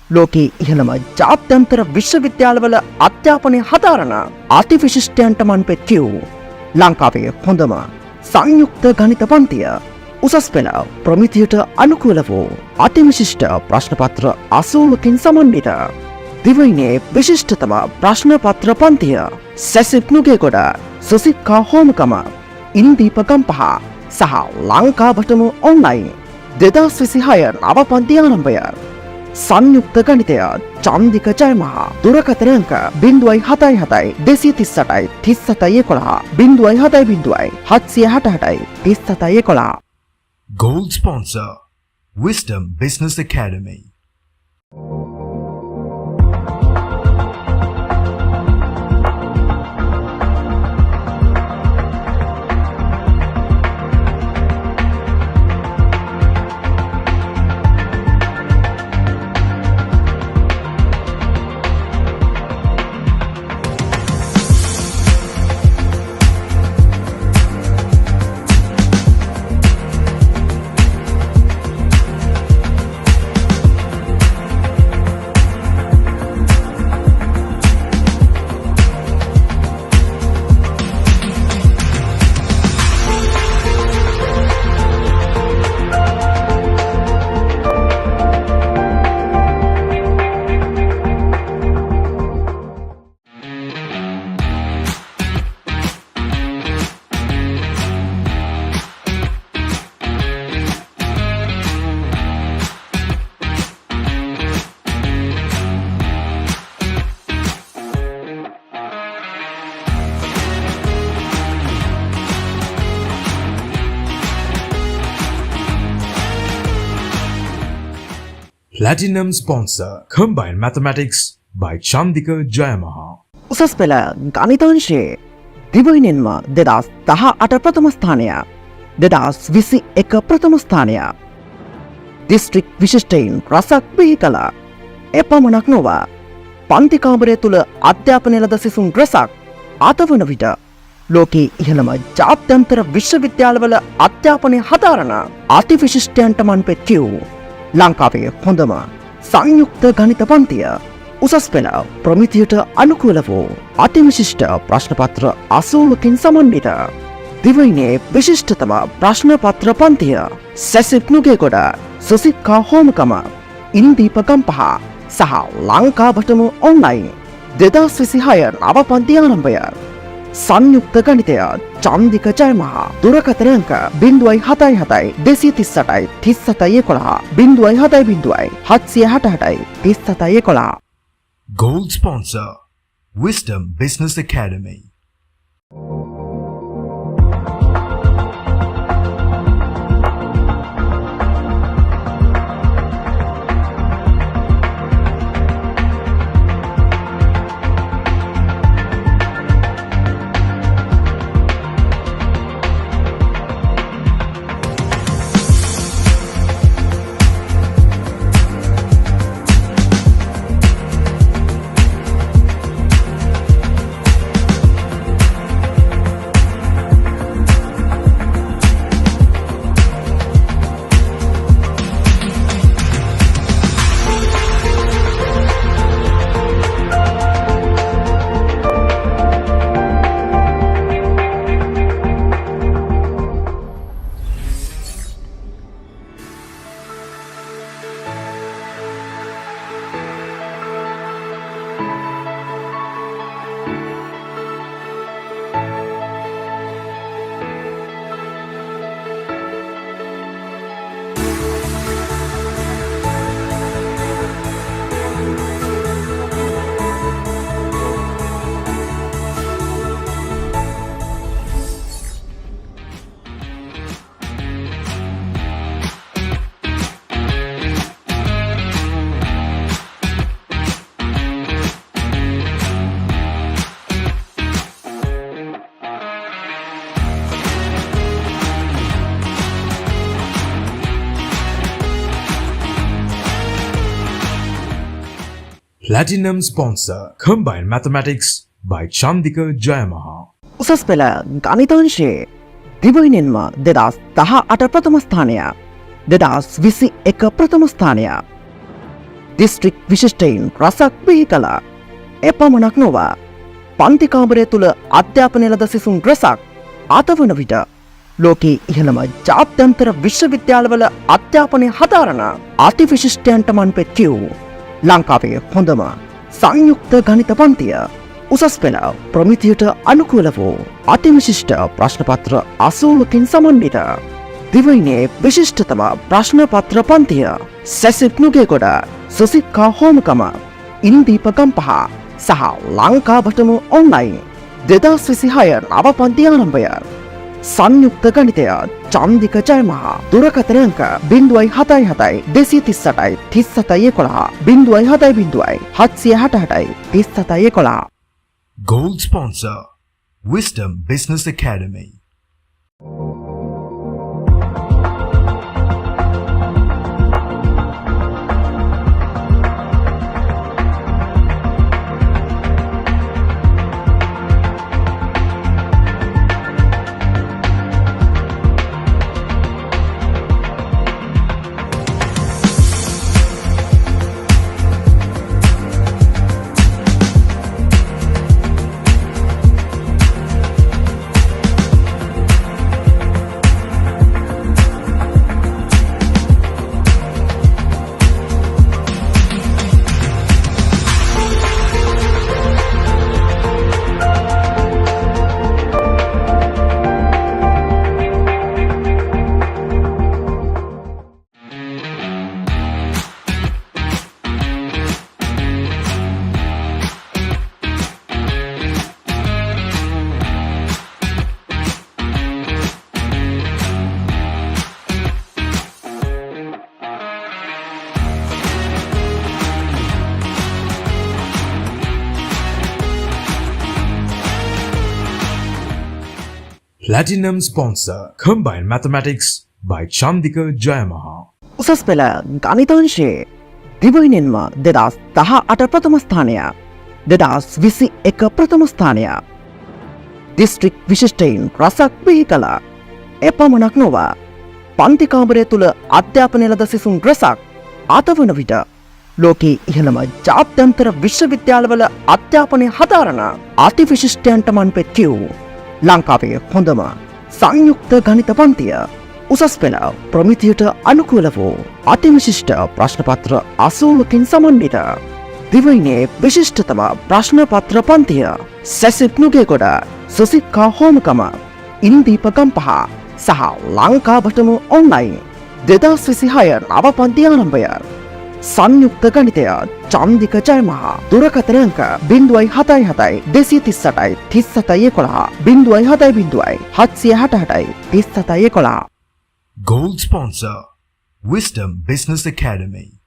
ලෝකයේ ඉහළම ජාත්‍යන්තර විශ්වවිද්‍යාලවල අධ්‍යාපනය හදාරන අතිවිශිෂ්ටයන්ට මන් පෙත්තිව් ලංකාවේ හොඳම සංයුක්ත ගණිත පන්තිය උසස් පෙළ ප්‍රමිතියට අනුකූල වූ අතිවිශිෂ්ට ප්‍රශ්නපත්‍ර 80කින් සමන්විත දිවයිනේ විශිෂ්ටතම ප්‍රශ්නපත්‍ර පන්තිය සැසිප් නුගේගොඩ සුසික්කා හෝමකම ඉන්දීප ගම්පහ සහ ලංකාවටම ඔන්ලයින් 2026 නව පන්ති ආරම්භය සංයුක්ත ගණිතය චන්දික ජයමහා දුරකථන අංක 077 238 3711 070 768 Gold sponsor Wisdom Business Academy. Platinum sponsor Combined Mathematics by Chandika Jayamaha. උසස් පෙළ ගණිතාංශයේ දිවයිනෙන්ම 2018 ප්‍රථම ස්ථානය 2021 ප්‍රථම ස්ථානය දිස්ත්‍රික් විශිෂ්ටයින් රසක් බිහි කළ එපමණක් නොව පන්ති කාමරය තුළ අධ්‍යාපනය ලද සිසුන් රසක් අතවන විට ලෝකයේ ඉහළම ජාත්‍යන්තර විශ්වවිද්‍යාලවල අධ්‍යාපනය හදාරන අතිවිශිෂ්ටයන්ට මන් පෙත්තිව් ලංකාවේ හොඳම සංයුක්ත ගණිත පන්තිය උසස් පෙළ ප්‍රමිතියට අනුකූල වූ අතිවිශිෂ්ට ප්‍රශ්නපත්‍ර 80කින් සමන්විත දිවයිනේ විශිෂ්ටතම ප්‍රශ්නපත්‍ර පන්තිය සැසිප් නුගේගොඩ සුසික්කා හෝමකම ඉන්දීප ගම්පහ සහ ලංකාවටම ඔන්ලයින් 2026 නව පන්ති ආරම්භය. සංයුක්ත ගණිතය චන්දික ජයමහා දුරකථන අංක 077 238 3711 070 768 3711. Gold sponsor Wisdom Business Academy. Platinum sponsor Combined Mathematics by Chandika Jayamaha. උසස් පෙළ ගණිතාංශයේ දිවයිනෙන්ම 2018 ප්‍රථම ස්ථානය, 2021 ප්‍රථම ස්ථානය. දිස්ත්‍රික් විශිෂ්ටයින් රසක් බිහි කළා. එපමණක් නොව පන්ති කාමරය තුළ අධ්‍යාපනය ලද සිසුන් රසක් අතවන විට ලෝකයේ ඉහළම ජාත්‍යන්තර විශ්වවිද්‍යාලවල අධ්‍යාපනය හදාරන අතිවිශිෂ්ටයන්ට මන්පෙත් කියූ ලංකාවේ හොඳම සංයුක්ත ගණිත පන්තිය උසස් පෙළ ප්‍රමිතියට අනුකූල වූ අතිවිශිෂ්ට ප්‍රශ්නපත්‍ර 80කින් සමන්විත දිවයිනේ විශිෂ්ටතම ප්‍රශ්නපත්‍ර පන්තිය සැසිත් නුගේගොඩ සුසික්කා හෝමකම ඉන්දීප ගම්පහ සහ ලංකාවටම ඔන්ලයින් 2026 නව පන්ති ආරම්භය. සංයුක්ත ගණිතය චන්දික ජයමහා දුරකථන අංක 077 238 3711 070 768 Gold sponsor Wisdom Business Academy. Platinum sponsor Combined Mathematics by Chandika Jayamaha. උසස් පෙළ ගණිතාංශයේ දිවයිනෙන්ම 2018 ප්‍රථම ස්ථානය, 2021 ප්‍රථම ස්ථානය. දිස්ත්‍රික් විශිෂ්ටයින් රසක් බිහි කළා. එපමණක් නොව පන්ති කාමරය තුළ අධ්‍යාපනය ලද සිසුන් රසක් අතවන විට ලෝකයේ ඉහළම ජාත්‍යන්තර විශ්වවිද්‍යාලවල අධ්‍යාපනය හදාරන අතිවිශිෂ්ටයන්ට මන්පෙත් කියූ ලංකාවේ හොඳම සංයුක්ත ගණිත පන්තිය උසස් පෙළ ප්‍රමිතියට අනුකූල වූ අතිවිශිෂ්ට ප්‍රශ්නපත්‍ර 80කින් සමන්විත දිවයිනේ විශිෂ්ටතම ප්‍රශ්න පත්‍ර පන්තිය සැසිප් නුගේගොඩ සුසික්කා හෝමකම ඉන්දීප ගම්පහ සහ ලංකාවටම ඔන්ලයින් 2026 නව පන්ති ආරම්භය සංයුක්ත ගණිතය චන්දික ජයමහා දුරකථන අංක 077 238 3711 070 768 Gold sponsor, Wisdom Business Academy.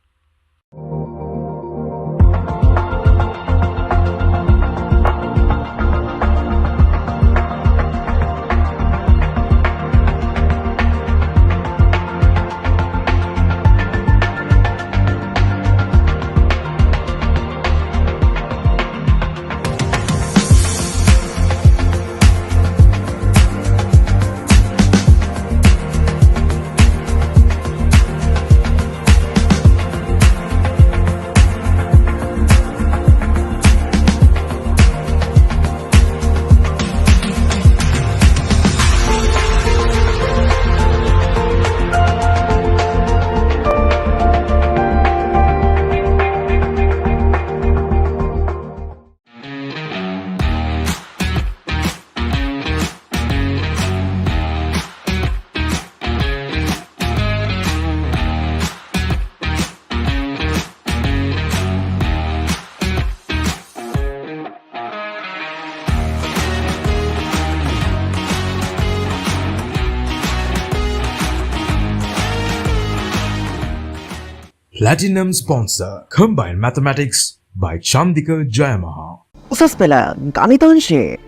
Platinum sponsor, Combined Mathematics by Chandika Jayamaha. උසස් පෙළ ගණිතාංශයේ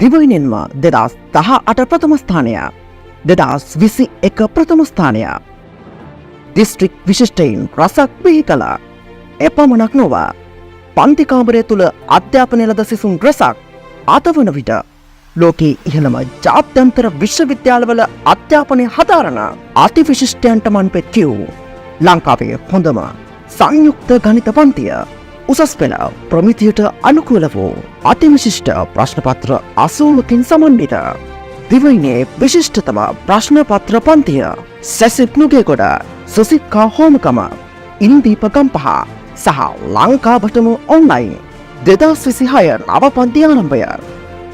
දිවයිනෙන්ම 2018 ප්‍රථම ස්ථානය 2021 ප්‍රථම ස්ථානය දිස්ත්‍රික් විශිෂ්ටයින් රසක් බිහි කළ එපමණක් නොව පන්ති කාමරය තුළ අධ්‍යාපනය ලද සිසුන් රසක් අතවන විට ලෝකයේ ඉහළම ජාත්‍යන්තර විශ්වවිද්‍යාලවල අධ්‍යාපනය හදාරන අතිවිශිෂ්ටයන්ට මන්පෙත් කියූ ලංකාවේ හොඳම සංයුක්ත ගණිත පන්තිය උසස් පෙළ ප්‍රමිතියට අනුකූල වූ අතිවිශිෂ්ට ප්‍රශ්නපත්‍ර 80කින් සමන්විත දිවයිනේ විශිෂ්ටතම ප්‍රශ්නපත්‍ර පන්තිය සැසිප් නුගේගොඩ සුසික්කා හෝමකම ඉන්දීප ගම්පහ සහ ලංකාවටම ඔන්ලයින් 2026 නව පන්ති ආරම්භය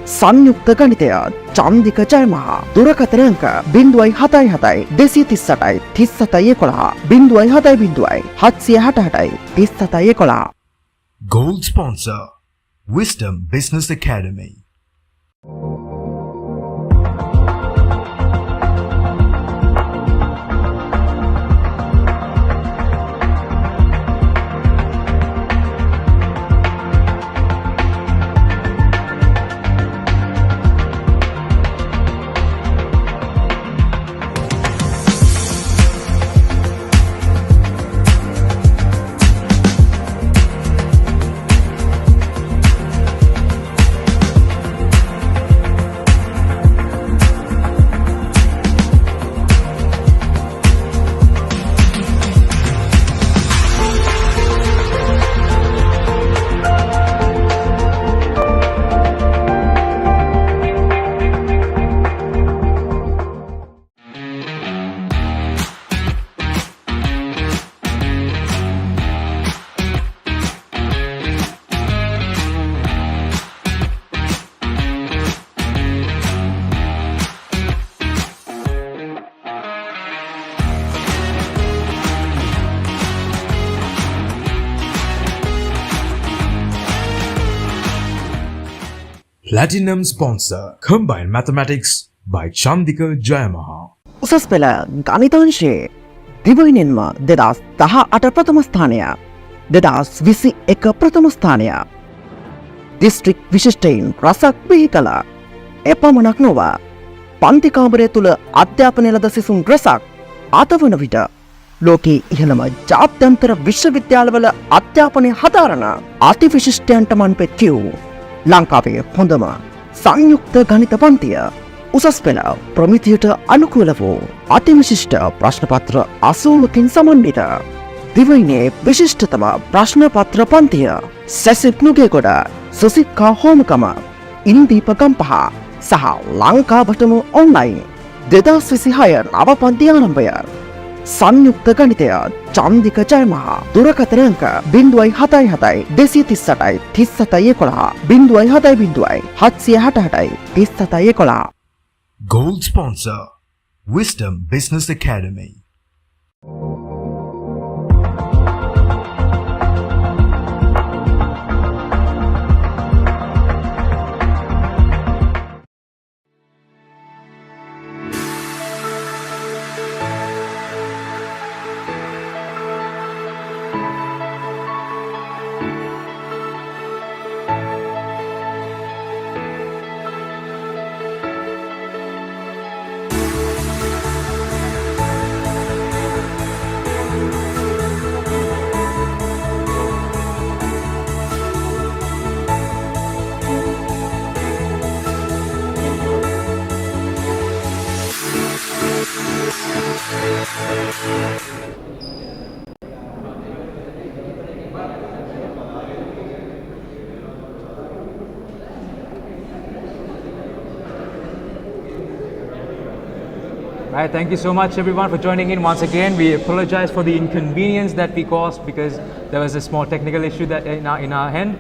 සංයුක්ත ගණිතය චන්දික ජයමහා දුරකථන අංක 077 238 3711 070 768 Gold sponsor, Wisdom Business Academy. Platinum sponsor, Combined Mathematics by Chandika Jayamaha. උසස් පෙළ ගණිතාංශයේ දිවයිනෙන්ම 2018 ප්‍රථම ස්ථානය 2021 ප්‍රථම ස්ථානය දිස්ත්‍රික් විශිෂ්ටයින් රසක් බිහි කළ එපමණක් නොව පන්ති කාමරය තුළ අධ්‍යාපනය ලද සිසුන් රසක් අතවන විට ලෝකයේ ඉහළම ජාත්‍යන්තර විශ්වවිද්‍යාලවල අධ්‍යාපනය හදාරන අතිවිශිෂ්ටයන්ට මන්පෙත් කියූ ලංකාවේ හොඳම සංයුක්ත ගණිත පන්තිය උසස් පෙළ ප්‍රමිතියට අනුකූල වූ අතිවිශිෂ්ට ප්‍රශ්නපත්‍ර 80කින් සමන්විත දිවයිනේ විශිෂ්ටතම ප්‍රශ්නපත්‍ර පන්තිය සැසිප් නුගේගොඩ සුසික්කා හෝමකම ඉන්දීප ගම්පහ සහ ලංකාවටම ඔන්ලයින් 2026 නව පන්ති ආරම්භය සංයුක්ත ගණිතය චන්දික ජයමහා දුරකථන අංක 077 238 3711 070 768 3711 Gold sponsor, Wisdom Business Academy. Right, thank you so much everyone for joining in once again. We apologize for the inconvenience that we caused because there was a small technical issue that in our end.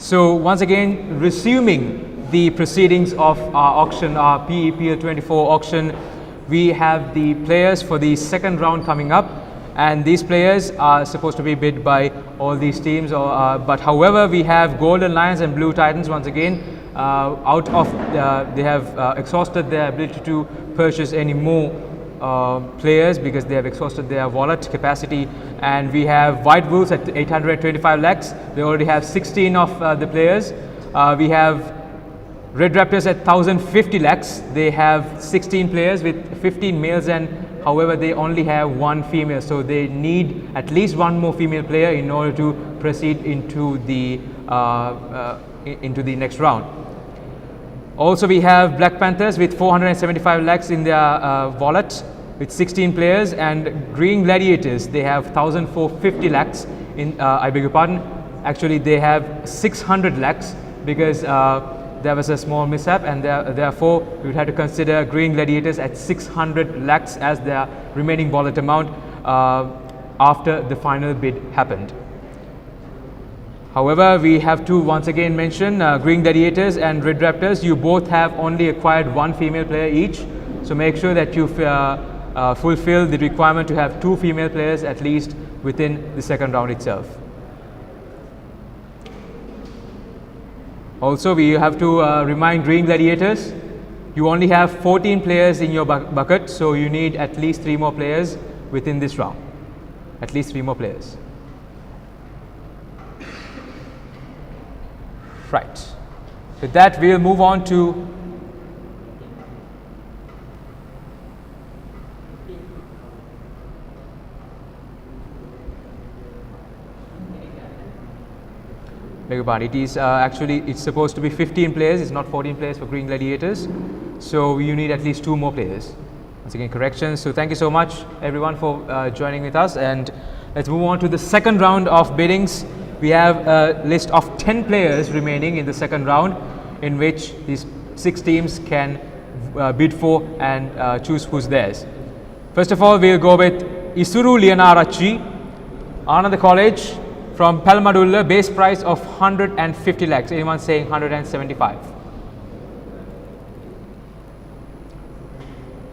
So once again, resuming the proceedings of our auction, our PEPL 24 auction, we have the players for the second round coming up, and these players are supposed to be bid by all these teams. But however, we have Golden Lions and Blue Titans once again. They have exhausted their ability to purchase any more players because they have exhausted their wallet capacity, and we have White Wolves at 825 lakhs. They already have 16 of the players. We have Red Raptors at 1050 lakhs. They have 16 players with 15 males, and however they only have one female, so they need at least one more female player in order to proceed into the next round. Also, we have Black Panthers with 475 lakhs in their wallet with 16 players, and Green Gladiators, they have 1450 lakhs in, I beg your pardon, actually they have 600 lakhs because there was a small mishap, and therefore we would have to consider Green Gladiators at 600 lakhs as their remaining wallet amount after the final bid happened. However, we have to once again mention Green Gladiators and Red Raptors. You both have only acquired one female player each, so make sure that you fulfill the requirement to have two female players at least within the second round itself. Also, we have to remind Green Gladiators, you only have 14 players in your bucket, so you need at least 3 more players within this round. At least 3 more players. Right. With that, we'll move on to it is actually it's supposed to be 15 players. It's not 14 players for Green Gladiators. So you need at least 2 more players. Once again, corrections. So thank you so much everyone for joining with us, and let's move on to the second round of biddings. We have a list of 10 players remaining in the second round, in which these 6 teams can bid for and choose who's theirs. First of all, we'll go with Isuru Lianarachi, Ananda College from Palmadulla, base price of 150 lakhs. Anyone saying 175?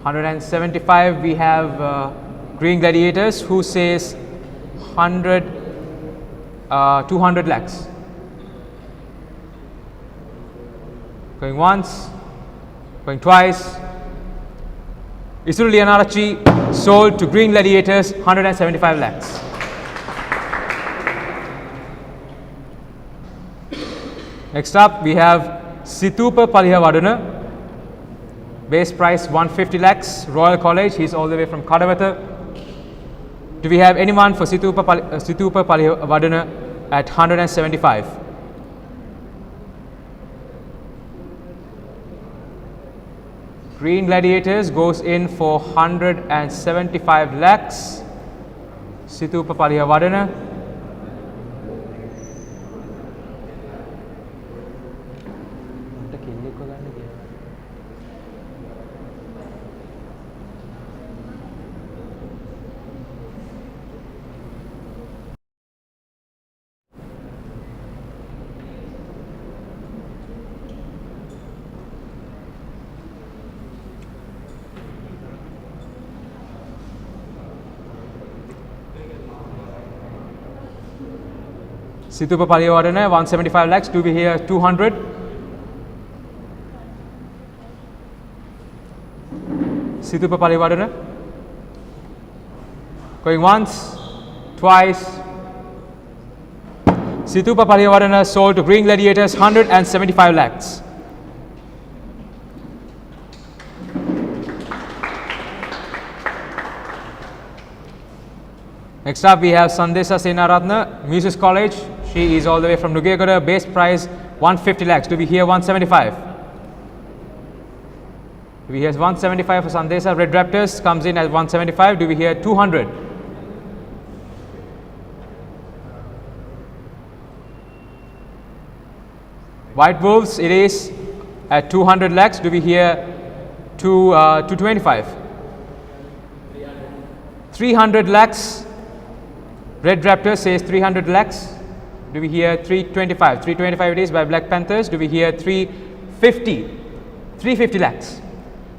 175. We have Green Gladiators, who says 200 lakhs. Going once, going twice. Isuru Lianarachi sold to Green Gladiators 175 lakhs. Next up, we have Situpa Palihawadana, base price 150 lakhs, Royal College. He's all the way from Kadawatha. Do we have anyone for Situpa Palihawadana at 175? Green Gladiators goes in for 175 lakhs. Situpa Palihawadana. Situpa Paliwadana 175 lakhs. Do we hear 200? Situpa Paliwadana. Going once, twice. Situpa Paliwadana sold to Green Gladiators 175 lakhs. Next up we have Sandesa Senaratna, Muses College. She is all the way from Nugegoda. Base price 150 lakhs. Do we hear 175? Do we hear 175 for Sandesa? Red Raptors comes in at 175. Do we hear 200? White Wolves, it is at 200 lakhs. Do we hear 225? 300 lakhs. Red Raptor says 300 lakhs. Do we hear 325? 325 it is by Black Panthers. Do we hear 350? 350 lakhs.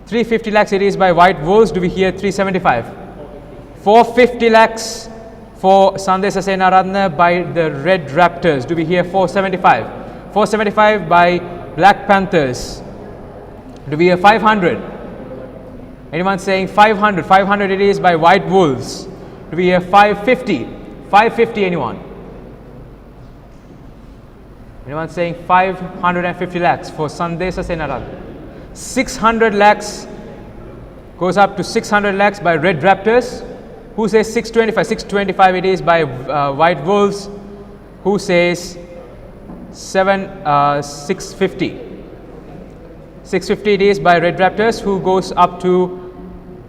350 lakhs it is by White Wolves. Do we hear 375? 450 lakhs for Sandesa Senaratna by the Red Raptors. Do we hear 475? 475 by Black Panthers. Do we hear 500? Anyone saying 500? 500 it is by White Wolves. Do we hear 550? 550 anyone? Anyone saying 550 lakhs for Sandesa Senaratna? 600 lakhs goes up to 600 lakhs by Red Raptors. Who says 625? 625 it is by White Wolves. Who says 650? 650 it is by Red Raptors. Who goes up to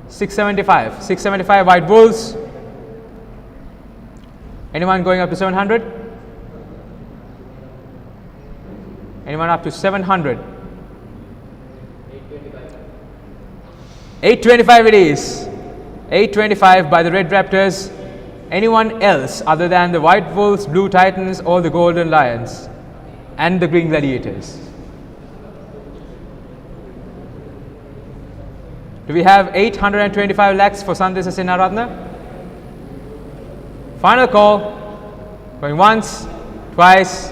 675? 675 White Wolves. Anyone going up to 700? Anyone up to 700? 825 it is. 825 by the Red Raptors. Anyone else other than the White Wolves, Blue Titans or the Golden Lions and the Green Gladiators? Do we have 825 lakhs for Sandesa Senaratna? Final call. Going once, twice.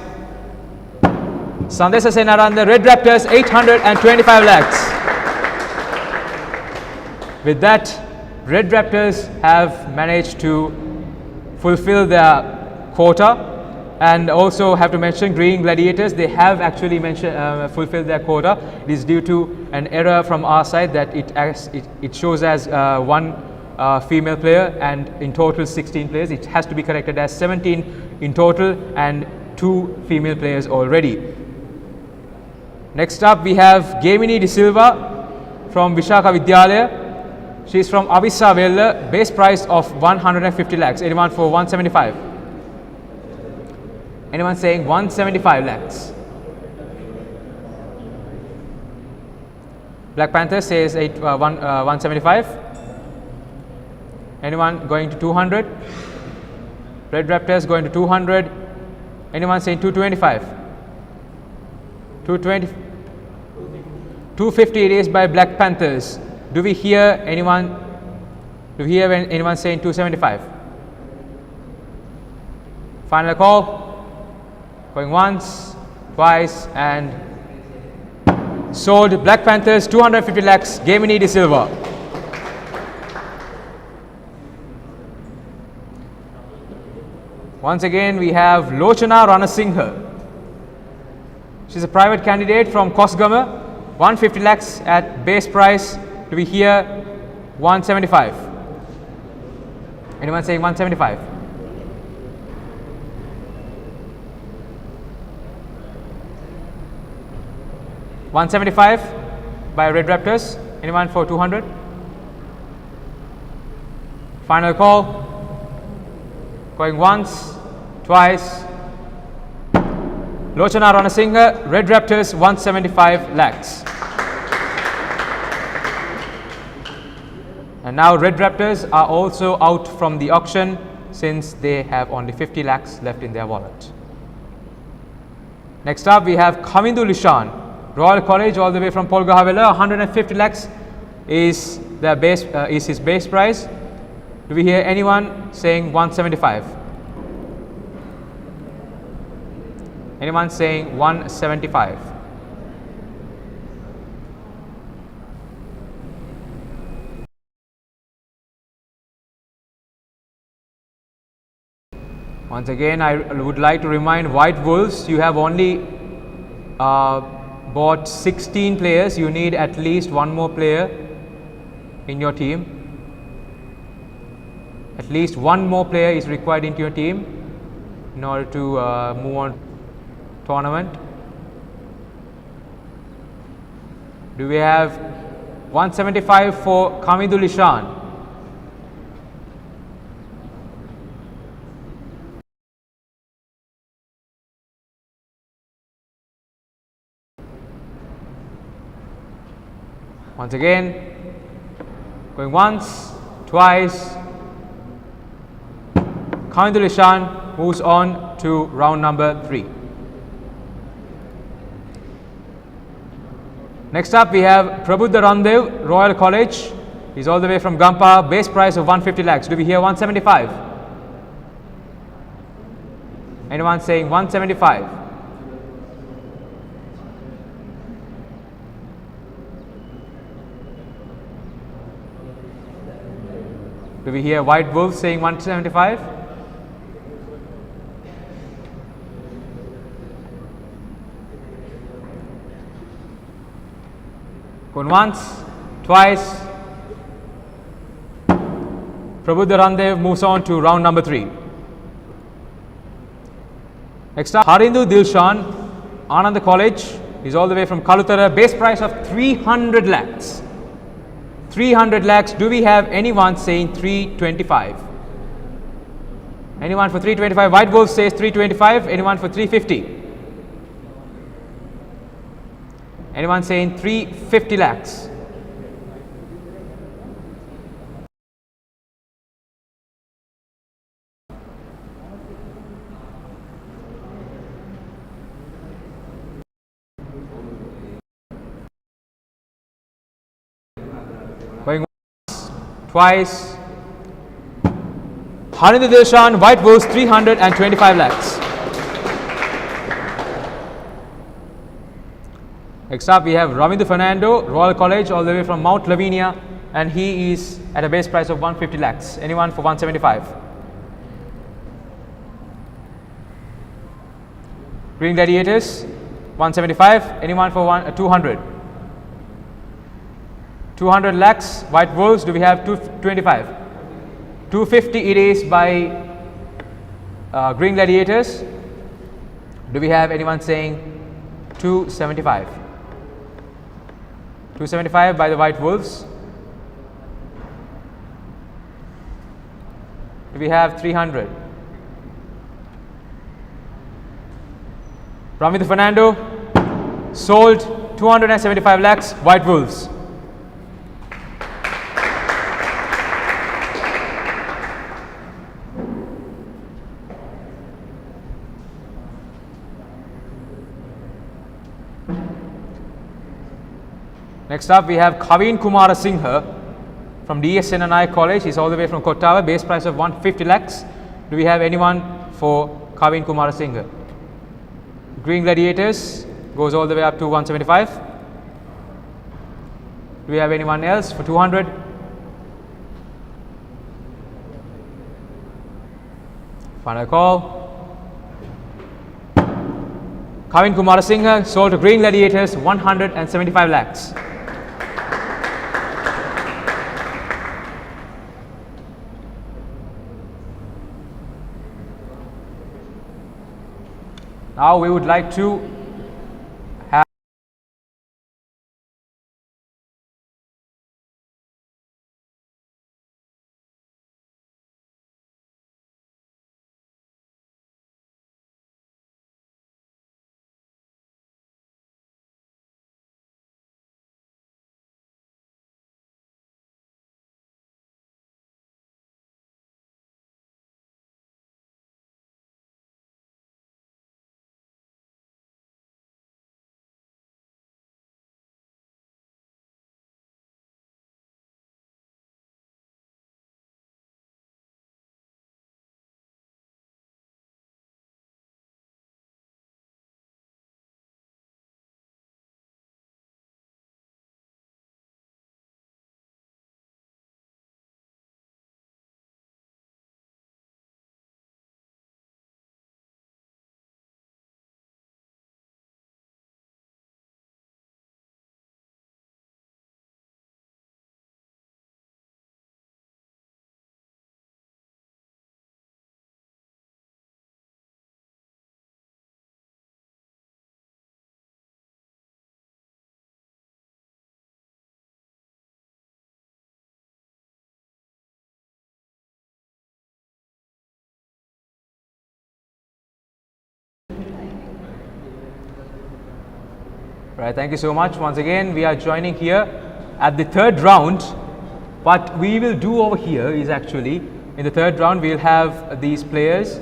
Sandesa Senaratna, Red Raptors 825 lakhs. With that, Red Raptors have managed to fulfill their quota, and also have to mention Green Gladiators, they have actually fulfilled their quota. It is due to an error from our side that it shows as one female player and in total 16 players. It has to be corrected as 17 in total and 2 female players already. Next up we have Gamini De Silva from Vishaka Vidyalaya. She is from Avissa Vella. Base price of 150 lakhs. Anyone for 175? Anyone saying 175 lakhs? Black Panther says 175. Anyone going to 200? Red Raptors going to 200. Anyone saying 225? 220? 250 it is by Black Panthers. Do we hear anyone? Do we hear anyone saying 275? Final call. Going once, twice, and sold. Black Panthers 250 lakhs. Gamini De Silva. Once again, we have Lochana Ranasinghe. She's a private candidate from Kosgama. 150 lakhs at base price. Do we hear 175? Anyone saying 175? $175 by Red Raptors. Anyone for 200? Final call. Going once, twice. Lochana Ranasinghe, Red Raptors 175 lakhs. And now Red Raptors are also out from the auction since they have only 50 lakhs left in their wallet. Next up we have Kamindu Lishan, Royal College all the way from Polgahavela. 150 lakhs is their base is his base price. Do we hear anyone saying 175? Anyone saying 175? Once again, I would like to remind White Wolves, you have only bought 16 players. You need at least one more player in your team. At least one more player is required into your team in order to move on tournament. Do we have 175 for Kamidul Ishan? Once again, going once, twice. Kamidul Ishan moves on to round number 3. Next up, we have Prabuddha Ramdev, Royal College. He's all the way from Gampa, base price of 150 lakhs. Do we hear 175? Anyone saying 175? Do we hear White Wolf saying 175? Going once, twice. Prabuddha Ramdev moves on to round number 3. Next up, Harindu Dilshan, Anand College. He's all the way from Kalutara, base price of 300 lakhs. 300 lakhs. Do we have anyone saying 325? Anyone for 325? White Wolf says 325. Anyone for 350? Anyone saying 350 lakhs? Going once, twice. Harindu Dilshan, White Wolves, 325 lakhs. Next up, we have Ravindu Fernando, Royal College, all the way from Mount Lavinia, and he is at a base price of 150 lakhs. Anyone for 175? Green Gladiators, 175. Anyone for 200? 200 lakhs. White Wolves, do we have 225? 250 it is by Green Gladiators. Do we have anyone saying 275? 275 by the White Wolves. Do we have 300? Ravindu Fernando, sold 275 lakhs, White Wolves. Next up, we have Kaveen Kumar Singha from DSNNI College. He's all the way from Kottawa, base price of 150 lakhs. Do we have anyone for Kaveen Kumar Singha? Green Gladiators goes all the way up to 175. Do we have anyone else for 200? Final call. Kaveen Kumar Singha sold to Green Gladiators 175 lakhs. Now we would like to Right, thank you so much. Once again, we are joining here at the third round. What we will do over here is actually, in the third round, we'll have these players'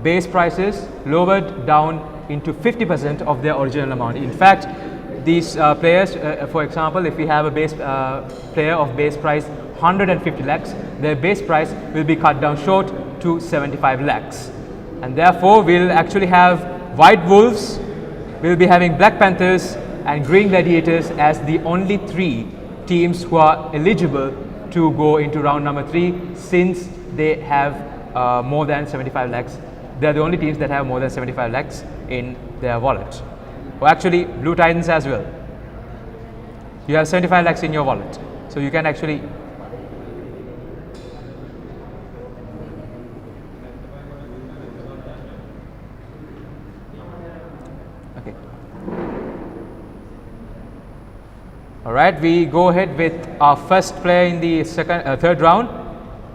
base prices lowered down into 50% of their original amount. In fact, these players, for example, if we have a base player of base price 150 lakhs, their base price will be cut down short to 75 lakhs. And therefore, we'll actually have White Wolves, we'll be having Black Panthers and Green Gladiators as the only three teams who are eligible to go into round number 3, since they have more than 75 lakhs. They're the only teams that have more than 75 lakhs in their wallet. Or actually, Blue Titans as well. You have 75 lakhs in your wallet. So you can actually okay. Alright, we go ahead with our first player in the third round,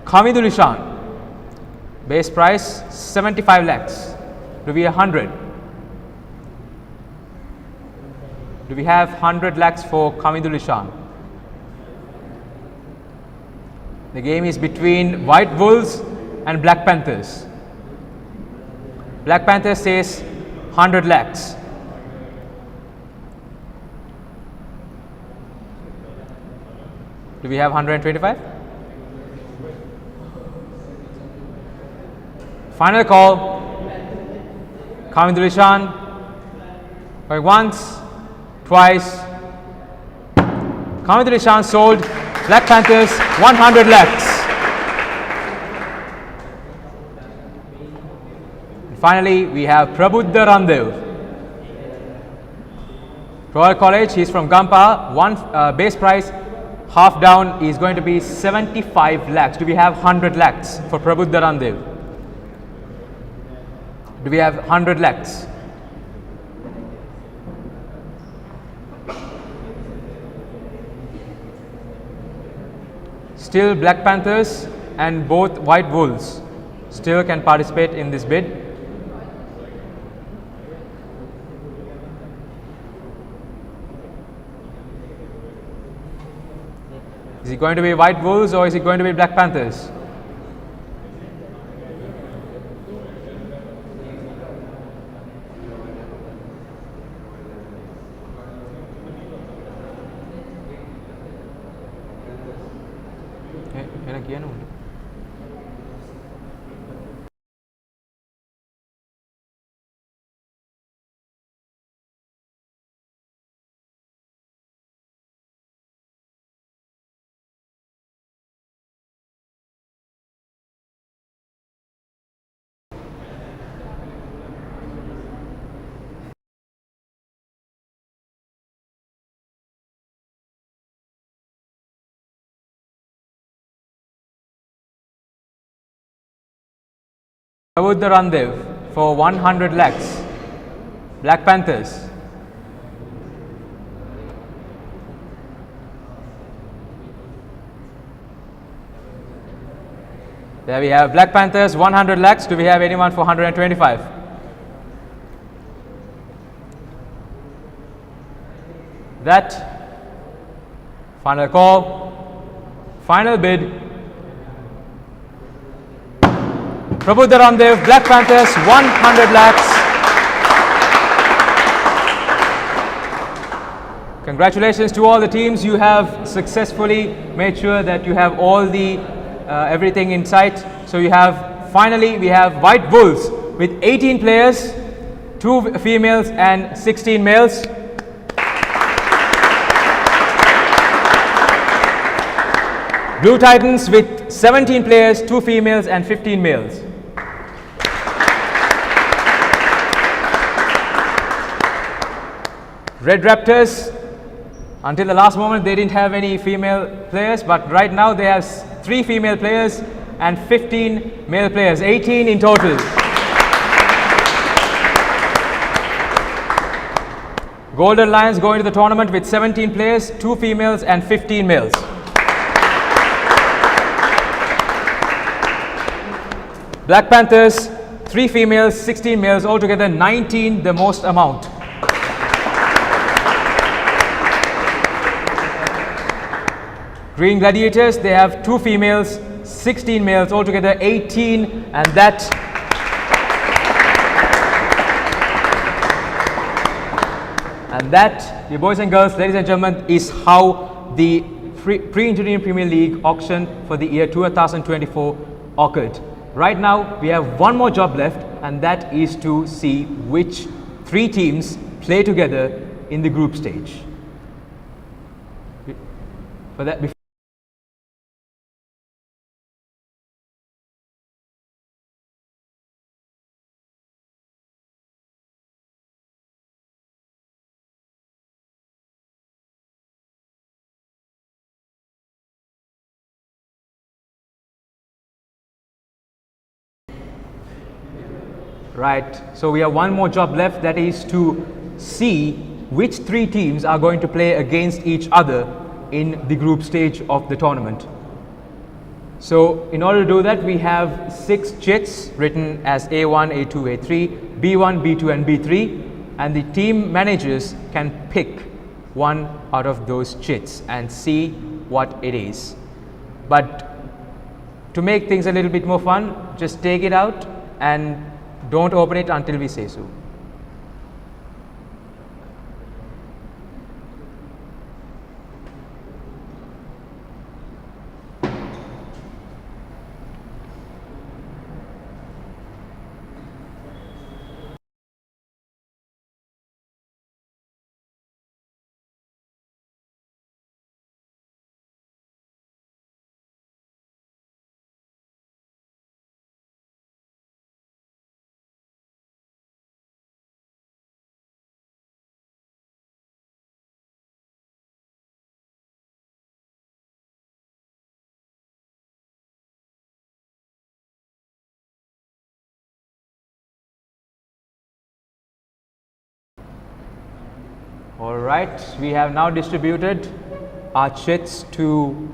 Kamidul Ishan. Base price 75 lakhs. Do we have 100? Do we have 100 lakhs for Kamidul Ishan? The game is between White Wolves and Black Panthers. Black Panthers says 100 lakhs. Do we have 125? Final call. Kamidul Ishan. Going once, twice. Kamidul Ishan sold Black Panthers 100 lakhs. And finally, we have Prabuddha Ramdev. Royal College, he's from Gampa. Base price, half down, is going to be 75 lakhs. Do we have 100 lakhs for Prabuddha Ramdev? Do we have 100 lakhs? Still Black Panthers and both White Wolves still can participate in this bid. Is it going to be White Wolves or is it going to be Black Panthers? Prabuddha Ramdev for 100 lakhs. Black Panthers. There we have Black Panthers 100 lakhs. Do we have anyone for 125? That final call, final bid. Prabuddha Ramdev, Black Panthers 100 lakhs. Congratulations to all the teams. You have successfully made sure that you have all the everything in sight. So you have, finally we have White Wolves with 18 players, 2 females and 16 males. Blue Titans with 17 players, 2 females and 15 males. Red Raptors, until the last moment they didn't have any female players, but right now they have 3 female players and 15 male players, 18 in total. Golden Lions going to the tournament with 17 players, 2 females and 15 males. Black Panthers, 3 females, 16 males, altogether 19, the most amount. Green Gladiators, they have 2 females, 16 males, altogether 18, and that dear boys and girls, ladies and gentlemen, is how the Pre-Engineering Premier League auction for the year 2024 occurred. Right now, we have one more job left, and that is to see which 3 teams play together in the group stage. For that, right, so we have one more job left, that is to see which 3 teams are going to play against each other in the group stage of the tournament. So in order to do that, we have 6 chits written as A1, A2, A3, B1, B2 and B3, and the team managers can pick one out of those chits and see what it is. But to make things a little bit more fun, just take it out and don't open it until we say so. All right, we have now distributed our chits to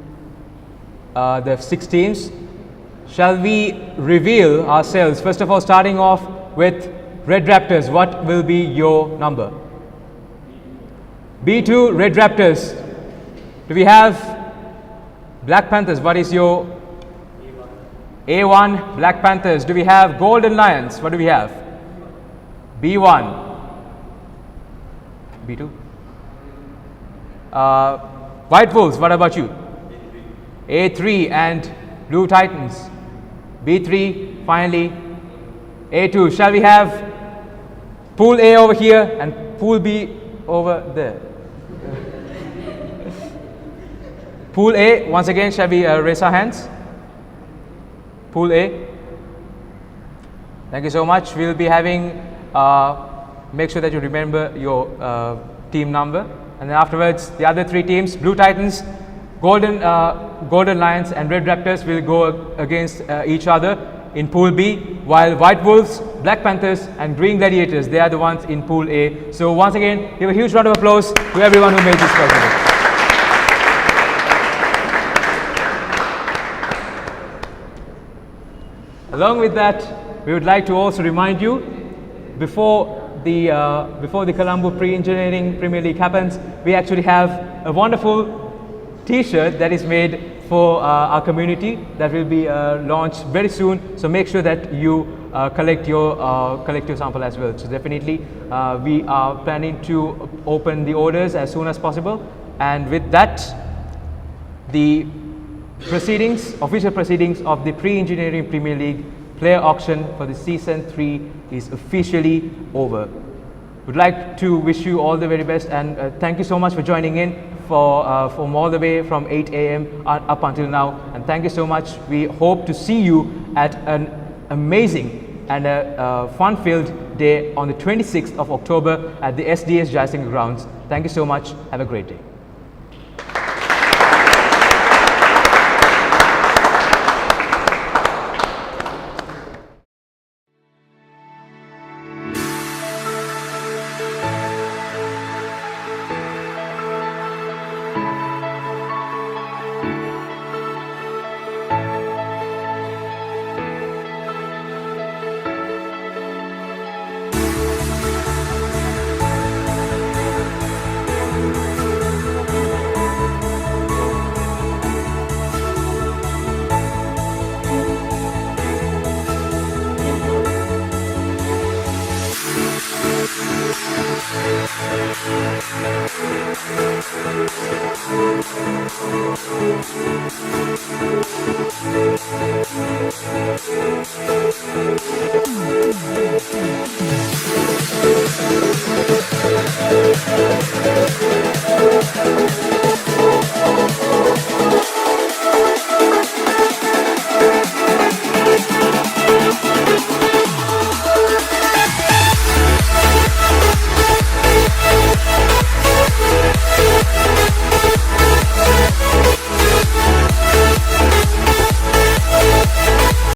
the 6 teams. Shall we reveal ourselves? First of all, starting off with Red Raptors, what will be your number? B2, Red Raptors. Do we have Black Panthers? What is your A1, Black Panthers. Do we have Golden Lions? What do we have? B1. B2. White Wolves, what about you? A3 and Blue Titans. B3, finally. A2. Shall we have Pool A over here and Pool B over there? Pool A, once again, shall we raise our hands? Pool A. Thank you so much. We will be having, make sure that you remember your team number. And then afterwards, the other 3 teams, Blue Titans, Golden Lions and Red Raptors will go against each other in Pool B, while White Wolves, Black Panthers and Green Gladiators, they are the ones in Pool A. So once again, give a huge round of applause to everyone who made this possible. Along with that, we would like to also remind you, before the Colombo Pre-Engineering Premier League happens, we actually have a wonderful T-shirt that is made for our community that will be launched very soon. So make sure that you collect your sample as well. So definitely, we are planning to open the orders as soon as possible. And with that, the official proceedings of the Pre-Engineering Premier League player auction for the season 3 is officially over. Would like to wish you all the very best, and thank you so much for joining in from all the way from 8 a.m. up until now. And thank you so much. We hope to see you at an amazing and a fun-filled day on the 26th of October at the SDS Jaising grounds. Thank you so much. Have a great day.